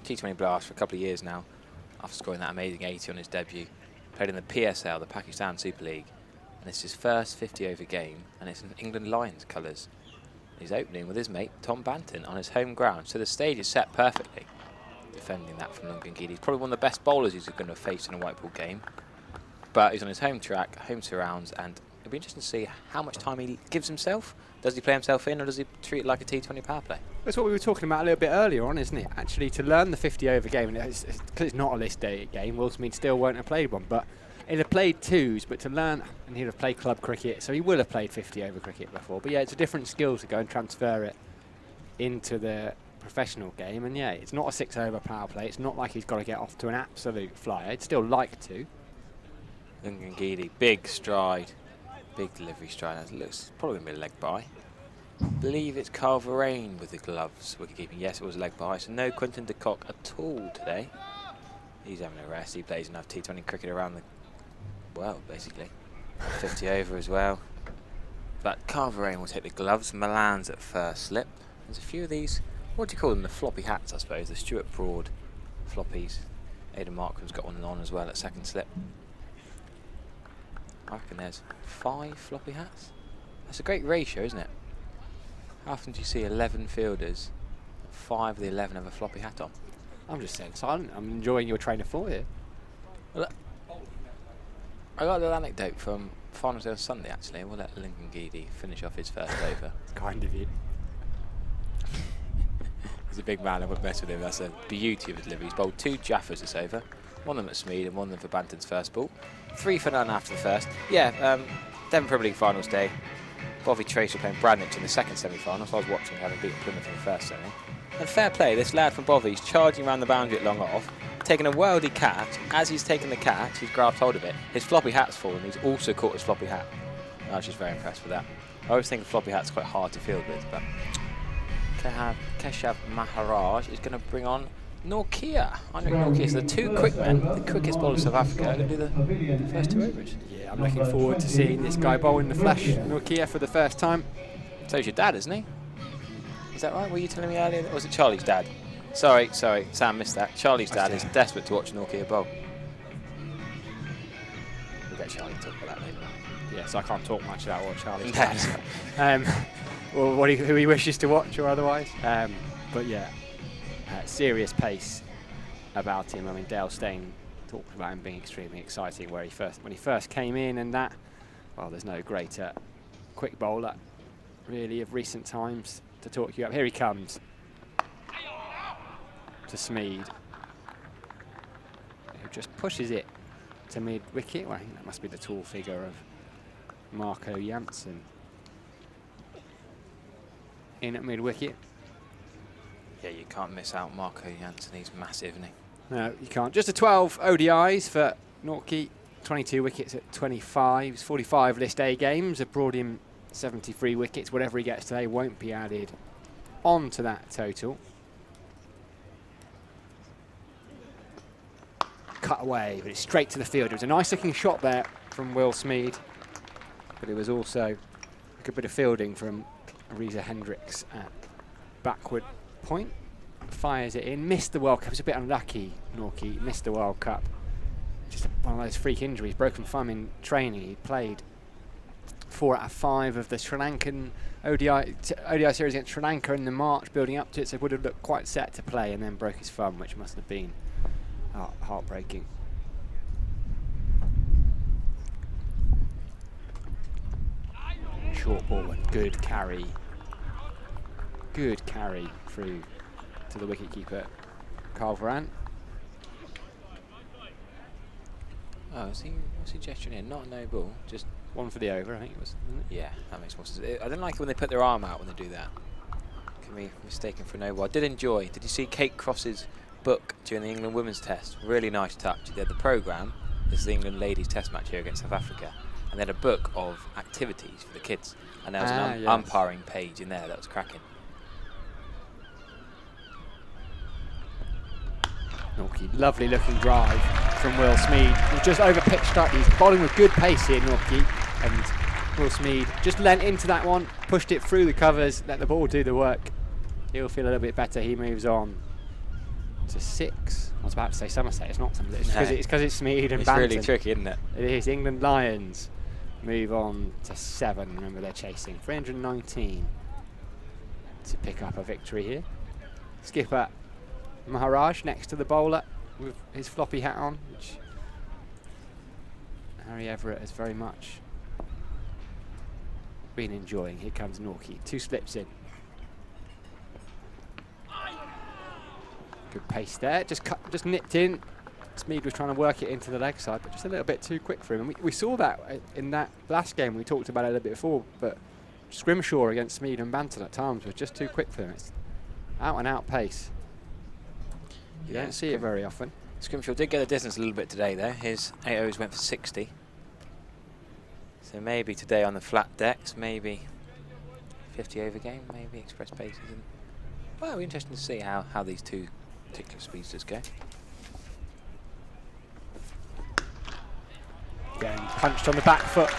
T20 Blast for a couple of years now, after scoring that amazing 80 on his debut. Played in the PSL, the Pakistan Super League, and it's his first 50-over game, and it's in England Lions colours. He's opening with his mate Tom Banton on his home ground, so the stage is set perfectly. Defending that from Lungiangidi. He's probably one of the best bowlers he's going to face in a white ball game, but he's on his home track, home surrounds, and it'll be interesting to see how much time he gives himself. Does he play himself in, or does he treat it like a T20 power play? That's what we were talking about a little bit earlier on, isn't it? Actually, to learn the 50-over game, and because it's not a List A game, Will Smeed still won't have played one, but he'll have played twos, but to learn, and he'll have played club cricket, so he will have played 50-over cricket before. But yeah, it's a different skill to go and transfer it into the professional game, and yeah, it's not a 6-over power play. It's not like he's got to get off to an absolute flyer. He'd still like to. Lungiangidi, big stride, big delivery stride. It looks probably going to be a leg bye. I believe it's Carl Verheyen with the gloves, wicket-keeping. Yes, it was a leg bye, so no Quinton de Kock at all today. He's having a rest. He plays enough T20 cricket around the world, basically. 50 over as well. But Carl Verheyen will take the gloves. Milan's at first slip. There's a few of these, what do you call them, the floppy hats, I suppose, the Stuart Broad floppies. Aidan Markram's got one on as well at second slip. I reckon there's 5 floppy hats. That's a great ratio, isn't it? How often do you see 11 fielders, 5 of the 11 have a floppy hat on? I'm just saying silent. I'm enjoying your train of thought here. Well, I got a little anecdote from Finals Day on Sunday, actually. We'll let Lungiangidi finish off his first over. It's kind of you. He's a big man, I wouldn't mess with him. That's a beauty of a delivery. He's bowled 2 Jaffas this over. One of them at Smeed and one of them for Banton's first ball. 3 for none after the first. Yeah, Devon Premier League Finals Day. Bovey Trace were playing Bradnich in the second semi-final, so I was watching having beaten Plymouth in the first semi. And fair play, this lad from Bovey's charging around the boundary at long off, taking a worldy catch. As he's taken the catch, he's grabbed hold of it. His floppy hat's fallen, he's also caught his floppy hat. I was just very impressed with that. I always think a floppy hat's quite hard to field with, but Keshav Maharaj is going to bring on Nortje. Heinrich Nortje. So the 2 quick men, the quickest bowlers of Africa, are going to do the first 2 overs. Yeah, I'm looking forward to seeing this guy bowl in the flesh. Nortje for the first time. So's your dad, isn't he? Is that right? Were you telling me earlier? Or was it Charlie's dad? Sorry, Sam missed that. Charlie's dad is desperate to watch Nortje bowl. We'll get Charlie to talk about that later. Yeah, so I can't talk much about what Charlie's dad or who he wishes to watch or otherwise. But yeah, serious pace about him. I mean, Dale Steyn talked about him being extremely exciting when he first came in, and that, well, there's no greater quick bowler really of recent times to talk you up. Here he comes to Smeed, who just pushes it to mid-wicket. Well, I think that must be the tall figure of Marco Jansen in at mid-wicket. Yeah, you can't miss out Marco Jansen. He's massive, isn't he? No, you can't. Just a 12 ODIs for Nortje. 22 wickets at 25. 45 List A games have brought him 73 wickets. Whatever he gets today won't be added on to that total. Cut away, but it's straight to the field. It was a nice looking shot there from Will Smeed, but it was also a good bit of fielding from Ariza Hendricks at backward point. Fires it in, missed the World Cup. It was a bit unlucky, Nortje, missed the World Cup. Just one of those freak injuries, broken thumb in training. He played 4 out of 5 of the Sri Lankan ODI series against Sri Lanka in the March building up to it, so would have looked quite set to play, and then broke his thumb, which must have been heartbreaking. Short ball and good carry. Good carry through to the wicketkeeper, Carl Varane. Oh, what's he gesturing in? Not a no ball, just one for the over, I think it was, wasn't it? Yeah, that makes more sense. I don't like it when they put their arm out when they do that. Can be mistaken for a no ball. I did enjoy. Did you see Kate Cross's book during the England Women's Test? Really nice touch. They had the programme. This is the England Ladies Test match here against South Africa, and they had a book of activities for the kids, and there was an umpiring page in there that was cracking. Nortje, lovely looking drive from Will Smeed. He's just over pitch strike. He's bowling with good pace here, Nortje, and Will Smeed just leant into that one, pushed it through the covers, let the ball do the work. He'll feel a little bit better. He moves on to 6. I was about to say Somerset. It's not Somerset. It's because it's Smeed and it's Banton. It's really tricky, isn't it? It is. England Lions move on to 7. Remember, they're chasing 319 to pick up a victory here. Skipper Maharaj next to the bowler with his floppy hat on, which Harry Everett has very much been enjoying. Here comes Nortje, 2 slips in. Good pace there, just nipped in. Smeed was trying to work it into the leg side, but just a little bit too quick for him. And we saw that in that last game. We talked about it a little bit before, but Scrimshaw against Smeed and Banton at times was just too quick for him. It's out and out pace. You don't see it very often. Scrimshaw did get the distance a little bit today, though. His 8 overs went for 60. So maybe today on the flat decks, maybe 50 over game, maybe express paces. And well, it'll be interesting to see how these two particular speedsters go. Getting punched on the back foot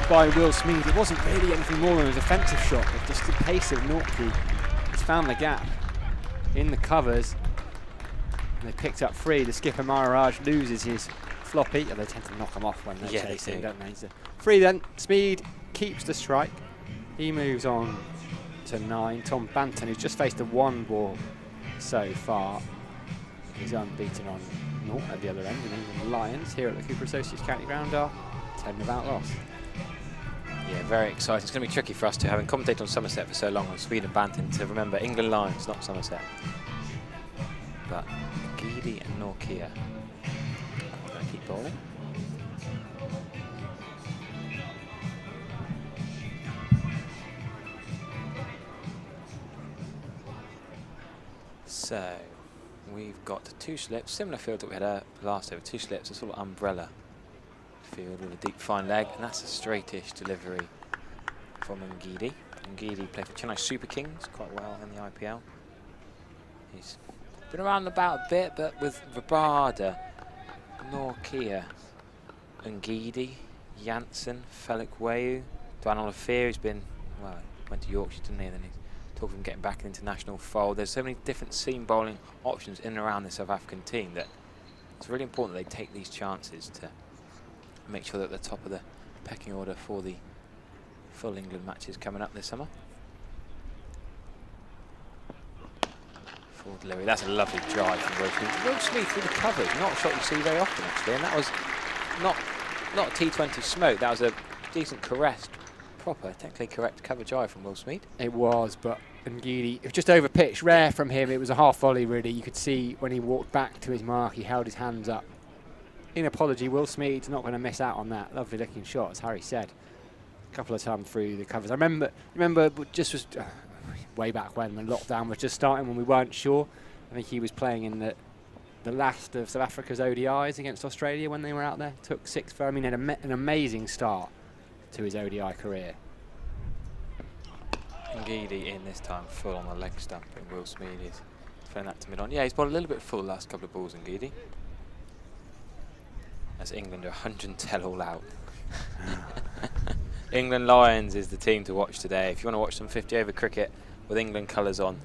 by Will Smeed. It wasn't really anything more than a defensive shot, but just the pace of Nortje has found the gap in the covers. And they picked up 3. The skipper Maharaj loses his floppy. They tend to knock them off when they're chasing, don't they? So 3 then. Smeed keeps the strike. He moves on to 9. Tom Banton, who's just faced a 1 ball so far, is unbeaten on 0 at the other end. And England Lions here at the Cooper Associates County Ground are 10 without loss. Yeah, very exciting. It's going to be tricky for us to, having commentated on Somerset for so long, on Sweden Banton, to remember England Lions, not Somerset. But Ngidi and Nortje going to keep bowling. So we've got 2 slips, similar field that we had last over. 2 slips, a sort of umbrella field with a deep fine leg, and that's a straightish delivery from Ngidi. Ngidi played for Chennai Super Kings quite well in the IPL. He's been around about a bit, but with Rabada, Nortje, Ngidi, Jansen, Felix Wayu, Dwan Olafir, who's been, well, went to Yorkshire, didn't he? And then he's talking about getting back in the international fold. There's so many different seam bowling options in and around the South African team that it's really important that they take these chances to make sure that they're top of the pecking order for the full England matches coming up this summer. Full delivery. That's a lovely drive from Will Smeed. Will Smeed through the covers, not a shot you see very often actually, and that was not a T20 smoke. That was a decent caressed, proper, technically correct cover drive from Will Smeed. It was, but Ngidi, it was just over pitch, rare from him. It was a half volley really. You could see when he walked back to his mark, he held his hands up. In apology, Will Smeed's not going to miss out on that lovely looking shot, as Harry said, a couple of times through the covers. I remember just was way back when the lockdown was just starting, when we weren't sure. I think he was playing in the last of South Africa's ODIs against Australia when they were out there. Took 6 for, I mean, had an amazing start to his ODI career. Ngidi in this time, full on the leg stump, and Will Smeed is throwing that to mid-on. Yeah, he's bowled a little bit full the last couple of balls, Ngidi. As England are 110 all out. England Lions is the team to watch today. If you want to watch some 50-over cricket with England colours on,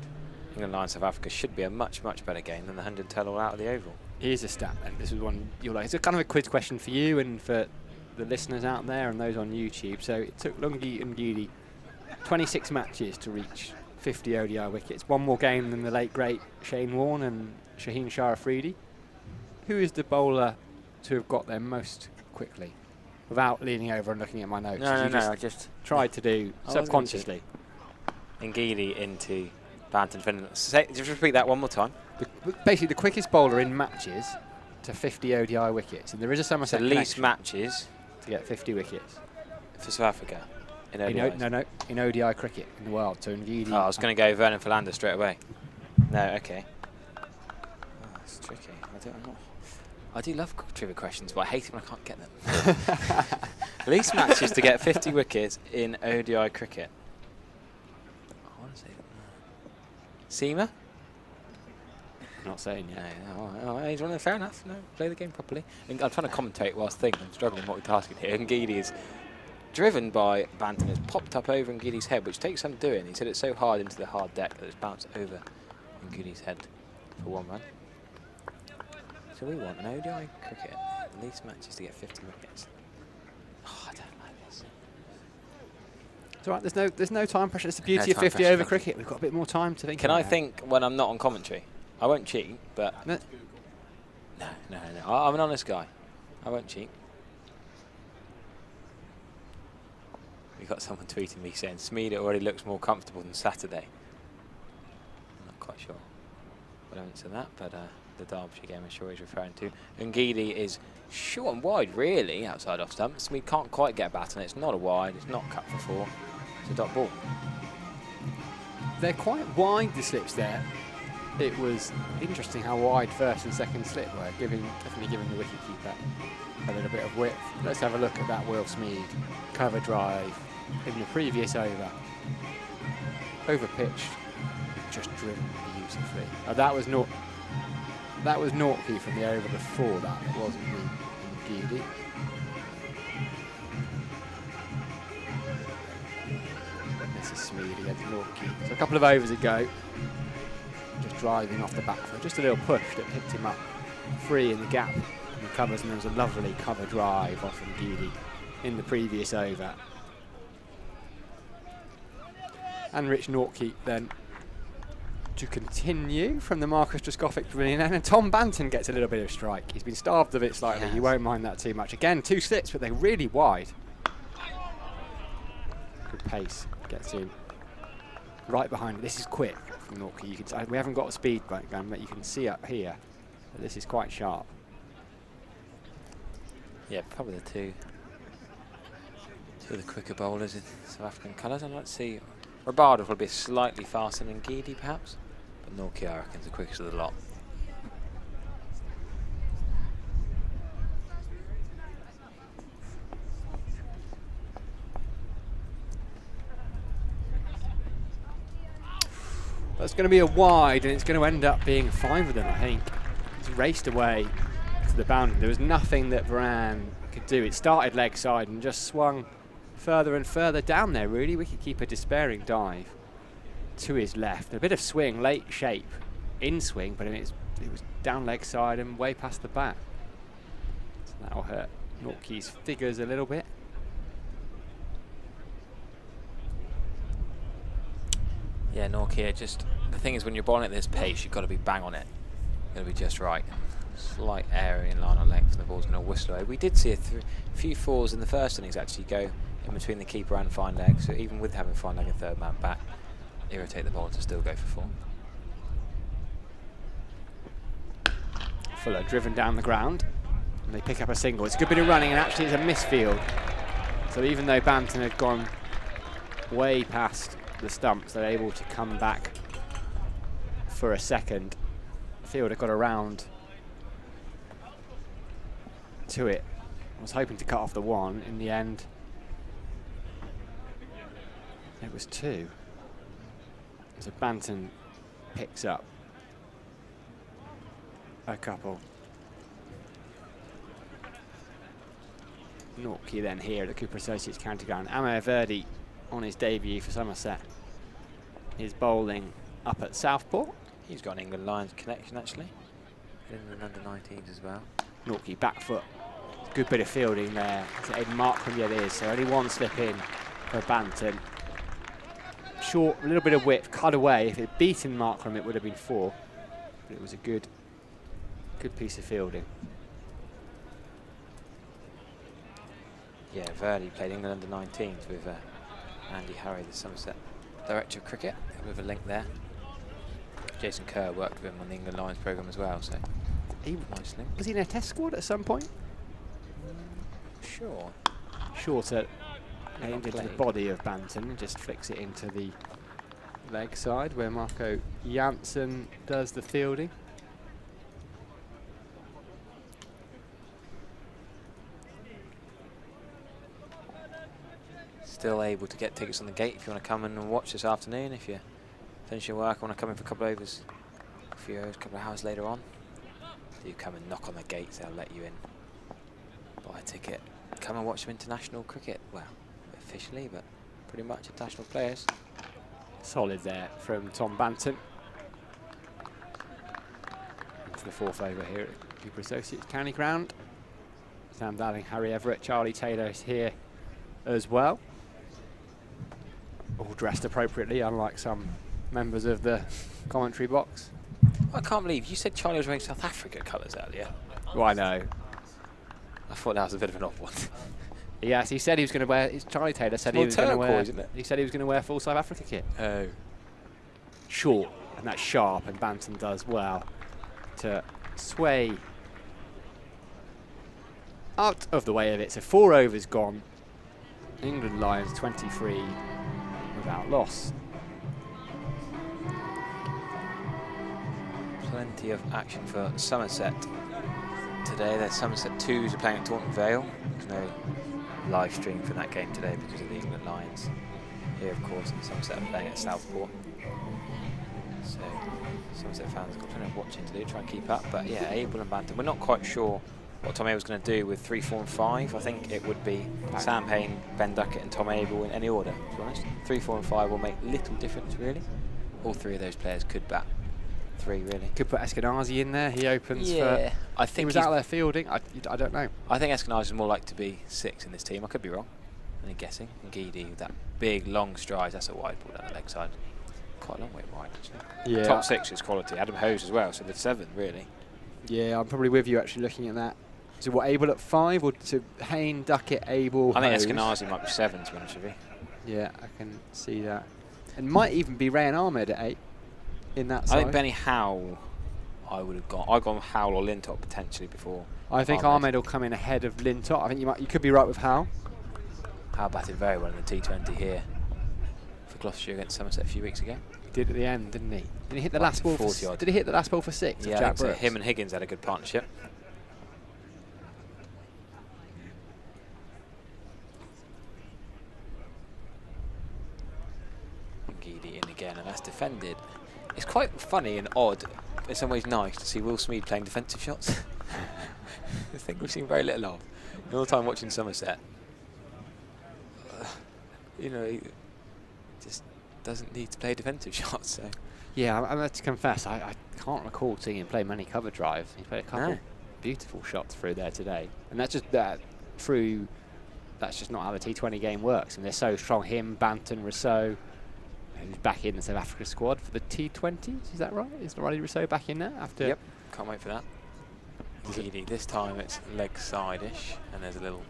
England Lions South Africa should be a much, much better game than the 110 all out of the Oval. Here's a stat, and this is one you'll like. It's a kind of a quiz question for you and for the listeners out there and those on YouTube. So it took Lungi Ngidi 26 matches to reach 50 ODI wickets. One more game than the late great Shane Warne and Shaheen Shah Afridi. Who is the bowler to have got there most quickly? Without leaning over and looking at my notes. No, I just tried to do subconsciously. Ngidi into Banton Finland. Just repeat that one more time. Basically, the quickest bowler in matches to 50 ODI wickets, and there is a Somerset least matches to get 50 wickets for South Africa in ODI. In ODI cricket in the world. So Ngidi. Oh, I was going to go Vernon Philander straight away. No, okay. Oh, that's tricky. I do love trivia questions, but I hate it when I can't get them. Least matches to get 50 wickets in ODI cricket. I want to say Seamer? Not saying yet. No, he's running. Fair enough. No, play the game properly. And I'm trying to commentate whilst thinking. I'm struggling multitasking here. Ngidi is driven by Banton. Has popped up over Ngidi's head, which takes some doing. He said it's so hard into the hard deck that it's bounced over Ngidi's head for 1 run. So we want an ODI cricket, least matches to get 50 wickets. Oh, I don't like this. It's all right, there's no time pressure. It's the beauty of 50 over cricket. We've got a bit more time to think. Can I think when I'm not on commentary? I won't cheat, but no. I'm an honest guy. I won't cheat. We've got someone tweeting me saying Smeed already looks more comfortable than Saturday. I'm not quite sure what I answer that, but the Derbyshire game I'm sure he's referring to. Ngidi is short and wide, really, outside off stump. Smeed can't quite get a bat on it. It's not a wide. It's not cut for 4. It's a dot ball. They're quite wide, the slips there. It was interesting how wide first and second slip were, definitely giving the wicketkeeper a little bit of width. Let's have a look at that Will Smeed cover drive in the previous over. Over pitched, just driven beautifully. That was Nortke from the over before that. It wasn't Ngidi. This is Smeed against Nortke. So a couple of overs ago, just driving off the back foot, just a little push that picked him up free in the gap in the covers, and there was a lovely cover drive off Ngidi in the previous over. And Rich Nortke then to continue from the Marcus Trescothick pavilion, and Tom Banton gets a little bit of strike. He's been starved of it slightly. You won't mind that too much. Again, 2 slips, but they're really wide. Good pace gets in right behind it. This is quick from Nortke. We haven't got a speed gun, but you can see up here that this is quite sharp. Yeah, probably the two of the quicker bowlers in South African colours. I'd like to see Rabada will be slightly faster than Ngidi, perhaps, but Nortke, I reckon, is the quickest of the lot. That's going to be a wide, and it's going to end up being 5 of them, I think. It's raced away to the boundary. There was nothing that Varane could do. It started leg side and just swung further and further down there, really. Wicketkeeper despairing dive to his left. A bit of swing, late shape, in swing, but I mean, it was down leg side and way past the bat. So that'll hurt Nortke's figures a little bit. Yeah, Nortke, just the thing is, when you're bowling at this pace, you've got to be bang on it. You've got to be just right. Slight area in line on length, and the ball's going to whistle away. We did see a few 4s in the first innings actually go in between the keeper and fine leg, so even with having fine leg and third man back, irritate the bowler to still go for 4. Fuller driven down the ground, and they pick up a single. It's a good bit of running, and actually it's a misfield. So even though Banton had gone way past the stumps. They're able to come back for a second. Fielder got around to it. I was hoping to cut off the one. In the end, it was two. So Banton picks up a couple. Nortke then here at the Cooper Associates County Ground. Amir Verdi on his debut for Somerset is bowling up at Southport. He's got an England Lions connection actually. England under-19s as well. Nortke back foot. Good bit of fielding there. Is it Aidan Markram? Yeah, it is. So only one slip in for Banton. Short, a little bit of width, cut away. If it had beaten Markram, it would have been 4. But it was a good piece of fielding. Yeah, Verdi played England under-19s with Andy Harry, the Somerset Director of Cricket, with a link there. Jason Kerr worked with him on the England Lions programme as well, so nice link. Was he in a test squad at some point? Sure. Shorter aimed into the body of Banton and just flicks it into the leg side where Marco Janssen does the fielding. Still able to get tickets on the gate if you want to come in and watch this afternoon. If you finish your work, want to come in for a couple of overs, a few hours, a couple of hours later on, do come and knock on the gates, they'll let you in. Buy a ticket, come and watch some international cricket. Well, officially, but pretty much international players. Solid there from Tom Banton. It's the 4th over here at Cooper Associates County Ground. Sam Dowling, Harry Everett, Charlie Taylor is here as well. All dressed appropriately, unlike some members of the commentary box. I can't believe you said Charlie was wearing South Africa colours earlier. Well, I know. I thought that was a bit of an odd one. Yes, he said he was going to wear. Charlie Taylor said he was going to wear. Isn't it? He said he was going to wear full South Africa kit. Oh. Short, and that's sharp, and Banton does well to sway out of the way of it. So 4 overs gone. England Lions 23 without loss. Plenty of action for Somerset today. Their Somerset 2s are playing at Taunton Vale. There's no live stream for that game today because of the England Lions. Here, of course, Somerset are playing at Southport. So Somerset fans have got plenty of watching to do, try and keep up. But yeah, Abel and Banton. We're not quite sure what Tom Abel was going to do with 3, 4 and 5. I think it would be Sam Payne, Ben Duckett and Tom Abel in any order, to be honest. 3, 4 and 5 will make little difference, really. All 3 of those players could bat 3, really. Could put Eskenazi in there. He opens yeah, for... I think he was out there fielding. I don't know. I think Eskenazi is more like to be 6 in this team. I could be wrong. Only guessing. And Guidi with that big, long stride. That's a wide ball down the leg side. Quite a long way wide, actually. Yeah. Top 6 is quality. Adam Hose as well, so the 7, really. Yeah, I'm probably with you, actually, looking at that. So what, Abel at 5, or to Hayne, Duckett, Abel, I think Hose? Eskenazi might be 7, to be honest with you. Yeah, I can see that. And might even be Rayan Ahmed at 8 in that side. I think Benny Howell, I would have gone. I've gone Howell or Lintop potentially before. I think Ahmed will come in ahead of Lintop. I think you could be right with Howell. Howell batted very well in the T20 here for Gloucestershire against Somerset a few weeks ago. He did at the end, didn't he? Did he hit the last ball? 40 odd. Did he hit the last ball for 6? Yeah, Jack I think so. Brooks? Him and Higgins had a good partnership. Guidi in again, and that's defended. It's quite funny and odd, in some ways nice, to see Will Smead playing defensive shots. I think we've seen very little of. All the time watching Somerset, you know, he just doesn't need to play defensive shots. So. Yeah, I have to confess, I can't recall seeing him play many cover drives. He played a couple No. beautiful shots through there today, and that's just that through. That's just not how the T20 game works, and they're so strong. Him, Banton, Rousseau, who's back in the South Africa squad for the T20s. Is that right? Is Riley Rousseau back in there after? Yep, can't wait for that. Guidi, this time it's leg side-ish, and there's a little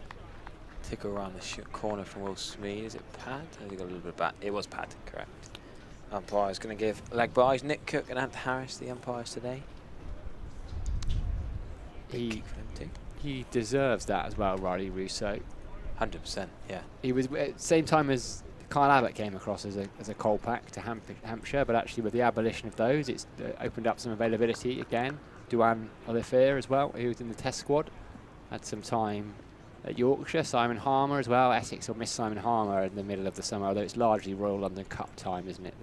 tickle around the corner from Will Smead. Is it pad? Has he got a little bit of bat? It was pad, correct. Umpire's going to give leg byes. Nick Cook and Ant Harris, the umpires today. Big kick for them too. He deserves that as well, Riley Rousseau. 100%, yeah. He was at the same time as Kyle Abbott came across as a coal pack to Hampshire, but actually with the abolition of those, it's opened up some availability again. Duane Olivier as well, who was in the test squad, had some time at Yorkshire. Simon Harmer as well. Essex will miss Simon Harmer in the middle of the summer, although it's largely Royal London Cup time, isn't it?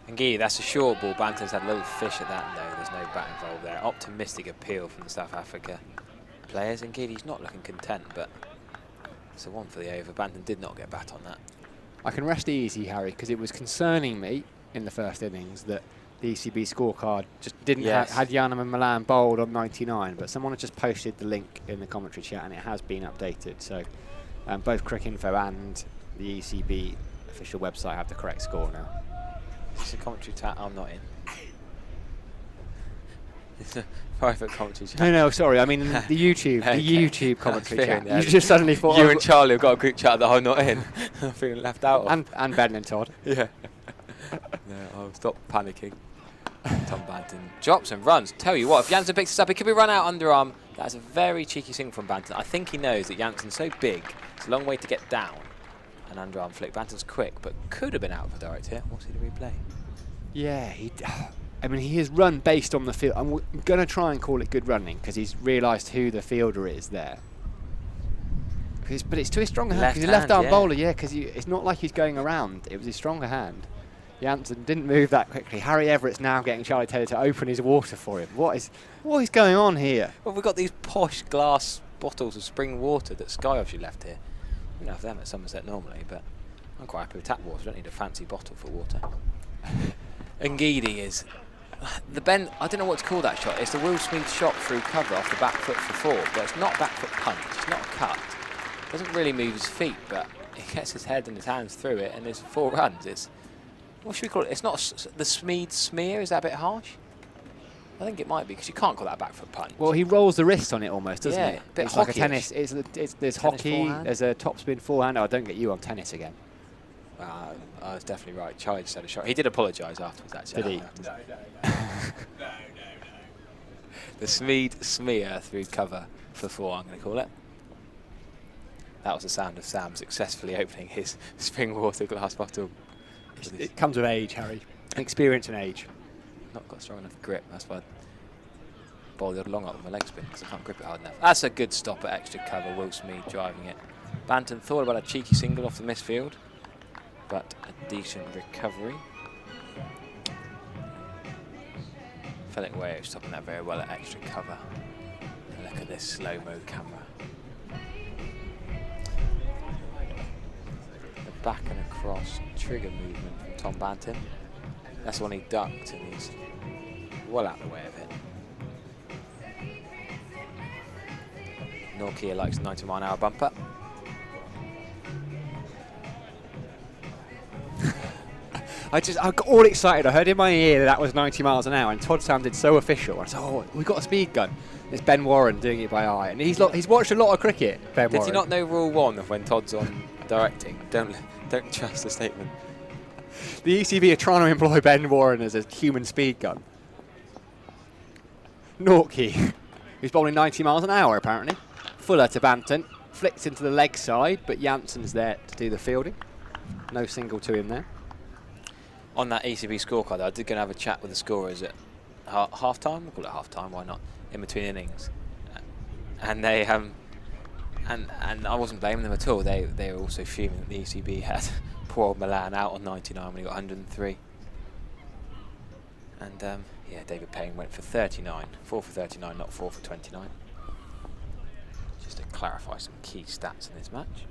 And Guy, that's a short ball. Banton's had a little fish at that, though. There's no bat involved there. Optimistic appeal from the South Africa players. And Guy, he's not looking content, but it's a one for the over. Banton did not get bat on that. I can rest easy, Harry, because it was concerning me in the first innings that the ECB scorecard just didn't had Jannem and Milan bowled on 99, but someone had just posted the link in the commentary chat and it has been updated. So both Cricinfo and the ECB official website have the correct score now. It's a commentary chat I'm not in. It's a private commentary chat. No, sorry, I mean the YouTube, Okay. the YouTube commentary chat. Yeah. You just suddenly thought You and Charlie have got a group chat that I'm not in. I'm feeling left out of. and Ben and Todd. Yeah. No, I'll stop panicking. Tom Banton drops and runs. Tell you what, if Jansen picks this up, he could be run out underarm. That's a very cheeky swing from Banton. I think he knows that Jansen's so big, it's a long way to get down. An underarm flick. Banton's quick, but could have been out of a direct hit. We'll see the replay. Yeah, I mean, he has run based on the field. I'm going to try and call it good running because he's realised who the fielder is there. But it's to his stronger hand. He's a left-arm bowler, yeah, because it's not like he's going around. It was his stronger hand. Jansen didn't move that quickly. Harry Everett's now getting Charlie Taylor to open his water for him. What is going on here? Well, we've got these posh glass bottles of spring water that Sky obviously left here. We don't have them at Somerset normally, but I'm quite happy with tap water. I don't need a fancy bottle for water. Ngidi is the bend. I don't know what to call that shot. It's the Will Smith shot through cover off the back foot for 4, but it's not back foot punch. It's not a cut. Doesn't really move his feet, but he gets his head and his hands through it, and there's 4 runs. It's, what should we call it? It's not the Smeed smear. Is that a bit harsh? I think it might be, because you can't call that a back foot punch. Well, he rolls the wrist on it almost, doesn't Yeah, he? bit It's like a hockey-ish. tennis. There's Tennis hockey. forehand. There's a topspin forehand. Oh, don't get you on tennis again. I was definitely right. Charlie just had a shot. He did apologise afterwards, actually. Did he? The Smeed smear through cover for 4, I'm going to call it. That was the sound of Sam successfully opening his spring water glass bottle. It comes with age, Harry. Experience and age. Not got strong enough grip. That's why I bowled the other long up with my leg spin, because I can't grip it hard enough. That's a good stop at extra cover. Will Smeed driving it. Banton thought about a cheeky single off the misfield, but a decent recovery. Philip Way stopping that very well at extra cover. And look at this slow-mo camera. The back and across trigger movement from Tom Banton. That's the one he ducked, and he's well out of the way of it. Norkia likes 90-mile-an-hour bumper. I got all excited. I heard in my ear that was 90 miles an hour, and Todd sounded so official. I said, "Oh, we got a speed gun." It's Ben Warren doing it by eye, and he's watched a lot of cricket. Ben Did Warren. you not know Rule 1 of when Todd's on directing? Don't trust the statement. The ECB are trying to employ Ben Warren as a human speed gun. Norkie, who's bowling 90 miles an hour apparently. Fuller to Banton, flicks into the leg side, but Jansen's there to do the fielding. No single to him there. On that ECB scorecard, I did go and have a chat with the scorers at half time. We'll call it half time. Why not? In between innings, and they and I wasn't blaming them at all. They were also fuming that the ECB had poor old Milan out on 99 when he got 103. And yeah, David Payne went for 39, 4 for 39, not 4 for 29. Just to clarify some key stats in this match.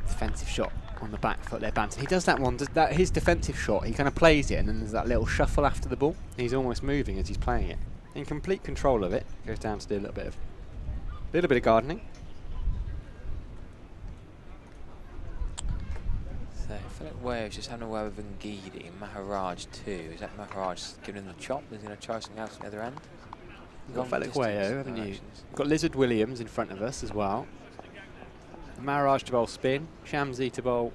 Defensive shot on the back foot there, Banton. He does that one, his defensive shot, he kind of plays it, and then there's that little shuffle after the ball. He's almost moving as he's playing it. In complete control of it. Goes down to do a little bit of gardening. So Philip Waves just having a word with Ngidi. Maharaj too. Is that Maharaj giving him the chop? Is he going to try something else on the other end? You've got Long Felix distance Wayo, haven't you? directions. You've got Lizard Williams in front of us as well. Maharaj to bowl spin. Shamsi to bowl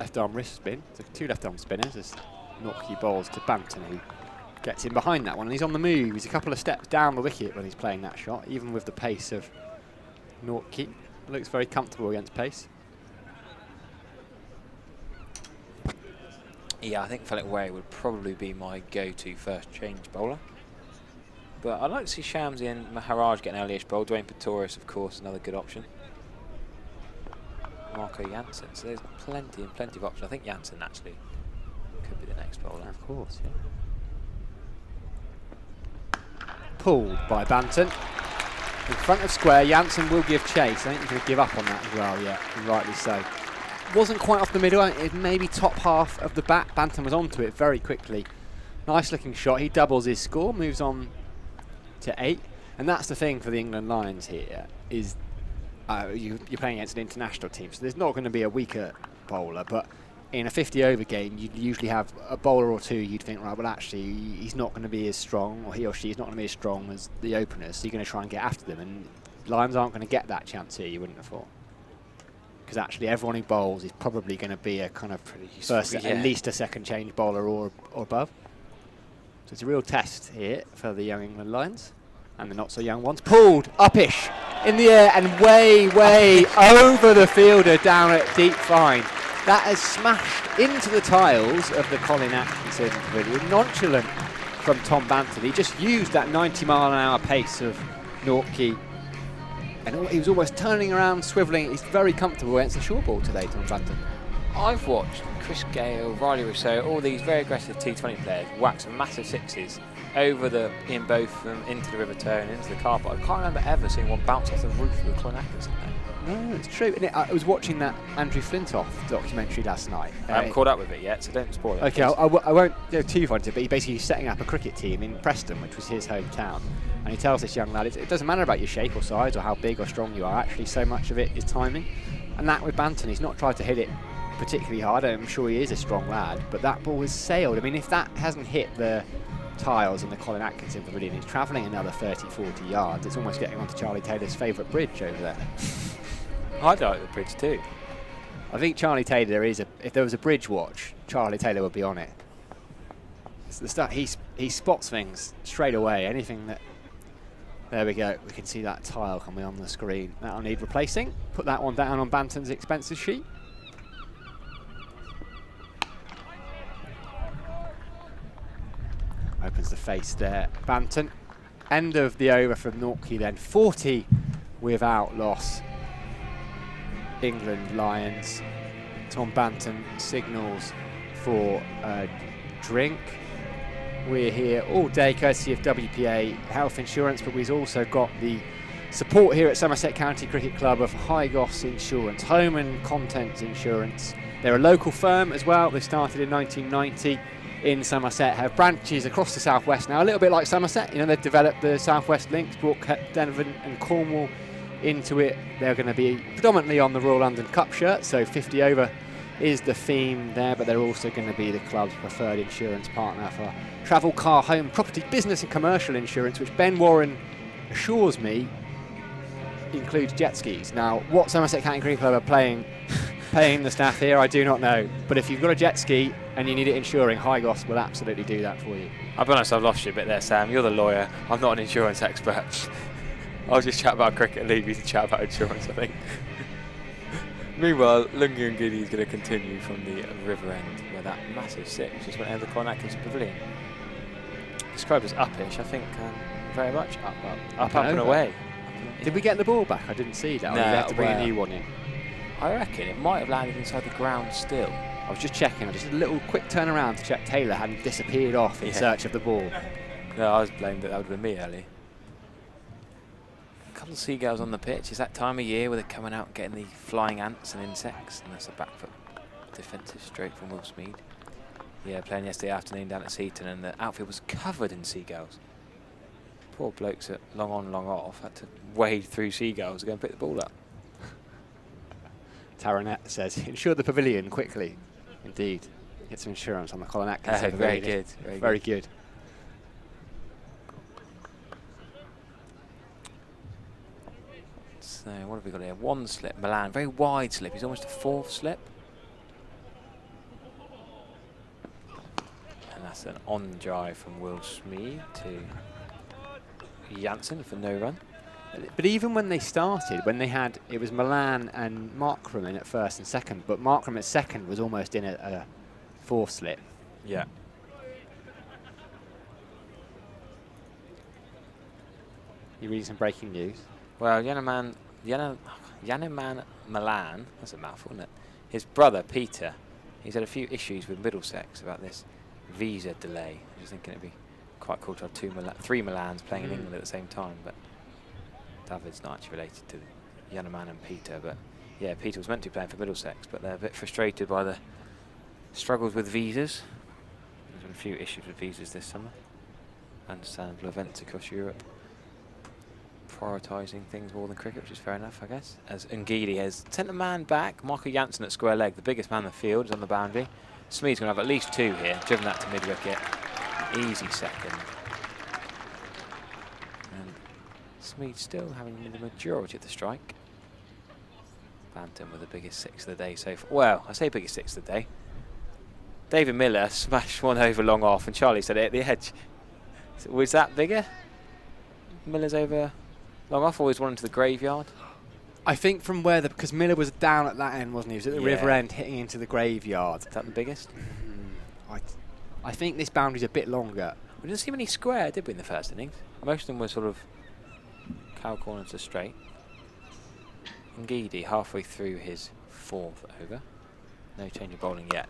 left arm wrist spin. So 2 left arm spinners as Norkie bowls to Banton, who Gets in behind that one, and he's on the move. He's a couple of steps down the wicket when he's playing that shot, even with the pace of Nortke. Looks very comfortable against pace. Yeah, I think Philip Way would probably be my go-to first change bowler. But I'd like to see Shamsi and Maharaj get an early-ish bowl. Dwayne Pretorius, of course, another good option. Marco Jansen. So there's plenty and plenty of options. I think Jansen actually could be the next bowler. Of course, yeah. Pulled by Banton. In front of square, Jansen will give chase. I think he's going to give up on that as well, yeah, and rightly so. Wasn't quite off the middle, it maybe top half of the bat. Banton was onto it very quickly. Nice looking shot. He doubles his score, moves on to 8. And that's the thing for the England Lions here, is you're playing against an international team, so there's not going to be a weaker bowler, but in a 50-over game, you'd usually have a bowler or two you'd think, right, well, actually, he's not going to be as strong, or he or she is not going to be as strong as the openers, so you're going to try and get after them, and Lions aren't going to get that chance here, you wouldn't have thought. Because actually, everyone who bowls is probably going to be a kind of first, at least a second change bowler or above. So it's a real test here for the young England Lions, and the not-so-young ones. Pulled, upish, in the air, and way over the fielder down at deep fine. That has smashed into the tiles of the Colin Atkinson pavilion. Nonchalant from Tom Banton. He just used that 90-mile-an-hour pace of Nortke, and he was almost turning around, swivelling. He's very comfortable against the short ball today, Tom Banton. I've watched Chris Gale, Riley Rousseau, all these very aggressive T20 players wax massive sixes over in both into the River Tone, into the car park. I can't remember ever seeing one bounce off the roof of the Colin Atkinson. No, it's true. And I was watching that Andrew Flintoff documentary last night. I haven't caught up with it yet, so don't spoil it. Okay, I won't go too far into it, but he basically setting up a cricket team in Preston, which was his hometown. And he tells this young lad, it doesn't matter about your shape or size or how big or strong you are, actually so much of it is timing. And that with Banton, he's not tried to hit it particularly hard. I'm sure he is a strong lad, but that ball has sailed. I mean, if that hasn't hit the tiles in the Colin Atkinson pavilion, he's travelling another 30-40 yards. It's almost getting onto Charlie Taylor's favourite bridge over there. I'd like the bridge too. I think Charlie Taylor if there was a bridge watch, Charlie Taylor would be on it. It's the start. He spots things straight away. Anything that. There we go. We can see that tile coming on the screen. That'll need replacing. Put that one down on Banton's expenses sheet. Opens the face there. Banton. End of the over from Nortke then. 40 without loss. England Lions. Tom Banton signals for a drink. We're here all day courtesy of WPA Health Insurance, but we've also got the support here at Somerset County Cricket Club of Hygos Insurance, home and contents insurance. They're a local firm as well. They started in 1990 in Somerset, have branches across the southwest now, a little bit like Somerset. You know, they've developed the southwest links, brought Devon and Cornwall into it. They're going to be predominantly on the Royal London Cup shirt, so 50 over is the theme there, but they're also going to be the club's preferred insurance partner for travel, car, home, property, business and commercial insurance, which Ben Warren assures me includes jet skis. Now, what Somerset County Cricket Club are paying the staff here, I do not know, but if you've got a jet ski and you need it insuring, Hygos will absolutely do that for you. I'll be honest, I've lost you a bit there, Sam. You're the lawyer. I'm not an insurance expert. I'll just chat about cricket and leave you to chat about insurance, I think. Meanwhile, Lungi and Giddy is going to continue from the river end, where that massive six just went over the Colin Atkinson pavilion. Described as upish, I think very much up and away. Did we get the ball back? I didn't see that. No, we had to bring a new one in. I reckon it might have landed inside the ground still. I was just checking. I just did a little quick turnaround to check Taylor hadn't disappeared off in search of the ball. No, I was blamed that would have been me early. A couple of seagulls on the pitch. It's that time of year where they're coming out and getting the flying ants and insects, and that's a back foot defensive stroke from Will Smeed. Yeah, playing yesterday afternoon down at Seaton, and the outfield was covered in seagulls. Poor blokes at long on, long off had to wade through seagulls to go and pick the ball up. Taronet says, insure the pavilion quickly. Indeed. Get some insurance on the Colin Atkinson very pavilion. good. Very good. So what have we got here? One slip, Milan, very wide slip. He's almost a fourth slip. And that's an on drive from Will Smeed to Janssen for no run. But even when they started, when they had, it was Milan and Markram in at first and second, but Markram at second was almost in a fourth slip. Yeah. You reading some breaking news? Well, Yanniman Milan, that's a mouthful, isn't it? His brother, Peter, he's had a few issues with Middlesex about this visa delay. I was thinking it'd be quite cool to have three Milans playing in England at the same time, but David's not actually related to Yanniman and Peter. But yeah, Peter was meant to be playing for Middlesex, but they're a bit frustrated by the struggles with visas. There's been a few issues with visas this summer. Understandable events across Europe prioritising things more than cricket, which is fair enough, I guess. As Ngidi has sent a man back, Marco Janssen at square leg, the biggest man in the field, is on the boundary. Smeed's going to have at least 2 here, driven that to mid-wicket. Easy second. And Smeed still having the majority of the strike. Banton with the biggest 6 of the day so far. Well, I say biggest 6 of the day. David Miller smashed one over long off, and Charlie said it at the edge. So was that bigger? Miller's over long off, always one into the graveyard. I think from where because Miller was down at that end, wasn't he? He was at the river end, hitting into the graveyard. Is that the biggest? I think this boundary's a bit longer. We didn't see many square, did we, in the first innings? Most of them were sort of cow corner to straight. Ngidi halfway through his 4th over. No change of bowling yet.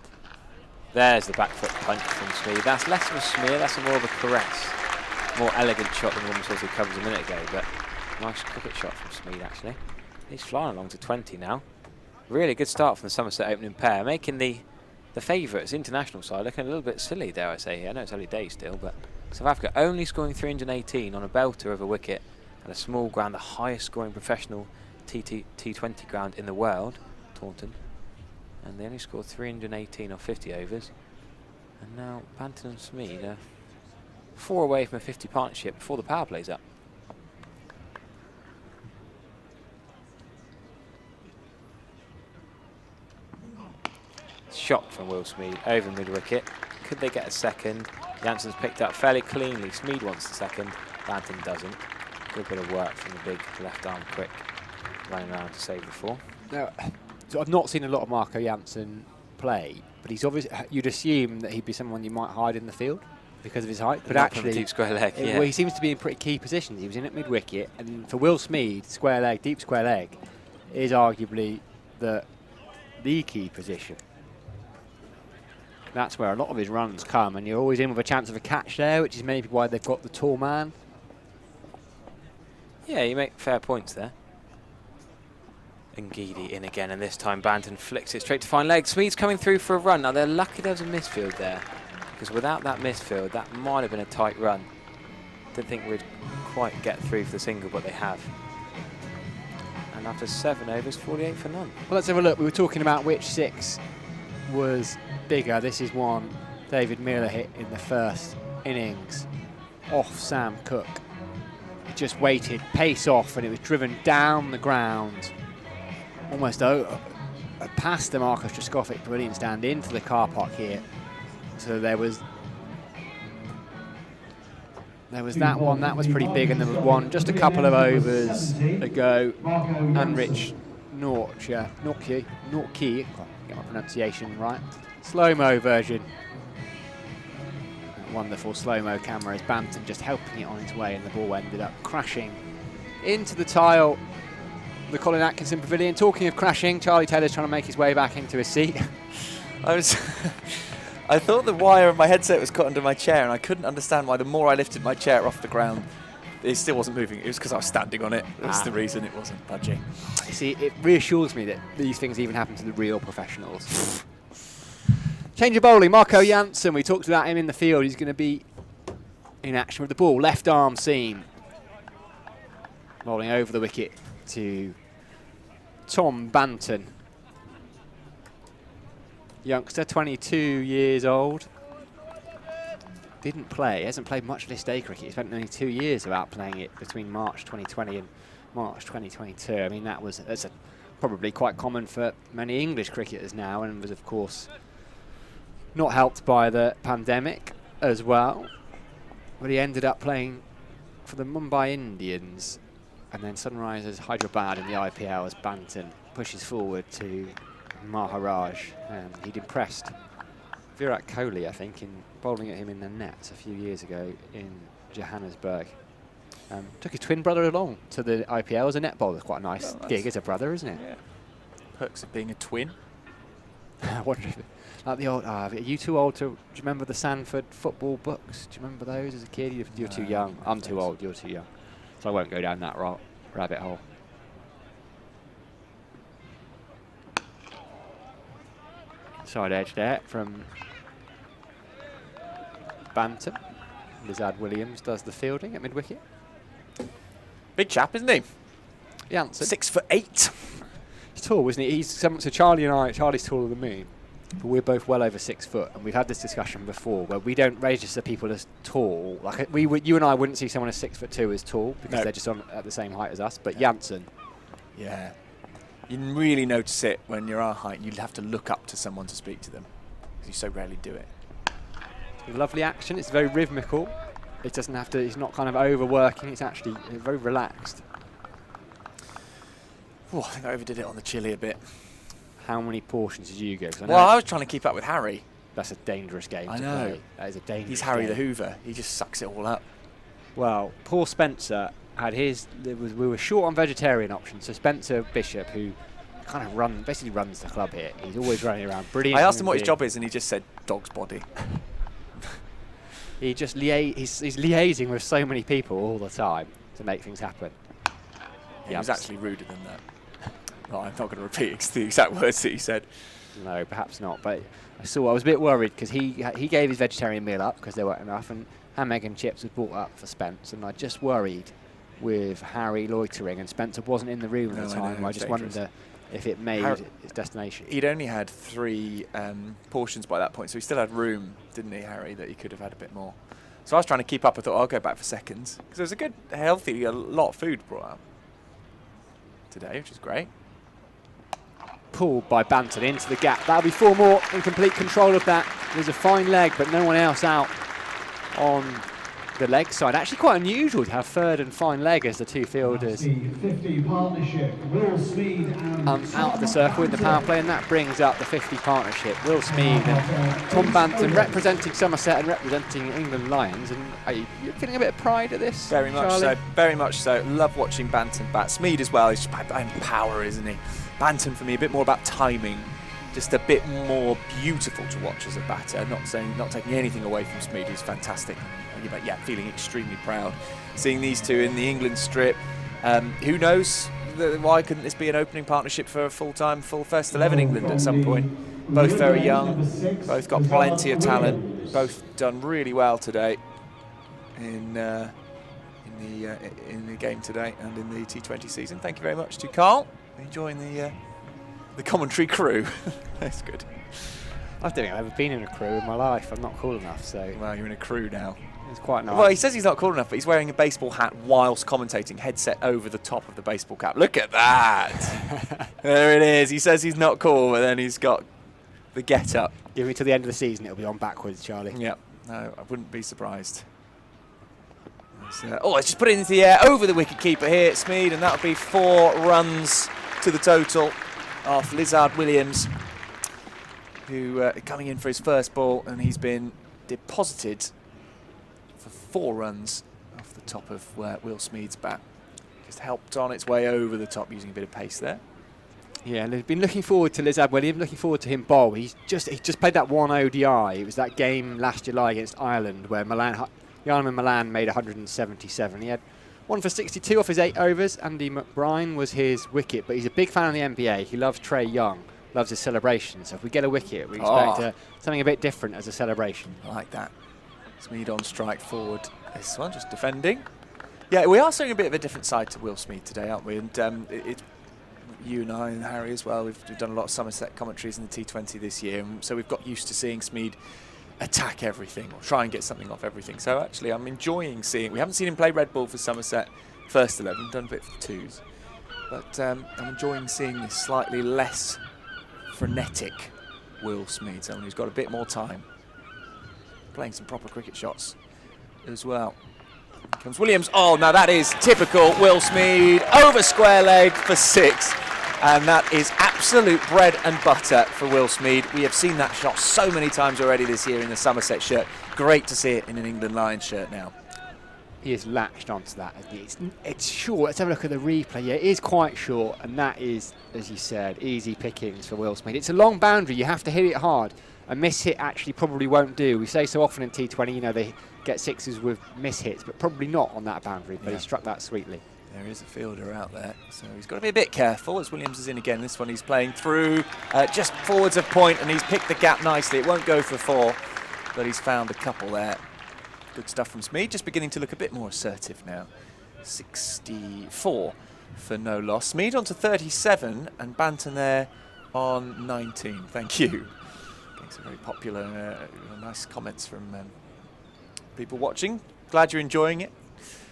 There's the back foot punch from Smeed. That's less of a smear, that's more of a caress. More elegant shot than the one we saw 2 covers a minute ago, but nice cricket shot from Smeed, actually. He's flying along to 20 now. Really good start from the Somerset opening pair, making the favourites international side looking a little bit silly, dare I say here. I know it's early days still, but South Africa only scoring 318 on a belter of a wicket at a small ground, the highest scoring professional T20 ground in the world, Taunton. And they only scored 318 on 50 overs. And now Banton and Smeed are 4 away from a 50 partnership before the power play's up. Shot from Will Smeed over mid-wicket. Could they get a second? Janssen's picked up fairly cleanly. Smeed wants the second. Banton doesn't. Good bit of work from the big left arm quick, running around to save the 4. Now, so I've not seen a lot of Marco Janssen play, but he's obviously, you'd assume that he'd be someone you might hide in the field because of his height. But not actually, deep square leg, well, he seems to be in pretty key positions. He was in at mid-wicket, and for Will Smeed, square leg, deep square leg, is arguably the key position. That's where a lot of his runs come, and you're always in with a chance of a catch there, which is maybe why they've got the tall man. Yeah, you make fair points there. Ngidi in again, and this time Banton flicks it straight to fine leg. Smeed's coming through for a run. Now they're lucky there was a misfield there, because without that misfield, that might have been a tight run. Didn't think we'd quite get through for the single, but they have. And after 7 overs, 48 for none. Well, let's have a look. We were talking about which 6 was bigger. This is one David Miller hit in the first innings off Sam Cook. He just waited, pace off, and it was driven down the ground, almost past the Marcus Trescothic Pavilion stand into the car park here. So there was that one, that was pretty big, and there was one just a couple of overs ago. Heinrich Nortje, get my pronunciation right. Slow-mo version. That wonderful slow-mo camera as Banton just helping it on its way, and the ball ended up crashing into the tile. The Colin Atkinson Pavilion. Talking of crashing, Charlie Taylor's trying to make his way back into his seat. I thought the wire of my headset was caught under my chair, and I couldn't understand why the more I lifted my chair off the ground, it still wasn't moving. It was because I was standing on it. That's the reason it wasn't budging. You see, it reassures me that these things even happen to the real professionals. Change of bowling, Marco Janssen. We talked about him in the field. He's going to be in action with the ball. Left arm seam. Bowling over the wicket to Tom Banton. Youngster, 22 years old. Didn't play, hasn't played much List A cricket. He spent only 2 years without playing it between March 2020 and March 2022. I mean, that's probably quite common for many English cricketers now, and was, of course, not helped by the pandemic. as well, but he ended up playing for the Mumbai Indians, and then Sunrisers Hyderabad in the IPL as Banton pushes forward to Maharaj. He'd impressed Virat Kohli, I think, in bowling at him in the nets a few years ago in Johannesburg. Took his twin brother along to the IPL as a net bowler. Quite a nice gig as a brother, isn't it? Yeah. Perks of being a twin. I wonder if, like the old, are you too old to, do you remember the Sanford football books? Do you remember those as a kid? You're too young. I'm too old, you're too young. So I won't go down that rabbit hole. Side edge there from Banton. Lizard Williams does the fielding at mid-wicket. Big chap, isn't he? Janssen. 6'8". He's tall, isn't he? So Charlie's taller than me, but we're both well over 6 foot, and we've had this discussion before where we don't register people as tall. Like you and I wouldn't see someone as 6'2" as tall because they're just at the same height as us. But Janssen, yeah, you can really notice it when you're our height. You'd have to look up to someone to speak to them because you so rarely do it. Lovely action. It's very rhythmical. It doesn't have to. It's not kind of overworking. It's actually very relaxed. Oh, I think I overdid it on the chili a bit. How many portions did you go? Well, I was trying to keep up with Harry. That's a dangerous game I to know. play. That is a dangerous He's Harry game. the Hoover. He just sucks it all up. Well, poor Spencer had his. We were short on vegetarian options, so Spencer Bishop, who kind of basically runs the club here. He's always running around. Brilliant. I asked him what his job is, and he just said dog's body. He just he's liaising with so many people all the time to make things happen. He was actually ruder than that. No, I'm not going to repeat the exact words that he said. No, perhaps not. But I was a bit worried because he gave his vegetarian meal up because there weren't enough, and ham, egg and chips was brought up for Spence, and I just worried with Harry loitering, and Spencer wasn't in the room at the time. I just wonder if it made its destination. He'd only had 3 portions by that point, so he still had room, didn't he, Harry, that he could have had a bit more. So I was trying to keep up. I thought, I'll go back for seconds. Because there was a good, healthy, a lot of food brought up today, which is great. Pulled by Banton into the gap. That'll be 4 more in complete control of that. There's a fine leg, but no one else out on the leg side. Actually quite unusual to have third and fine leg as the two fielders 50 partnership. Will Smeed and out of the circle in the power play, and that brings up the 50 partnership. Will Smeed and Tom Banton representing Somerset and representing England Lions. And are you feeling a bit of pride at this? Very much Charlie? so. Very much so. Love watching Banton bat. Smeed as well. He's just power, isn't he? Banton for me a bit more about timing. Just a bit more beautiful to watch as a batter. Not taking anything away from Smeed, who's fantastic. But yeah, feeling extremely proud seeing these two in the England strip. Who knows? Why couldn't this be an opening partnership for a full first 11 England at some point? Both very young, both got plenty of talent, both done really well today in the game today and in the T20 season. Thank you very much to Carl. Enjoying the commentary crew. That's good. I don't think I've ever been in a crew in my life. I'm not cool enough, so Well, you're in a crew now. it's quite nice. Well, he says he's not cool enough, but he's wearing a baseball hat whilst commentating, headset over the top of the baseball cap. Look at that! There it is. He says he's not cool, but then he's got the get-up. Give me to the end of the season, it'll be on backwards, Charlie. Yep. No, I wouldn't be surprised. Let's just put it into the air over the wicket-keeper here, Smeed, and that'll be 4 runs to the total off Lizard Williams, who coming in for his first ball, and he's been deposited for 4 runs off the top of Will Smeed's bat. Just helped on its way over the top using a bit of pace there. Yeah, and they've been looking forward to Lizard Williams, looking forward to him bowl. He just played that 1 ODI. It was that game last July against Ireland where Jarman Milan made 177. He had 1 for 62 off his 8 overs. Andy McBride was his wicket, but he's a big fan of the NBA. He loves Trey Young, loves his celebration. So if we get a wicket, we expect something a bit different as a celebration. I like that. Smeed on strike forward. This one just defending. Yeah, we are seeing a bit of a different side to Will Smeed today, aren't we? And it's you and I and Harry as well. We've done a lot of Somerset commentaries in the T20 this year, and so we've got used to seeing Smeed attack everything or try and get something off everything. So actually, I'm enjoying seeing. We haven't seen him play red ball for Somerset first 11, done a bit for 2s, but I'm enjoying seeing this slightly less frenetic Will Smeed, someone who's got a bit more time. playing some proper cricket shots as well. Here comes Williams. Oh, now that is typical Will Smeed. Over square leg for 6. And that is absolute bread and butter for Will Smeed. We have seen that shot so many times already this year in the Somerset shirt. Great to see it in an England Lions shirt now. He has latched onto that. It's short. Let's have a look at the replay. Yeah, it is quite short, and that is, as you said, easy pickings for Will Smeed. It's a long boundary. You have to hit it hard. A miss hit actually probably won't do. We say so often in T20, you know, they get 6s with miss hits, but probably not on that boundary. But he struck that sweetly. There is a fielder out there, so he's got to be a bit careful as Williams is in again. This one he's playing through just forwards of point, and he's picked the gap nicely. It won't go for 4, but he's found a couple there. Good stuff from Smeed, just beginning to look a bit more assertive now. 64 for no loss. Smeed on to 37, and Banton there on 19. Thank you. Getting some very popular, nice comments from people watching. Glad you're enjoying it.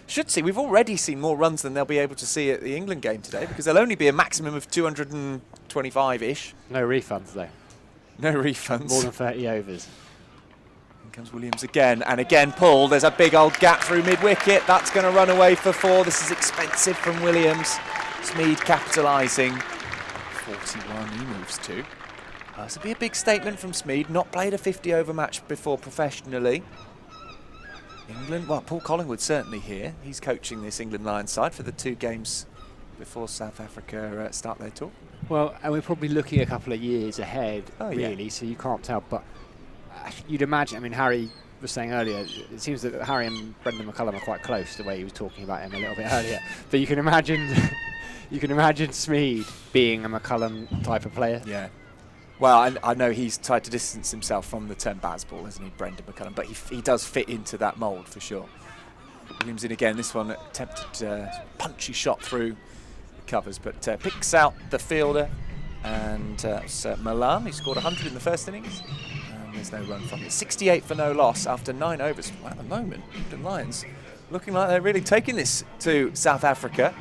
Should see, we've already seen more runs than they'll be able to see at the England game today, because there'll only be a maximum of 225-ish. No refunds, though. No refunds. More than 30 overs. Here comes Williams again, and again pulled. There's a big old gap through mid-wicket. That's going to run away for 4. This is expensive from Williams. Smeed capitalising. 41 he moves to. This will be a big statement from Smeed. Not played a 50-over match before professionally. England, well, Paul Collingwood certainly here. He's coaching this England Lions side for the 2 games before South Africa start their tour. Well, and we're probably looking a couple of years ahead, really, so you can't tell. But you'd imagine, I mean, Harry was saying earlier, it seems that Harry and Brendan McCullum are quite close, the way he was talking about him a little bit earlier. But you can imagine, Smeed being a McCullum type of player. Yeah. Well, I know he's tried to distance himself from the term Bazball, hasn't he, Brendan McCullum? But he does fit into that mould for sure. Williams in again. This one attempted punchy shot through the covers, but picks out the fielder. And Malan, who scored 100 in the first innings. And there's no run from it. 68 for no loss after 9 overs. Well, at the moment, the Lions looking like they're really taking this to South Africa,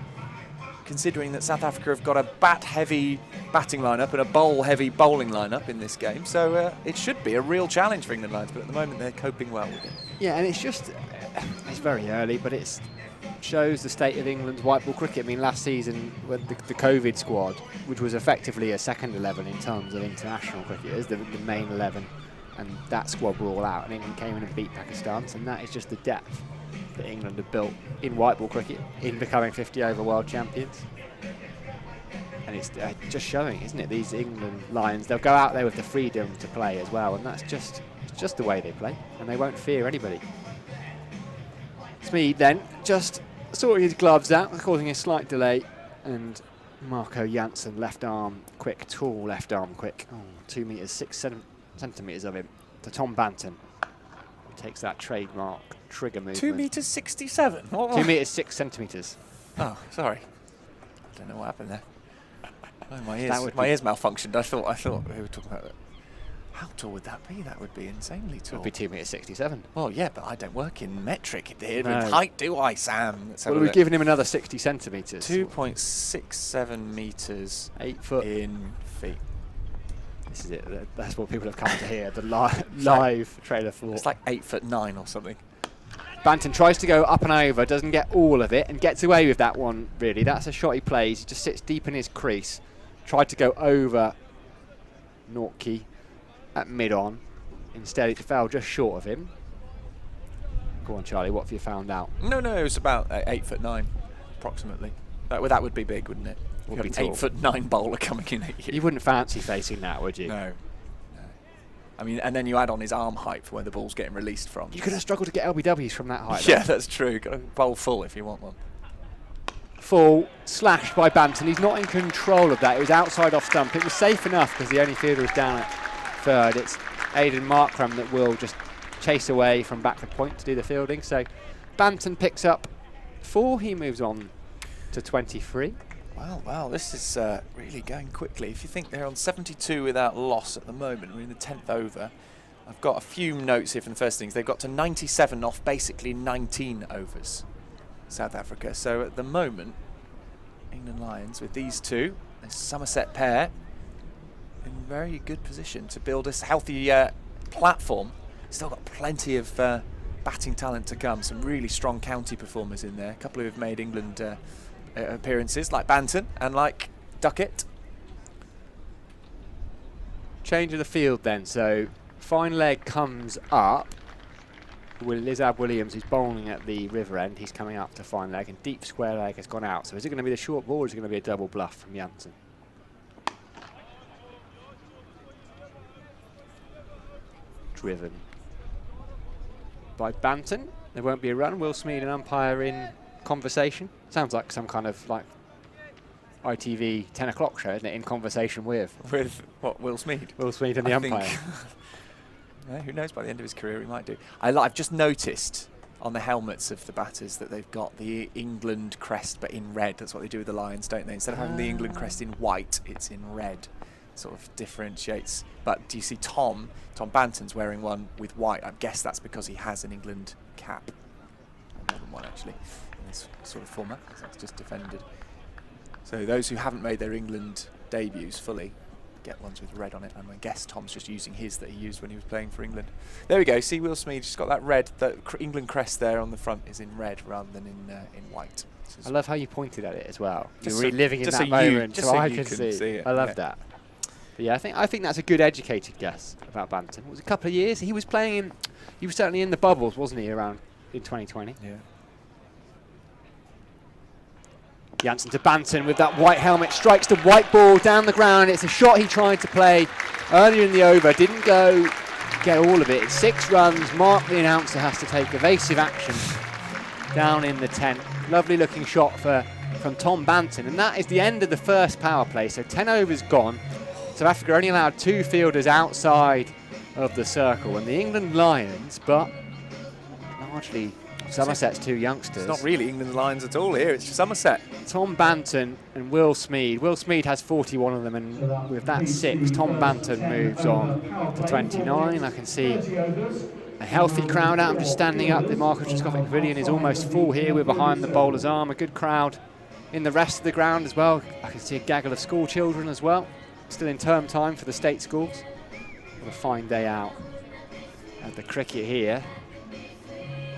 considering that South Africa have got a bat-heavy batting lineup and a bowl-heavy bowling lineup in this game. So it should be a real challenge for England Lions, but at the moment they're coping well with it. Yeah, and it's just, it's very early, but it shows the state of England's white ball cricket. I mean, last season, with the COVID squad, which was effectively a second 11 in terms of international cricketers, the main 11, and that squad were all out, and England came in and beat Pakistan, and that is just the depth that England have built in white ball cricket in becoming 50-over world champions. And it's just showing, isn't it? These England Lions, they'll go out there with the freedom to play as well, and that's just the way they play, and they won't fear anybody. Smeed then just sorting his gloves out, causing a slight delay, and Marco Jansen, left arm quick, tall left arm quick. 2 metres 6 centimetres of him to Tom Banton. Takes that trademark trigger movement. 2 metres 67. 2 metres 6 centimetres. Oh, sorry. I don't know what happened there. Oh, my ears malfunctioned. I thought we were talking about that. How tall would that be? That would be insanely tall. It would be 2 metres 67. Well, yeah, but I don't work in metric in height, do I, Sam? Well, we've given him another 60 centimetres. 2.67 metres. 8 foot in feet. This is it. That's what people have come to hear. The live trailer for. It's like 8'9" or something. Banton tries to go up and over, doesn't get all of it, and gets away with that one, really. That's a shot he plays. He just sits deep in his crease. Tried to go over Nortke at mid-on. Instead, it fell just short of him. Go on, Charlie, what have you found out? No, it was about 8'9", approximately. That would be big, wouldn't it? Would be an tall. 8'9" bowler coming in at you. You wouldn't fancy facing that, would you? No. I mean, and then you add on his arm height for where the ball's getting released from. You're going to struggle to get LBWs from that height. Yeah, that's true. Got to bowl full if you want one. Full, slashed by Banton. He's not in control of that. It was outside off stump. It was safe enough because the only fielder was down at third. It's Aidan Markram that will just chase away from backward point to do the fielding. So Banton picks up 4. He moves on to 23. Wow, this is really going quickly. If you think they're on 72 without loss at the moment, we're in the 10th over. I've got a few notes here from the first innings. They've got to 97 off basically 19 overs, South Africa. So at the moment, England Lions with these two, a Somerset pair, in very good position to build a healthy platform. still got plenty of batting talent to come. Some really strong county performers in there. A couple who have made England appearances, like Banton and like Duckett. Change of the field then. So fine leg comes up. Lizab Williams is bowling at the river end. He's coming up to fine leg, and deep square leg has gone out. So is it going to be the short ball, or is it going to be a double bluff from Janssen? Driven by Banton. There won't be a run. Will Smeed and umpire in conversation. Sounds like some kind of like ITV 10 o'clock show, isn't it? In conversation with What, Will Smeed? Will Smeed and the umpire. Yeah, who knows, by the end of his career he might do. I've just noticed on the helmets of the batters that they've got the England crest but in red. That's what they do with the Lions, don't they? Instead of having the England crest in white, it's in red. Sort of differentiates. But do you see Tom Banton's wearing one with white? I guess that's because he has an England cap. More than one, actually, in this sort of format, because that's just defended. So those who haven't made their England debuts fully get ones with red on it, and I guess Tom's just using his that he used when he was playing for England. There we go. See, Will Smeed just got that red. The England crest there on the front is in red rather than in white. I love how you pointed at it as well. Just You're reliving in that moment, so I can see it. I love that. But yeah, I think that's a good educated guess about Banton. It was a couple of years. He was playing. He was certainly in the bubbles, wasn't he, around in 2020? Yeah. Janssen to Banton with that white helmet, strikes the white ball down the ground. It's a shot he tried to play earlier in the over, didn't go get all of it. It's 6 runs. Mark, the announcer, has to take evasive action down in the tent. Lovely looking shot from Tom Banton, and that is the end of the first power play. So 10 overs gone. South Africa only allowed 2 fielders outside of the circle, and the England Lions, but largely Somerset's 2 youngsters. It's not really England Lions at all here, it's Somerset. Tom Banton and Will Smeed. Will Smeed has 41 of them, and with that 6, Tom Banton moves on to 29. I can see a healthy crowd out. I'm just standing up. The Marcus Trescothick Pavilion is almost full here. We're behind the bowler's arm. A good crowd in the rest of the ground as well. I can see a gaggle of school children as well. Still in term time for the state schools. What a fine day out at the cricket here.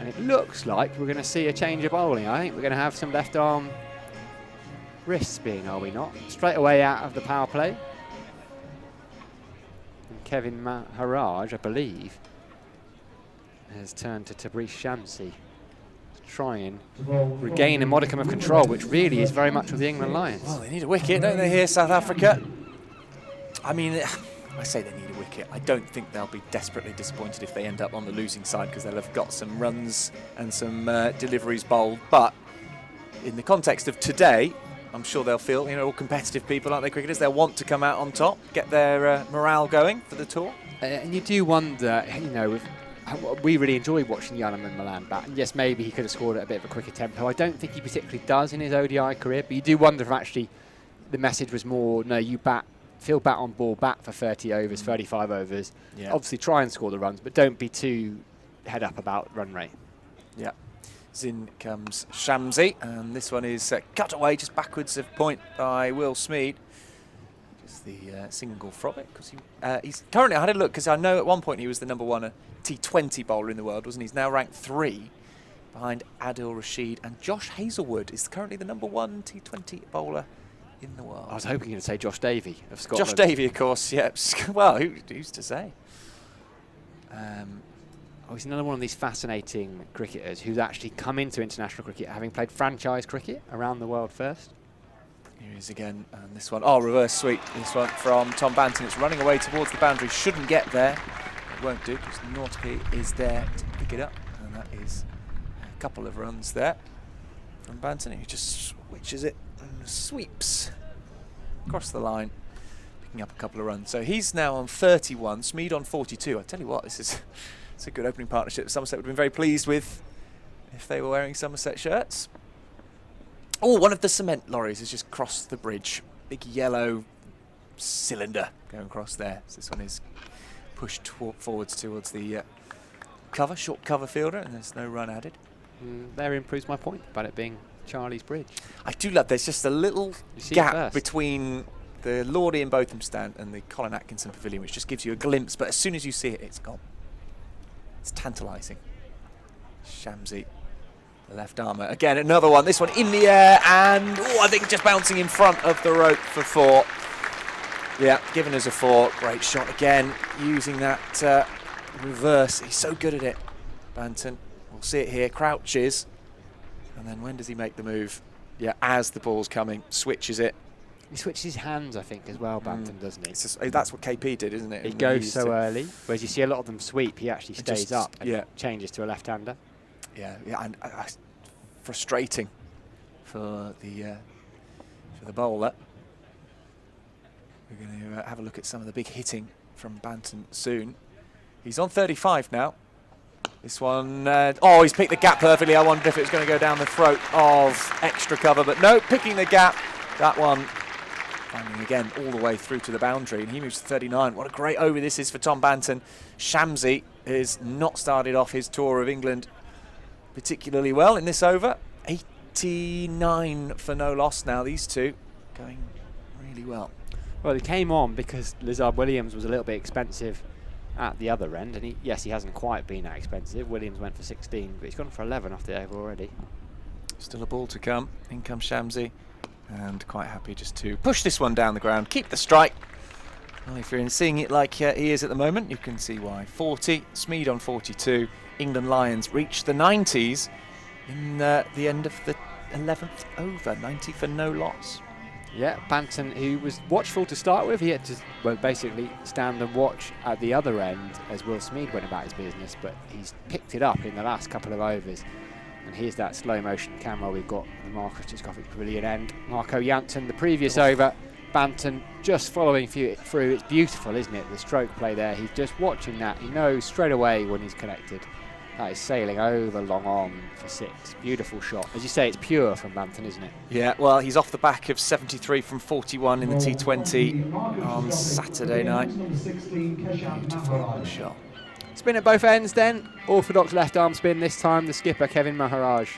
And it looks like we're going to see a change of bowling. I think we're going to have some left arm wrist spin, are we not? Straight away out of the power play. And Kevin Maharaj, I believe, has turned to Tabriz Shamsi to try and regain a modicum of control, which really is very much with the England Lions. Well, they need a wicket, don't they, here, South Africa? I mean, I say they need a wicket. I don't think they'll be desperately disappointed if they end up on the losing side, because they'll have got some runs and some deliveries bowled. But in the context of today, I'm sure they'll feel, all competitive people, aren't they, cricketers? They'll want to come out on top, get their morale going for the tour. And you do wonder, we really enjoy watching Janneman Malan bat. And yes, maybe he could have scored at a bit of a quicker tempo. I don't think he particularly does in his ODI career, but you do wonder if actually the message was more, no, you feel bat on ball, bat for 30 overs, 35 overs. Yeah. Obviously try and score the runs, but don't be too head up about run rate. Yeah. In comes Shamsi, and this one is cut away just backwards of point by Will Smeed. Just the single from it, because he's currently, I had a look, because I know at one point he was the #1 T20 bowler in the world, wasn't he? He's now ranked 3 behind Adil Rashid, and Josh Hazlewood is currently the #1 T20 bowler in the world. I was hoping you would say Josh Davey of Scotland. Josh Davey, of course, yeah. Well, who's to say? He's another one of these fascinating cricketers who's actually come into international cricket having played franchise cricket around the world first. Here he is again, and this one, reverse sweep. This one from Tom Banton. It's running away towards the boundary. Shouldn't get there. It won't do, because Nortke is there to pick it up, and that is a couple of runs there from Banton. He just switches it and sweeps across the line, picking up a couple of runs. So he's now on 31, Smeed on 42. I tell you what, it's a good opening partnership. Somerset would have been very pleased with if they were wearing Somerset shirts. Oh, one of the cement lorries has just crossed the bridge. Big yellow cylinder going across there. So this one is pushed forwards towards the short cover fielder, and there's no run added. Therein proves my point about it being Charlie's Bridge. I do love there's just a little gap between the Lordy and Botham stand and the Colin Atkinson Pavilion, which just gives you a glimpse, but as soon as you see it, it's gone. It's tantalising. Shamsi, the left armour. Again, another one. This one in the air, and I think just bouncing in front of the rope for 4. Yeah, giving us a 4. Great shot again, using that reverse. He's so good at it, Banton. We'll see it here. Crouches, and then when does he make the move? Yeah, as the ball's coming, switches it. He switches his hands, I think, as well, Banton, doesn't he? Just, that's what KP did, isn't it? He goes so early, whereas you see a lot of them sweep. He actually stays up and changes to a left-hander. Yeah, and frustrating for the bowler. We're going to have a look at some of the big hitting from Banton soon. He's on 35 now. This one, he's picked the gap perfectly. I wondered if it was going to go down the throat of extra cover, but no, picking the gap. That one finding again all the way through to the boundary, and he moves to 39. What a great over this is for Tom Banton. Shamsi has not started off his tour of England particularly well in this over. 89 for no loss now. These two going really well. Well, he came on because Lizard Williams was a little bit expensive at the other end, and he hasn't quite been that expensive. Williams went for 16, but he's gone for 11 off the over already. Still a ball to come. In comes Shamsi, and quite happy just to push this one down the ground, keep the strike. Well, if you're seeing it like he is at the moment, you can see why. 40, Smeed on 42. England Lions reach the 90s in the end of the 11th over. 90 for no loss. Yeah, Banton, who was watchful to start with, he had to basically stand and watch at the other end as Will Smeed went about his business, but he's picked it up in the last couple of overs. And here's that slow motion camera. We've got the Marcus Tyskovic's brilliant end. Marco Janssen, the previous over. Banton just following through. It's beautiful, isn't it? The stroke play there. He's just watching that. He knows straight away when he's connected. That is sailing over long on for 6. Beautiful shot. As you say, it's pure from Banton, isn't it? Yeah, well, he's off the back of 73 from 41 in the T20 on Saturday night. Beautiful shot. Spin at both ends then. Orthodox left arm spin this time. The skipper, Kevin Maharaj,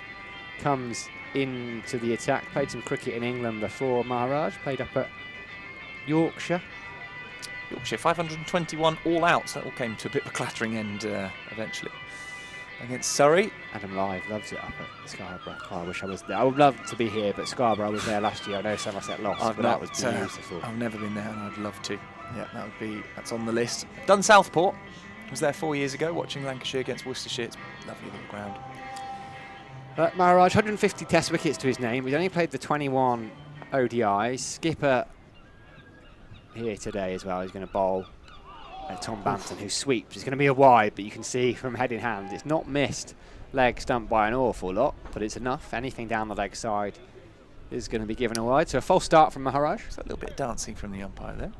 comes into the attack. Played some cricket in England before. Maharaj played up at Yorkshire. Yorkshire, 521 all out, so that all came to a bit of a clattering end eventually. Against Surrey. Adam Live loves it up at Scarborough. Oh, I wish I was there. I would love to be here, but Scarborough, I was there last year. I know Somerset lost, but that was beautiful. I've never been there, and I'd love to. Yeah, that's on the list. Done Southport. Was there 4 years ago, watching Lancashire against Worcestershire. It's a lovely little ground. Maharaj, 150 Test wickets to his name. He's only played the 21 ODIs. Skipper here today as well. He's going to bowl Tom Banton, who sweeps. It's going to be a wide, but you can see from head in hand, it's not missed leg stumped by an awful lot, but it's enough. Anything down the leg side is going to be given a wide. So a false start from Maharaj. There's a little bit of dancing from the umpire there.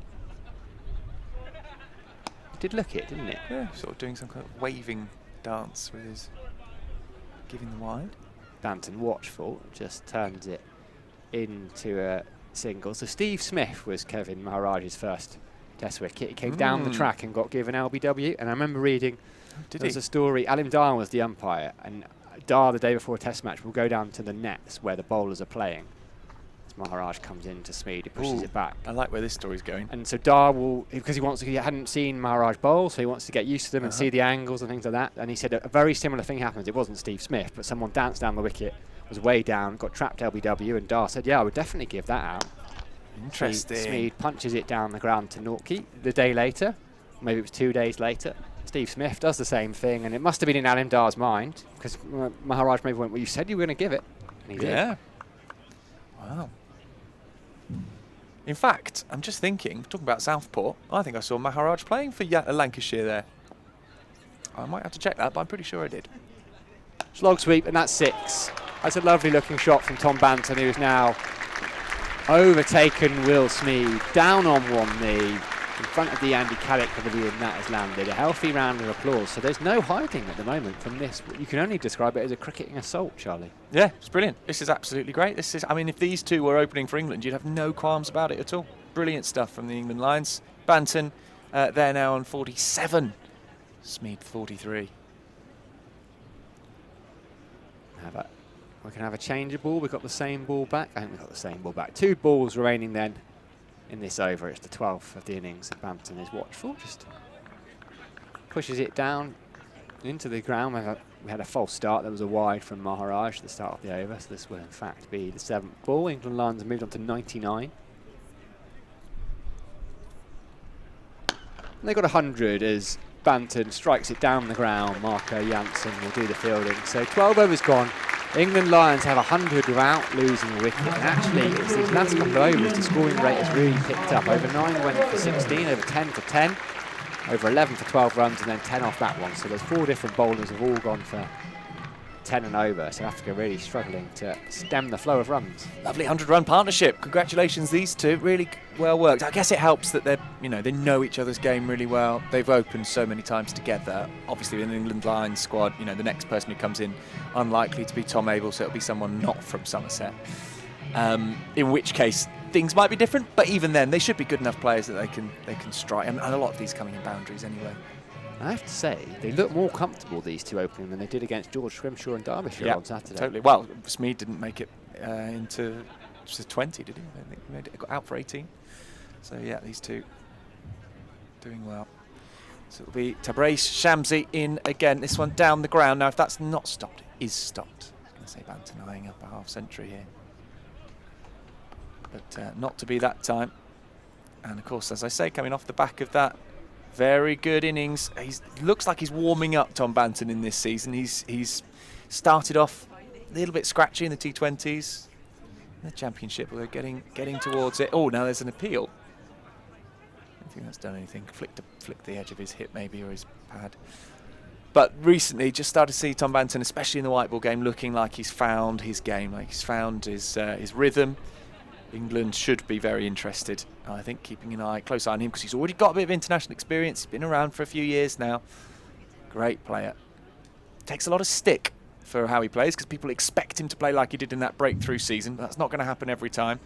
It did look it, didn't it? Yeah, sort of doing some kind of waving dance with his giving the wide. Banton, watchful, just turns it into a single. So Steve Smith was Kevin Maharaj's first Test wicket. He came down the track and got given LBW. And I remember reading there's a story. Alim Dar was the umpire, and Dar the day before a Test match will go down to the nets where the bowlers are playing. As Maharaj comes in to Smeed, he pushes it back. I like where this story's going. And so Dar will, because he hadn't seen Maharaj bowl, so he wants to get used to them and see the angles and things like that. And he said a very similar thing happens. It wasn't Steve Smith, but someone danced down the wicket, was way down, got trapped LBW, and Dar said, yeah, I would definitely give that out. Interesting. Smeed punches it down the ground to Nortke. The day later, maybe it was 2 days later, Steve Smith does the same thing, and it must have been in Alim Dar's mind, because Maharaj maybe went, well, you said you were going to give it. And he did. Wow. In fact, I'm just thinking, talking about Southport, I think I saw Maharaj playing for Lancashire there. I might have to check that, but I'm pretty sure I did. Slog sweep, and that's 6. That's a lovely looking shot from Tom Banton, who's now overtaken Will Smeed, down on one knee, in front of the Andy Caddick Pavilion. That has landed. A healthy round of applause. So there's no hiding at the moment from this. You can only describe it as a cricketing assault, Charlie. Yeah, it's brilliant. This is absolutely great. This is, I mean, if these two were opening for England, you'd have no qualms about it at all. Brilliant stuff from the England Lions. Banton, they're now on 47. Smeed 43. We can have a change of ball. We've got the same ball back. I think we've got the same ball back. 2 balls remaining then in this over. It's the 12th of the innings. Banton is watchful. Just pushes it down into the ground. We had a false start. There was a wide from Maharaj at the start of the over, so this will in fact be the 7th ball. England Lions moved on to 99. And they got 100 as Banton strikes it down the ground. Marco Janssen will do the fielding. So 12 overs gone. England Lions have 100 without losing a wicket. And actually, it's these last couple of overs, the scoring rate has really picked up. Over 9 went for 16, over 10 for 10. Over 11 for 12 runs and then 10 off that one. So there's 4 different bowlers have all gone for 10 and over. South Africa really struggling to stem the flow of runs. Lovely 100-run partnership. Congratulations, these two. Really well worked. I guess it helps that they know each other's game really well. They've opened so many times together. Obviously, in the England Lions squad, the next person who comes in, unlikely to be Tom Abel, so it'll be someone not from Somerset. In which case, things might be different, but even then, they should be good enough players that they can strike. And a lot of these coming in boundaries anyway. I have to say, they look more comfortable, these two opening, than they did against George Scrimshaw and Derbyshire on Saturday. Totally. Well, Smead didn't make it into 20, did he? I think he made it, got out for 18. So, yeah, these two doing well. So it'll be Tabraiz Shamsi in again. This one down the ground. Now, if that's not stopped, it is stopped. I was going to say Banton eyeing up a half-century here. But not to be that time. And, of course, as I say, coming off the back of that very good innings. He looks like he's warming up, Tom Banton, in this season. He's started off a little bit scratchy in the T20s. In the Championship, although getting towards it. Oh, now there's an appeal. I don't think that's done anything. Flicked the edge of his hip maybe, or his pad. But recently, just started to see Tom Banton, especially in the white ball game, looking like he's found his game, like he's found his rhythm. England should be very interested, I think, keeping an close eye on him, because he's already got a bit of international experience. He's been around for a few years now. Great player. Takes a lot of stick for how he plays, because people expect him to play like he did in that breakthrough season. But that's not going to happen every time.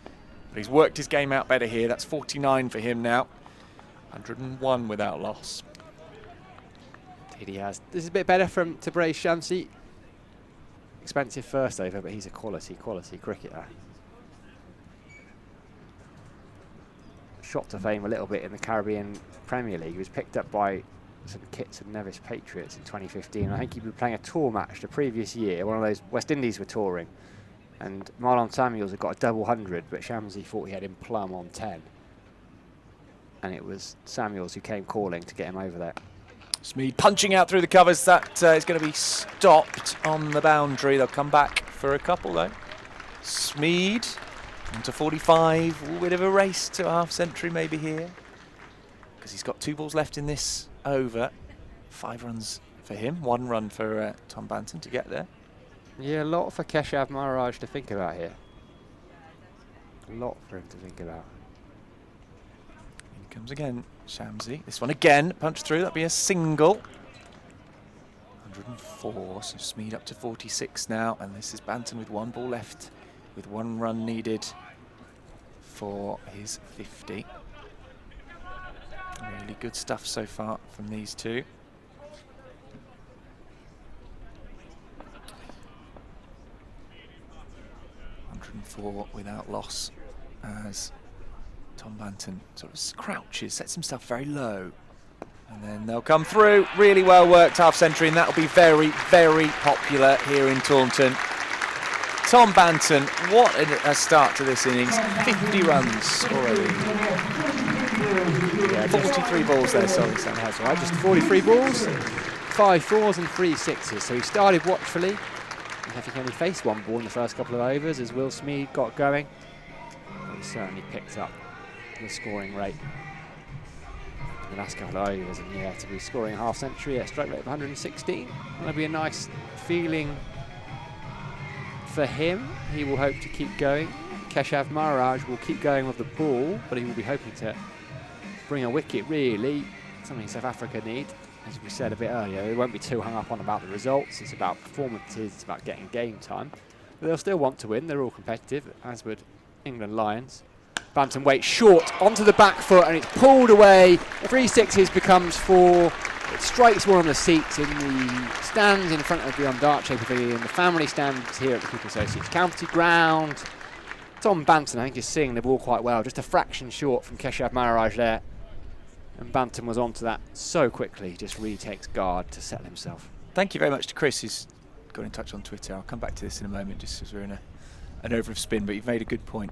But he's worked his game out better here. That's 49 for him now. 101 without loss. Indeed he has. This is a bit better from Tabraiz Shamsi. Expensive first over, but he's a quality cricketer. Shot to fame a little bit in the Caribbean Premier League. He was picked up by some kits of Nevis Patriots in 2015. I think he'd been playing a tour match the previous year. One of those West Indies were touring. And Marlon Samuels had got a double 100, but Shamsi thought he had him plumb on 10. And it was Samuels who came calling to get him over there. Smead punching out through the covers. That is going to be stopped on the boundary. They'll come back for a couple, though. Smead onto 45. A bit of a race to a half-century maybe here, because he's got 2 balls left in this over. 5 runs for him, 1 run for Tom Banton to get there. Yeah, a lot for Keshav Maharaj to think about here. A lot for him to think about. Here comes again, Shamsi. This one again, punch through. That'll be a single. 104, so Smead up to 46 now, and this is Banton with 1 ball left, with 1 run needed for his 50. Really good stuff so far from these two. .104 without loss as Tom Banton sort of crouches, sets himself very low. And then they'll come through. Really well worked half-century, and that'll be very, very popular here in Taunton. Tom Banton, what a start to this innings. 50 runs already. Yeah, 43 balls there, sorry, Sam. That's right, just 43 balls, 5 4s and 3 6s. So he started watchfully. I think he only faced 1 ball in the first couple of overs as Will Smead got going. But he certainly picked up the scoring rate in the last couple of overs. And yeah, to be scoring a half-century at a strike rate of 116, that'll be a nice feeling for him. He will hope to keep going. Keshav Maharaj will keep going with the ball, but he will be hoping to bring a wicket, really, something South Africa need. As we said a bit earlier, they won't be too hung up on about the results. It's about performances, it's about getting game time. But they'll still want to win. They're all competitive, as would England Lions. Banton waits short onto the back foot, and it's pulled away. 3 6s becomes 4. It strikes one of the seats in the stands in front of the Ondaatje Pavilion, the family stands here at the Cricket Associates County Ground. Tom Banton, I think, is seeing the ball quite well, just a fraction short from Keshav Maharaj there. And Banton was onto that so quickly, he just really takes guard to settle himself. Thank you very much to Chris, who's got in touch on Twitter. I'll come back to this in a moment, just as we're in an over of spin, but you've made a good point.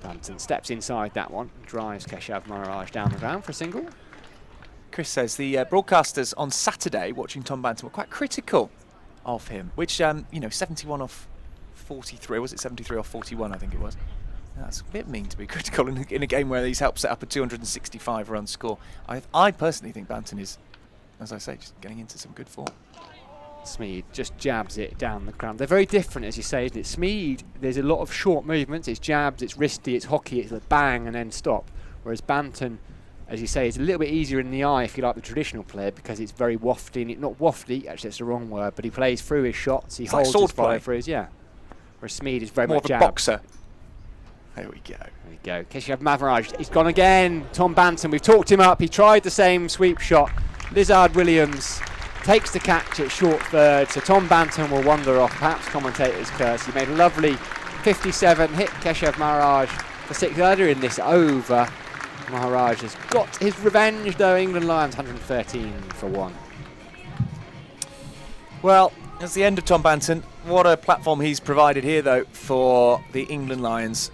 Banton steps inside that one, drives Keshav Maharaj down the ground for a single. Chris says the broadcasters on Saturday watching Tom Banton were quite critical of him, which, 71 off 43, was it 73 off 41, I think it was. That's a bit mean to be critical in a game where he's helped set up a 265-run score. I personally think Banton is, as I say, just getting into some good form. Smeed just jabs it down the ground. They're very different, as you say, isn't it? Smeed, there's a lot of short movements. It's jabs, it's wristy, it's hockey, it's a bang and then stop. Whereas Banton, as you say, is a little bit easier in the eye, if you like, the traditional player, because it's very wafty. Not wafty, actually, that's the wrong word, but he plays through his shots. He It's holds like his sword play. follow-throughs, yeah. Whereas Smeed is very More much of a jab. boxer. There we go. There we go. Keshav Maharaj, he's gone again. Tom Banton, we've talked him up. He tried the same sweep shot. Lizard Williams takes the catch at short third, so Tom Banton will wander off. Perhaps commentator's curse. He made a lovely 57, hit Keshav Maharaj for 6 earlier in this over. Maharaj has got his revenge, though. England Lions 113 for 1. Well, that's the end of Tom Banton. What a platform he's provided here, though, for the England Lions.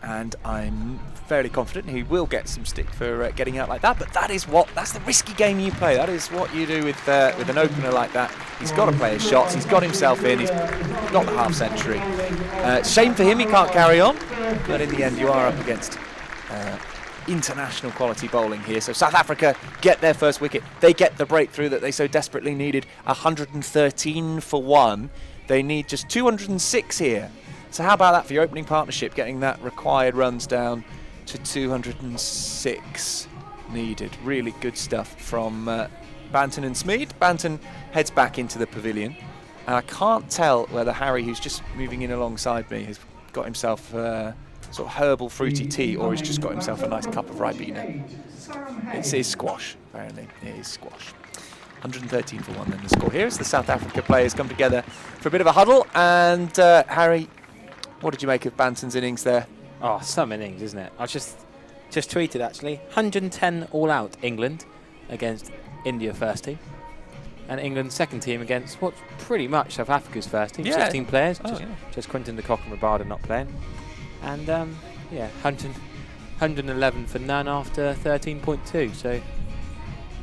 And I'm fairly confident he will get some stick for getting out like that. But that's the risky game you play. That is what you do with an opener like that. He's got to play his shots. He's got himself in. He's got the half century. Shame for him he can't carry on. But in the end, you are up against international quality bowling here. So South Africa get their first wicket. They get the breakthrough that they so desperately needed. 113 for 1. They need just 206 here. So how about that for your opening partnership, getting that required runs down to 206 needed. Really good stuff from Banton and Smeed. Banton heads back into the pavilion. And I can't tell whether Harry, who's just moving in alongside me, has got himself sort of herbal fruity tea, or he's just got himself a nice cup of Ribena. It is squash, apparently. It is squash. 113 for 1 then the score here as the South Africa players come together for a bit of a huddle. And Harry, what did you make of Banton's innings there? Oh, some innings, isn't it? I just tweeted, actually. 110 all-out England against India first team. And England's second team against what's pretty much South Africa's first team. Yeah. 16 players. Oh, just Quinton de Kock and Rabada not playing. And, 111 for none after 13.2. So,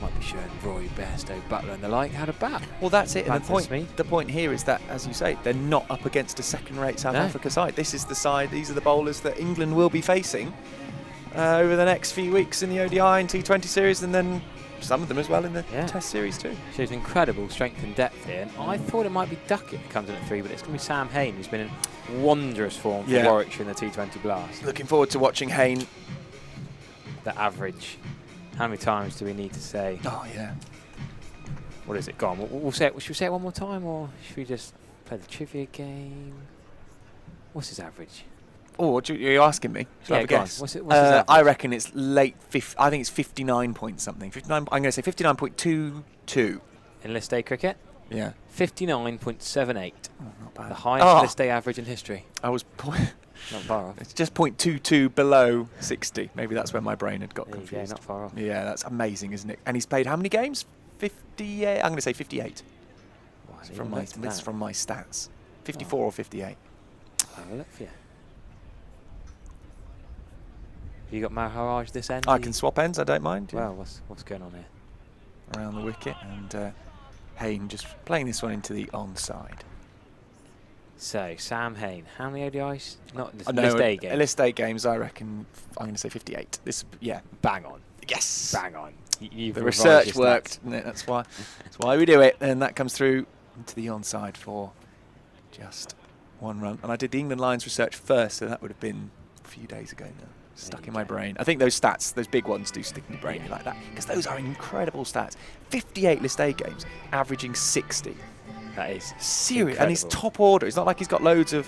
might be showing Roy, Bairstow, Butler and the like how to bat. Well, that's it. And Banton, the point here is that, as you say, they're not up against a second-rate South Africa side. This is the side, these are the bowlers that England will be facing over the next few weeks in the ODI and T20 series, and then some of them as well in the Test series too. Shows incredible strength and depth here. And I thought it might be Duckett that comes in at 3, but it's going to be Sam Hain, who's been in wondrous form for Warwickshire in the T20 Blast. Looking forward to watching Hain. The average. How many times do we need to say? Oh, yeah. What is it? Go on. We'll say it. Should we say it one more time, or should we just play the trivia game? What's his average? Oh, are you asking me? Should I have a go on. guess? What's his average? I reckon it's late. I think it's 59 point something. 59. I'm going to say 59.22. In List A cricket? Yeah. 59.78. Oh, not bad. The highest List A average in history. I was. Not far off. It's just 0.22 below 60. Maybe that's where my brain had got There you go, confused. not far off. Yeah, that's amazing, isn't it? And he's played how many games? 58. I'm going to say 58. Well, It's from my stats. 54 or 58. I'll have a look for you. You got Maharaj this end? I can swap ends. I don't mind. Well, what's going on here? Around the wicket, and Hain just playing this one into the onside. So Sam Hain, how many ODIs? Not List A games. List A games. I reckon. I'm going to say 58. Bang on. Yes. Bang on. You've the revised research your worked. stats. Isn't it? That's why we do it, and that comes through into the onside for just 1 run. And I did the England Lions research first, so that would have been a few days ago now. Stuck in my brain. I think those stats, those big ones, do stick in your brain like that, because those are incredible stats. 58 List A games, averaging 60. That is serious, incredible. and he's top order. It's not like he's got loads of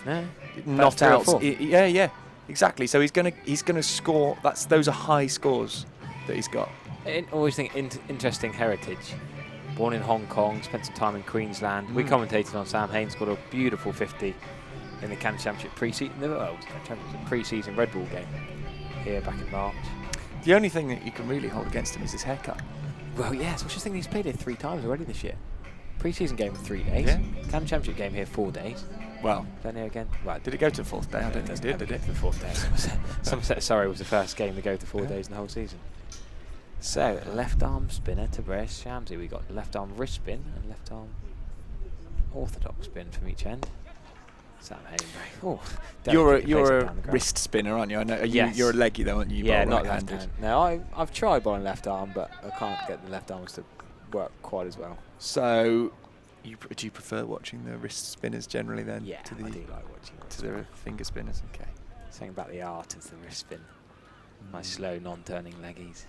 not three or outs. four. Yeah, exactly. So he's gonna score. Those are high scores that he's got. I always think interesting heritage. Born in Hong Kong, spent some time in Queensland. We commentated on Sam Hain, scored a beautiful 50 in the Canada Championship pre-season Red Bull game here back in March. The only thing that you can really hold against him is his haircut. Well, yes. I was just thinking he's played here 3 times already this year. Pre-season game 3 days. Yeah. Cam Championship game here 4 days. Well, Then here again. Right. did it go to the 4th day? I don't think it did it? The 4th day. Somerset Surrey was the first game to go to 4 days in the whole season. So, left arm spinner to Tabraiz Shamsi. We got left arm wrist spin and left arm orthodox spin from each end. Sam Hainbury. Oh, You're a wrist spinner, aren't you? I know. Yes. You're a leggy though, aren't you? Yeah, bowl not right-handed. left hand. No, I've tried bowling left arm, but I can't get the left arms to work quite as well. So, do you prefer watching the wrist spinners generally then? Yeah, to I do like watching it. to the finger spinners. Okay. Something about the art of the wrist spin. Nice slow, non-turning leggies.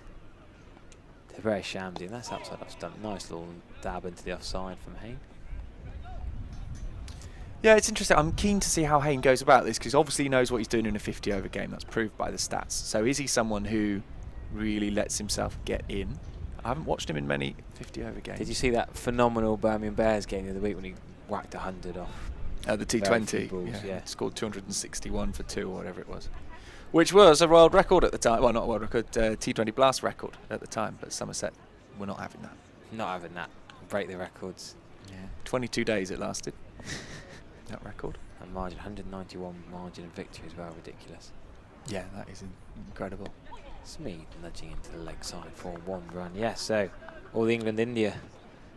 Tabraiz Shamsi, and that's upside off stump. Nice little dab into the offside from Hain. Yeah, it's interesting. I'm keen to see how Hain goes about this because obviously he knows what he's doing in a 50-over game. That's proved by the stats. So is he someone who really lets himself get in? I haven't watched him in many 50-over games. Did you see that phenomenal Birmingham Bears game the other week when he whacked 100 off? The T20? Balls, yeah. Scored 261 for 2 or whatever it was. Which was a world record at the time. Well, not a world record, T20 Blast record at the time. But Somerset were not having that. Not having that. Break the records. Yeah. 22 days it lasted. That record. And margin, 191 margin of victory as well, ridiculous. Yeah, that is incredible. Smeed nudging into the leg side for 1 run. Yes, so all the England-India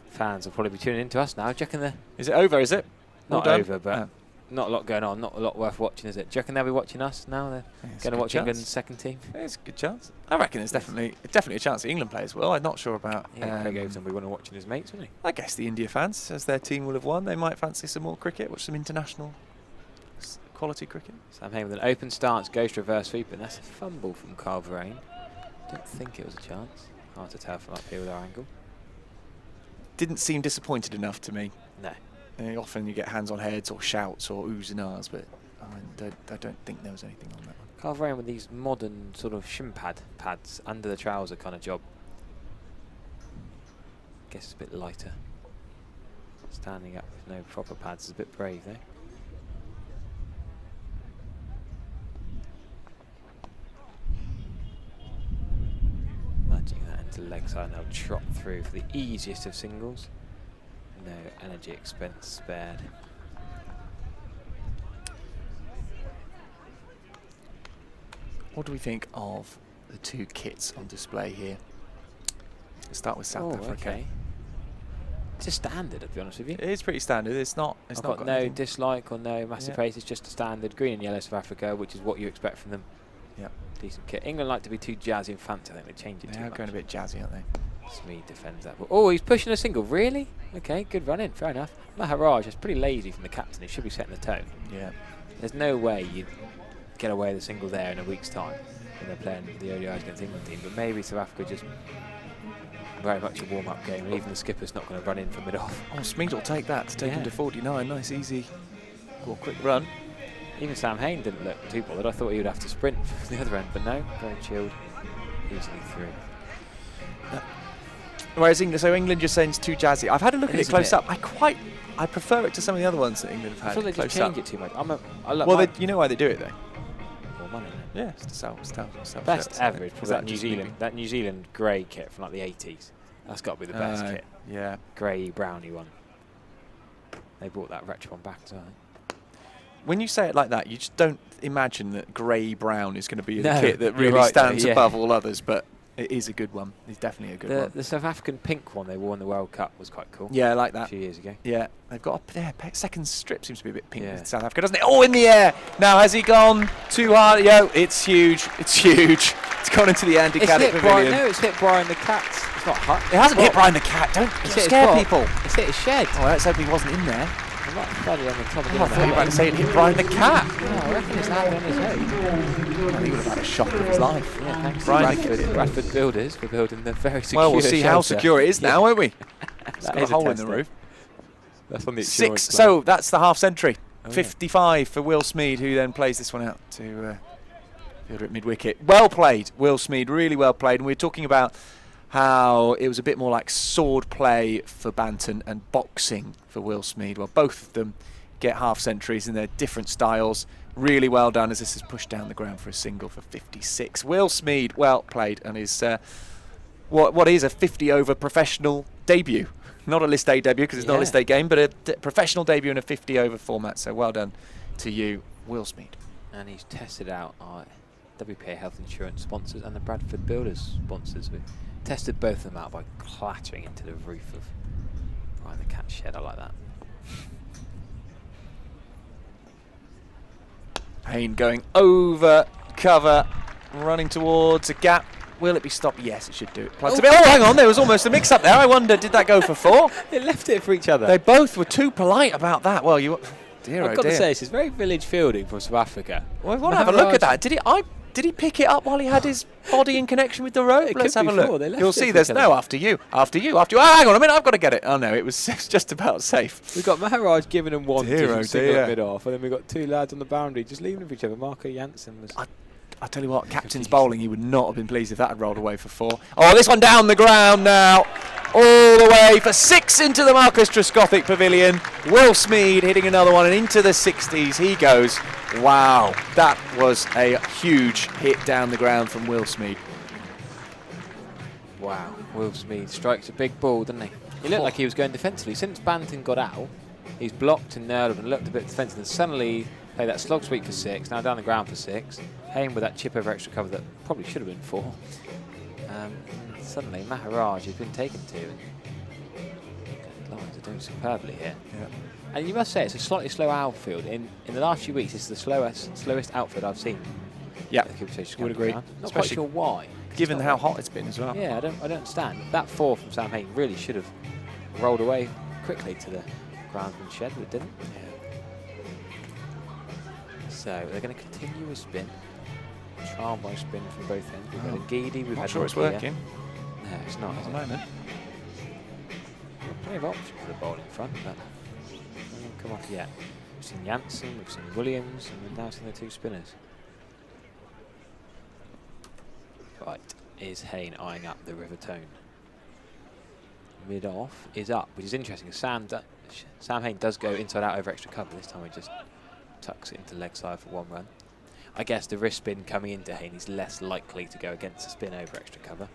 fans will probably be tuning into us now. Do you reckon Is it over, is it? All not done? over, but not a lot going on, not a lot worth watching, is it? Do you reckon they'll be watching us now? They're It's going a to good watch chance. England's second team? There's a good chance. I reckon there's definitely a chance the England players will. I'm not sure about. Yeah, Craig Overton will be one of watching his mates, wouldn't he? I guess the India fans, as their team will have won, they might fancy some more cricket, watch some international quality cricket. Sam Hain with an open stance, goes to reverse sweep, and that's a fumble from Carl Verheyen. Didn't think it was a chance. Hard to tell from up here with our angle. Didn't seem disappointed enough to me. No. Often you get hands on heads or shouts or oohs and ahs, but I don't think there was anything on that one. Carl Verheyen with these modern sort of shin pads under the trouser kind of job. Guess it's a bit lighter. Standing up with no proper pads is a bit brave though. Nudging that into the leg side, and they'll trot through for the easiest of singles. No energy expense spared. What do we think of the 2 kits on display here? Let's start with South Africa. Okay. It's a standard, to be honest with you. It is pretty standard. It's not. I've not got no anything. dislike or no massive Yeah. praise. It's just a standard green and yellow South Africa, which is what you expect from them. Yeah. Decent kit. England like to be too jazzy and fancy. I think they change it They too are much. going a bit jazzy, aren't they? Smeed defends that. Oh, he's pushing a single. Really? Okay, good run in. Fair enough. Maharaj is pretty lazy from the captain. He should be setting the tone. Yeah. There's no way you'd get away with a single there in a week's time when they're playing the ODIs against the England team. But maybe South Africa just very much a warm-up game, and even the skipper's not going to run in for mid-off. Oh, Smeed will take that to take him Yeah. to 49. Nice, easy, quick run. Even Sam Hain didn't look too bothered. I thought he would have to sprint from the other end, but no, very chilled, easily through. Whereas England just saying it's too jazzy. I've had a look It at is it a close bit. up. I prefer it to some of the other ones that England have I had thought they close just change up. it too much. I love Well, you know why they do it though? more money. Yeah, it's to sell shirts, Best I think. ever is Is probably that just maybe- that New Zealand grey kit from like the 80s. That's got to be the best kit. Yeah. Grey brownie one. They brought that retro one back as well. When you say it like that, you just don't imagine that grey-brown is going to be the No, kit that you're really right though, stands yeah. above all others, but it is a good one. It's definitely a good one. The South African pink one they wore in the World Cup was quite cool. Yeah, I like A that. few years ago. Yeah, they've got second strip seems to be a bit pink Yeah. with South Africa, doesn't it? Oh, in the air! Now, has he gone too hard? Yo, it's huge. It's huge. It's gone into the Andy It's Caddick hit Brian. Pavilion. No, it's hit Brian the Cats. It's not hot. It hasn't hit Brian the Cat. Don't It's hit his scare prop. people. It's hit his shed. Oh, let's hope he wasn't in there. I'm not funny on the top of the Oh, I thought you were about to say it hit Brian the Cat. No, I reckon it's landed on his head. I think he would have had a shock of his life. Yeah, thanks Brian to Bradford Builders for building the very secure Well, we'll see how shelter. secure it is now, won't we? It's That got a is hole in test the there. roof. That's on the 6. insurance plan. So that's the half century. Oh, yeah. 55 for Will Smeed, who then plays this one out to fielder at mid wicket. Well played, Will Smeed. Really well played. And we were talking about how it was a bit more like sword play for Banton and boxing for Will Smeed. Well, both of them get half centuries in their different styles. Really well done as this is pushed down the ground for a single for 56. Will Smeed, well played, and is what is a 50-over professional debut. Not a List A debut because it's not a List A game, but a professional debut in a 50-over format. So well done to you, Will Smeed. And he's tested out our WPA Health Insurance sponsors and the Bradford Builders sponsors. We tested both of them out by clattering into the roof of Brian the Cat shed. I like that. Hayne going over cover, running towards a gap. Will it be stopped? Yes, it should do it. Oh, hang on, there was almost a mix-up there. I wonder, did that go for 4? They left it for each other. They both were too polite about that. Well, dear, I've got to say, this is very village fielding from South Africa. Well, we want to have a look at that. Did he pick it up while he had his body in connection with the rope? Let's have a look. You'll see there's no after you. Oh, hang on a minute, I've got to get it. Oh no, it was just about safe. We've got Maharaj giving them one dear, single mid off, and then we've got 2 lads on the boundary just leaving it for each other. Marco Janssen was. I tell you what, captain's bowling, he would not have been pleased if that had rolled away for 4. Oh, this one down the ground now. All the way for 6 into the Marcus Trescothick Pavilion. Will Smeed hitting another one and into the 60s he goes. Wow, that was a huge hit down the ground from Will Smeed. Wow, Will Smeed strikes a big ball, doesn't he? He looked like he was going defensively. Since Banton got out, he's blocked and nurled and looked a bit defensive, and suddenly played that slog sweep for 6, now down the ground for 6. Hayne with that chip over extra cover that probably should have been 4. Suddenly Maharaj has been taken to, and Lions are doing superbly here. Yeah. And you must say it's a slightly slow outfield. In the last few weeks, it's the slowest outfield I've seen. Yeah, would agree. Not quite sure why. Given how hot it's been as well. Yeah, I don't understand. That 4 from Sam Hayne really should have rolled away quickly to the groundsman shed, but it didn't. Yeah. So they're going to continue a spin. Trial by spin from both ends. We've had a Geedy, we've had sure it's working. No, it's not. At the moment. Plenty of options for the ball in front, but nothing come off yet. We've seen Janssen, we've seen Williams, and we've now seen the 2 spinners. Right, is Hayne eyeing up the River Tone? Mid-off is up, which is interesting. Sam Hayne does go inside out over extra cover. This time he just tucks it into leg side for 1 run. I guess the wrist spin coming into Hayne is less likely to go against a spin over extra cover,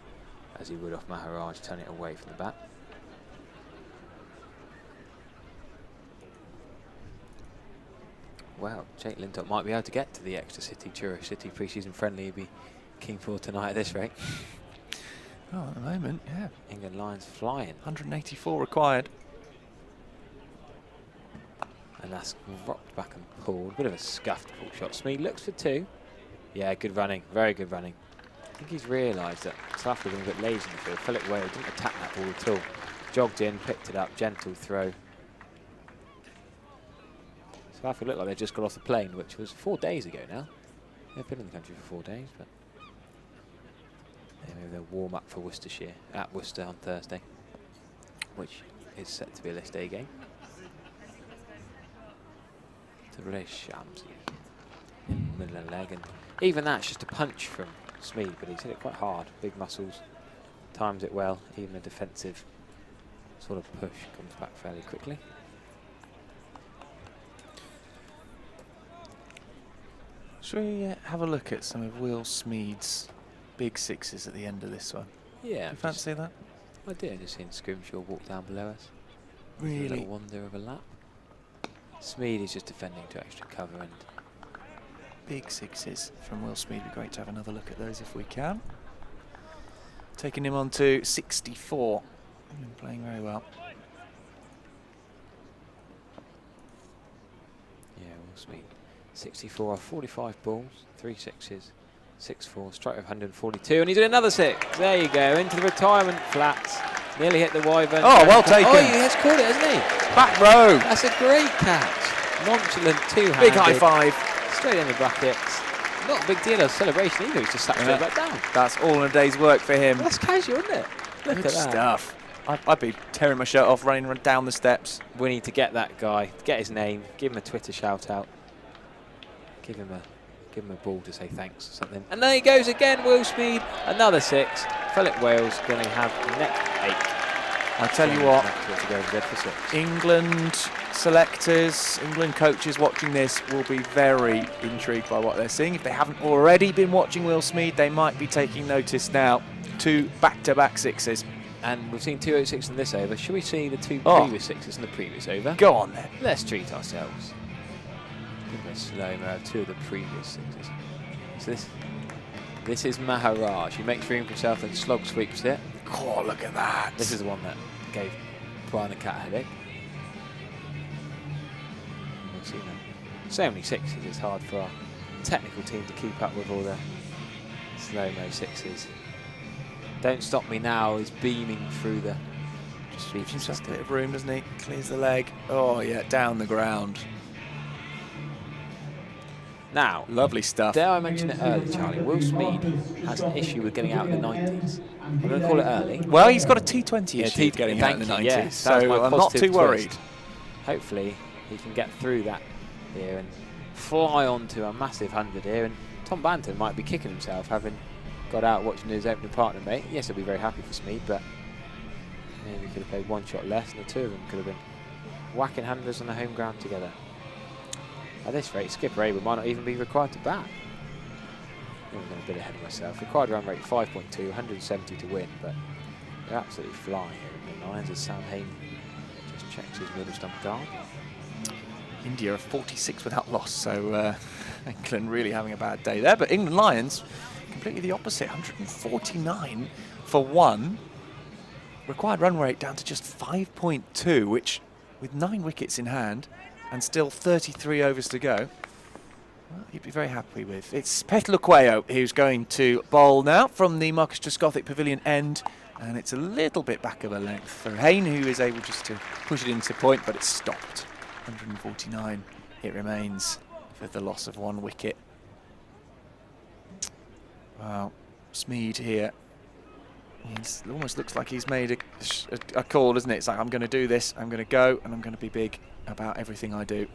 as he would off Maharaj, turning it away from the bat. Well, Jake Lintop might be able to get to the Exeter City Tourist City pre-season friendly he'd be keen for tonight at this rate. Oh, at the moment, yeah. England Lions flying. 184 required. And that's rocked back and pulled. Bit of a scuffed pull shot. Smeed looks for 2. Yeah, good running. Very good running. I think he's realised that South Africa was a bit lazy in the field. Philip Whale didn't attack that ball at all. Jogged in, picked it up, gentle throw. South Africa looked like they just got off the plane, which was 4 days ago now. They've been in the country for 4 days, but maybe they'll warm up for Worcestershire at Worcester on Thursday, which is set to be a List A game. To release Shams in the middle of the leg, and even that's just a punch from Smeed, but he's hit it quite hard. Big muscles, times it well. Even a defensive sort of push comes back fairly quickly. Shall we have a look at some of Will Smeed's big 6s at the end of this one? Yeah. Do you fancy that? I did. Just seen Scrimshaw walk down below us. Really? A little wonder of a lap. Smeed is just defending to extra cover, and big 6s from Will Smeed. It'd be great to have another look at those if we can. Taking him on to 64. Playing very well. Yeah, Will Smeed. 64 off 45 balls, 3 6s, 6-4, strike of 142, and he's in another 6. There you go, into the retirement flats. Nearly hit the Wyvern. Oh, well taken. Oh, he has caught it, hasn't he? Back row. That's a great catch. Nonchalant, 2-handed. Big high 5. Straight in the brackets. Not a big deal of celebration either, he's just sat straight back down. That's all in a day's work for him. Well, that's casual, isn't it? Look Good at that. stuff. I'd be tearing my shirt off, running down the steps. We need to get that guy, get his name, give him a Twitter shout out. Give him a ball to say thanks or something. And there he goes again, Will Smeed. Another 6. Philip Wales going to have neck ache. I tell you what, to go over for 6. England selectors, England coaches watching this will be very intrigued by what they're seeing. If they haven't already been watching Will Smeed, they might be taking notice now. 2 back-to-back sixes. And we've seen 206 in this over. Should we see the 2 Oh. previous sixes in the previous over? Go on then. Let's treat ourselves. Give a slow-mo of 2 of the previous sixes. So this is Maharaj. He makes room for himself and slog sweeps it. Oh, look at that. This is the one that gave Brian the Cat a headache. We've seen that. So many sixes, it's hard for our technical team to keep up with all the slow-mo sixes. Don't Stop Me Now is beaming through the speech Gives himself a system. bit of room, doesn't he? Clears the leg. Oh, yeah, down the ground. Now, Lovely stuff. dare I mention it early, Charlie? Will Smeed has an issue with getting out in the 90s. I'm going to call it early. Well, he's got a T20 Yeah, issue getting out in the thank 90s, you, yes, so that was my I'm not positive too worried. twist. Hopefully, he can get through that here and fly on to a massive 100 here. And Tom Banton might be kicking himself having got out watching his opening partner mate. Yes, he'll be very happy for Smeed, but maybe he could have played 1 shot less, and the 2 of them could have been whacking handlers on the home ground together. At this rate, Skipper Abel might not even be required to bat. I'm going a bit ahead of myself. Required run rate 5.2, 170 to win, but they're absolutely flying here in the Lions as Sam Hain just checks his middle stump guard. India are 46 without loss, so England really having a bad day there. But England Lions, completely the opposite, 149 for 1. Required run rate down to just 5.2, which with 9 wickets in hand and still 33 overs to go, well, you'd be very happy with. It's Petluqueo who's going to bowl now from the Marcus Trescothick Pavilion end, and it's a little bit back of a length for Hain, who is able just to push it into point, but it's stopped. 149 it remains for the loss of 1 wicket. Wow, Smeed here. It almost looks like he's made a call, doesn't it? It's like, I'm going to do this, I'm going to go, and I'm going to be big about everything I do.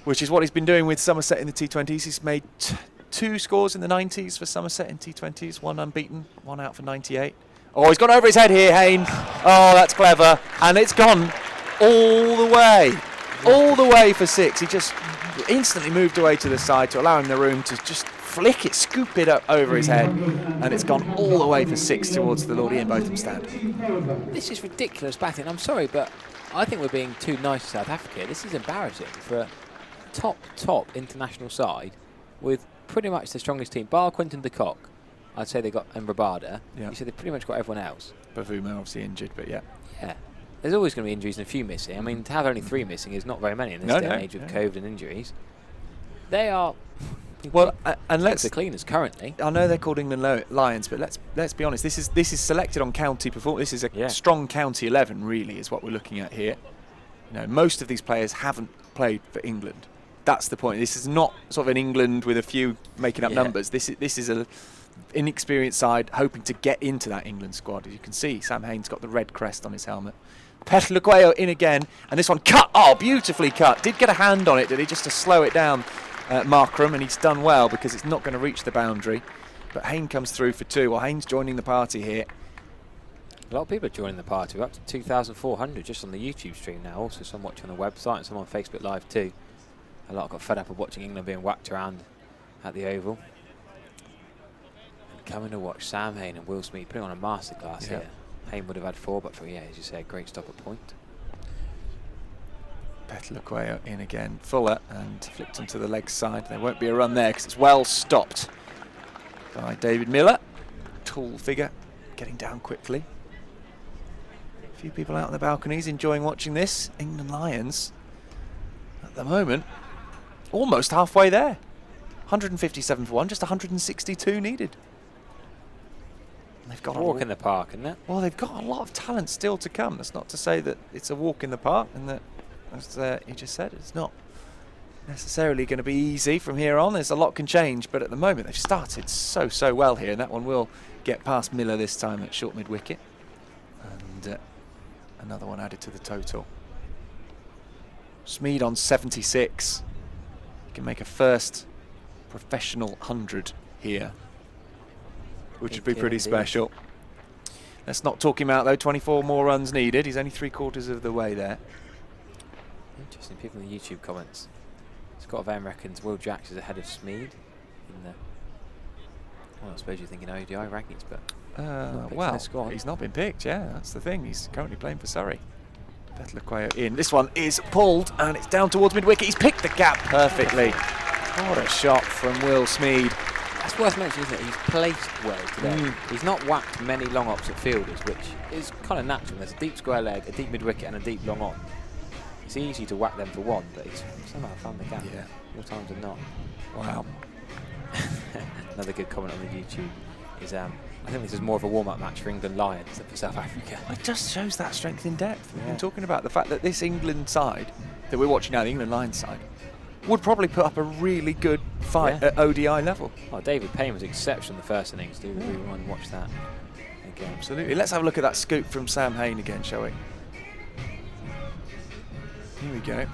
Which is what he's been doing with Somerset in the T20s. He's made 2 scores in the 90s for Somerset in T20s, 1 unbeaten, 1 out for 98. Oh, he's gone over his head here, Hain. Oh, that's clever. And it's gone all the way for 6. He just instantly moved away to the side to allow him the room to just flick it, scoop it up over his head, and it's gone all the way for 6 towards the Lord Ian Botham stand. This is ridiculous batting. I'm sorry, but I think we're being too nice to South Africa. This is embarrassing for a top international side with pretty much the strongest team, bar Quinton de Kock. I'd say they got Rabada. Yeah. You said they've pretty much got everyone else. Bavuma obviously injured, but yeah. Yeah. There's always going to be injuries and a few missing. I mean, to have only 3 missing is not very many in this day and age with COVID and injuries. They are Well, and let's the cleaners currently. I know they're called England Lions, but let's be honest. This is selected on county performance. This is a strong county 11, really, is what we're looking at here. You know, most of these players haven't played for England. That's the point. This is not sort of an England with a few making up numbers. This is a inexperienced side hoping to get into that England squad. As you can see, Sam Hain's got the red crest on his helmet. Petluqueo in again, and this one cut. Oh, beautifully cut. Did get a hand on it, did he? Just to slow it down. Markram, and he's done well because it's not going to reach the boundary. But Hain comes through for 2. Well, Hain's joining the party here. A lot of people are joining the party. We're up to 2,400 just on the YouTube stream now. Also some watching on the website and some on Facebook Live too. A lot got fed up of watching England being whacked around at the Oval. And coming to watch Sam Hain and Will Smeed putting on a masterclass here. Hain would have had 4, but for, as you say, a great stop at point. Petluqueo in again. Fuller and flicked onto the leg side. There won't be a run there because it's well stopped by David Miller. Tall figure getting down quickly. A few people out on the balconies enjoying watching this. England Lions at the moment almost halfway there. 157 for 1, just 162 needed. And they've got a walk in the park, isn't it? Well, they've got a lot of talent still to come. That's not to say that it's a walk in the park and that, as you just said, it's not necessarily going to be easy from here on. There's a lot can change, but at the moment they've started so well here, and that one will get past Miller this time at short mid wicket, and another one added to the total. Smeed on 76. He can make a first professional 100 here, which would be pretty special. Let's not talk him out though. 24 more runs needed. He's only 3/4 of the way there. Interesting. People in the YouTube comments. Scott Van reckons Will Jacks is ahead of Smeed in the Well, I suppose you're thinking ODI rankings, but picked in well, the squad. he's not been picked, yeah, that's the thing. He's currently playing for Surrey. Betlakwayo in. This one is pulled, and it's down towards mid-wicket. He's picked the gap perfectly. What a shot from Will Smeed. That's worth mentioning, isn't it? He's placed well today. He's not whacked many long opposite fielders, which is kind of natural. There's a deep square leg, a deep mid-wicket, and a deep long on. It's easy to whack them for one, but he's somehow found the gap. Yeah. More times than not. Wow. Another good comment on the YouTube is I think this is more of a warm-up match for England Lions than for South Africa. It just shows that strength in depth. We've Yeah. been talking about the fact that this England side that we're watching now, the England Lions side, would probably put up a really good fight Yeah. at ODI level. Oh, David Payne was exceptional in the first innings. Do rewind and watch that again. Absolutely. Let's have a look at that scoop from Sam Hain again, shall we? Here we go.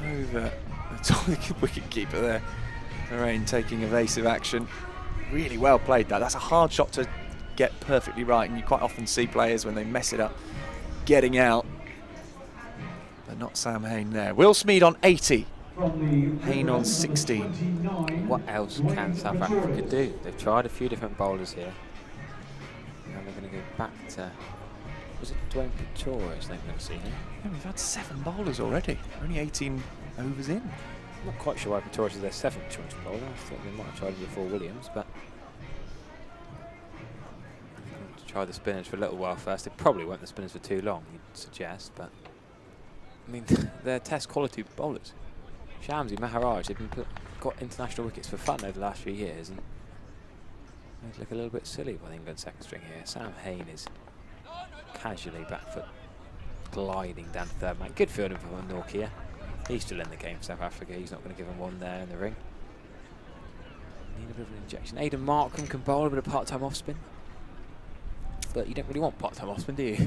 Over the top of the wicket keeper there. Lorraine taking evasive action. Really well played that. That's a hard shot to get perfectly right, and you quite often see players when they mess it up getting out. But not Sam Hain there. Will Smeed on 80. Hain on 16. What else can South Africa do? They've tried a few different bowlers here. Now they're going to go back to... Was it Dwayne Pretorius they're going to see here? Yeah, we've had 7 bowlers already. Only 18 overs in. I'm not quite sure why Pretorius is their 7th choice bowler. I thought they might have tried it before Williams, but... to try the spinners for a little while first. They probably won't the spinners for too long, you'd suggest, but... I mean, they're test quality bowlers. Shamsi, Maharaj, they've got international wickets for fun over the last few years, and they look a little bit silly with England's second string here. Sam Hain is casually back foot gliding down to third man. Good fielding from Norkia. He's still in the game for South Africa. He's not going to give him one there in the ring. Need a bit of an injection. Aidan Markham can bowl a bit of part-time off-spin. But you don't really want part-time off-spin, do you?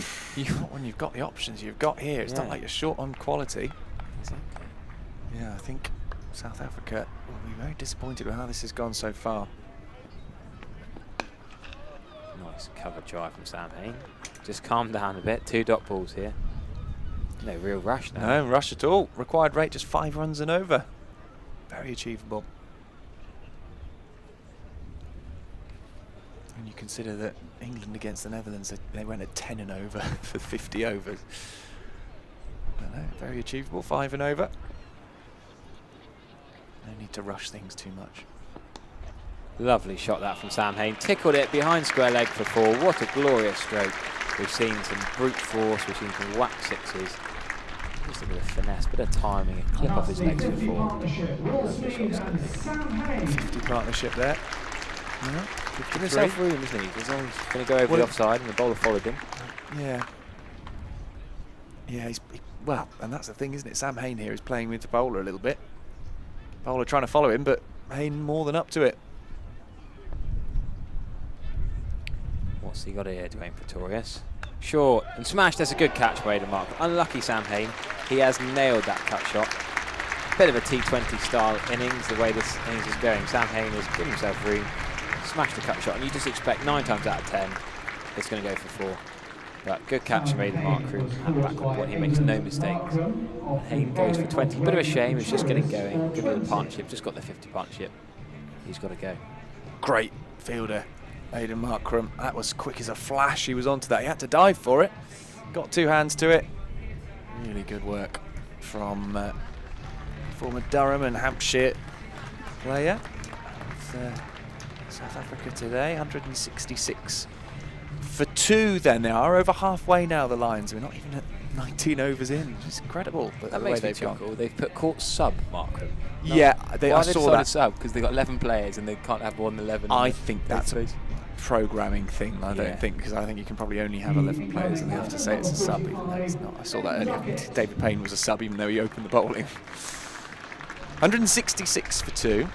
Not when you've got the options you've got here. It's not like you're short on quality. Exactly. Yeah, I think South Africa will be very disappointed with how this has gone so far. Nice cover drive from Sam Hain. Just calm down a bit. 2 dot balls here. No real rush now. No rush at all. Required rate just 5 runs and over. Very achievable. When you consider that England against the Netherlands, they went at 10 and over for 50 overs. I know, very achievable. 5 and over. No need to rush things too much. Lovely shot that from Sam Hain. Tickled it behind square leg for 4. What a glorious stroke. We've seen some brute force. We've seen some whack sixes. Just a bit of finesse, bit of timing. A clip off his legs for 4. 50 partnership there. Yeah, Give himself room, isn't he? He's always going to go over the offside, and the bowler followed him. Yeah. Yeah, well, and that's the thing, isn't it? Sam Hain here is playing with the bowler a little bit. Bowler trying to follow him, but Hain more than up to it. What's he got here, Dwayne Pretorius? Short and smashed. That's a good catch by Aidan Markham. Unlucky Sam Hain. He has nailed that cut shot. Bit of a T20 style innings, the way this innings is going. Sam Hain has given himself room, smashed the cut shot, and you just expect 9 times out of 10 it's going to go for 4. But good catch from Aidan Markham, and backward point. He makes no mistakes. Hain goes for 20. Bit of a shame. He's just getting going. Give him the partnership. Just got the 50 partnership. He's got to go. Great fielder, Aidan Markram. That was quick as a flash. He was onto that. He had to dive for it. Got 2 hands to it. Really good work from former Durham and Hampshire player. South Africa today, 166 for 2. Then they are over halfway now. The Lions. We're not even at 19 overs in. It's incredible. But That the way makes me they've gone. chuckle. They've put court sub Markham. Yeah, Why I they saw decided that. sub? Because they've got 11 players and they can't have more than 11. I think that's a programming thing. I Yeah. don't think, because I think you can probably only have 11 players and they have to say it's a sub, even though it's not. I saw that earlier. David Payne was a sub, even though he opened the bowling. 166 for 2.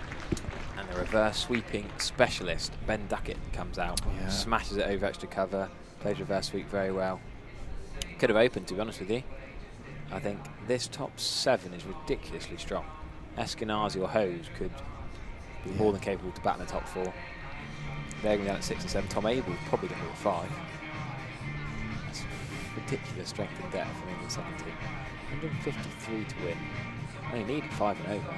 And the reverse sweeping specialist, Ben Duckett, comes out, Yeah. smashes it over extra cover, plays reverse sweep very well. Could have opened, to be honest with you. I think this top 7 is ridiculously strong. Eskenazi or Hose could be more than capable to bat in the top 4. They're going down at 6 and 7. Tom Abel probably going to be at 5. That's ridiculous strength and depth from England's second team. 153 to win. Only needed 5 and over.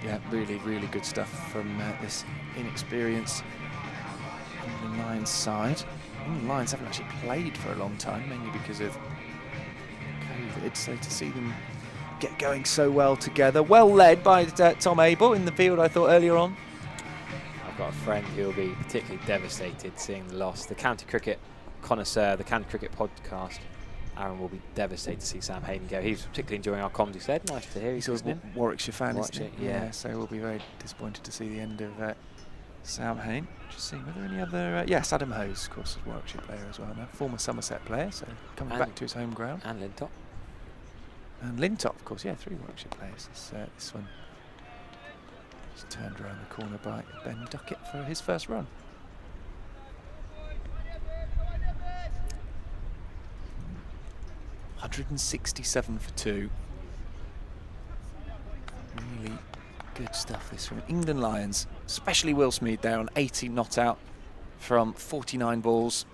Yeah, really, really good stuff from this inexperienced England Lions side. England Lions haven't actually played for a long time, mainly because of COVID, so to see them get going so well together. Well led by Tom Abel in the field, I thought, earlier on. I've got a friend who will be particularly devastated seeing the loss. The County Cricket connoisseur, the County Cricket podcast, Aaron will be devastated to see Sam Hayden go. He's particularly enjoying our comms, he said. Nice to hear. He's a Warwickshire fan, isn't he? Yeah, so we'll be very disappointed to see the end of Sam Hayden. Just seeing whether any other... yes, Adam Hose, of course, is a Warwickshire player as well now. Former Somerset player, so coming back to his home ground. And Lintop. And Lintop, of course, yeah, 3 Warwickshire players. This one just turned around the corner by Ben Duckett for his first run. .167 for 2. Really good stuff this from England Lions, especially Will Smeed there on 80 not out from 49 balls.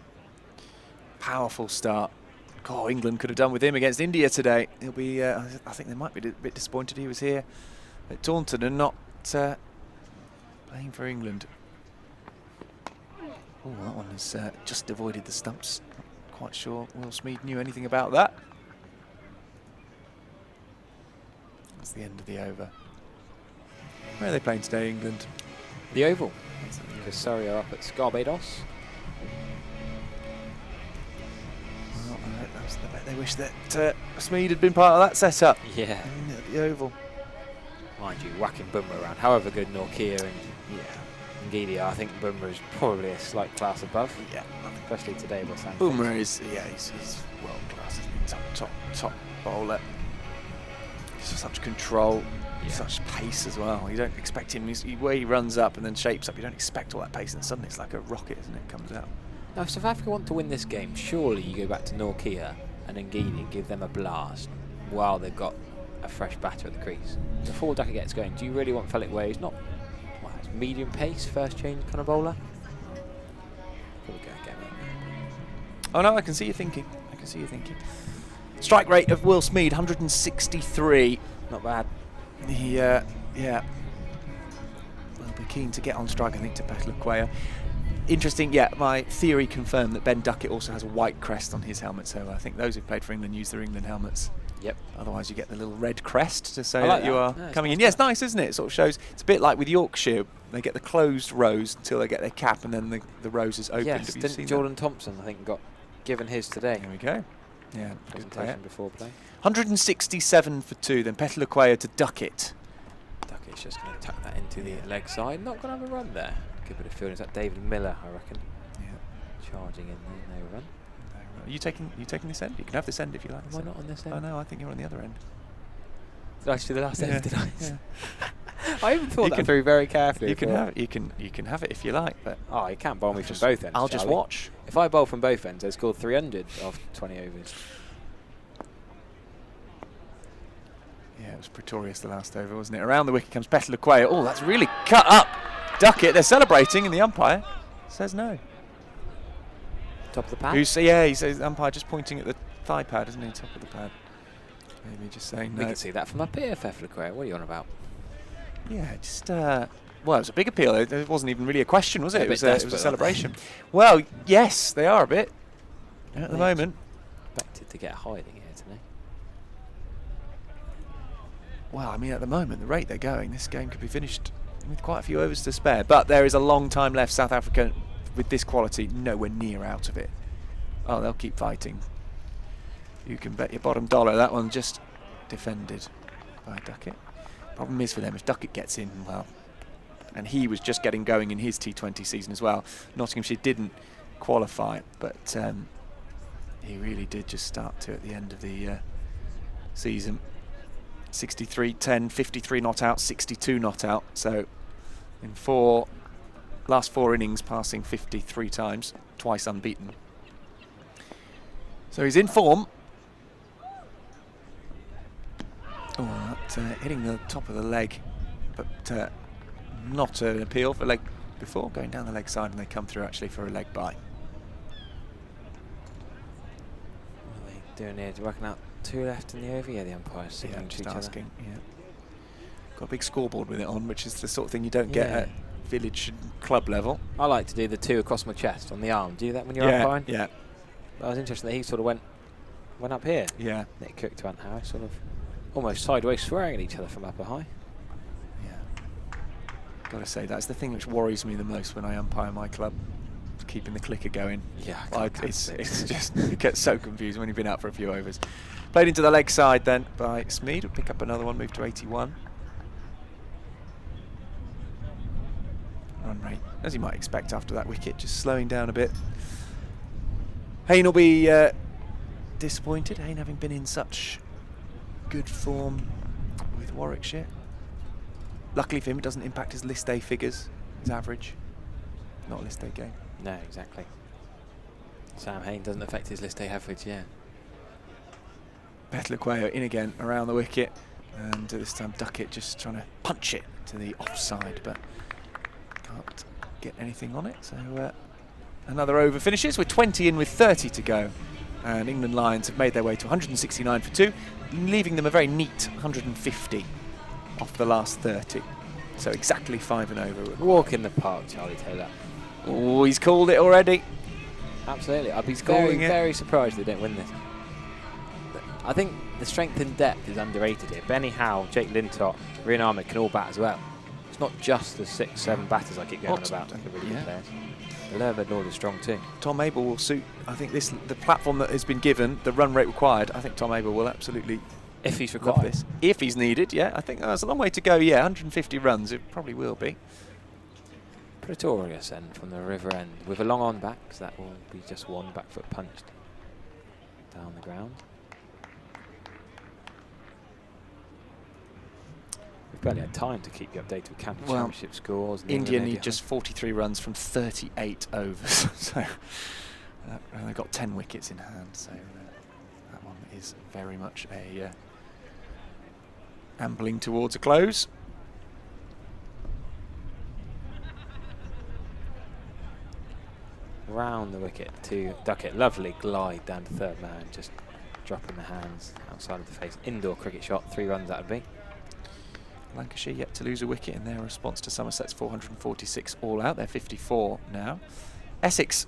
Powerful start. Oh, England could have done with him against India today. He'll be. I think they might be a bit disappointed he was here at Taunton and not playing for England. Oh, that one has just avoided the stumps. Not quite sure Will Smeed knew anything about that. That's the end of the over. Where are they playing today, England? The Oval. Because Surrey are up at Scarbados. Well, I bet they wish that Smeed had been part of that setup. Yeah. At the Oval. Mind you, whacking Bumrah around. However good Norkia and Ngidi are, I think Bumrah is probably a slight class above. Yeah. Especially today with Sam. Bumrah is, he's world class, isn't he? Top bowler. Such control, such pace as well. You don't expect him, where he runs up and then shapes up, you don't expect all that pace, and suddenly it's like a rocket, isn't it? Comes out. Now, if South Africa want to win this game, surely you go back to Norkia and Ngidi and give them a blast while they've got a fresh batter at the crease. Before Duckett gets going, do you really want Felix Way, who's not it's medium pace, first change kind of bowler? Probably go again. Oh no, I can see you thinking. Strike rate of Will Smeed, 163. Not bad. He, will be keen to get on strike, I think, to Petula Quayer. Interesting, my theory confirmed that Ben Duckett also has a white crest on his helmet, so I think those who've played for England use their England helmets. Yep. Otherwise, you get the little red crest to say that you are coming in. Yeah, it's nice, isn't it? It sort of shows. It's a bit like with Yorkshire. They get the closed rows until they get their cap, and then the rows is opened. Yes, Jordan Thompson, I think, got given his today. There we go. Yeah, presentation before play. 167 for 2, then Petula Quayer to Duckett. Duckett's just going to tuck that into the leg side. Not going to have a run there. Good bit of fielding. Is that David Miller, I reckon? Yeah. Charging in there, no run. Are you taking this end? You can have this end if you like. Why not on this end? Oh no, I think you're on the other end. Did I do the last end? Did I? Yeah. I even thought that through very carefully. You can have it. You can have it if you like, but you can't bowl me from both ends. I'll just watch. If I bowl from both ends, I scored 300 off 20 overs. Yeah, it was Pretorius the last over, wasn't it? Around the wicket comes Petula Quayer. Oh, that's really cut up. Duckett. They're celebrating, and the umpire says no. Top of the pad. He says the umpire just pointing at the thigh pad, isn't he? Top of the pad. Maybe just saying no. We can see that from up here, Petula Quayer. What are you on about? Yeah, just it was a big appeal. It wasn't even really a question, was it? It was a celebration. They? Well, yes, they are a bit at the moment. Expected to get a hiding here today. Well, I mean, at the moment, the rate they're going, this game could be finished with quite a few overs to spare. But there is a long time left. South Africa, with this quality, nowhere near out of it. Oh, they'll keep fighting. You can bet your bottom dollar that one just defended by Duckett. Problem is for them, if Duckett gets in, well, and he was just getting going in his T20 season as well. Nottinghamshire didn't qualify, but he really did just start to at the end of the season. 63-10, 53 not out, 62 not out. So in last four innings, passing 53 times, twice unbeaten. So he's in form. Oh, that, hitting the top of the leg, but not an appeal for leg before, going down the leg side, and they come through actually for a leg bye. What are they doing here? Working out 2 left in the over? Yeah, the umpire's signaling to each other. Yeah. Got a big scoreboard with it on, which is the sort of thing you don't get Yeah. at village and club level. I like to do the 2 across my chest on the arm. Do you do that when you're Yeah, umpiring? yeah, I was interested that he sort of went up here. yeah, Nick Cook to Ant Harris, sort of almost sideways swearing at each other from upper high. yeah. Got to say, that's the thing which worries me the most when I umpire my club, keeping the clicker going. Yeah, It's just, it gets so confusing when you've been out for a few overs. Played into the leg side then by Smeed. Will pick up another one, move to 81. Run rate, as you might expect after that wicket, just slowing down a bit. Hayne will be disappointed, Hayne having been in such good form with Warwickshire. Luckily for him, it doesn't impact his list day figures, his average. Not a list day game. No, exactly. Sam Hayne doesn't affect his list day average, yeah. Betlaqueo in again around the wicket, and this time Duckett just trying to punch it to the offside, but can't get anything on it. So another over finishes with 20 in with 30 to go, and England Lions have made their way to 169 for 2, leaving them a very neat 150 off the last 30. So exactly 5 and over. Walk in the park, Charlie Taylor. Oh, he's called it already. Absolutely. I'd be Calling very, it. very surprised if they don't win this. I think the strength in depth is underrated here. Benny Howe, Jake Lintott, Rian Ahmed can all bat as well. It's not just the 6-7 batters I keep going on What? about. They're really Yeah. good players. The Lerma Lord is strong too. Tom Abel will suit, I think, the platform that has been given, the run rate required. I think Tom Abel will absolutely If he's love required. this. If he's needed, yeah. I think there's a long way to go, yeah. 150 runs, it probably will be. Pretorius then from the river end with a long on back, so that will be just one back foot punched down the ground. We've barely had time to keep you updated with county Well, championship scores. and India England need maybe just 43 runs from 38 overs, so and they've got 10 wickets in hand, so that one is very much a ambling towards a close. round the wicket to Duckett. Lovely glide down to third man, just dropping the hands outside of the face. Indoor cricket shot, 3 runs that would be. Lancashire yet to lose a wicket in their response to Somerset's 446 all out. They're 54 now. Essex,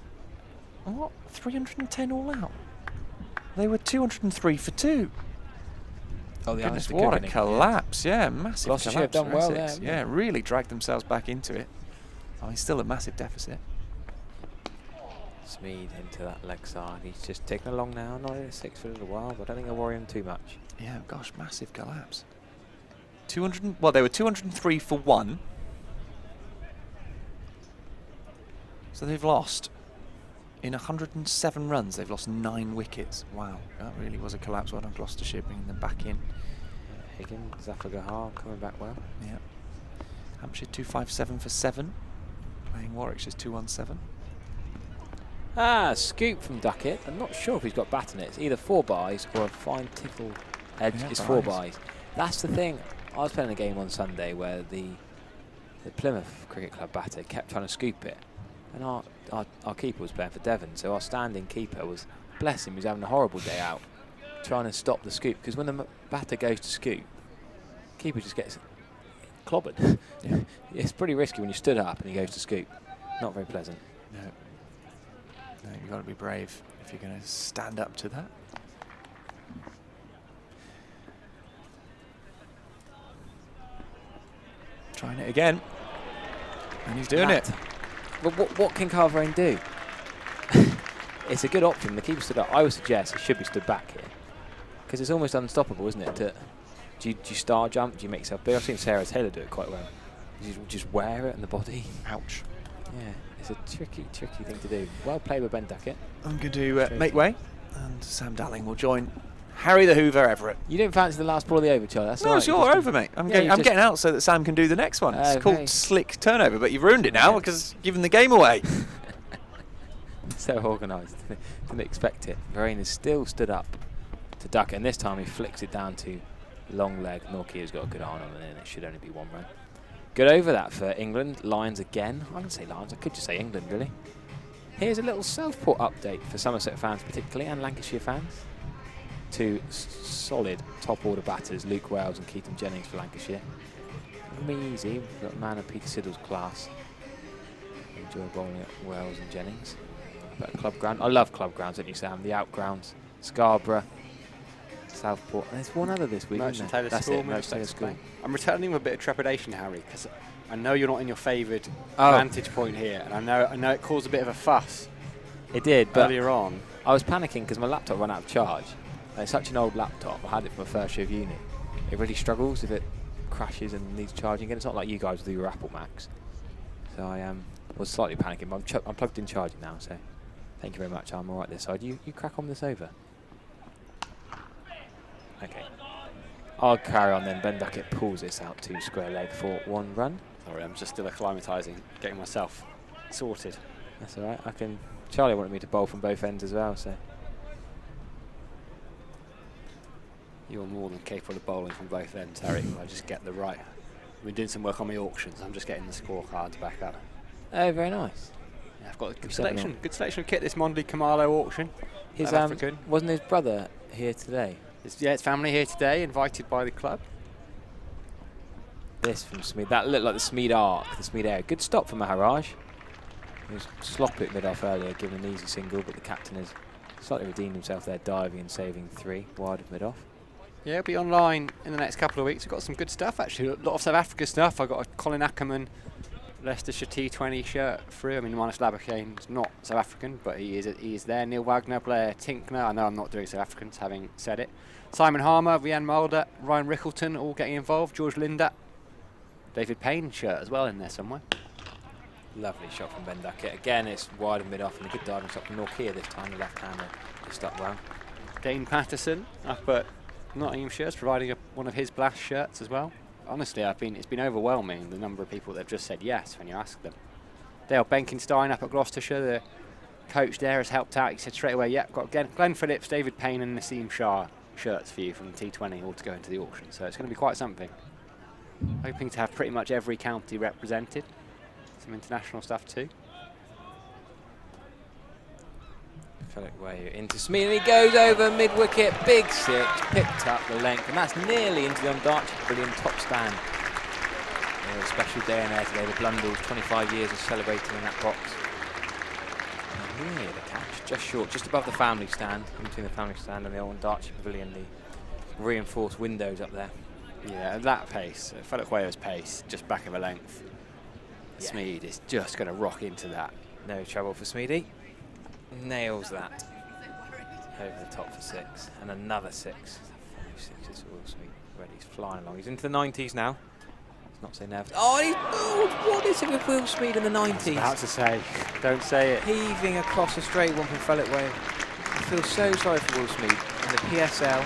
what? 310 all out? They were 203 for 2. Oh, the Goodness, Alistair what a Cook inning. collapse. Yeah, massive Gloucestershire have collapse done for well Essex. there, Yeah, haven't really dragged themselves back into it. I mean, still a massive deficit. Smeed into that leg side. He's just taking along now. Not in 6 for a little while, but I don't think I'll worry him too much. Yeah, gosh, massive collapse. 200. Well, they were 203 for 1. So they've lost in 107 runs. They've lost 9 wickets. Wow, that really was a collapse. Well done, Gloucestershire, bringing them back in. Higgins, Zafar Gahar coming back well. Yeah. Hampshire 257 for 7. Playing Warwickshire's 217. Scoop from Duckett. I'm not sure if he's got bat in it. It's either 4 byes or a fine tickle edge Yeah, is 4 byes. byes. That's the thing. I was playing a game on Sunday where the Plymouth Cricket Club batter kept trying to scoop it. And our keeper was playing for Devon, so our standing keeper was, bless him, he was having a horrible day out trying to stop the scoop, because when the batter goes to scoop, keeper just gets clobbered. Yeah. It's pretty risky when you stood up and he goes to scoop. Not very pleasant. No. No, you've got to be brave if you're going to stand up to that. Trying it again. And he's doing it. But what can Carverane do? It's a good option. The keeper stood up. I would suggest he should be stood back here, because it's almost unstoppable, isn't it? Do you star jump? Do you make yourself big? I've seen Sarah Taylor do it quite well. You just wear it in the body. Ouch. Yeah, it's a tricky thing to do. Well played with Ben Duckett. I'm going to make way, and Sam Dalling will join Harry the Hoover Everett. You didn't fancy the last ball of the over, Charlie. That's No, all it's right. your over, mate. I'm Yeah, you just- getting out so that Sam can do the next one. It's Okay. called Slick Turnover, but you've ruined it now Yeah. because you've given the game away. So organised. Didn't expect it. Varane is still stood up to duck it, and this time he flicks it down to long leg. Nortje got a good iron on it, and it should only be 1 run. Good over that for England. Lions again. I can say Lions. I could just say England, really. Here's a little Southport update for Somerset fans particularly, and Lancashire fans. 2 solid top order batters, Luke Wales and Keaton Jennings for Lancashire. gonna be easy. We've got a man of Peter Siddle's class. Enjoy bowling at Wales and Jennings. But club ground, I love club grounds, don't you, Sam? The outgrounds, Scarborough, Southport. And there's one other this week, Merchant isn't there? Taylor That's School. it, Merchant Taylor School. I'm returning with a bit of trepidation, Harry, because I know you're not in your favoured Oh. vantage point here, and I know it caused a bit of a fuss It did, but earlier on. I was panicking because my laptop ran out of charge. And it's such an old laptop. I had it for my first year of uni. It really struggles if it crashes and needs charging again. It's not like you guys with your Apple Macs. So I was slightly panicking, but I'm plugged in charging now, so thank you very much. I'm all right this side. You crack on this over. Okay. I'll carry on then. Ben Duckett pulls this out to square leg for 1 run. Sorry, I'm just still acclimatising, getting myself sorted. That's all right. Charlie wanted me to bowl from both ends as well, so. You're more than capable of bowling from both ends, Harry. I just get the right. I've been doing some work on my auctions. I'm just getting the scorecards back up. Oh, very nice. Yeah, I've got a good 7 selection. all. Good selection of kit this Mondley Kamalo auction. His South African. wasn't his brother here today? It's family here today, invited by the club. This from Smeed. That looked like the Smeed arc, the Smeed air. Good stop for Maharaj. He was sloppy at mid-off earlier, giving an easy single, but the captain has slightly redeemed himself there, diving and saving 3 wide of mid-off. Yeah, it'll be online in the next couple of weeks. We've got some good stuff, actually. A lot of South Africa stuff. I got a Colin Ackerman Leicestershire T20 shirt through. I mean, Marnus Labukane's not South African, but he is there. Neil Wagner, Blair Tinkner. I know I'm not doing South Africans, having said it. Simon Harmer, Rian Mulder, Ryan Rickleton, all getting involved. George Linda, David Payne shirt as well in there somewhere. Lovely shot from Ben Duckett. Again, it's wide of mid-off and a good diving shot from Norkia this time, the left-hander. Just up well. Dane Patterson up at Nottinghamshire's providing one of his blast shirts as well. Honestly, it's been overwhelming the number of people that have just said yes when you ask them. Dale Benkenstein up at Gloucestershire, the coach there has helped out. He said straight away, yeah, got Glenn Phillips, David Payne and Nassim Shah shirts for you from the T20 all to go into the auction. So it's going to be quite something. Hoping to have pretty much every county represented. Some international stuff too. Philip Way into Smeed, and he goes over mid-wicket, big 6, picked up the length, and that's nearly into the Ondarchie Pavilion top stand. A special day in there today, the Blundells, 25 years of celebrating in that box. And near the catch, just short, just above the family stand, in between the family stand and the old Ondarchie Pavilion, the reinforced windows up there. Yeah, at that pace, Philip Wayo's pace, just back of a length. Yeah. Smeed is just going to rock into that. No trouble for Smeedy. Nails that over the top for 6, and another 6. 5 6s for Will Smeed. Ready, he's flying along. He's into the 90s now. He's not so nervous. Oh, he's bowled. What is it with Will Smeed in the 90s? About to say, don't say it. Heaving across a straight one from Philip Way. I feel so sorry for Will Smeed in the PSL,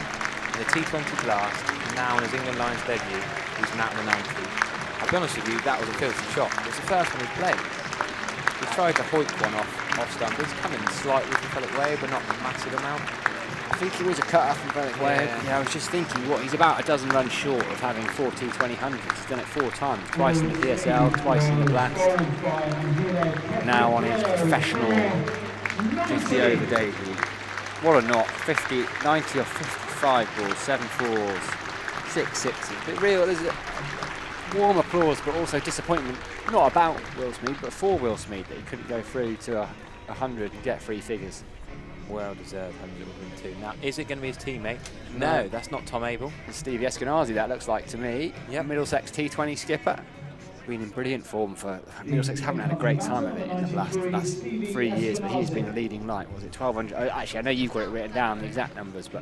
in the T20 Blast, and now in his England Lions debut, he's now in the 90s. I'll be honest with you, that was a filthy shot. It's the first one he's played. He tried to hoik one off stump. He's coming slightly from Philip Way, but not a massive amount. I think he was a cut off from Philip Way. Yeah, I was just thinking, he's about a dozen runs short of having 4 T2000s. He's done it 4 times, twice in the PSL, twice in the Blast. Now on his professional 50 over debut. What a knock, 50, 90 or 55 balls, 7 4s, 6 6s. But real, there's a warm applause, but also disappointment, not about Will Smeed, but for Will Smeed, that he couldn't go through to 100 and get 3 figures. Well deserved 102. Now, is it going to be his teammate? No, that's not Tom Abel. And Stevie Eskenazi, that looks like to me. Yep. Middlesex T20 skipper. Been in brilliant form for Middlesex. Haven't had a great time of it in the last 3 years, but he's been a leading light. Was it 1200? Actually, I know you've got it written down, the exact numbers, but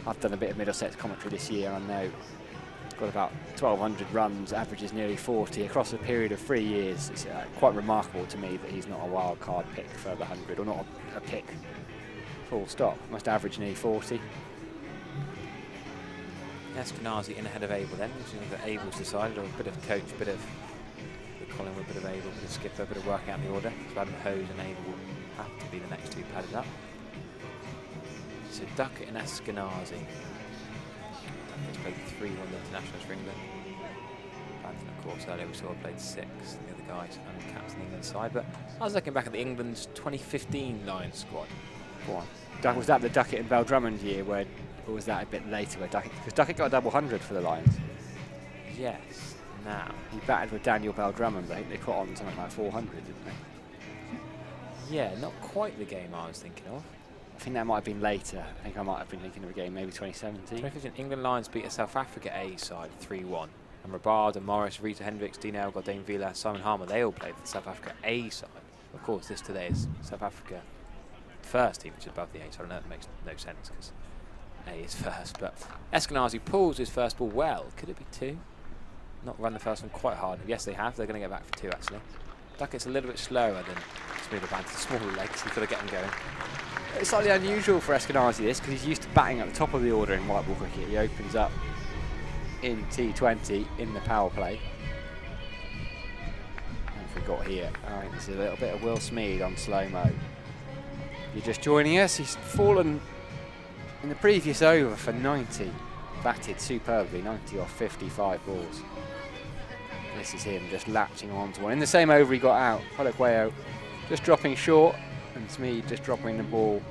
I've done a bit of Middlesex commentary this year. I know got about 1,200 runs, averages nearly 40 across a period of 3 years. It's quite remarkable to me that he's not a wild card pick for the 100, or not a pick. Full stop. Must average nearly 40. Eskenazi in ahead of Abel then, which means that Abel's decided, or a bit of coach, bit of Collingwood, bit of Abel, bit of skipper, bit of working out the order. So Adam Hose and Abel will have to be the next 2 padded up. So Duckett and Eskenazi. Duckett's played 3 1 internationals for England. Banton, of course, earlier we saw played 6, the other guys uncapped in the England side. But I was looking back at the England's 2015 Lions squad. Go on. Was that the Duckett and Bell Drummond year, or was that a bit later? Because Duckett got a double 100 for the Lions. Yes. now. He batted with Daniel Bell Drummond, but I think they put on something like 400, didn't they? Yeah, not quite the game I was thinking of. I think that might have been later. I think I might have been thinking of a game, maybe 2017. 2015, England Lions beat a South Africa A side 3-1. And Rabada, Morris, Rita Hendricks, Dean Elgar, Dane Villa, Simon Harmer, they all played for the South Africa A side. Of course, this today is South Africa first team, which is above the A, so I know that makes no sense because A is first. But Eskenazi pulls his first ball well. Could it be 2? Not run the first one quite hard. Yes, they have. They're going to get back for 2, actually. Duckett's a little bit slower than Smoother Band to smaller legs. He's got to get them going. It's slightly unusual for Eskenazi this because he's used to batting at the top of the order in white ball cricket. He opens up in T20 in the power play. What have we got here? I think this is a little bit of Will Smead on slow-mo. You're just joining us. He's fallen in the previous over for 90. Batted superbly, 90 off 55 balls. This is him just latching on to one. In the same over he got out. Polokweyo just dropping short and Smead just dropping the ball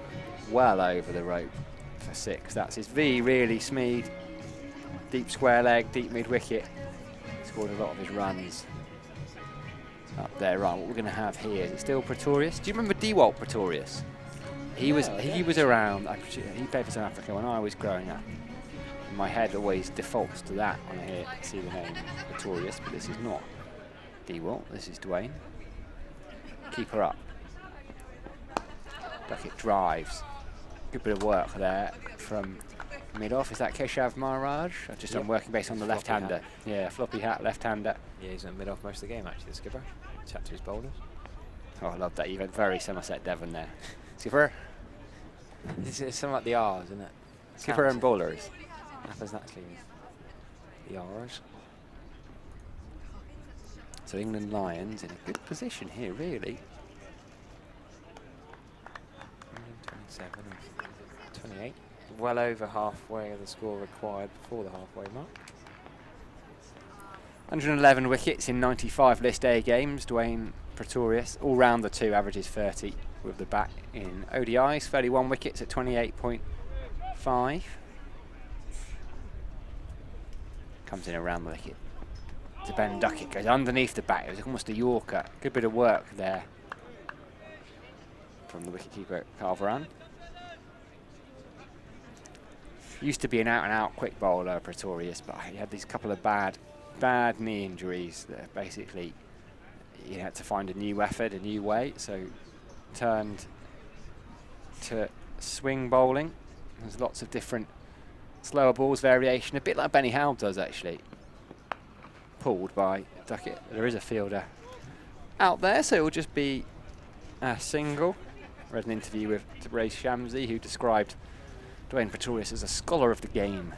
well over the rope for 6. That's his V really, Smead. Deep square leg, deep mid wicket. Scored a lot of his runs up there. Right, what we're going to have here, is it still Pretorius? Do you remember Dewalt Pretorius? He was around, he played for South Africa when I was growing up. My head always defaults to that when I see the name Pretorius, but this is not Dewalt, this is Dwayne. Keeper up. Duckett drives. Good bit of work there from mid-off. Is that Keshav Maharaj? I'm working based on the left-hander. Yeah, floppy hat, left-hander. Yeah, he's in mid-off most of the game, actually, the skipper. Chat to his bowlers. Oh, I love that. You've had very Somerset Devon there. Skipper. It's something like the R's, isn't it? Skipper and bowlers. Happens naturally with the R's. So England Lions in a good position here, really. 27 and 28. Well over halfway of the score required before the halfway mark. 111 wickets in 95 List A games. Dwayne Pretorius, all round the 2, averages 30 with the bat in ODIs. 31 wickets at 28.5. Comes in around the wicket to Ben Duckett, goes underneath the bat. It was almost a Yorker. Good bit of work there from the wicketkeeper Carl Varan. Used to be an out-and-out quick bowler, Pretorius, but he had these couple of bad knee injuries that basically he had to find a new effort, a new way, so turned to swing bowling. There's lots of different slower balls variation, a bit like Benny Howell does actually. Pulled by Duckett. There is a fielder out there, so it will just be a single. I read an interview with Ray Shamsi who described Dwayne Pretorius as a scholar of the game.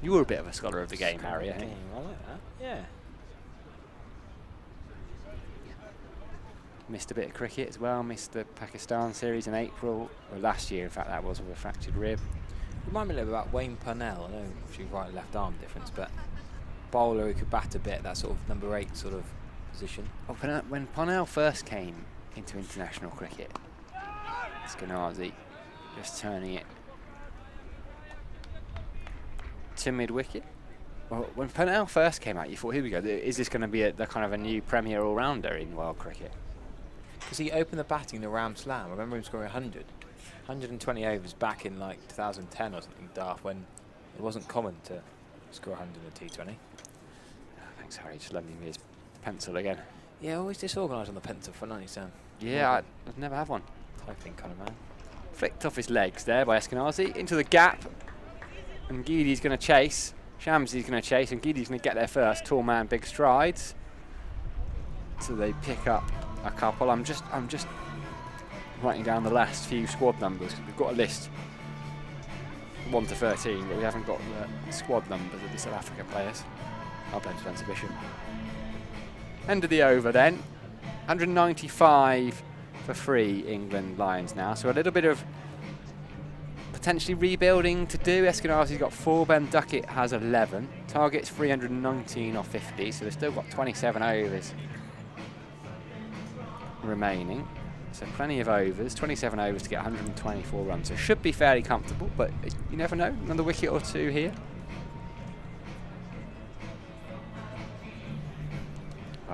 You were a bit of a scholar of the game, Harry, I think. I like that, yeah. Missed a bit of cricket as well, missed the Pakistan series in April, or last year in fact that was, with a fractured rib. Remind me a little bit about Wayne Purnell. I know obviously right and left arm difference, but bowler who could bat a bit, that sort of number 8 sort of position. Oh, when Purnell first came into international cricket, Eskenazi just turning it to mid-wicket. Well, when Purnell first came out, you thought, here we go, is this going to be the kind of a new premier all-rounder in world cricket? Because he opened the batting in the Ram Slam. I remember him scoring 120 overs back in like 2010 or something daft, when it wasn't common to score 100 in a T20. Oh, thanks, Harry, just lending me his pencil again. Yeah, always disorganised on the pencil for 90 Sam. Yeah, I'd never have one. Typing kind of man. Flicked off his legs there by Eskenazi into the gap, and Geedy's going to chase. Shamsi's going to chase, and Geedy's going to get there first. Tall man, big strides. So they pick up a couple. I'm just writing down the last few squad numbers. We've got a list 1 to 13, but we haven't got the squad numbers of the South Africa players. I'll blame Spencer Bishop. End of the over then. 195 for 3 England Lions now. So a little bit of potentially rebuilding to do. Eskenazi's got 4, Ben Duckett has 11. Target's 319 off 50, so they've still got 27 overs remaining. So plenty of overs, 27 overs to get 124 runs. So should be fairly comfortable, but you never know. Another wicket or 2 here.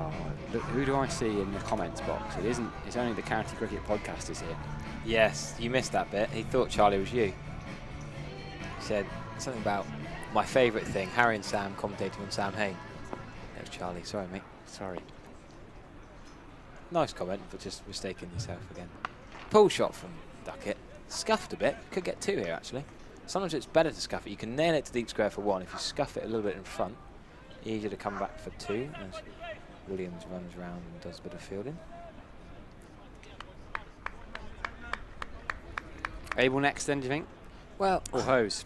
Oh, look, who do I see in the comments box? It isn't. It's only the County Cricket Podcast is here. Yes, you missed that bit. He thought Charlie was you. He said something about my favourite thing, Harry and Sam commentating on Sam Hain. That was Charlie. Sorry, mate. Sorry. Nice comment, but just mistaking yourself again. Pull shot from Duckett. Scuffed a bit. Could get 2 here, actually. Sometimes it's better to scuff it. You can nail it to deep square for 1. If you scuff it a little bit in front, easier to come back for 2. As Williams runs around and does a bit of fielding. Abel next then, do you think? Well, Or Hose?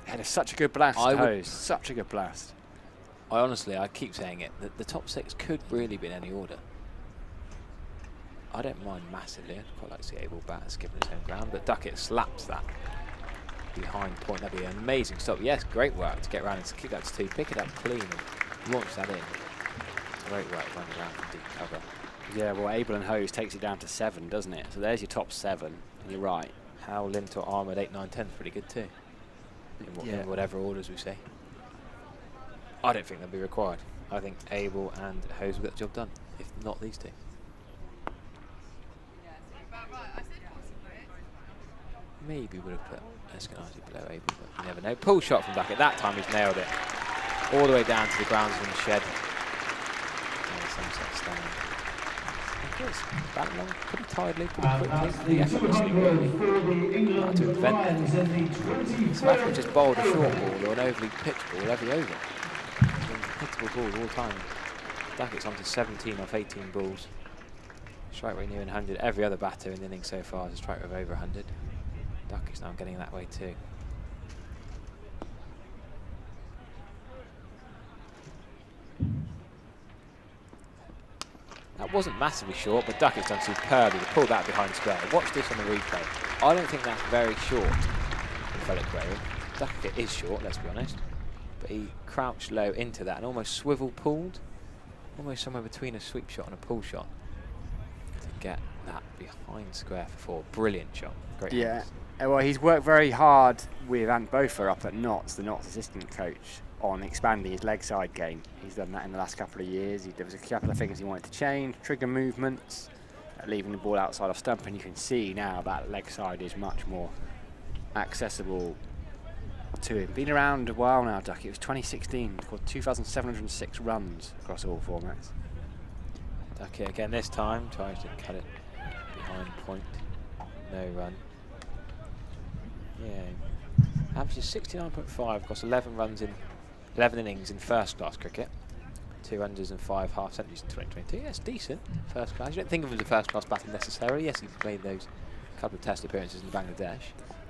Had such a good blast, Hose. Such a good blast. I keep saying it, that the top 6 could really be in any order. I don't mind massively. I'd quite like to see Abel bat skipping his own ground, but Duckett slaps that behind point. That'd be an amazing stop. Yes, great work to get around and to kick that to 2, pick it up clean and launch that in. Great work running around from deep cover. Yeah, well, Abel and Hose takes it down to 7, doesn't it? So there's your top 7, and you're right. Howe, Lintor, Armour at 8, 9, 10 is pretty good too. In whatever orders we say. I don't think they'll be required. I think Abel and Hose will get the job done, if not these 2. Maybe would have put Eskenazi below Abel, but you never know. Pull shot from Duckett. That time he's nailed it. All the way down to the groundsman shed. And Sunset stand. It's batting along pretty tidily, pretty quickly, effortlessly. To invent South Africa just bowled a short ball or an overly pitched ball every over. Hittable balls all the time. Duckett's on to 17 off 18 balls. Strike rate near 100. Every other batter in the innings so far has a strike rate of over 100. Duckett's now getting that way too. That wasn't massively short, but Duckett's done superbly to pull that behind square. Watch this on the replay. I don't think that's very short for Philip Graham. Duckett is short, let's be honest. But he crouched low into that and almost swivel pulled. Almost somewhere between a sweep shot and a pull shot. To get that behind square for 4. Brilliant shot. Great. Yeah. Hands. Well, he's worked very hard with Ant Bofer up at Notts, the Notts assistant coach, on expanding his leg side game. He's done that in the last couple of years. There was a couple of things he wanted to change, trigger movements, leaving the ball outside off stump, and you can see now that leg side is much more accessible to him. Been around a while now, Ducky. It was 2016, scored 2,706 runs across all formats. Ducky again this time, tries to cut it behind point. No run. Yeah. Averages 69.5 across 11 runs in 11 innings in first class cricket. 200s and 5 half centuries in 2022. That's decent. First class. You don't think of him as a first class batter necessarily. Yes, he played those couple of test appearances in Bangladesh.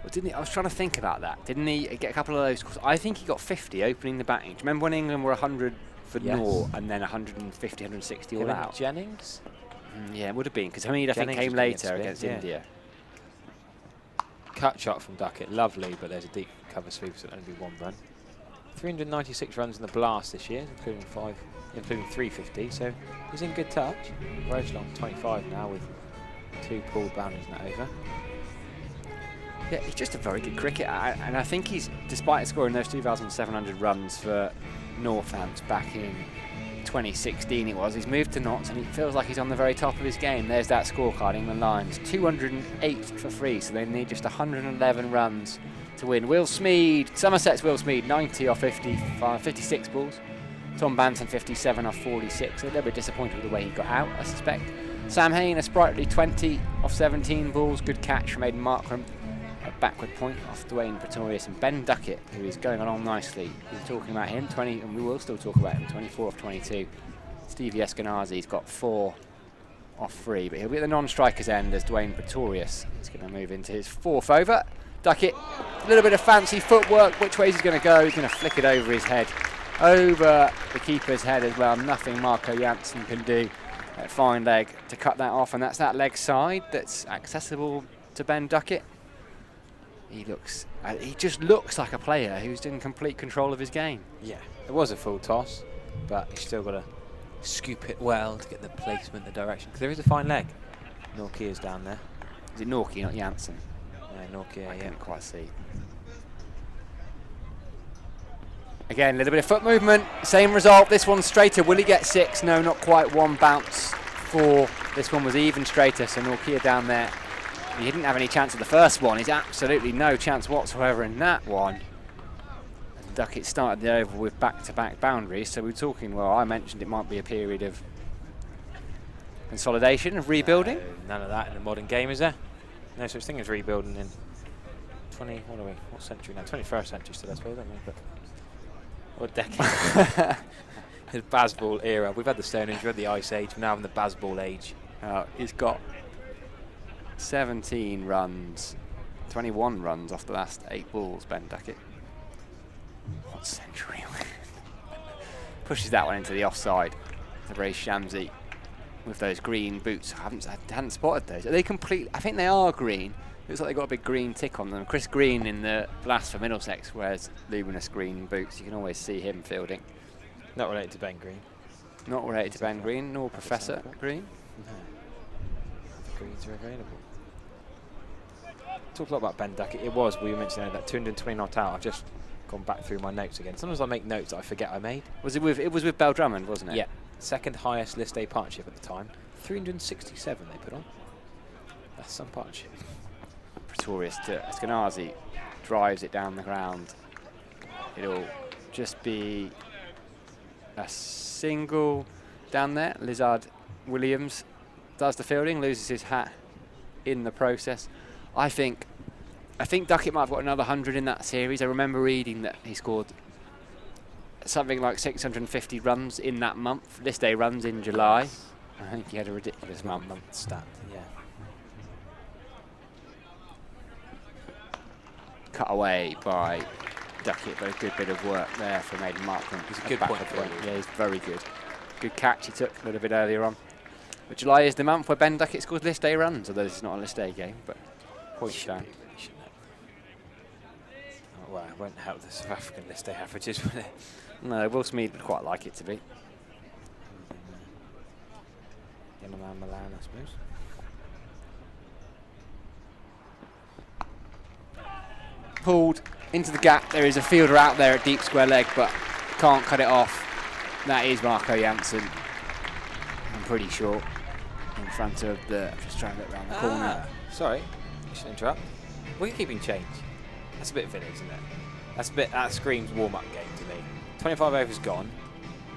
Well, didn't he? I was trying to think about that. Didn't he get a couple of those? I think he got 50 opening the batting. Do you remember when England were 100 for naught and then 150, 160 all out? Jennings? Yeah, it would have been, because Hamid, I think, came later against India. Cut shot from Duckett, lovely, but there's a deep cover sweep, so it'll only be 1 run. 396 runs in the blast this year, including 350, so he's in good touch. Roselong 25 now with 2 pulled boundaries in that over. Yeah, he's just a very good cricketer, and I think he's, despite scoring those 2,700 runs for Northants back in 2016 it was, he's moved to Notts and he feels like he's on the very top of his game. There's that scorecard, England Lions, 208 for free, so they need just 111 runs to win. Will Smeed, Somerset's Will Smeed, 90 off 56 balls. Tom Banton, 57 off 46. A little bit disappointed with the way he got out, I suspect. Sam Hain, a sprightly 20 off 17 balls. Good catch from Aidan Markram. A backward point off Dwayne Pretorius, and Ben Duckett, who is going along nicely. We're talking about him, 20, and we will still talk about him, 24 off 22. Stevie Eskenazi's got 4 off 3, but he'll be at the non-strikers end as Dwayne Pretorius is going to move into his 4th over. Duckett, a little bit of fancy footwork. Which way he's going to go? He's going to flick it over his head, over the keeper's head as well. Nothing Marco Jansen can do at fine leg to cut that off, and that's that leg side that's accessible to Ben Duckett. He just looks like a player who's in complete control of his game. Yeah, it was a full toss, but he's still got to scoop it well to get the placement, the direction, because there is a fine leg. Nortje's down there. Is it Nortje, not Jansen? Yeah, Nortje, I can't quite see. Again, a little bit of foot movement, same result. This one's straighter. Will he get 6? No, not quite. 1 bounce for this one was even straighter. So Nortje down there. He didn't have any chance at the first one. He's absolutely no chance whatsoever in that one. And Duckett started the over with back-to-back boundaries. So we're talking, well, I mentioned it might be a period of consolidation, of rebuilding. No, none of that in the modern game, is there? No such thing as rebuilding in what century now? 21st century still, I suppose, don't we? But what decade? His Bazball era. We've had the Stone Age, we've had the Ice Age, we're now in the Bazball age. He's got 17 runs, 21 runs off the last 8 balls, Ben Duckett. What century? Pushes that one into the offside. It's a very Shamsi with those green boots. I hadn't spotted those. Are they complete? I think they are green. Looks like they've got a big green tick on them. Chris Green in the Blast for Middlesex wears luminous green boots. You can always see him fielding. Not related to Ben Green. Not related to Ben Green, nor Professor Green. No. The greens are available. Talk a lot about Ben Duckett. We were mentioning that 220 not out. I've just gone back through my notes again. Sometimes I make notes that I forget I made. It was with Bell Drummond, wasn't it? Yeah. Second highest list A partnership at the time. 367 they put on. That's some partnership. Pretorius to Eskenazi, drives it down the ground. It'll just be a single down there. Lizard Williams does the fielding, loses his hat in the process. I think Duckett might have got another 100 in that series. I remember reading that he scored something like 650 runs in that month. List A runs in July. I think he had a ridiculous month stat, yeah. Cut away by Duckett, but a good bit of work there from Aidan Markman. He's a good point. Yeah, he's very good. Good catch he took a little bit earlier on. But July is the month where Ben Duckett scores List A runs, although this is not a List A game, but points down. Oh, well, it won't help the South African List A averages, will it? No, Will Smead would quite like it to be. Yamaman Milan, I suppose. Pulled into the gap. There is a fielder out there at deep square leg, but can't cut it off. That is Marco Jansen. I'm pretty sure. In front of the. Just trying to look around the corner. Sorry, I should interrupt. Wicket-keeping change. That's a bit village, isn't it? That screams warm-up game to me. 25 overs gone.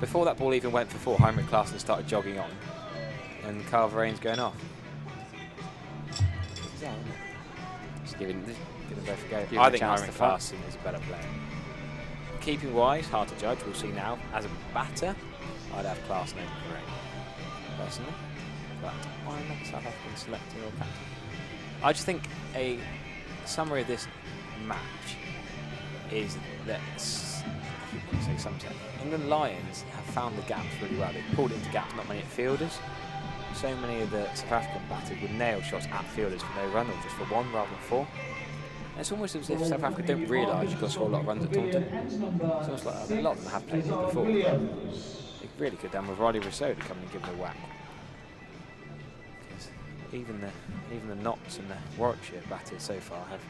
Before that ball even went for 4, Heinrich Klaassen started jogging on, and Carl Verane's going off. Bizarre, isn't it? Just giving both a go. I think Heinrich Klaassen is a better player. Keeping wise, hard to judge. We'll see now. As a batter, I'd have Klaassen over Verane, personally. But I'm not a South African selector or captain. I just think a summary of this match is that England Lions have found the gaps really well. They've pulled into gaps, not many at fielders. So many of the South African batters would nail shots at fielders for no run or just for 1 rather than 4. And it's almost as if South Africa don't realise you've got to score a lot of runs at Taunton. It's almost like a lot of them have played here before. They really could have done with Riley Rousseau to come and give them a whack. Because even the Notts and the Warwickshire batters so far have,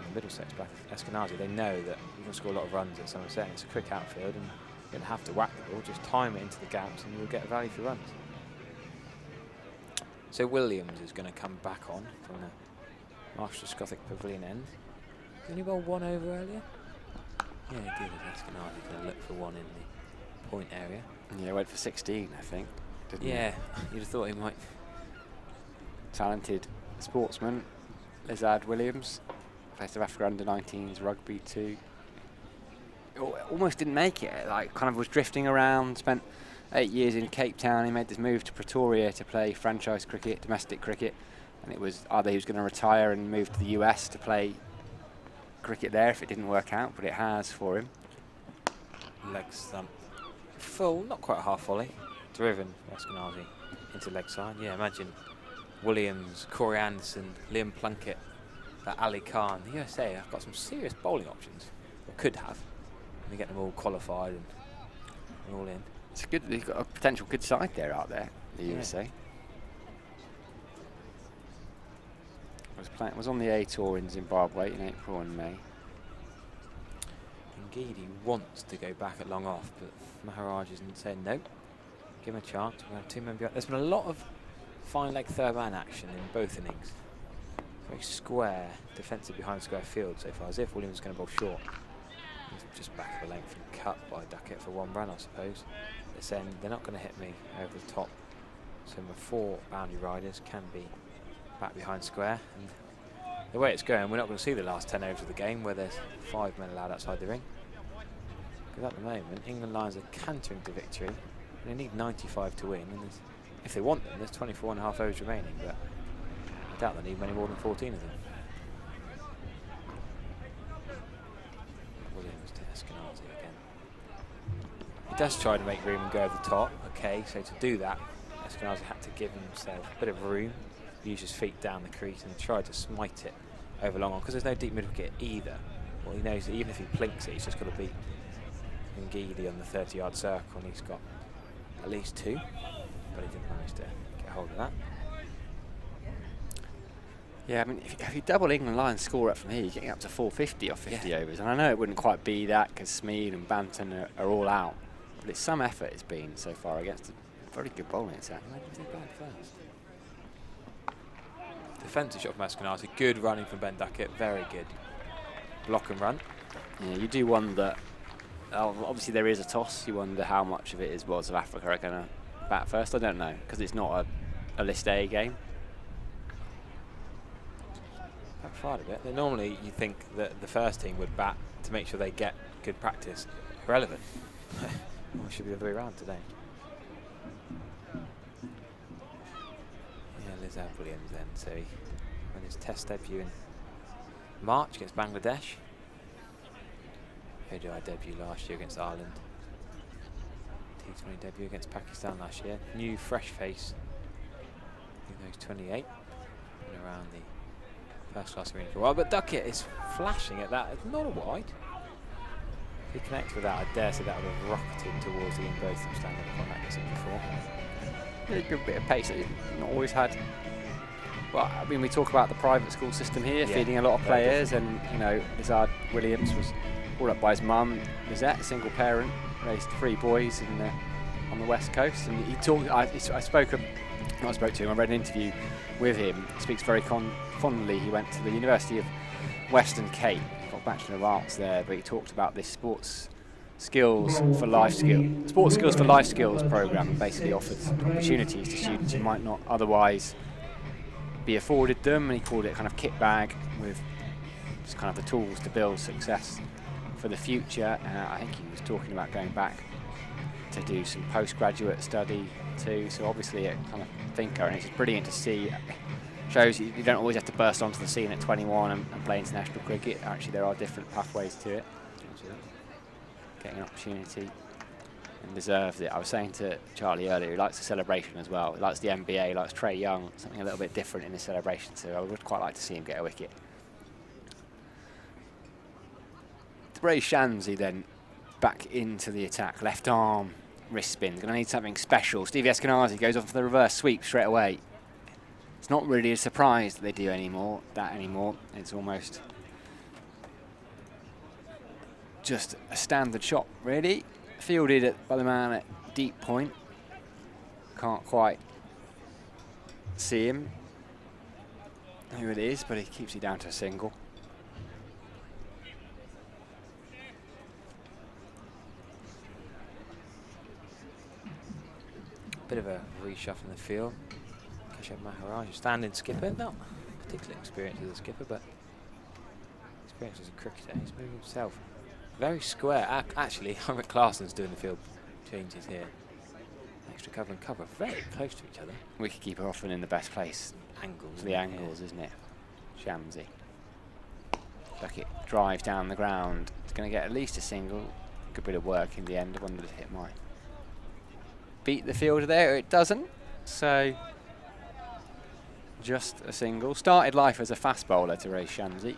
the Middlesex batters, Eskenazi, they know that you can score a lot of runs at Somerset. It's a quick outfield and you don't have to whack the ball, just time it into the gaps and you'll get value for runs. So Williams is going to come back on from the Marshall Scothic Pavilion end. Didn't he bowl 1 over earlier? Yeah, he did. Eskenazi going to look for 1 in the point area. Yeah, went for 16, I think. Didn't yeah, you'd have thought he might. Talented sportsman, Lizard Williams. Plays South Africa under-19s rugby too. Almost didn't make it. Like, kind of was drifting around. Spent 8 years in Cape Town. He made this move to Pretoria to play franchise cricket, domestic cricket. And it was either he was going to retire and move to the US to play cricket there if it didn't work out, but it has for him. Leg stump. Full, not quite a half volley. Driven Eskenazi into leg side. Yeah, imagine Williams, Corey Anderson, Liam Plunkett, Ali Khan. The USA have got some serious bowling options. Or could have. And they get them all qualified and all in. It's good. They've got a potential good side there out there, the USA. Was on the A Tour in Zimbabwe in April and May. Ngidi wants to go back at long off, but Maharaj is saying no. Give him a chance. We're going to have 2 men behind. There's been a lot of fine leg third man action in both innings. Very square, defensive behind square field so far, as if Williams is going to bowl short. He's just back of the length and cut by Duckett for 1 run, I suppose. They're saying they're not going to hit me over the top. So my 4 boundary riders can be back behind square. And the way it's going, we're not going to see the last 10 overs of the game where there's 5 men allowed outside the ring. Because at the moment, England Lions are cantering to victory. They need 95 to win, and if they want them, there's 24 and a half overs remaining, but I doubt they need many more than 14 of them. Williams to Eskenazi again. He does try to make room and go over the top. Okay, so to do that, Eskenazi had to give himself a bit of room, use his feet down the crease and try to smite it over long on, because there's no deep mid wicket either. Well, he knows that even if he plinks it, he's just got to beat Ngidi on the 30-yard circle, and he's got at least 2, but he didn't manage to get hold of that. Yeah, I mean, if you double England Lions score up from here, you're getting up to 450 off 50 overs. And I know it wouldn't quite be that because Smead and Banton are all out. But it's some effort it's been so far against a very good bowling attack. Defensive shot from Eskenazi, good running from Ben Duckett, very good. Block and run. Yeah, you do wonder, obviously there is a toss, you wonder how much of it is Worlds of Africa are going to bat first. I don't know, because it's not a List A game. Backfired a bit. Normally you think that the first team would bat to make sure they get good practice. Irrelevant. Well, it should be the other way around today. Yeah, Liz Williams then. So he won his test debut in March against Bangladesh. ODI debut last year against Ireland. T20 debut against Pakistan last year. New fresh face. I think he's 28. Been around the first class arena for a while, but Duckett is flashing at that. It's not a wide. If he connects with that, I dare say that would have rocketed towards Ian Botham standing up on that distance before. A good bit of pace that he's not always had. Well, I mean, we talk about the private school system here, feeding a lot of players, and you know, Lizard Williams was brought up by his mum, Lizette, a single parent, raised 3 boys on the West Coast, and he talked. I spoke to him. I read an interview with him. He speaks very fondly. He went to the University of Western Cape, got a Bachelor of Arts there, but he talked about this sports skills for life skills program, and basically offers opportunities to students who might not otherwise be afforded them, and he called it kind of kit bag with just kind of the tools to build success for the future. I think he was talking about going back to do some postgraduate study too, so obviously a kind of thinker, and it's brilliant to see. Shows you don't always have to burst onto the scene at 21 and play international cricket. Actually, there are different pathways to it. Getting an opportunity and deserves it. I was saying to Charlie earlier, he likes the celebration as well. He likes the NBA, he likes Trey Young, something a little bit different in the celebration, so I would quite like to see him get a wicket. Ray Shamsi then back into the attack. Left arm, wrist spin. Going to need something special. Stevie Eskenazi goes off for the reverse sweep straight away. It's not really a surprise that they do anymore. It's almost just a standard shot, really. Fielded by the man at deep point. Can't quite see him, who it is, but he keeps it down to a single. Bit of a reshuffle in the field. Keshav Maharaj, standing skipper, not particularly experienced as a skipper, but experienced as a cricketer. He's moving himself very square. Actually, Henrik Claessen's doing the field changes here. Extra cover and cover, very close to each other. Wicketkeeper often in the best place. Angles. The angles, isn't it? Shamsi. Duckett drives down the ground. It's going to get at least a single. Good bit of work in the end. I wondered if it might beat the fielder there. It doesn't. So just a single. Started life as a fast bowler, Teres Shamsi.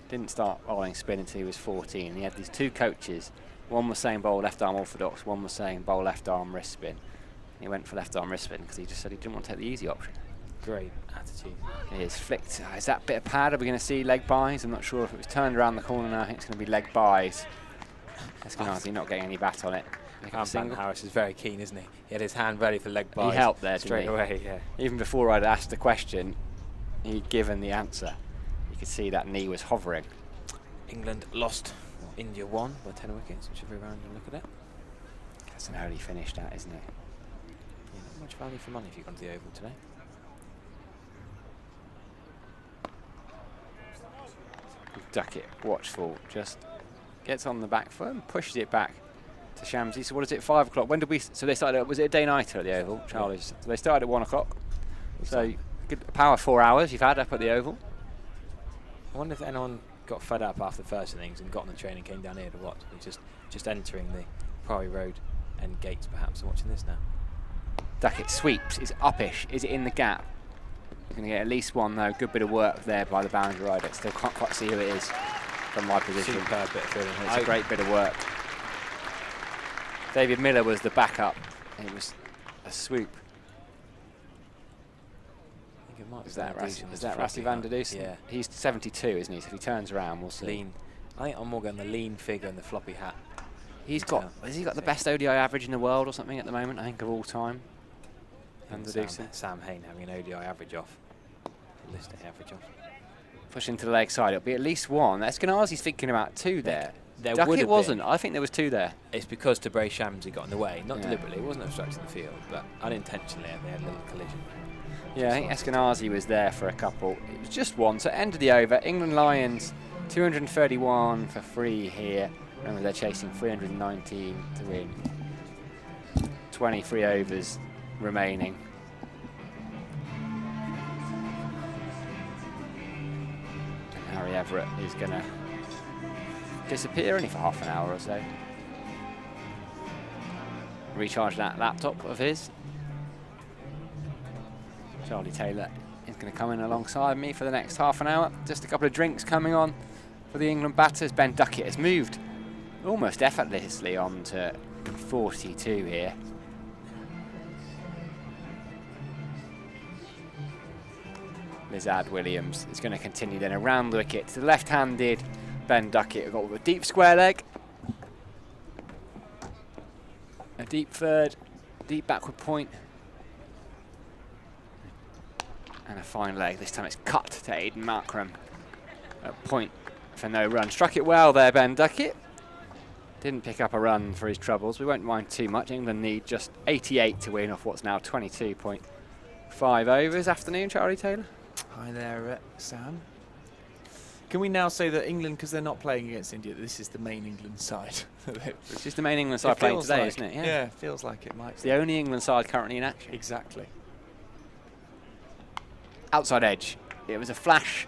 Didn't start bowling spin until he was 14. He had these 2 coaches. One was saying bowl left arm orthodox. One was saying bowl left arm wrist spin. He went for left arm wrist spin because he just said he didn't want to take the easy option. Great attitude. It is flicked. Is that bit of pad? Are we going to see leg buys? I'm not sure if it was turned around the corner now. I think it's going to be leg buys. Eskenazi not getting any bat on it. Armband Harris is very keen, isn't he? He had his hand ready for leg bars. He helped there, straight didn't he? away. Yeah. Even before I'd asked the question, he'd given the answer. You could see that knee was hovering. England lost. India won by 10 wickets. Whichever round you look at it. That's an early finish, that, isn't it? Yeah, not much value for money if you've gone to the Oval today. Duckett, watchful, just gets on the back foot and pushes it back to Shamsi. So what is it, 5 o'clock? When did we, so they started, was it a day-nighter at the Oval, Charlie's? So they started at 1 o'clock. So good power 4 hours you've had up at the Oval. I wonder if anyone got fed up after the first innings and got on the train and came down here to watch. We're just entering the Priory Road end gates perhaps and watching this now. Duckett sweeps, is uppish, is it in the gap? He's going to get at least one though. Good bit of work there by the boundary rider. Still can't quite see who it is from my position. Superb bit of fielding. It's a great bit of work. David Miller was the backup. It was a swoop. I think it might be Is that Rassi Rassi van der Dusen? Yeah. He's 72, isn't he? So if he turns around, we'll see. Lean. I think I'm more going the lean figure and the floppy hat. Has he got the best ODI average in the world or something at the moment, I think, of all time? Van der Dusen. Sam Hain having an ODI average off. Listing average off. Push into the leg side. It'll be at least one. Eskenazi's thinking about 2 there. There would Duckett have wasn't. been. I think there was 2 there. It's because Tabré Shamsi got in the way. Not Yeah. deliberately. It wasn't obstructing the field, but unintentionally they had a little collision. Yeah, I think Eskenazi was there for a couple. It was just one. So end of the over. England Lions 231 for free here. Remember, they're chasing 319 to win. 23 overs remaining. And Harry Everett is going to disappear only for half an hour or so. Recharge that laptop of his. Charlie Taylor is going to come in alongside me for the next half an hour. Just a couple of drinks coming on for the England batters. Ben Duckett has moved almost effortlessly on to 42 here. Lizard Williams is going to continue then around the wicket to the left-handed Ben Duckett. We've got a deep square leg, a deep third, deep backward point, and a fine leg. This time it's cut to Aiden Markram at point for no run. Struck it well there, Ben Duckett. Didn't pick up a run for his troubles. We won't mind too much. England need just 88 to win off what's now 22.5 overs. Afternoon, Charlie Taylor. Hi there, Sam. Can we now say that England, because they're not playing against India, this is the main England side? It's just the main England side playing today, isn't it? Yeah, feels like it might. It's the only England side currently in action. Exactly. Outside edge. It was a flash.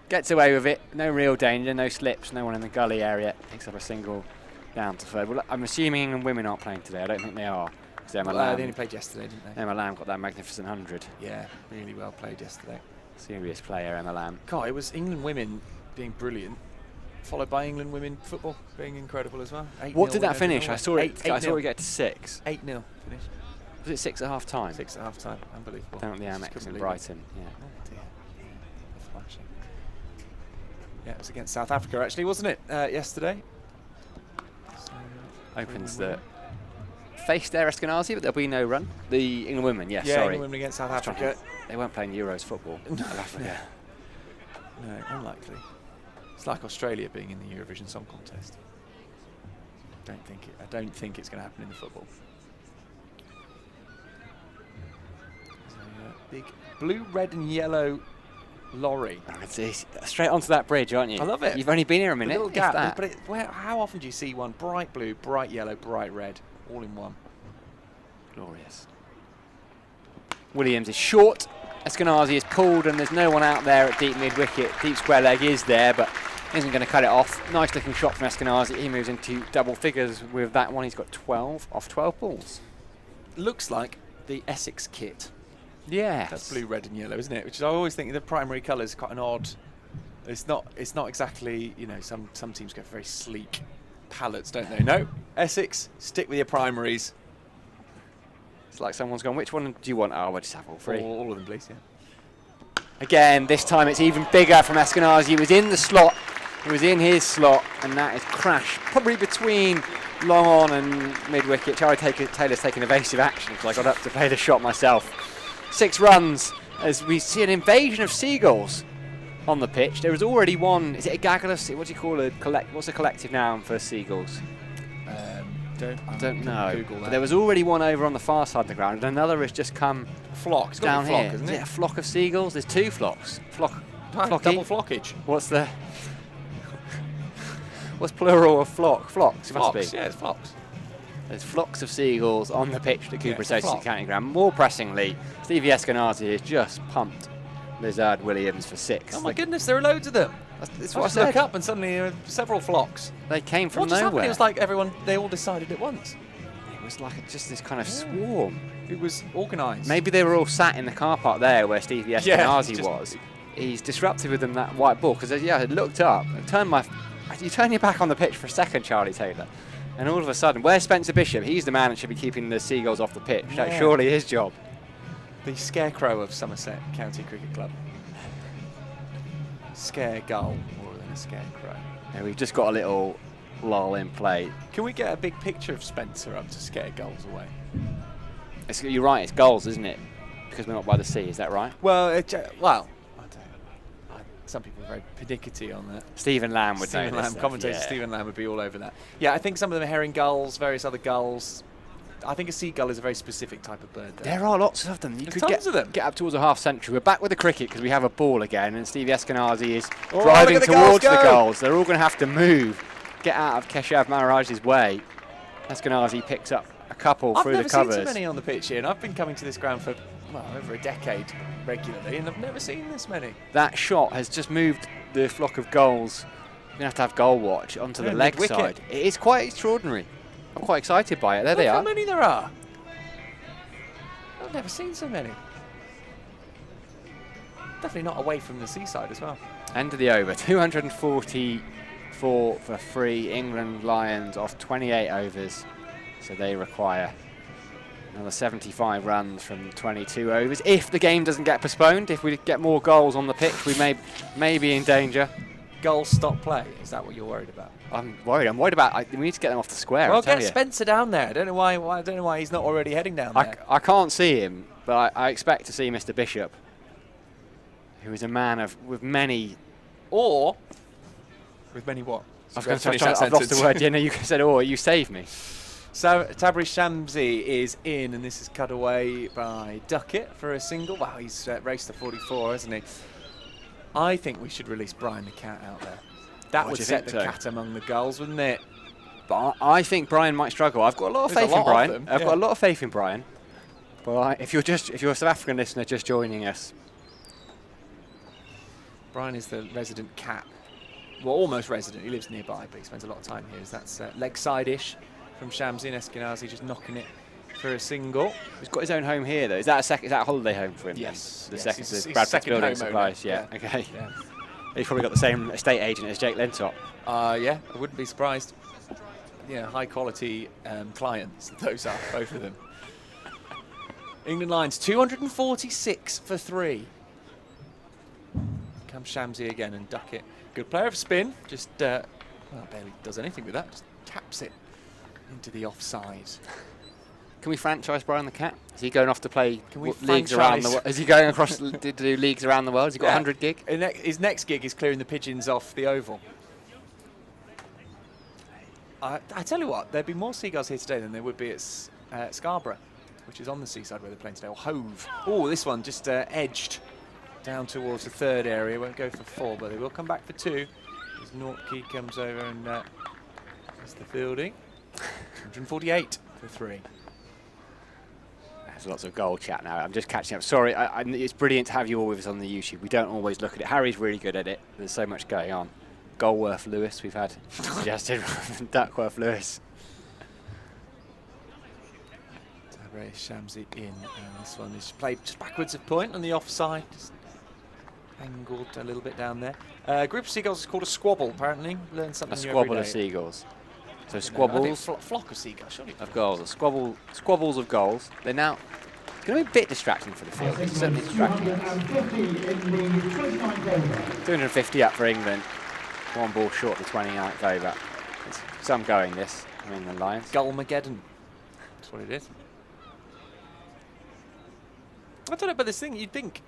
Gets away with it. No real danger, no slips, no one in the gully area. Picks up a single down to third. Well, I'm assuming England women aren't playing today. I don't think they are. Emma Lamb, they only played yesterday, didn't they? Emma Lamb got that magnificent 100. Yeah, really well played yesterday. Serious player, Emma Lamb. God, it was England women being brilliant, followed by England women football being incredible as well. What did that finish? I saw it. I saw it 8-0. get to 6. 8-0 finish. Was it 6 at half time? 6 at half time. Unbelievable. Down at the Just Amex couldn't in believe Brighton. Yeah. Oh dear. Flashing. Yeah, it was against South Africa actually, wasn't it? Yesterday. So, Opens the face there, Eskenazi, but there'll be no run. The England women, yes, yeah, sorry. England women against South Africa. They weren't playing Euros football. South Africa. No, unlikely. It's like Australia being in the Eurovision Song Contest. I don't think it's going to happen in the football. So, big blue, red, and yellow lorry. Oh, it's straight onto that bridge, aren't you? I love it. You've only been here a A minute. little if gap, that. but how often do you see one bright blue, bright yellow, bright red, all in one? Glorious. Williams is short. Eskenazi is pulled, and there's no one out there at deep mid wicket. Deep square leg is there, but isn't going to cut it off. Nice looking shot from Eskenazi. He moves into double figures with that one. He's got 12 off 12 balls. Looks like the Essex kit. Yeah. That's blue, red, and yellow, isn't it? Which I always think the primary colour is quite an odd. It's not exactly, you know, some teams go for very sleek palettes, don't they? No, Essex, stick with your primaries. It's like someone's gone, which one do you want? Oh, we'll just have all three. All of them, please, yeah. Again, this time it's even bigger from Eskenazi. He was in the slot He was in his slot, and that is crashed probably between long on and mid wicket. Charlie Taylor's taken evasive action because I got up to play the shot myself. 6 runs as we see an invasion of seagulls on the pitch. There was already one. Is it a gaggle of what do you call it? What's a collective noun for seagulls? I don't know. Google that. But there was already one over on the far side of the ground, and another has just come Flock. It's got down a flock, here. isn't Is it? it a flock of seagulls? There's 2 flocks. Flocky? Double flockage. What's the? What's plural of flock? Flocks. It must Flocks, be. yeah, it's flocks. There's flocks of seagulls on the pitch at Cooper it's a Associates flock. County Ground. More pressingly, Stevie Eskenazi has just pumped Lizard Williams for 6. Oh my goodness, there are loads of them. That's I what I just look said. up and suddenly several flocks. They came from What just happened? nowhere. It was like they all decided at once. It was like just this kind of swarm. It was organised. Maybe they were all sat in the car park there where Stevie Eskenazi just- was. He's disrupted with them that white ball because I looked up, you turn your back on the pitch for a second, Charlie Taylor, and all of a sudden, where's Spencer Bishop? He's the man that should be keeping the seagulls off the pitch. That's Yeah. surely his job. The scarecrow of Somerset County Cricket Club. Scare gull more than a scarecrow. Yeah, we've just got a little lull in play. Can we get a big picture of Spencer up to scare gulls away? You're right, it's goals, isn't it? Because we're not by the sea, is that right? Well, I don't know. Some people are very pernickety on that. Stephen Lamb would know Stephen this Lamb, stuff, commentator yeah. Stephen Lamb would be all over that. Yeah, I think some of them are herring gulls, various other gulls. I think a seagull is a very specific type of bird. Though. There are lots of them. You There's could tons of them. get up towards a half century. We're back with the cricket because we have a ball again, and Stevie Eskenazi is Oh, driving look at the gulls towards the go. goals. They're all going to have to move, get out of Keshav Maharaj's way. Eskenazi picks up a couple I've through the never seen covers. so many on the pitch here, and I've been coming to this ground for over a decade regularly, and I've never seen this many. That shot has just moved the flock of goals. You're going to have goal watch onto the Yeah, leg mid-wicket. side. It is quite extraordinary. I'm quite excited by it. There Look they how are. many there are. I've never seen so many. Definitely not away from the seaside as well. End of the over. 244 for 3. England Lions off 28 overs. So they require another 75 runs from 22 overs. If the game doesn't get postponed, if we get more goals on the pitch, we may be in danger. Goals stop play. Is that what you're worried about? I'm worried. I'm worried about. We need to get them off the square. Well, I tell get you. Spencer down there. I don't know why. I don't know why he's not already heading down there. I can't see him, but I expect to see Mr. Bishop, who is a man with many. Or with many what? I've lost the word. Yeah, no, you said "or." You saved me. So Tabriz Shamsi is in, and this is cut away by Duckett for a single. Wow, he's raced to 44, hasn't he? I think we should release Brian the Cat out there. That Why would do you set think the so? cat among the goals, wouldn't it? But I think Brian might struggle. I've got a lot of There's a faith in lot of Brian. them, I've yeah. got a lot of faith in Brian. But if you're a South African listener just joining us, Brian is the resident cat. Well, almost resident. He lives nearby, but he spends a lot of time here. That's leg side-ish from Shamsi and Eskenazi, just knocking it for a single. he's got his own home here, though. Is that a holiday home for him? then? Yes, The yes, second, he's the Bradford second Building home Supplies. owner, Yeah. Okay. Yeah. He's probably got the same estate agent as Jake Lentop. Yeah, I wouldn't be surprised. Yeah, high quality clients, those are, both of them. England Lions, 246 for 3. Comes Shamsi again and Duckett. Good player of spin, just, well, barely does anything with that, just taps it into the offside. Can we franchise Brian the Cat? Is he going off to play Can we leagues around the franchise? world? Is he going across to do leagues around the world? Has he got 100 gig? His next gig is clearing the pigeons off the oval. I tell you what, there'd be more seagulls here today than there would be at Scarborough, which is on the seaside where they're playing today, or Hove. Oh, this one just edged down towards the third area. Won't go for 4, but they will come back for 2. As Nortke comes over and does the fielding. 248 for 3. There's lots of goal chat now. I'm just catching up. Sorry, it's brilliant to have you all with us on the YouTube. We don't always look at it. Harry's really good at it. There's so much going on. Goalworth Lewis, we've had suggested Duckworth Lewis. Tabriz Shamsi in, and this one is played just backwards of point on the offside. Just angled a little bit down there. Group of seagulls is called a squabble, apparently. Learn something A new squabble every of day. seagulls. So I think squabbles flock of seagulls, surely. of goals. Squabbles of goals. They're now going to be a bit distracting for the field. It's certainly distracting. 250 in the 29th over. 250 up for England. 1 ball short of the 29th over. It's some going, this, from England Lions. Gullmageddon. That's what it is. I don't know, but this thing, you'd think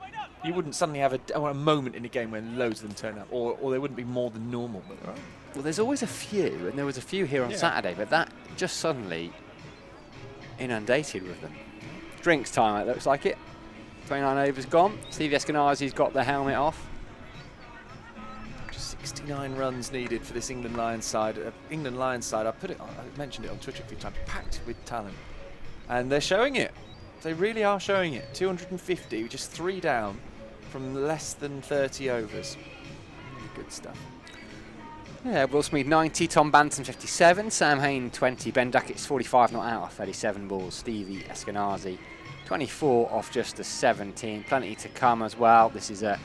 you wouldn't suddenly have a moment in a game when loads of them turn up, or there wouldn't be more than normal. But there are. Well, there's always a few, and there was a few here on Saturday, but that just suddenly inundated with them. Drinks time, it looks like it. 29 overs gone. Stevie Eskenazi's got the helmet off. Just 69 runs needed for this England Lions side. England Lions side, I mentioned it on Twitter a few times, packed with talent. And they're showing it. They really are showing it. 250, just 3 down from less than 30 overs. Really good stuff. Yeah, Will Smeed 90, Tom Banton 57, Sam Hain 20, Ben Duckett's 45 not out off 37 balls, Stevie Eskenazi 24 off just the 17. Plenty to come as well. This is a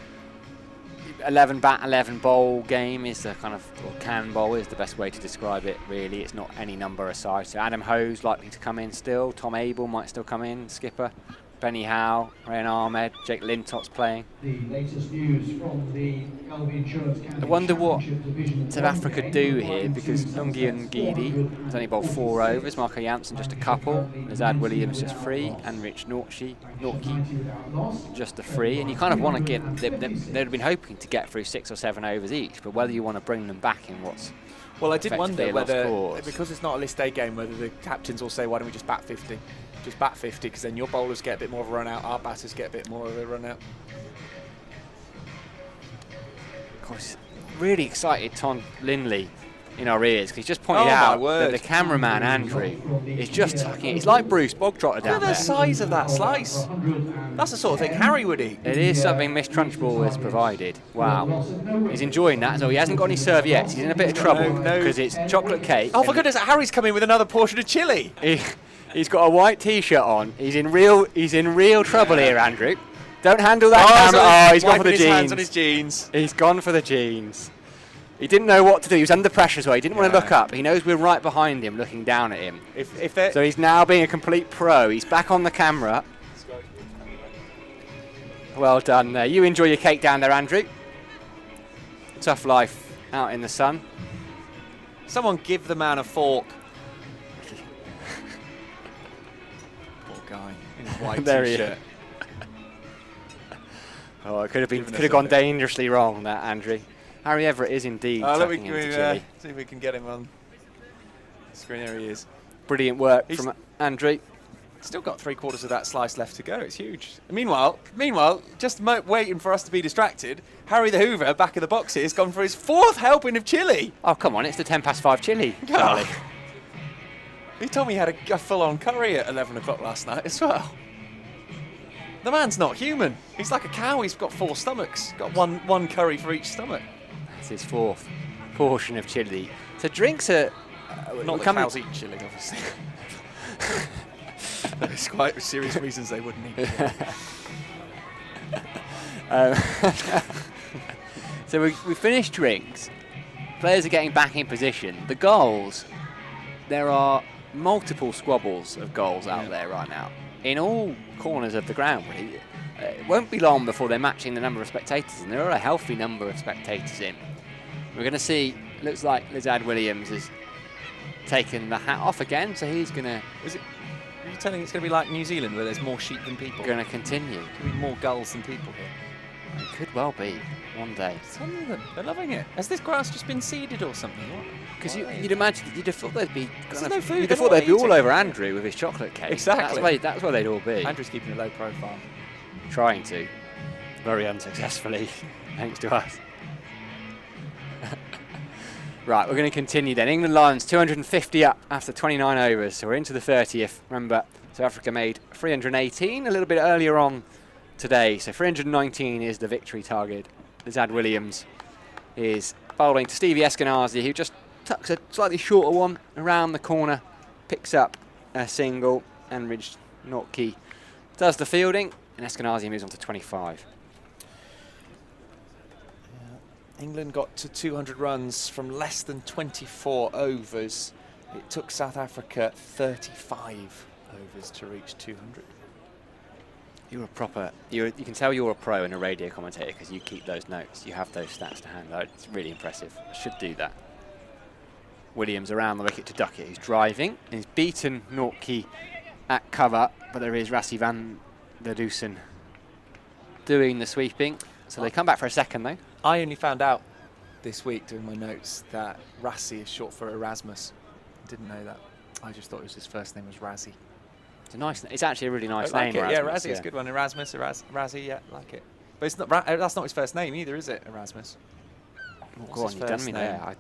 11 bat, 11 bowl game is the kind of, or can bowl is the best way to describe it really. It's not any number aside. So Adam Ho's likely to come in still. Tom Abel might still come in, skipper. Benny Howe, Rayan Ahmed, Jake Lintot's playing. The latest news from the Galway Insurance County I wonder what Championship Division South Africa do here, because Nungi Ngidi has only bowled 4 overs, Marco Janssen just a couple, Azad Williams just 3, and Rich Nortje just a 3. And you kind of want to get, they'd have been hoping to get through 6 or 7 overs each, but whether you want to bring them back in what's Well, I did wonder whether, scores. because it's not a list A game, whether the captains will say, why don't we just bat 50? Just bat 50, because then your bowlers get a bit more of a run out, our batters get a bit more of a run out. Of course, really excited Tom Linley in our ears, because he's just pointed Oh, out my word. that the cameraman, Andrew, is just tucking it. He's like Bruce Bogtrotter Look down at the there. size of that slice. That's the sort of thing Harry would eat. It is something Miss Trunchbull has provided. Wow. He's enjoying that. So he hasn't got any serviettes. He's in a bit of trouble No. because it's chocolate cake. Oh, for goodness, Harry's come in with another portion of chili. He's got a white T-shirt on. He's in real trouble here, Andrew. Don't handle that camera. Oh, he's gone for the Wiping his hands on jeans. his jeans. He's gone for the jeans. He didn't know what to do. He was under pressure as well. He didn't want to look up. He knows we're right behind him, looking down at him. If they're So he's now being a complete pro. He's back on the camera. Well done there. You enjoy your cake down there, Andrew. Tough life out in the sun. someone give the man a fork. Poor guy in his white There he t-shirt. is. Oh, it could have Giving us gone a bit. dangerously wrong, that Andrew. Harry Everett is indeed Let me tucking into chili. see if we can get him on screen. There he is. Brilliant work He's- from Andrew. Still got 3/4 of that slice left to go. It's huge. Meanwhile, just waiting for us to be distracted, Harry the Hoover, back of the box here, has gone for his 4th helping of chili. Oh, come on, it's the 5:10 chili, Charlie. He told me he had a full-on curry at 11 o'clock last night as well. The man's not human. He's like a cow. He's got 4 stomachs. Got one curry for each stomach. That's his 4th portion of chili. So drinks are... Not that cows eat chili, obviously. There's quite serious reasons they wouldn't eat chili. So we finished drinks. Players are getting back in position. The goals, there are multiple squabbles of goals out there right now. In all corners of the ground, really. It won't be long before they're matching the number of spectators, and there are a healthy number of spectators in. We're going to see, looks like Lizard Williams has taken the hat off again, so he's going to... Are you telling it's going to be like New Zealand, where there's more sheep than people? Going to continue. There'll be more gulls than people here. It could well be one day. Some of them, they're loving it. Has this grass just been seeded or something? Because you'd imagine, you'd have thought they'd be There's no food, you'd they're have thought not they'd be all eating. over Andrew with his chocolate cake. Exactly. That's where they'd all be. Andrew's keeping a low profile. Trying to, very unsuccessfully, thanks to us. Right, we're going to continue then. England Lions 250 up after 29 overs, so we're into the 30th. Remember, South Africa made 318 a little bit earlier on today, so 319 is the victory target. Zad Williams is bowling to Stevie Eskenazi, who just tucks a slightly shorter one around the corner, picks up a single, and Rich Nortje does the fielding, and Eskenazi moves on to 25. England got to 200 runs from less than 24 overs. It took South Africa 35 overs to reach 200. You're a proper. You can tell you're a pro and a radio commentator because you keep those notes. You have those stats to hand. It's really impressive. I should do that. Williams around the wicket to Duckett, who's driving. He's beaten Nortke at cover, but there is Rassie van der Dusen doing the sweeping. So they come back for a second, though. I only found out this week doing my notes that Rassie is short for Erasmus. Didn't know that. I just thought his first name was Razzie. It's a nice. It's actually a really nice I like name. it. Yeah, Erasmus, Razzie is a good one. Erasmus, Razzie, yeah, like it. But it's not. That's not his first name either, is it? Erasmus. Oh, go on, you've done me there.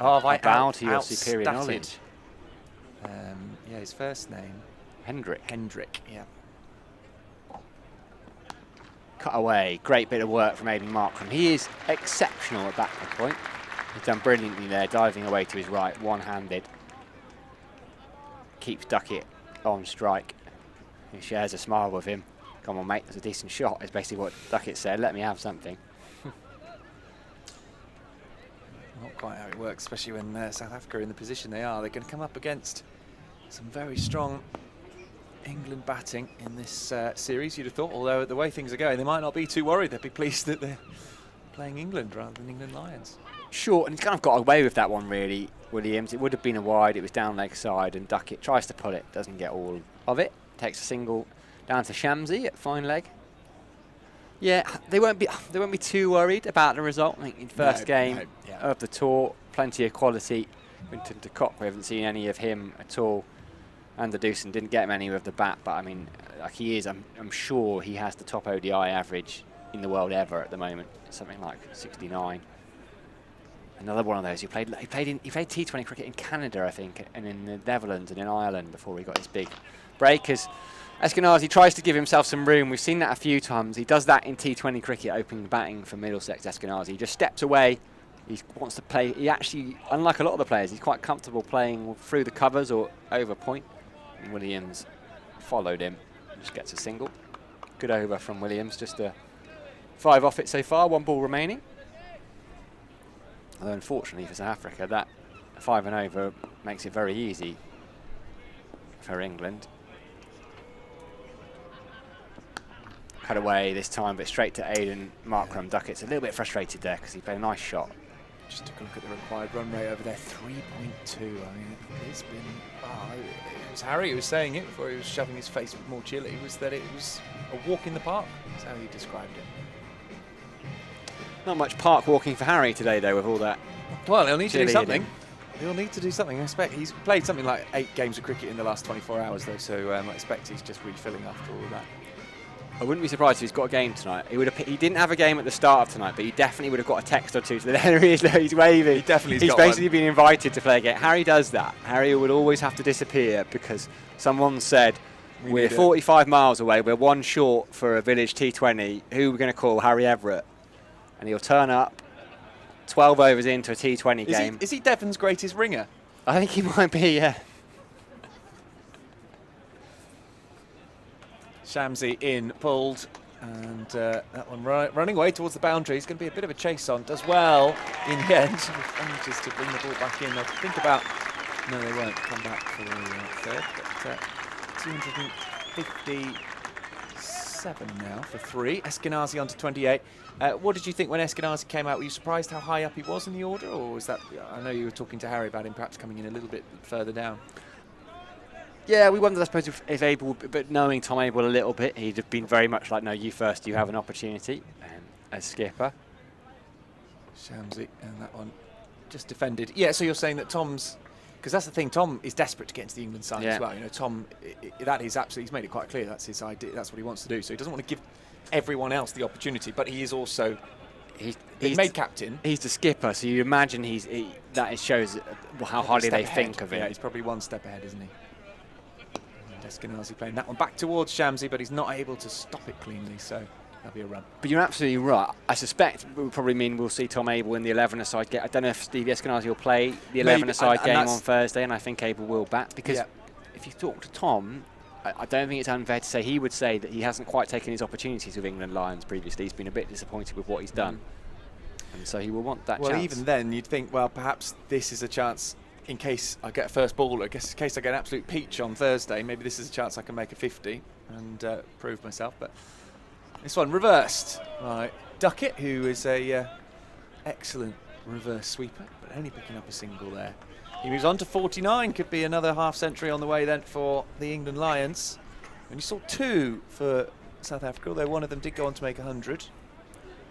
I bow to your superior outstatted. knowledge. Yeah, his first name. Hendrick. Hendrick, yeah. Cut away. Great bit of work from Aidan Markram. He is exceptional at backward point. He's done brilliantly there, diving away to his right, one-handed. Keeps Duckett on strike. He shares a smile with him. Come on, mate, that's a decent shot, is basically what Duckett said. Let me have something. Not quite how it works, especially when South Africa are in the position they are. They're going to come up against some very strong England batting in this series, you'd have thought, although the way things are going, they might not be too worried. They'd be pleased that they're playing England rather than England Lions. Sure, and he's kind of got away with that one, really, Williams. It would have been a wide, it was down leg side, and Duckett tries to pull it, doesn't get all of it. Takes a single down to Shamsi at fine leg. Yeah, they won't be too worried about the result. I think in first game of the tour, plenty of quality. Quinton de Kock, we haven't seen any of him at all. And the Doosan didn't get many with the bat, but I mean, like he is, I'm sure he has the top ODI average in the world ever at the moment, something like 69. Another one of those. He played T20 cricket in Canada, I think, and in the Netherlands and in Ireland before he got his big break. As Eskenazi tries to give himself some room. We've seen that a few times. He does that in T20 cricket, opening the batting for Middlesex. Eskenazi, he just steps away. He wants to play. He actually, unlike a lot of the players, he's quite comfortable playing through the covers or over point. And Williams followed him. Just gets a single. Good over from Williams. Just a 5 off it so far. 1 ball remaining. Although unfortunately for South Africa, that 5 and over makes it very easy for England. Cut away this time, but straight to Aidan Markram. Duckett's a little bit frustrated there because he played a nice shot. Just took a look at the required run rate over there, 3.2. I mean, it's been. It was Harry who was saying it before he was shoving his face with more chili. Was that it was a walk in the park? That's how he described it. Not much park walking for Harry today, though, with all that. Well, he'll need to do something. He'll need to do something. I expect he's played something like 8 games of cricket in the last 24 hours, though. So I expect he's just refilling after all of that. I wouldn't be surprised if he's got a game tonight. He didn't have a game at the start of tonight, but he definitely would have got a text or two. So there he is, he's waving. He definitely He's basically been invited to play a game. Harry does that. Harry would always have to disappear because someone said, we're 45 miles away, we're 1 short for a village T20. Who are we going to call? Harry Everett. And he'll turn up 12 overs into a T20 game. Is he Devon's greatest ringer? I think he might be, yeah. Shamsi in, pulled, and that one running away towards the boundary. It's going to be a bit of a chase on. Does well in the end. Manages to bring the ball back in. I think about... No, they won't come back for the third. But 257 now for 3. Eskenazi on to 28. What did you think when Eskenazi came out? Were you surprised how high up he was in the order? Or was that... I know you were talking to Harry about him perhaps coming in a little bit further down. Yeah, we wondered, I suppose, if Abel, but knowing Tom Abel a little bit, he'd have been very much like, no, you first, you have an opportunity as skipper. Shamsi, and that one just defended. Yeah, so you're saying that Tom's, because that's the thing, Tom is desperate to get into the England side as well. You know, Tom, that is absolutely, he's made it quite clear that's his idea, that's what he wants to do. So he doesn't want to give everyone else the opportunity, but he is also, he's made captain. He's the skipper, so you imagine that shows how highly they think of him. Yeah, he's probably 1 step ahead, isn't he? Eskenazi playing that one back towards Shamsi, but he's not able to stop it cleanly, so that'll be a run. But you're absolutely right. I suspect it will probably mean we'll see Tom Abel in the 11-a-side game. I don't know if Stevie Eskenazi will play the 11-a-side game on Thursday, and I think Abel will bat, because if you talk to Tom, I don't think it's unfair to say he would say that he hasn't quite taken his opportunities with England Lions previously. He's been a bit disappointed with what he's done, and so he will want that chance. Well, even then, you'd think, well, perhaps this is a chance in case I get a first ball, I guess in case I get an absolute peach on Thursday, maybe this is a chance I can make a 50 and prove myself. But this one reversed by Duckett, who is a excellent reverse sweeper, but only picking up a single there. He moves on to 49, could be another half century on the way then for the England Lions. And you saw 2 for South Africa, although one of them did go on to make 100.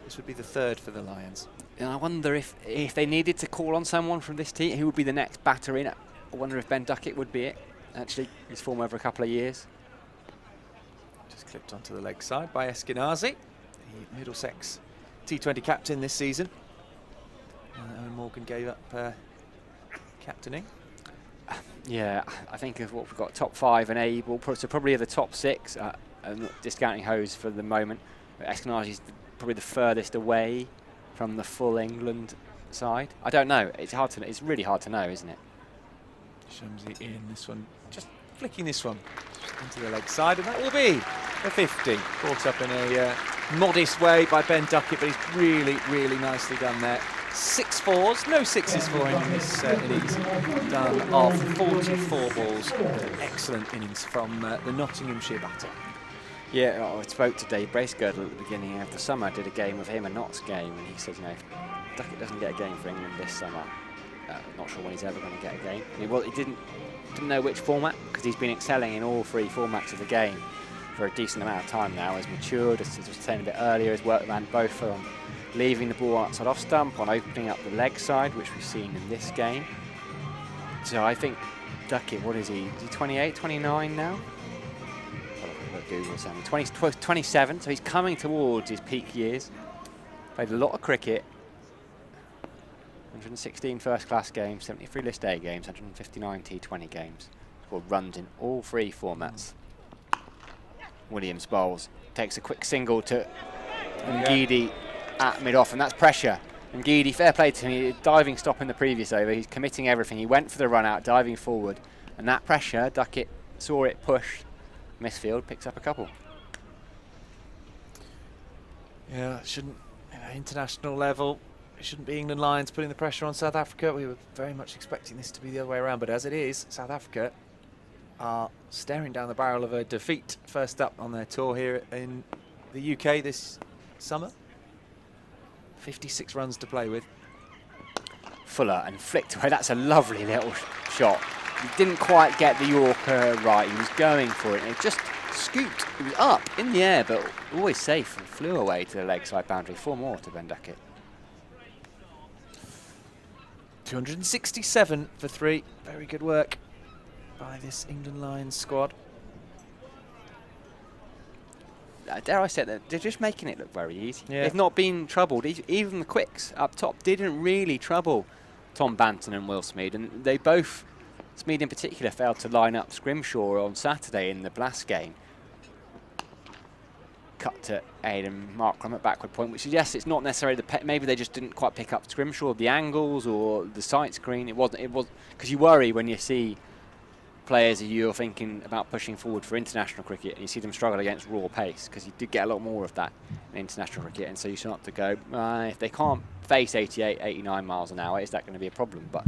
This would be the 3rd for the Lions. And I wonder if they needed to call on someone from this team, who would be the next batter in. I wonder if Ben Duckett would be it, actually, his form over a couple of years. Just clipped onto the leg side by Eskinazi, the Middlesex T20 captain this season. Owen Morgan gave up captaining. Yeah, I think of what we've got, top 5 and able, so probably the top 6, discounting Hose for the moment. Eskinazi's probably the furthest away from the full England side. I don't know. It's hard to. It's really hard to know, isn't it? Shumsey in this one, just flicking this one into the leg side, and that will be a 50. Caught up in a modest way by Ben Duckett, but he's really, really nicely done there. 6 4s, no 6s for him in this innings. Done of 44 balls. Excellent innings from the Nottinghamshire batter. Yeah, I spoke to Dave Bracegirdle at the beginning of the summer. I did a game with him, a Notts game, and he said, you know, if Duckett doesn't get a game for England this summer, not sure when he's ever going to get a game. Well, he didn't know which format, because he's been excelling in all 3 formats of the game for a decent amount of time now. Has matured, as I was saying a bit earlier, has worked around both on leaving the ball outside off stump, on opening up the leg side, which we've seen in this game. So I think Duckett, what is he? Is he 28, 29 now? Google something. 27, so he's coming towards his peak years. Played a lot of cricket. 116 first-class games, 73 List A games, 159 T20 games. Scored runs in all 3 formats. Williams bowls, takes a quick single to Ngidi at mid-off, and that's pressure. Ngidi, fair play to him, diving stop in the previous over. He's committing everything. He went for the run-out, diving forward, and that pressure, Duckett saw it push. Misfield picks up a couple. Yeah, it shouldn't, international level, it shouldn't be England Lions putting the pressure on South Africa. We were very much expecting this to be the other way around, but as it is, South Africa are staring down the barrel of a defeat first up on their tour here in the UK this summer. 56 runs to play with. Fuller and flicked away. That's a lovely little shot. He didn't quite get the Yorker right. He was going for it, and it just scooped. It was up in the air, but always safe, and flew away to the leg side boundary. 4 more to Ben Duckett. 267 for 3. Very good work by this England Lions squad. Dare I say that they're just making it look very easy. Yeah. They've not been troubled. Even the quicks up top didn't really trouble Tom Banton and Will Smead, and they both, Smead in particular, failed to line up Scrimshaw on Saturday in the Blast game. Cut to Aidan Markram at backward point, which suggests it's not necessarily maybe they just didn't quite pick up Scrimshaw, the angles or the sight screen. It was because you worry when you see players that you're thinking about pushing forward for international cricket and you see them struggle against raw pace, because you do get a lot more of that in international cricket, and so you start to go, if they can't face 88, 89 miles an hour, is that going to be a problem? But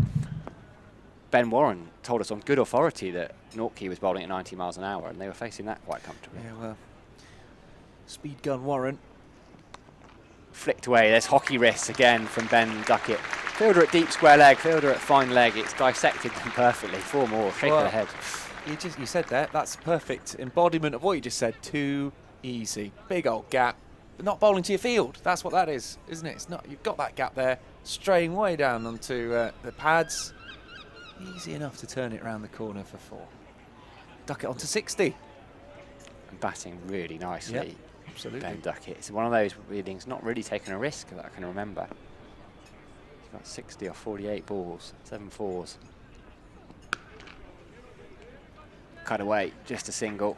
Ben Warren told us on good authority that Nortje was bowling at 90 miles an hour, and they were facing that quite comfortably. Yeah, well, speed gun Warren. Flicked away. There's hockey wrists again from Ben Duckett. Fielder at deep square leg, fielder at fine leg. It's dissected them perfectly. 4 more. Shake of the head. You said that. That's perfect embodiment of what you just said. Too easy. Big old gap. But not bowling to your field. That's what that is, isn't it? It's not. You've got that gap there, straying way down onto the pads. Easy enough to turn it around the corner for 4. Duckett onto 60. And batting really nicely. Yep, absolutely. Ben Duckett. It's one of those readings, not really taking a risk that I can remember. He's got 60 or 48 balls, 7 4s. Cut away, just a single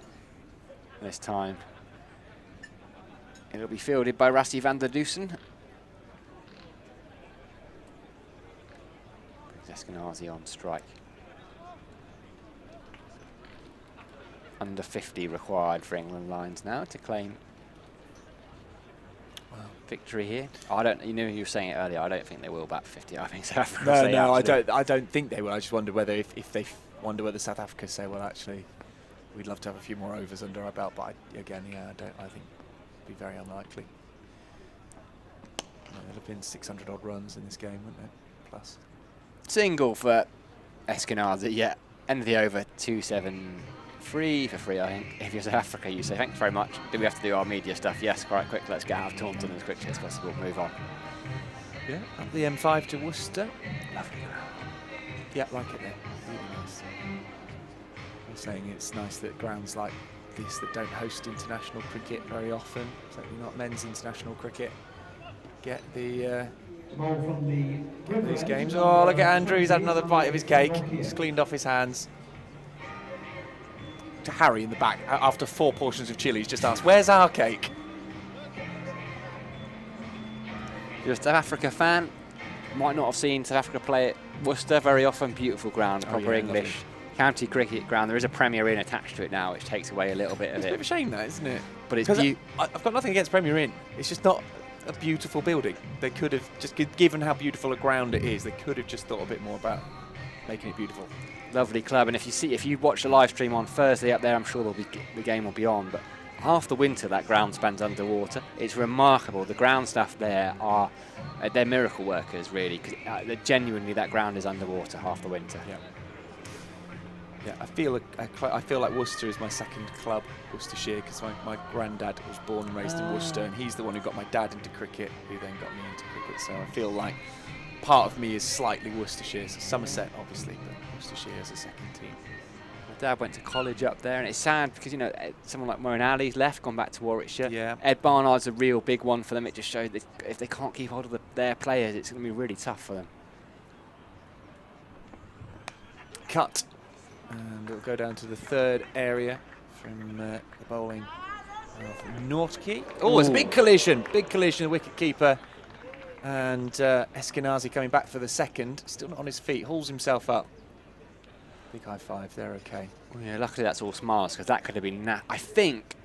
this time. It'll be fielded by Rassie van der Dusen. Eskinazi on strike. Under 50 required for England Lions now to claim. Wow. victory here? I don't. You know, you were saying it earlier. I don't think they will bat 50. I think South Africa. No, say no, I absolute- don't. I don't think they will. I just wonder whether if they wonder whether South Africa say, well, actually, we'd love to have a few more overs under our belt. But again, yeah, I think it'd be very unlikely. There'd have been 600 odd runs in this game, wouldn't there? Plus. Single for Eskenazi. Yeah, end of the over 2-7-3 for free. I think. If you're South Africa, you say thanks very much. Do we have to do our media stuff? Yes, quite quick. Let's get out of Taunton as quickly as possible. Move on. Yeah, up the M5 to Worcester. Lovely ground. Yeah, like it there. Really nice. I'm saying it's nice that grounds like this that don't host international cricket very often, certainly not men's international cricket, get the Ball from the these games. Oh, look at Andrew, he's had another bite of his cake. He's cleaned off his hands. To Harry in the back, after 4 portions of chili, he's just asked, where's our cake? If you're a South Africa fan, might not have seen South Africa play at Worcester very often. Beautiful ground, proper yeah, English lovely. county cricket ground. There is a Premier Inn attached to it now, which takes away a little bit of It's a it. bit of a shame that, isn't it? But it's 'Cause beau- I've got nothing against Premier Inn. It's just not a beautiful building. They could have just, given how beautiful a ground it is, they could have just thought a bit more about making it beautiful. lovely club. And if you watch the live stream on Thursday up there, I'm sure the game will be on. But half the winter that ground spans underwater. It's remarkable. The ground staff there are they're miracle workers, really, because genuinely that ground is underwater half the winter. Yeah. Yeah, I feel like Worcester is my second club, Worcestershire, because my granddad was born and raised in Worcester, and he's the one who got my dad into cricket, who then got me into cricket. So I feel like part of me is slightly Worcestershire. So Somerset, obviously, but Worcestershire is a second team. My dad went to college up there, and it's sad because, you know, someone like Moeen Ali's left, gone back to Warwickshire. Yeah. Ed Barnard's a real big one for them. It just showed that if they can't keep hold of their players, it's going to be really tough for them. Cut. And it'll go down to the third area from the bowling of Nortke. Oh, it's a big collision. Big collision, the wicket keeper. And Eskenazi coming back for the second. Still not on his feet. Hauls himself up. Big high five. They're okay. Well, yeah, luckily that's all smiles, because that could have been... I think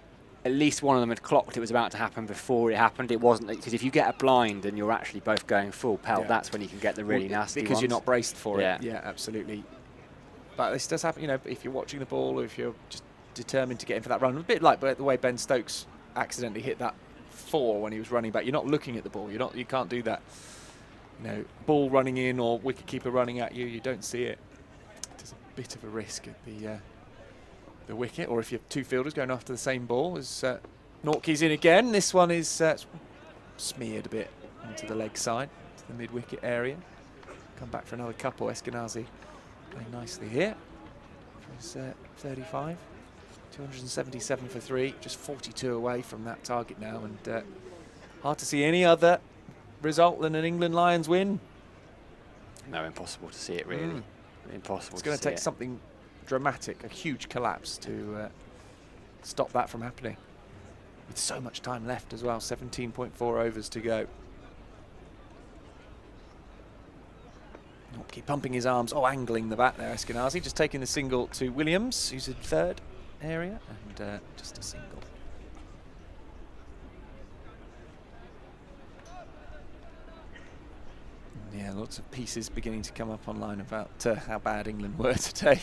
at least one of them had clocked it was about to happen before it happened. It wasn't, because if you get a blind and you're actually both going full pelt, Yeah. that's when you can get the really nasty because ones. you're not braced for Yeah. it. Yeah, absolutely. But this does happen, you know, if you're watching the ball or if you're just determined to get in for that run. A bit like the way Ben Stokes accidentally hit that 4 when he was running back. You're not looking at the ball. You can't do that. You know, ball running in or wicketkeeper running at you, you don't see it. There's a bit of a risk at the wicket, or if you have 2 fielders going after the same ball. As Nortke's in again. This one is smeared a bit onto the leg side, to the mid-wicket area. Come back for another couple. Eskenazi playing nicely here for his 35. 277 for 3, just 42 away from that target now, and hard to see any other result than an England Lions win. No, impossible to see it, really. Impossible It's to going see to take it. something dramatic, a huge collapse to stop that from happening. With so much time left as well, 17.4 overs to go. Keep pumping his arms. Oh, angling the bat there, Eskenazi. Just taking the single to Williams, who's in third area, and just a single. Yeah, lots of pieces beginning to come up online about how bad England were today.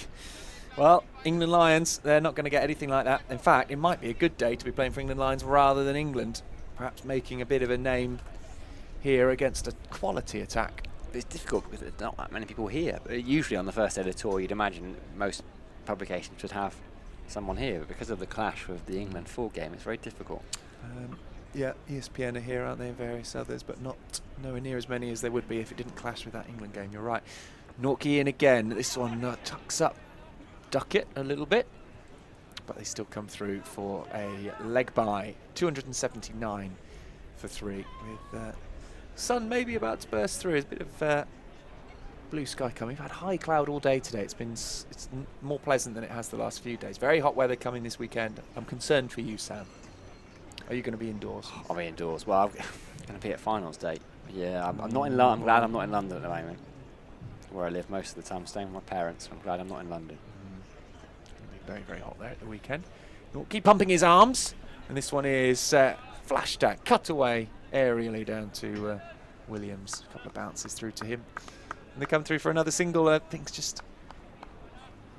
Well, England Lions, they're not going to get anything like that. In fact, it might be a good day to be playing for England Lions rather than England. Perhaps making a bit of a name here against a quality attack. It's difficult because there's not that many people here. But usually on the first day of the tour, you'd imagine most publications would have someone here. But because of the clash with the England full game, it's very difficult. Yeah, ESPN are here, aren't they, and various others, but nowhere near as many as they would be if it didn't clash with that England game. You're right. Nortke in again. This one tucks up Duckett a little bit, but they still come through for a leg by. 279 for 3, with sun maybe about to burst through. There's a bit of blue sky coming. We've had high cloud all day today. It's more pleasant than it has the last few days. Very hot weather coming this weekend. I'm concerned for you, Sam. Are you going to be indoors? I'll be indoors. Well, I'm going to be at finals day. Yeah, I'm not in London. I'm glad I'm not in London at the moment, where I live most of the time. I'm staying with my parents. I'm glad I'm not in London. It's going to be very, very hot there at the weekend. Keep pumping his arms. And this one is flashed at, cut away. aerially down to Williams. A couple of bounces through to him. And they come through for another single. Things just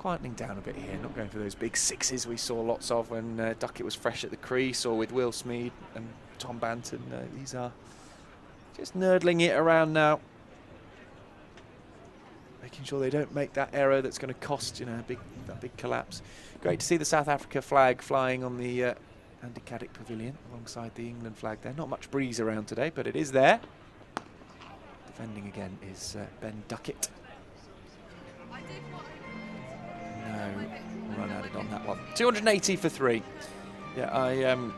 quietening down a bit here, not going for those big sixes we saw lots of when Duckett was fresh at the crease, or with Will Smead and Tom Banton. These are just nurdling it around now, making sure they don't make that error that's going to cost, that big collapse. Great to see the South Africa flag flying on the Andy Caddick Pavilion alongside the England flag there. Not much breeze around today, but it is there. Defending again is Ben Duckett. No run added on that one. 280 for 3. Yeah, I'm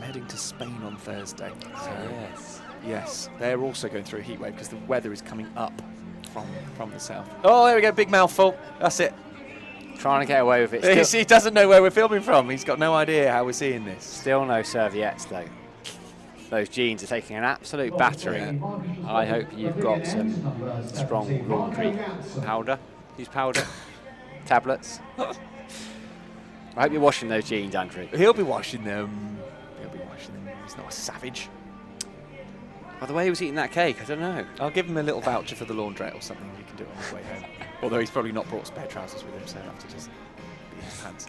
heading to Spain on Thursday. So yes, they're also going through a heat wave because the weather is coming up from the south. Oh, there we go, big mouthful. That's it. Trying to get away with it. He doesn't know where we're filming from. He's got no idea how we're seeing this. Still no serviettes though. Those jeans are taking an absolute battering. I hope you've got some strong laundry powder. Use powder. Tablets. I hope you're washing those jeans, Andrew. He'll be washing them. He's not a savage. By the way he was eating that cake, I don't know. I'll give him a little voucher for the laundrette or something. He can do it on his way home. Although he's probably not brought spare trousers with him, so he'll have to just be in his pants.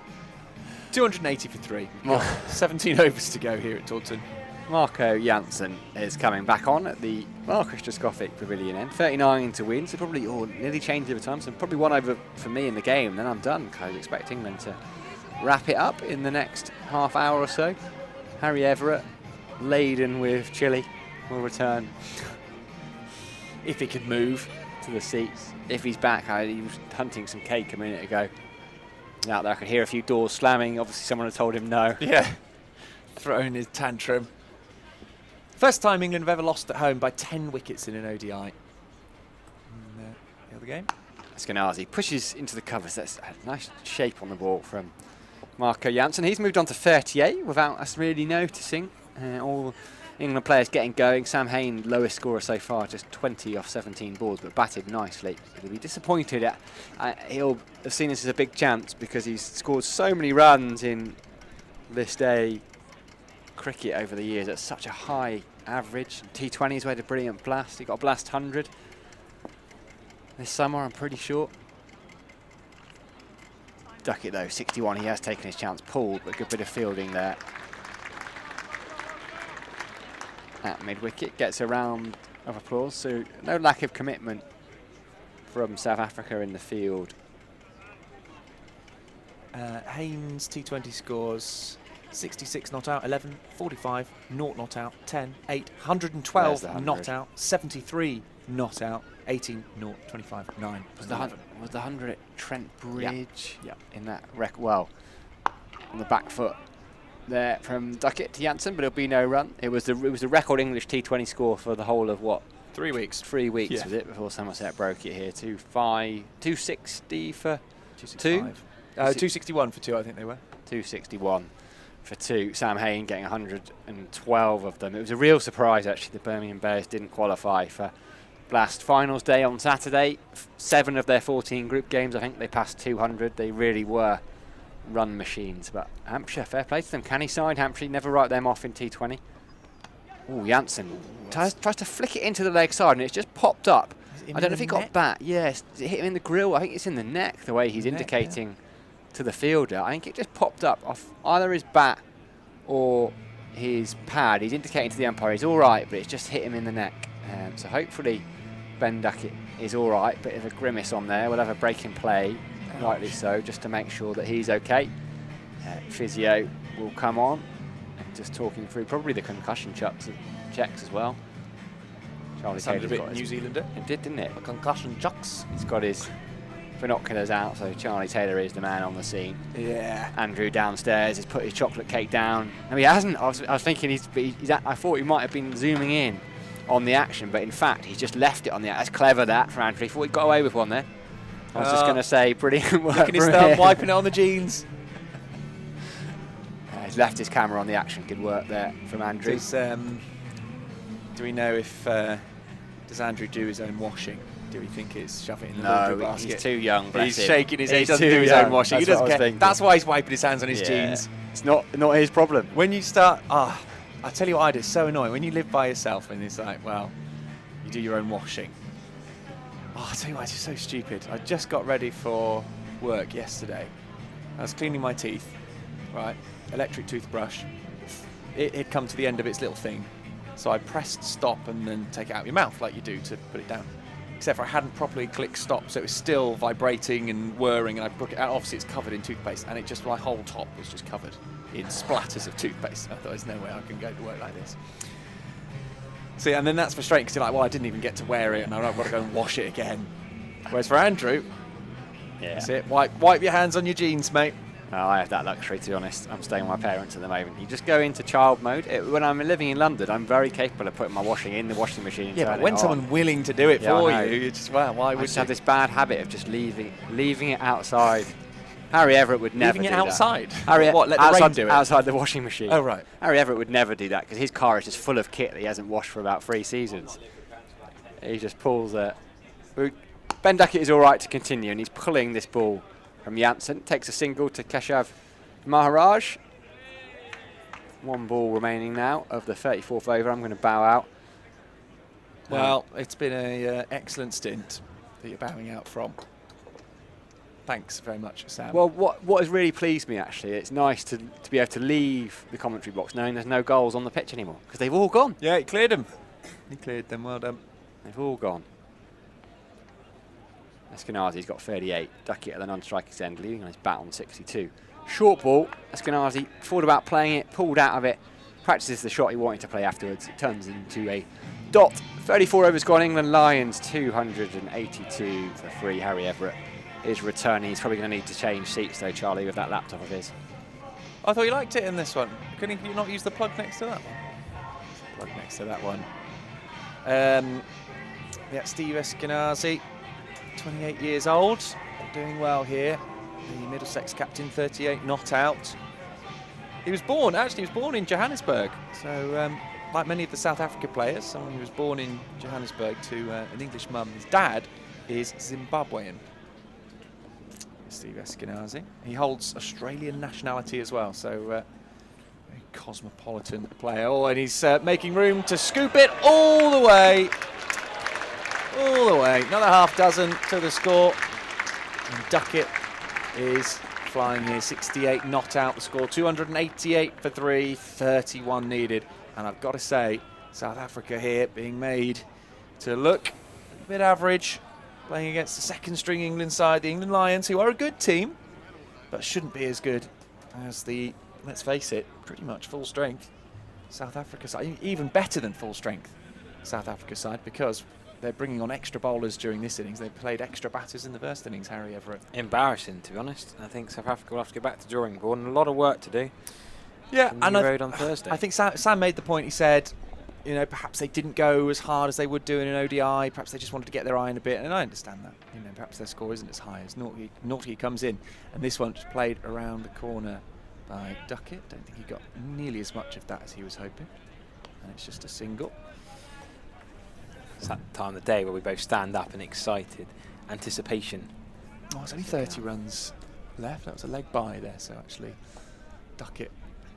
280 for 3. We've got 17 overs to go here at Taunton. Marco Jansen is coming back on at the Christian Skofik Pavilion end. 39 to win, so probably nearly changed over time. So probably one over for me in the game, then I'm done. I expect England to wrap it up in the next half hour or so. Harry Everett, laden with chili, will return. If he could move to the seats. If he's back, he was hunting some cake a minute ago. Out there, I could hear a few doors slamming. Obviously, someone had told him no. Yeah, throwing his tantrum. First time England have ever lost at home by 10 wickets in an ODI. And, the other game. Eskenazi pushes into the covers. That's a nice shape on the ball from Marco Jansen. He's moved on to 38 without us really noticing. All England players getting going. Sam Hain, lowest scorer so far, just 20 off 17 balls, but batted nicely. He'll be disappointed. He'll have seen this as a big chance because he's scored so many runs in list A cricket over the years at such a high average. T20s, we had a brilliant blast. He got a blast 100 this summer, I'm pretty sure. Duckett though, 61, he has taken his chance, pulled, but a good bit of fielding there. At mid-wicket, gets a round of applause, so no lack of commitment from South Africa in the field. Haynes T20 scores 66 not out, 11, 45, 0 not out, 10, 8, 112 not out, 73 not out, 18, 0, 25, 9. Was the 100 at Trent Bridge? Yeah. In that record, well, on the back foot there from Duckett to Jansen, but it'll be no run. It was the record English T20 score for the whole of what? 3 weeks. 3 weeks was it before Somerset broke it here. 260 for 2. 261 for 2, I think they were. 261 for 2. Sam Hain getting 112 of them. It was a real surprise actually the Birmingham Bears didn't qualify for Blast Finals Day on Saturday. 7 of their 14 group games, I think they passed 200. They really were run machines. But Hampshire, fair play to them. Canny side, Hampshire never write them off in T20. Oh, Jansen tries to flick it into the leg side and it's just popped up. I don't know if he got back. Yes, it hit him in the grill. I think it's in the neck, the way he's indicating to the fielder. I think it just popped up off either his bat or his pad. He's indicating to the umpire he's all right, but it's just hit him in the neck. So hopefully Ben Duckett is all right. Bit of a grimace on there. We'll have a break in play, rightly so, just to make sure that he's okay. Physio will come on, just talking through probably the concussion checks as well. Charlie Taylor's a bit got New Zealander. It did, didn't it? The concussion checks. He's got his binoculars out, so Charlie Taylor is the man on the scene. Yeah. Andrew downstairs has put his chocolate cake down. No, he hasn't. I was thinking I thought he might have been zooming in on the action, but in fact he's just left it on the action. That's clever that for Andrew. He thought he got away with one there. I was just going to say, brilliant work. Look at his thumb, wiping it on the jeans. He's left his camera on the action. Good work there from Andrew. Do we know if does Andrew do his own washing? Do we think it's shove it in the laundry basket? He's too young. He's shaking his head. He doesn't do his own washing. He doesn't care. That's why he's wiping his hands on his jeans. It's not his problem. When you start, I tell you what I do, it's so annoying. When you live by yourself and it's like, well, you do your own washing. Oh, I tell you what, it's so stupid. I just got ready for work yesterday. I was cleaning my teeth, right? Electric toothbrush. It had come to the end of its little thing. So I pressed stop and then take it out of your mouth like you do to put it down. Except for I hadn't properly clicked stop, so it was still vibrating and whirring, and I broke it out. Obviously, it's covered in toothpaste, and it just, my whole top was just covered in splatters of toothpaste. I thought, there's no way I can go to work like this. See, and then that's frustrating because you're like, well, I didn't even get to wear it, and I've got to go and wash it again. Whereas for Andrew, that's it. Wipe your hands on your jeans, mate. Oh, I have that luxury, to be honest. I'm staying with my parents at the moment. You just go into child mode. When I'm living in London, I'm very capable of putting my washing in the washing machine. Yeah, but when someone's willing to do it for you, you just, well, why would you? I just have this bad habit of just leaving it outside. Harry Everett would never do that. Leaving it outside? Harry, what, let the rain do it? Outside the washing machine. Oh, right. Harry Everett would never do that because his car is just full of kit that he hasn't washed for about 3 seasons. He just pulls it. Ben Duckett is all right to continue, and he's pulling this ball from Janssen. Takes a single to Keshav Maharaj. 1 ball remaining now of the 34th over. I'm going to bow out. Well, it's been an excellent stint that you're bowing out from. Thanks very much, Sam. Well, what has really pleased me, actually, it's nice to be able to leave the commentary box knowing there's no goals on the pitch anymore, because they've all gone. Yeah, he cleared them. He cleared them, well done. They've all gone. Eskenazi's got 38. Duckett at the non-striker's end, leading on his bat on 62. Short ball. Eskenazi thought about playing it, pulled out of it, practices the shot he wanted to play afterwards. It turns into a dot. 34 overs gone. England Lions 282 for 3. Harry Everett is returning. He's probably going to need to change seats though, Charlie, with that laptop of his. I thought you liked it in this one. Couldn't you not use the plug next to that one? Plug next to that one. Yeah, Steve Eskenazi, 28 years old, doing well here. The Middlesex captain, 38, not out. He was born in Johannesburg. So, like many of the South Africa players, someone who was born in Johannesburg to an English mum. His dad is Zimbabwean. Steve Eskenazi. He holds Australian nationality as well, so a cosmopolitan player. Oh, and he's making room to scoop it all the way. All the way. Another half dozen to the score. And Duckett is flying here. 68 not out the score. 288 for 3, 31 needed. And I've got to say, South Africa here being made to look a bit average, playing against the second string England side, the England Lions, who are a good team, but shouldn't be as good as the, let's face it, pretty much full strength South Africa side. Even better than full strength South Africa side, because they're bringing on extra bowlers during this innings. They played extra batters in the first innings, Harry Everett. Embarrassing, to be honest. I think South Africa will have to go back to drawing board and a lot of work to do. Yeah, and on Thursday. I think Sam made the point. He said, you know, perhaps they didn't go as hard as they would do in an ODI. Perhaps they just wanted to get their eye in a bit, and I understand that. You know, perhaps their score isn't as high as Naughty comes in, and this one just played around the corner by Duckett. Don't think he got nearly as much of that as he was hoping, and it's just a single. It's that time of the day where we both stand up in excited anticipation. Oh, it's only 30 runs left. That was a leg by there, so actually Duckett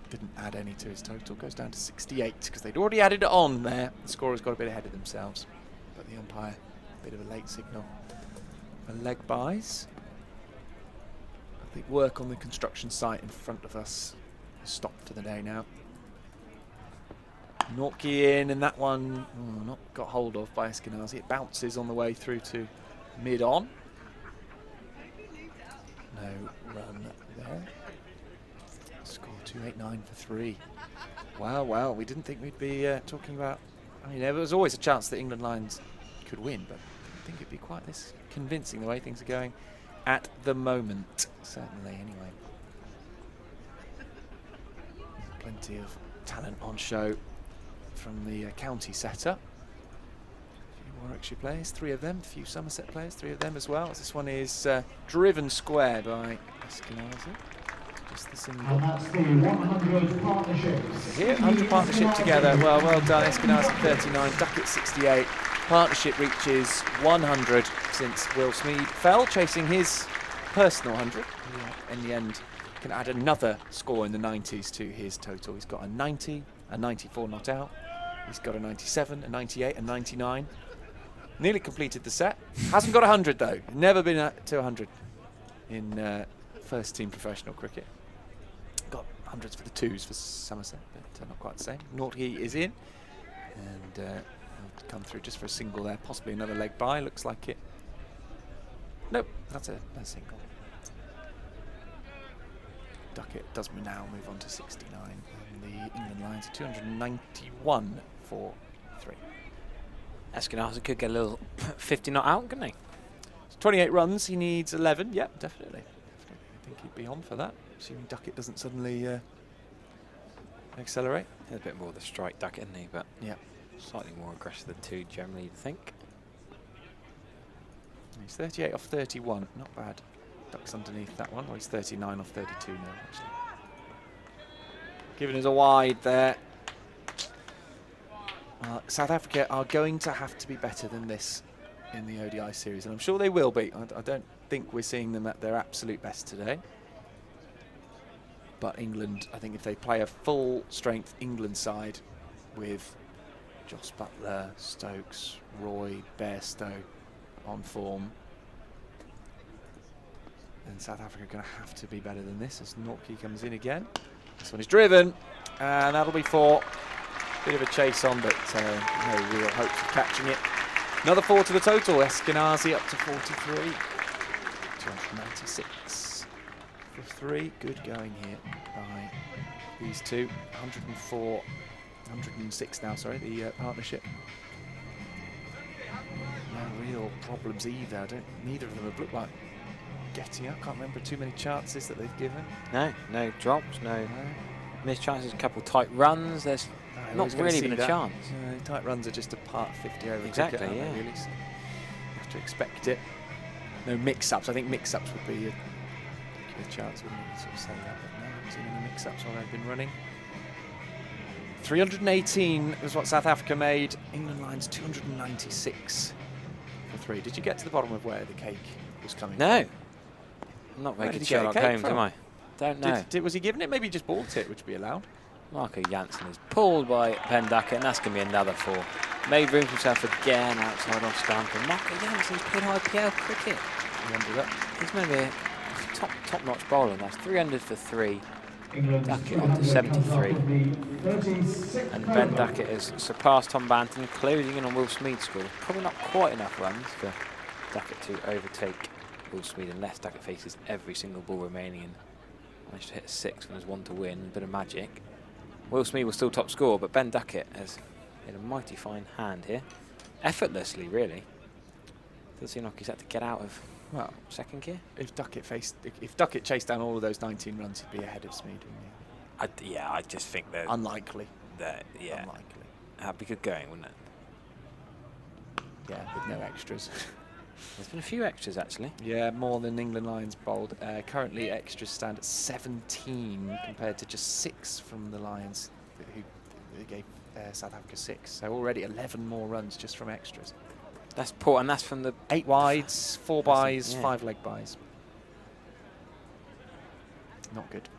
didn't add any to his total. Goes down to 68 because they'd already added it on there. The scorers got a bit ahead of themselves, but the umpire, a bit of a late signal for leg buys. I think work on the construction site in front of us has stopped for the day now. Nortke in, and that one not got hold of by Eskenazi. It bounces on the way through to mid-on. No run there. Score 289 for 3. Wow, we didn't think we'd be talking about... I mean, there was always a chance that England Lions could win, but I didn't think it'd be quite this convincing the way things are going at the moment, certainly, anyway. Plenty of talent on show from the county setter. A few Warwickshire players, 3 of them. A few Somerset players, 3 of them as well. This one is driven square by Eskenazi. Just the single. And that's the 100 partnership. So here, 100 partnership together. Well done. Eskenazi 39, Duckett 68. Partnership reaches 100 since Will Smead fell, chasing his personal 100. In the end, can add another score in the 90s to his total. He's got a 90, a 94 not out. He's got a 97, a 98, a 99. Nearly completed the set. Hasn't got 100 though. Never been to 100 in first team professional cricket. Got hundreds for the twos for Somerset, but not quite the same. Nortje is in, and he'll come through just for a single there. Possibly another leg by. Looks like it. Nope, that's a single. Duckett does now move on to 69. And the England Lions are 291 for 3. Eskinazi could get a little 50 not out, couldn't he? 28 runs, he needs 11. Yep, definitely. I think he'd be on for that, assuming Duckett doesn't suddenly accelerate. He's a bit more of the strike Duckett, isn't he? But yeah, slightly more aggressive than 2 generally, you'd think. He's 38 off 31, not bad. Ducks underneath that one. Well, he's 39 off 32 now, actually. Giving us a wide there. South Africa are going to have to be better than this in the ODI series, and I'm sure they will be. I don't think we're seeing them at their absolute best today. But England, I think if they play a full-strength England side with Jos Buttler, Stokes, Roy, Bairstow on form, then South Africa are going to have to be better than this as Nortje comes in again. This one is driven, and that'll be 4. Bit of a chase on, but no real hopes of catching it. Another 4 to the total. Eskinazi up to 43. 296 for 3. Good going here by these two. 104, 106 now, sorry, the partnership. No real problems either. Neither of them have looked like getting up. Can't remember too many chances that they've given. No drops, no missed chances, a couple tight runs. There's not really even a chance. Tight runs are just a part 50 over exactly, cricket, yeah. really, so you have to expect it. No mix-ups. I think mix-ups would be a good chance, wouldn't you, sort of say that, but no, I haven't seen any mix-ups while they've been running. 318 was what South Africa made. England Lions 296 for 3. Did you get to the bottom of where the cake was coming from? No. I'm not Where very did good he get Sherlock the cake Holmes, from? am I? Don't know. Was he giving it? Maybe he just bought it, which would be allowed. Marco Jansen is pulled by Ben Duckett, and that's going to be another 4. Made room for himself again outside off stump. And Marco Jansen's played IPL cricket. He's maybe a top-notch bowler. That's 300 for 3. Duckett on to 73. And Ben Duckett has surpassed Tom Banton, closing in on Will Smeed's score. Probably not quite enough runs for Duckett to overtake Will Smeed unless Duckett faces every single ball remaining and managed to hit 6 when there's 1 to win. A bit of magic. Will Smeed will still top score, but Ben Duckett has made a mighty fine hand here. Effortlessly, really. Doesn't seem like he's had to get out of second gear. If Duckett chased down all of those 19 runs, he'd be ahead of Smeed, wouldn't he? I just think that Unlikely. Unlikely. That'd be good going, wouldn't it? Yeah, with no extras. There's been a few extras, actually. Yeah, more than England Lions bowled. Currently, extras stand at 17 compared to just 6 from the Lions, who gave South Africa 6. So already 11 more runs just from extras. That's poor, and that's from the 8 wides, 4 buys, yeah. 5 leg buys. Not good.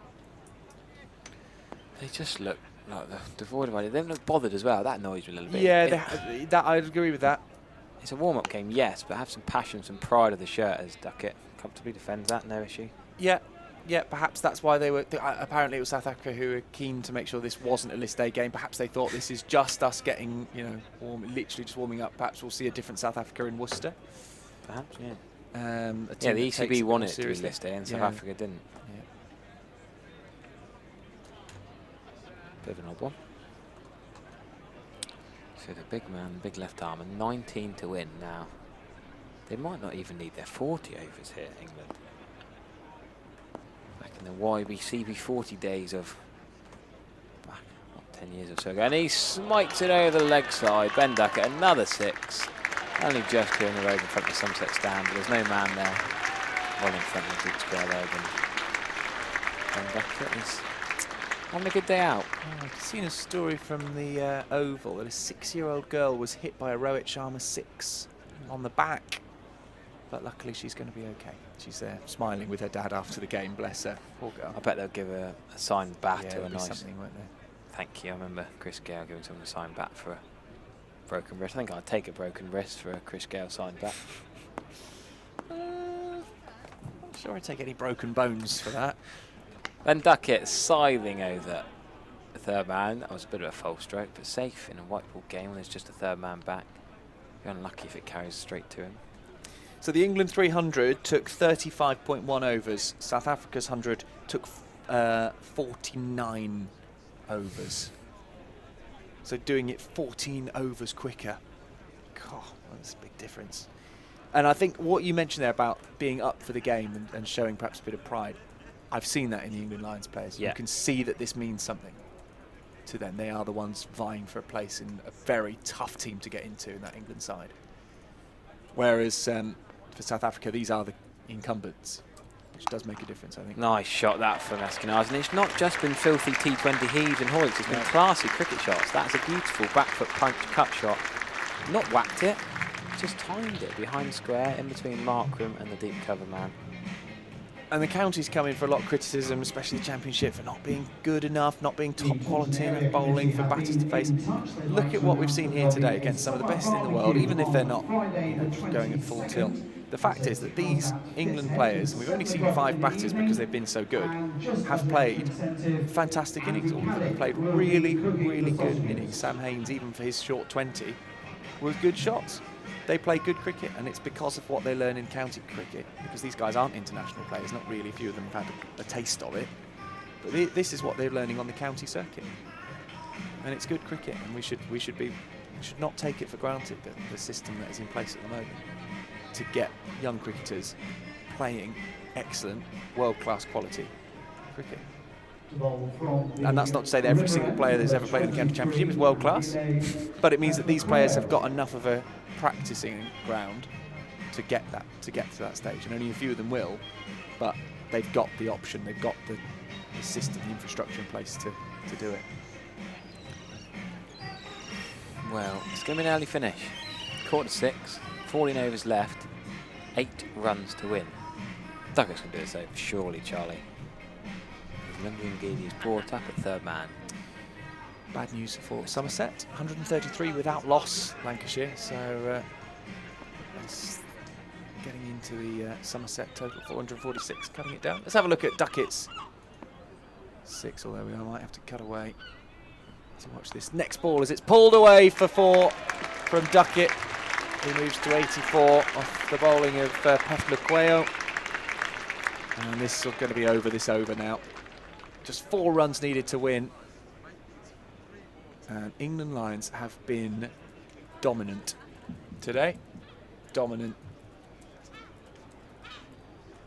They just look like they're devoid of idea. They don't look bothered as well. That annoys me a little bit. Yeah, that I'd agree with that. It's a warm-up game, yes, but have some passion, some pride of the shirt as Duckett comfortably defends that, no issue. Yeah, perhaps that's why they were. Apparently, it was South Africa who were keen to make sure this wasn't a list day game. Perhaps they thought this is just us getting, literally just warming up. Perhaps we'll see a different South Africa in Worcester. Perhaps, yeah. The ECB wanted it to be list day, and South Africa didn't. Yeah. Bit of an odd one. So the big man, big left arm, and 19 to win now. They might not even need their 40 overs here, England. Back in the YBCB 40 days of back, 10 years or so ago. And he smites it over the leg side. Ben Duckett, another 6. Only just clearing the road in front of the Somerset stand, but there's no man there. Well in front of the big square leg. And Ben Duckett is having a good day out. I've seen a story from the Oval that a 6-year-old girl was hit by a Rohit Sharma 6 on the back. But luckily she's going to be okay. She's there smiling with her dad after the game, bless her. Poor girl. I bet they'll give a signed bat Yeah, to a nice something, won't they? thank you. I remember Chris Gale giving someone a signed bat for a broken wrist. I think I'd take a broken wrist for a Chris Gale signed bat. I'm sure I'd take any broken bones for that. Then Duckett scything over the third man. That was a bit of a false stroke, but safe in a white ball game when there's just a third man back. Be unlucky if it carries straight to him. So the England 300 took 35.1 overs. South Africa's 100 took 49 overs. So doing it 14 overs quicker. God, that's a big difference. And I think what you mentioned there about being up for the game and showing perhaps a bit of pride, I've seen that in the England Lions players. Yeah. You can see that this means something to them. They are the ones vying for a place in a very tough team to get into in that England side. Whereas for South Africa, these are the incumbents, which does make a difference, I think. Nice shot that from Eskinazi. And it's not just been filthy T20 heaves and hoiks, it's been classy cricket shots. That's a beautiful back foot punch cut shot. Not whacked it, just timed it behind square in between Markram and the deep cover man. And the counties come in for a lot of criticism, especially the Championship, for not being good enough, not being top quality enough bowling for batters to face. Look at what we've seen here today against some of the best in the world, even if they're not going at full tilt. The fact is that these England players, and we've only seen 5 batters because they've been so good, have played fantastic innings. All of them have played really, really good innings. Sam Haines, even for his short 20, was good shots. They play good cricket, and it's because of what they learn in county cricket, because these guys aren't international players, not really. A few of them have had a taste of it. But this is what they're learning on the county circuit. And it's good cricket, and we should not take it for granted, that the system that is in place at the moment to get young cricketers playing excellent, world-class quality cricket. And that's not to say that every single player that's ever played in the county championship is world-class, but it means that these players have got enough of a practicing ground to get to that stage, and only a few of them will, but they've got the option, they've got the system, the infrastructure in place to do it. Well, it's going to be an early finish. 1/4 6, 14 overs left, 8 runs to win. Duckett's going to do this though, surely, Charlie. Lungi is brought up at third man. Bad news for Somerset, 133 without loss, Lancashire, so it's getting into the Somerset total, 446, cutting it down. Let's have a look at Duckett's 6, although we might have to cut away to watch this next ball as it's pulled away for 4 from Duckett, who moves to 84 off the bowling of Pef Luqueo. And this is going to be over now. Just 4 runs needed to win. And England Lions have been dominant today. Dominant.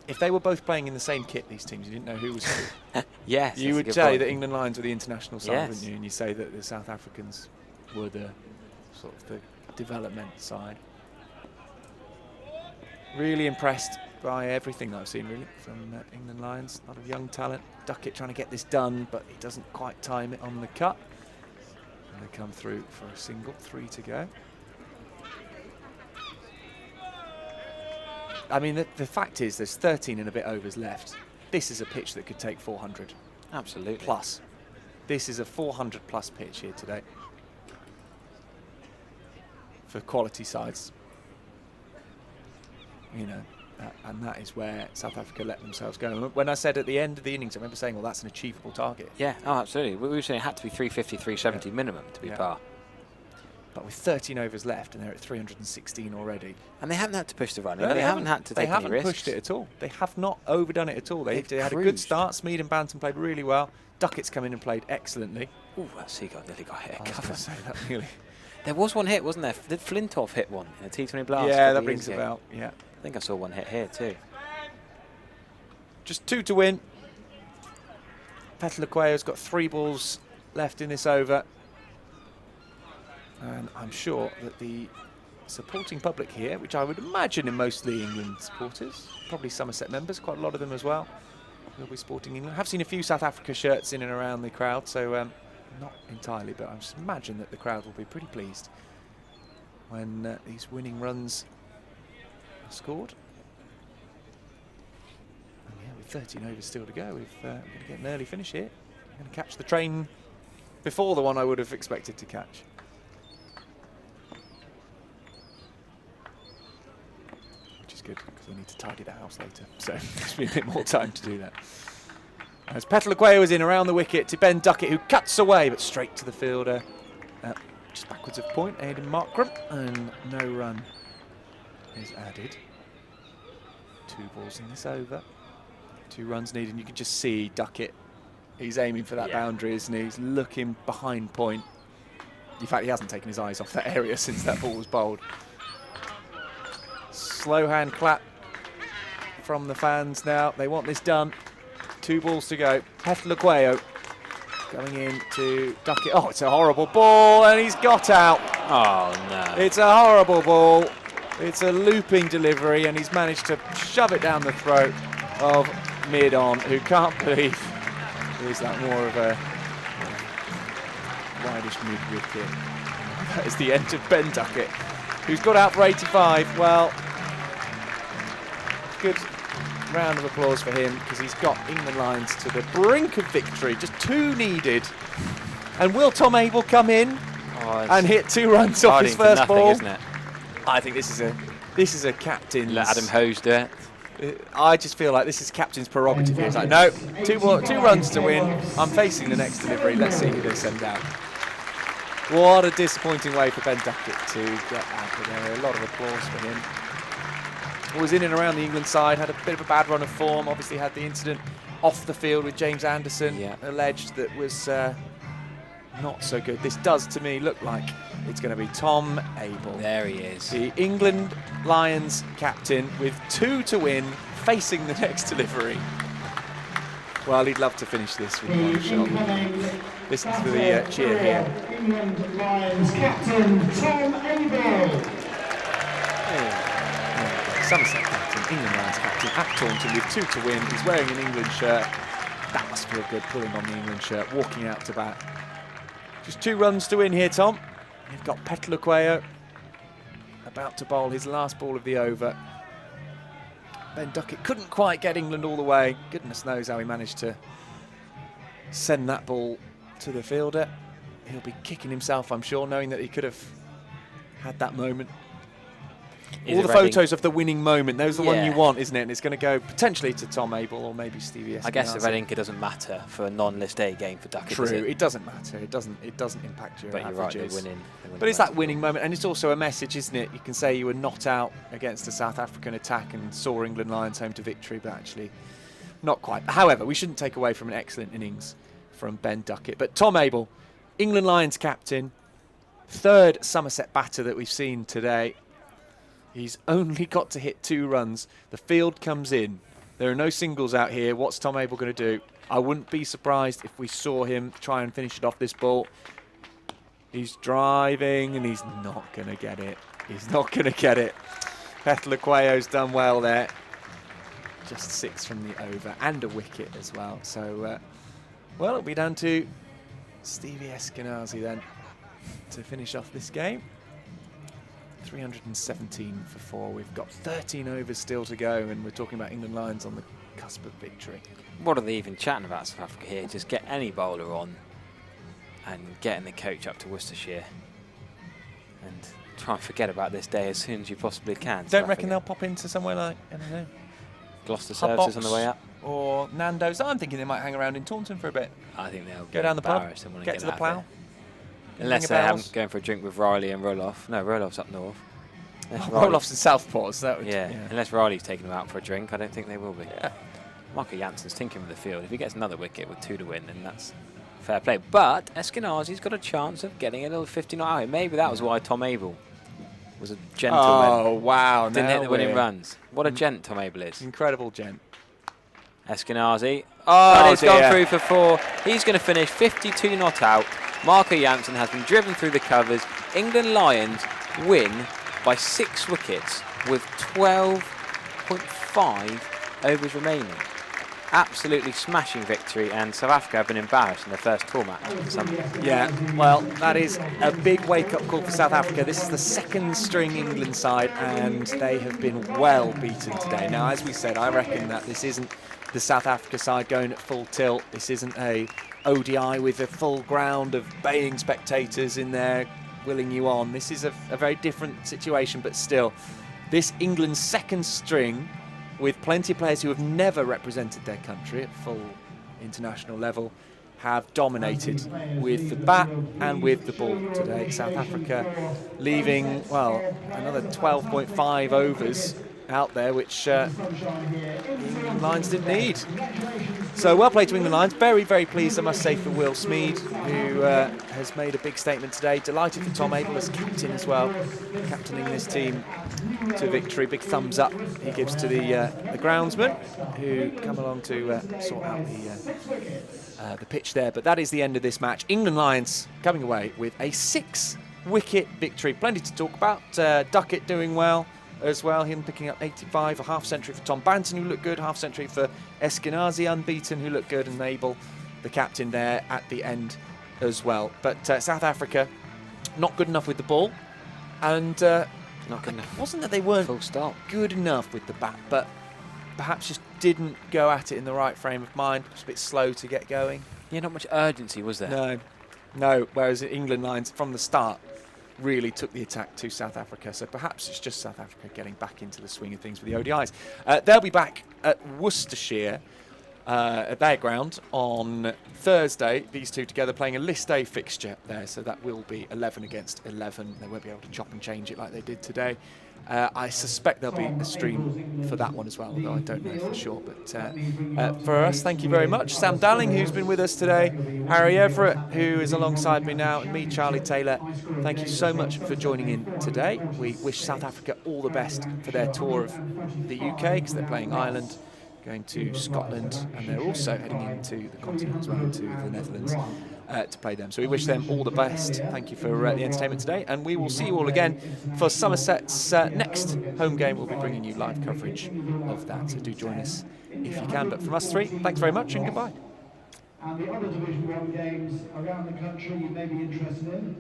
If they were both playing in the same kit, these teams, you didn't know who was who. Yes, you would say that England Lions were the international side, yes, wouldn't you? And you say that the South Africans were the sort of the development side. Really impressed by everything that I've seen, really, from England Lions. A lot of young talent. Duckett trying to get this done, but he doesn't quite time it on the cut. And they come through for a single, 3 to go. I mean, the fact is there's 13 and a bit overs left. This is a pitch that could take 400. Absolutely. Plus. This is a 400 plus pitch here today for quality sides. You know, and that is where South Africa let themselves go. When I said at the end of the innings, I remember saying, well, that's an achievable target. Yeah, oh, absolutely. We were saying it had to be 350, 370 minimum to be par. But with 13 overs left, and they're at 316 already. And they haven't had to push the run. No, they haven't had to take any risks. They haven't pushed it at all. They have not overdone it at all. They had a good start. Smead and Banton played really well. Duckett's come in and played excellently. Ooh, that seagull nearly got hit. I was going to say that, really. There was one hit, wasn't there? Did Flintoff hit one in a T20 Blast? Yeah, that rings a bell, yeah. I think I saw one hit here too. Just 2 to win. Pef Luqueo's got 3 balls left in this over. And I'm sure that the supporting public here, which I would imagine are mostly England supporters, probably Somerset members, quite a lot of them as well, will be supporting England. I've seen a few South Africa shirts in and around the crowd, so not entirely, but I just imagine that the crowd will be pretty pleased when these winning runs are scored. And yeah, with 13 overs still to go, we're going to get an early finish here. We're going to catch the train before the one I would have expected to catch. Which is good, because I need to tidy the house later. So it gives me a bit more time to do that. As Petulaqueo is in around the wicket to Ben Duckett, who cuts away, but straight to the fielder. Just backwards of point, Aidan Markram, and no run is added. 2 balls in this over. 2 runs needed, and you can just see Duckett. He's aiming for that boundary, isn't he? He's looking behind point. In fact, he hasn't taken his eyes off that area since that ball was bowled. Slow hand clap from the fans now. They want this done. 2 balls to go. Petulaqueo going in to Duckett. Oh, it's a horrible ball, and he's got out. Oh, no. It's a horrible ball. It's a looping delivery, and he's managed to shove it down the throat of mid-on, who can't believe is that more of a wideish mid-wicket. That is the end of Ben Duckett, who's got out for 85. Well, good round of applause for him, because he's got England Lions to the brink of victory. Just 2 needed. And will Tom Abell come in and hit 2 runs off his first ball? Isn't it? I think this is a captain's. Let Adam Hose do it. I just feel like this is captain's prerogative here. It's like, no, 2 runs to win. I'm facing the next delivery. Let's see who they send out. What a disappointing way for Ben Duckett to get out of there. A lot of applause for him. Was in and around the England side, had a bit of a bad run of form. Obviously had the incident off the field with James Anderson, alleged that was not so good. This does, to me, look like it's going to be Tom Abell. There he is. The England Lions captain with 2 to win, facing the next delivery. Well, he'd love to finish this with 1 shot. Listen to the cheer here. England Lions captain Tom Abell. Somerset captain, England Lions captain at Taunton with 2 to win. He's wearing an England shirt. That must feel good, pulling on the England shirt, walking out to bat. Just 2 runs to win here, Tom. You've got Petulaqueo about to bowl his last ball of the over. Ben Duckett couldn't quite get England all the way. Goodness knows how he managed to send that ball to the fielder. He'll be kicking himself, I'm sure, knowing that he could have had that moment. All the photos of the winning moment, those are the one you want, isn't it? And it's going to go potentially to Tom Abell or maybe Stevie Eskenazi. I guess the red ink, it doesn't matter for a non-list A game for Duckett. True, it doesn't matter. It doesn't impact your averages. But you're right, they're winning. But it's that winning moment, and it's also a message, isn't it? You can say you were not out against a South African attack and saw England Lions home to victory, but actually not quite. However, we shouldn't take away from an excellent innings from Ben Duckett. But Tom Abell, England Lions captain, 3rd Somerset batter that we've seen today. He's only got to hit 2 runs. The field comes in. There are no singles out here. What's Tom Abell going to do? I wouldn't be surprised if we saw him try and finish it off this ball. He's driving and he's not going to get it. He's not going to get it. Petulaqueo's done well there. Just 6 from the over and a wicket as well. So, well, it'll be down to Stevie Eskenazi then to finish off this game. 317 for 4. We've got 13 overs still to go, and we're talking about England Lions on the cusp of victory. What are they even chatting about South Africa here? Just get any bowler on and getting the coach up to Worcestershire and try and forget about this day as soon as you possibly can. Don't reckon they'll pop into somewhere like, I don't know, Gloucester Services on the way up? Or Nando's. I'm thinking they might hang around in Taunton for a bit. I think they'll go down the pub, get to the plough. Unless they haven't going for a drink with Riley and Roloff. No, Roloff's up north. Roloff's in Southport, so that would... Yeah, unless Riley's taking them out for a drink, I don't think they will be. Yeah. Marco Jansen's tinkering with the field. If he gets another wicket with 2 to win, then that's fair play. But Eskenazi's got a chance of getting a little 50 out. Maybe that was why Tom Abell was a gentleman. Oh, wow. Didn't hit the winning runs. What a gent Tom Abell is. Incredible gent. Eskenazi. Oh, and it's gone through for 4. He's going to finish 52 not out. Marco Jansen has been driven through the covers. England Lions win by 6 wickets with 12.5 overs remaining. absolutely smashing victory, and South Africa have been embarrassed in their first tour match. Yeah, well, that is a big wake-up call for South Africa. This is the second-string England side, and they have been well beaten today. Now, as we said, I reckon that this isn't the South Africa side going at full tilt. This isn't a ODI with a full ground of baying spectators in there willing you on. This is a very different situation, but still, this England's second string, with plenty of players who have never represented their country at full international level, have dominated with the bat and with the ball today. South Africa leaving, well, another 12.5 overs out there, which England Lions didn't need. So well played to England Lions. Very, very pleased, I must say, for Will Smeed, who has made a big statement today. Delighted for Tom Abel as captain as well, captaining this team to victory. Big thumbs up he gives to the groundsman, who come along to sort out the pitch there. But that is the end of this match. England Lions coming away with a 6-wicket victory. Plenty to talk about. Duckett doing well as well, him picking up 85, a half-century for Tom Banton, who looked good, half-century for Eskenazi, unbeaten, who looked good, and Abel, the captain there at the end as well. But South Africa, not good enough with the ball, and not good enough. Wasn't that they weren't Full stop. good enough with the bat, but perhaps just didn't go at it in the right frame of mind. It was a bit slow to get going. Yeah, not much urgency, was there? No. Whereas the England Lions, from the start, really took the attack to South Africa. So perhaps it's just South Africa getting back into the swing of things with the ODIs. They'll be back at Worcestershire at their ground on Thursday. These two together playing a List A fixture there. So that will be 11 against 11. They won't be able to chop and change it like they did today. I suspect there'll be a stream for that one as well, although I don't know for sure. But for us, thank you very much. Sam Dalling, who's been with us today, Harry Everett, who is alongside me now, and me, Charlie Taylor. Thank you so much for joining in today. We wish South Africa all the best for their tour of the UK, because they're playing Ireland, going to Scotland, and they're also heading into the continent as well, to the Netherlands, to play them. So we wish them all the best. Thank you for the entertainment today, and we will see you all again for Somerset's next home game. We'll be bringing you live coverage of that, so do join us if you can. But from us three, thanks very much and goodbye. And the other Division 1 games around the country you may be interested in: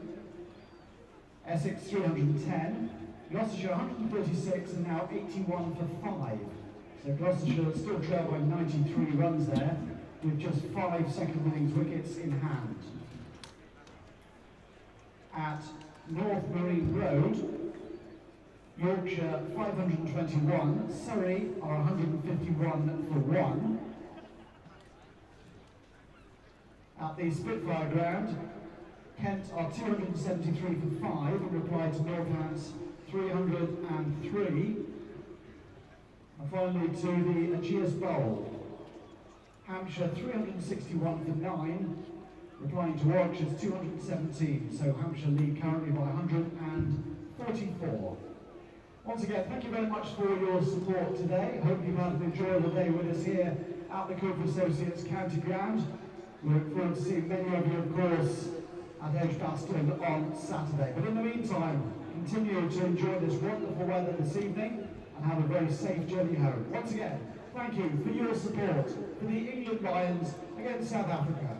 Essex 310, Gloucestershire 136, and now 81 for 5. So Gloucestershire still trail by 93 runs there, with just 5 second innings wickets in hand. At North Marine Road, Yorkshire 521, Surrey are 151 for 1. At the Spitfire ground, Kent are 273 for 5 in reply to Northants 303. And finally to the Ageas Bowl, Hampshire 361 for 9, replying to Warwickshire's 217. So Hampshire lead currently by 144. Once again, thank you very much for your support today. I hope you've had an enjoyable day with us here at the Cooper Associates County Ground. We look forward to seeing many of you, of course, at Edgbaston on Saturday. But in the meantime, continue to enjoy this wonderful weather this evening and have a very safe journey home. Once again, thank you for your support for the England Lions against South Africa.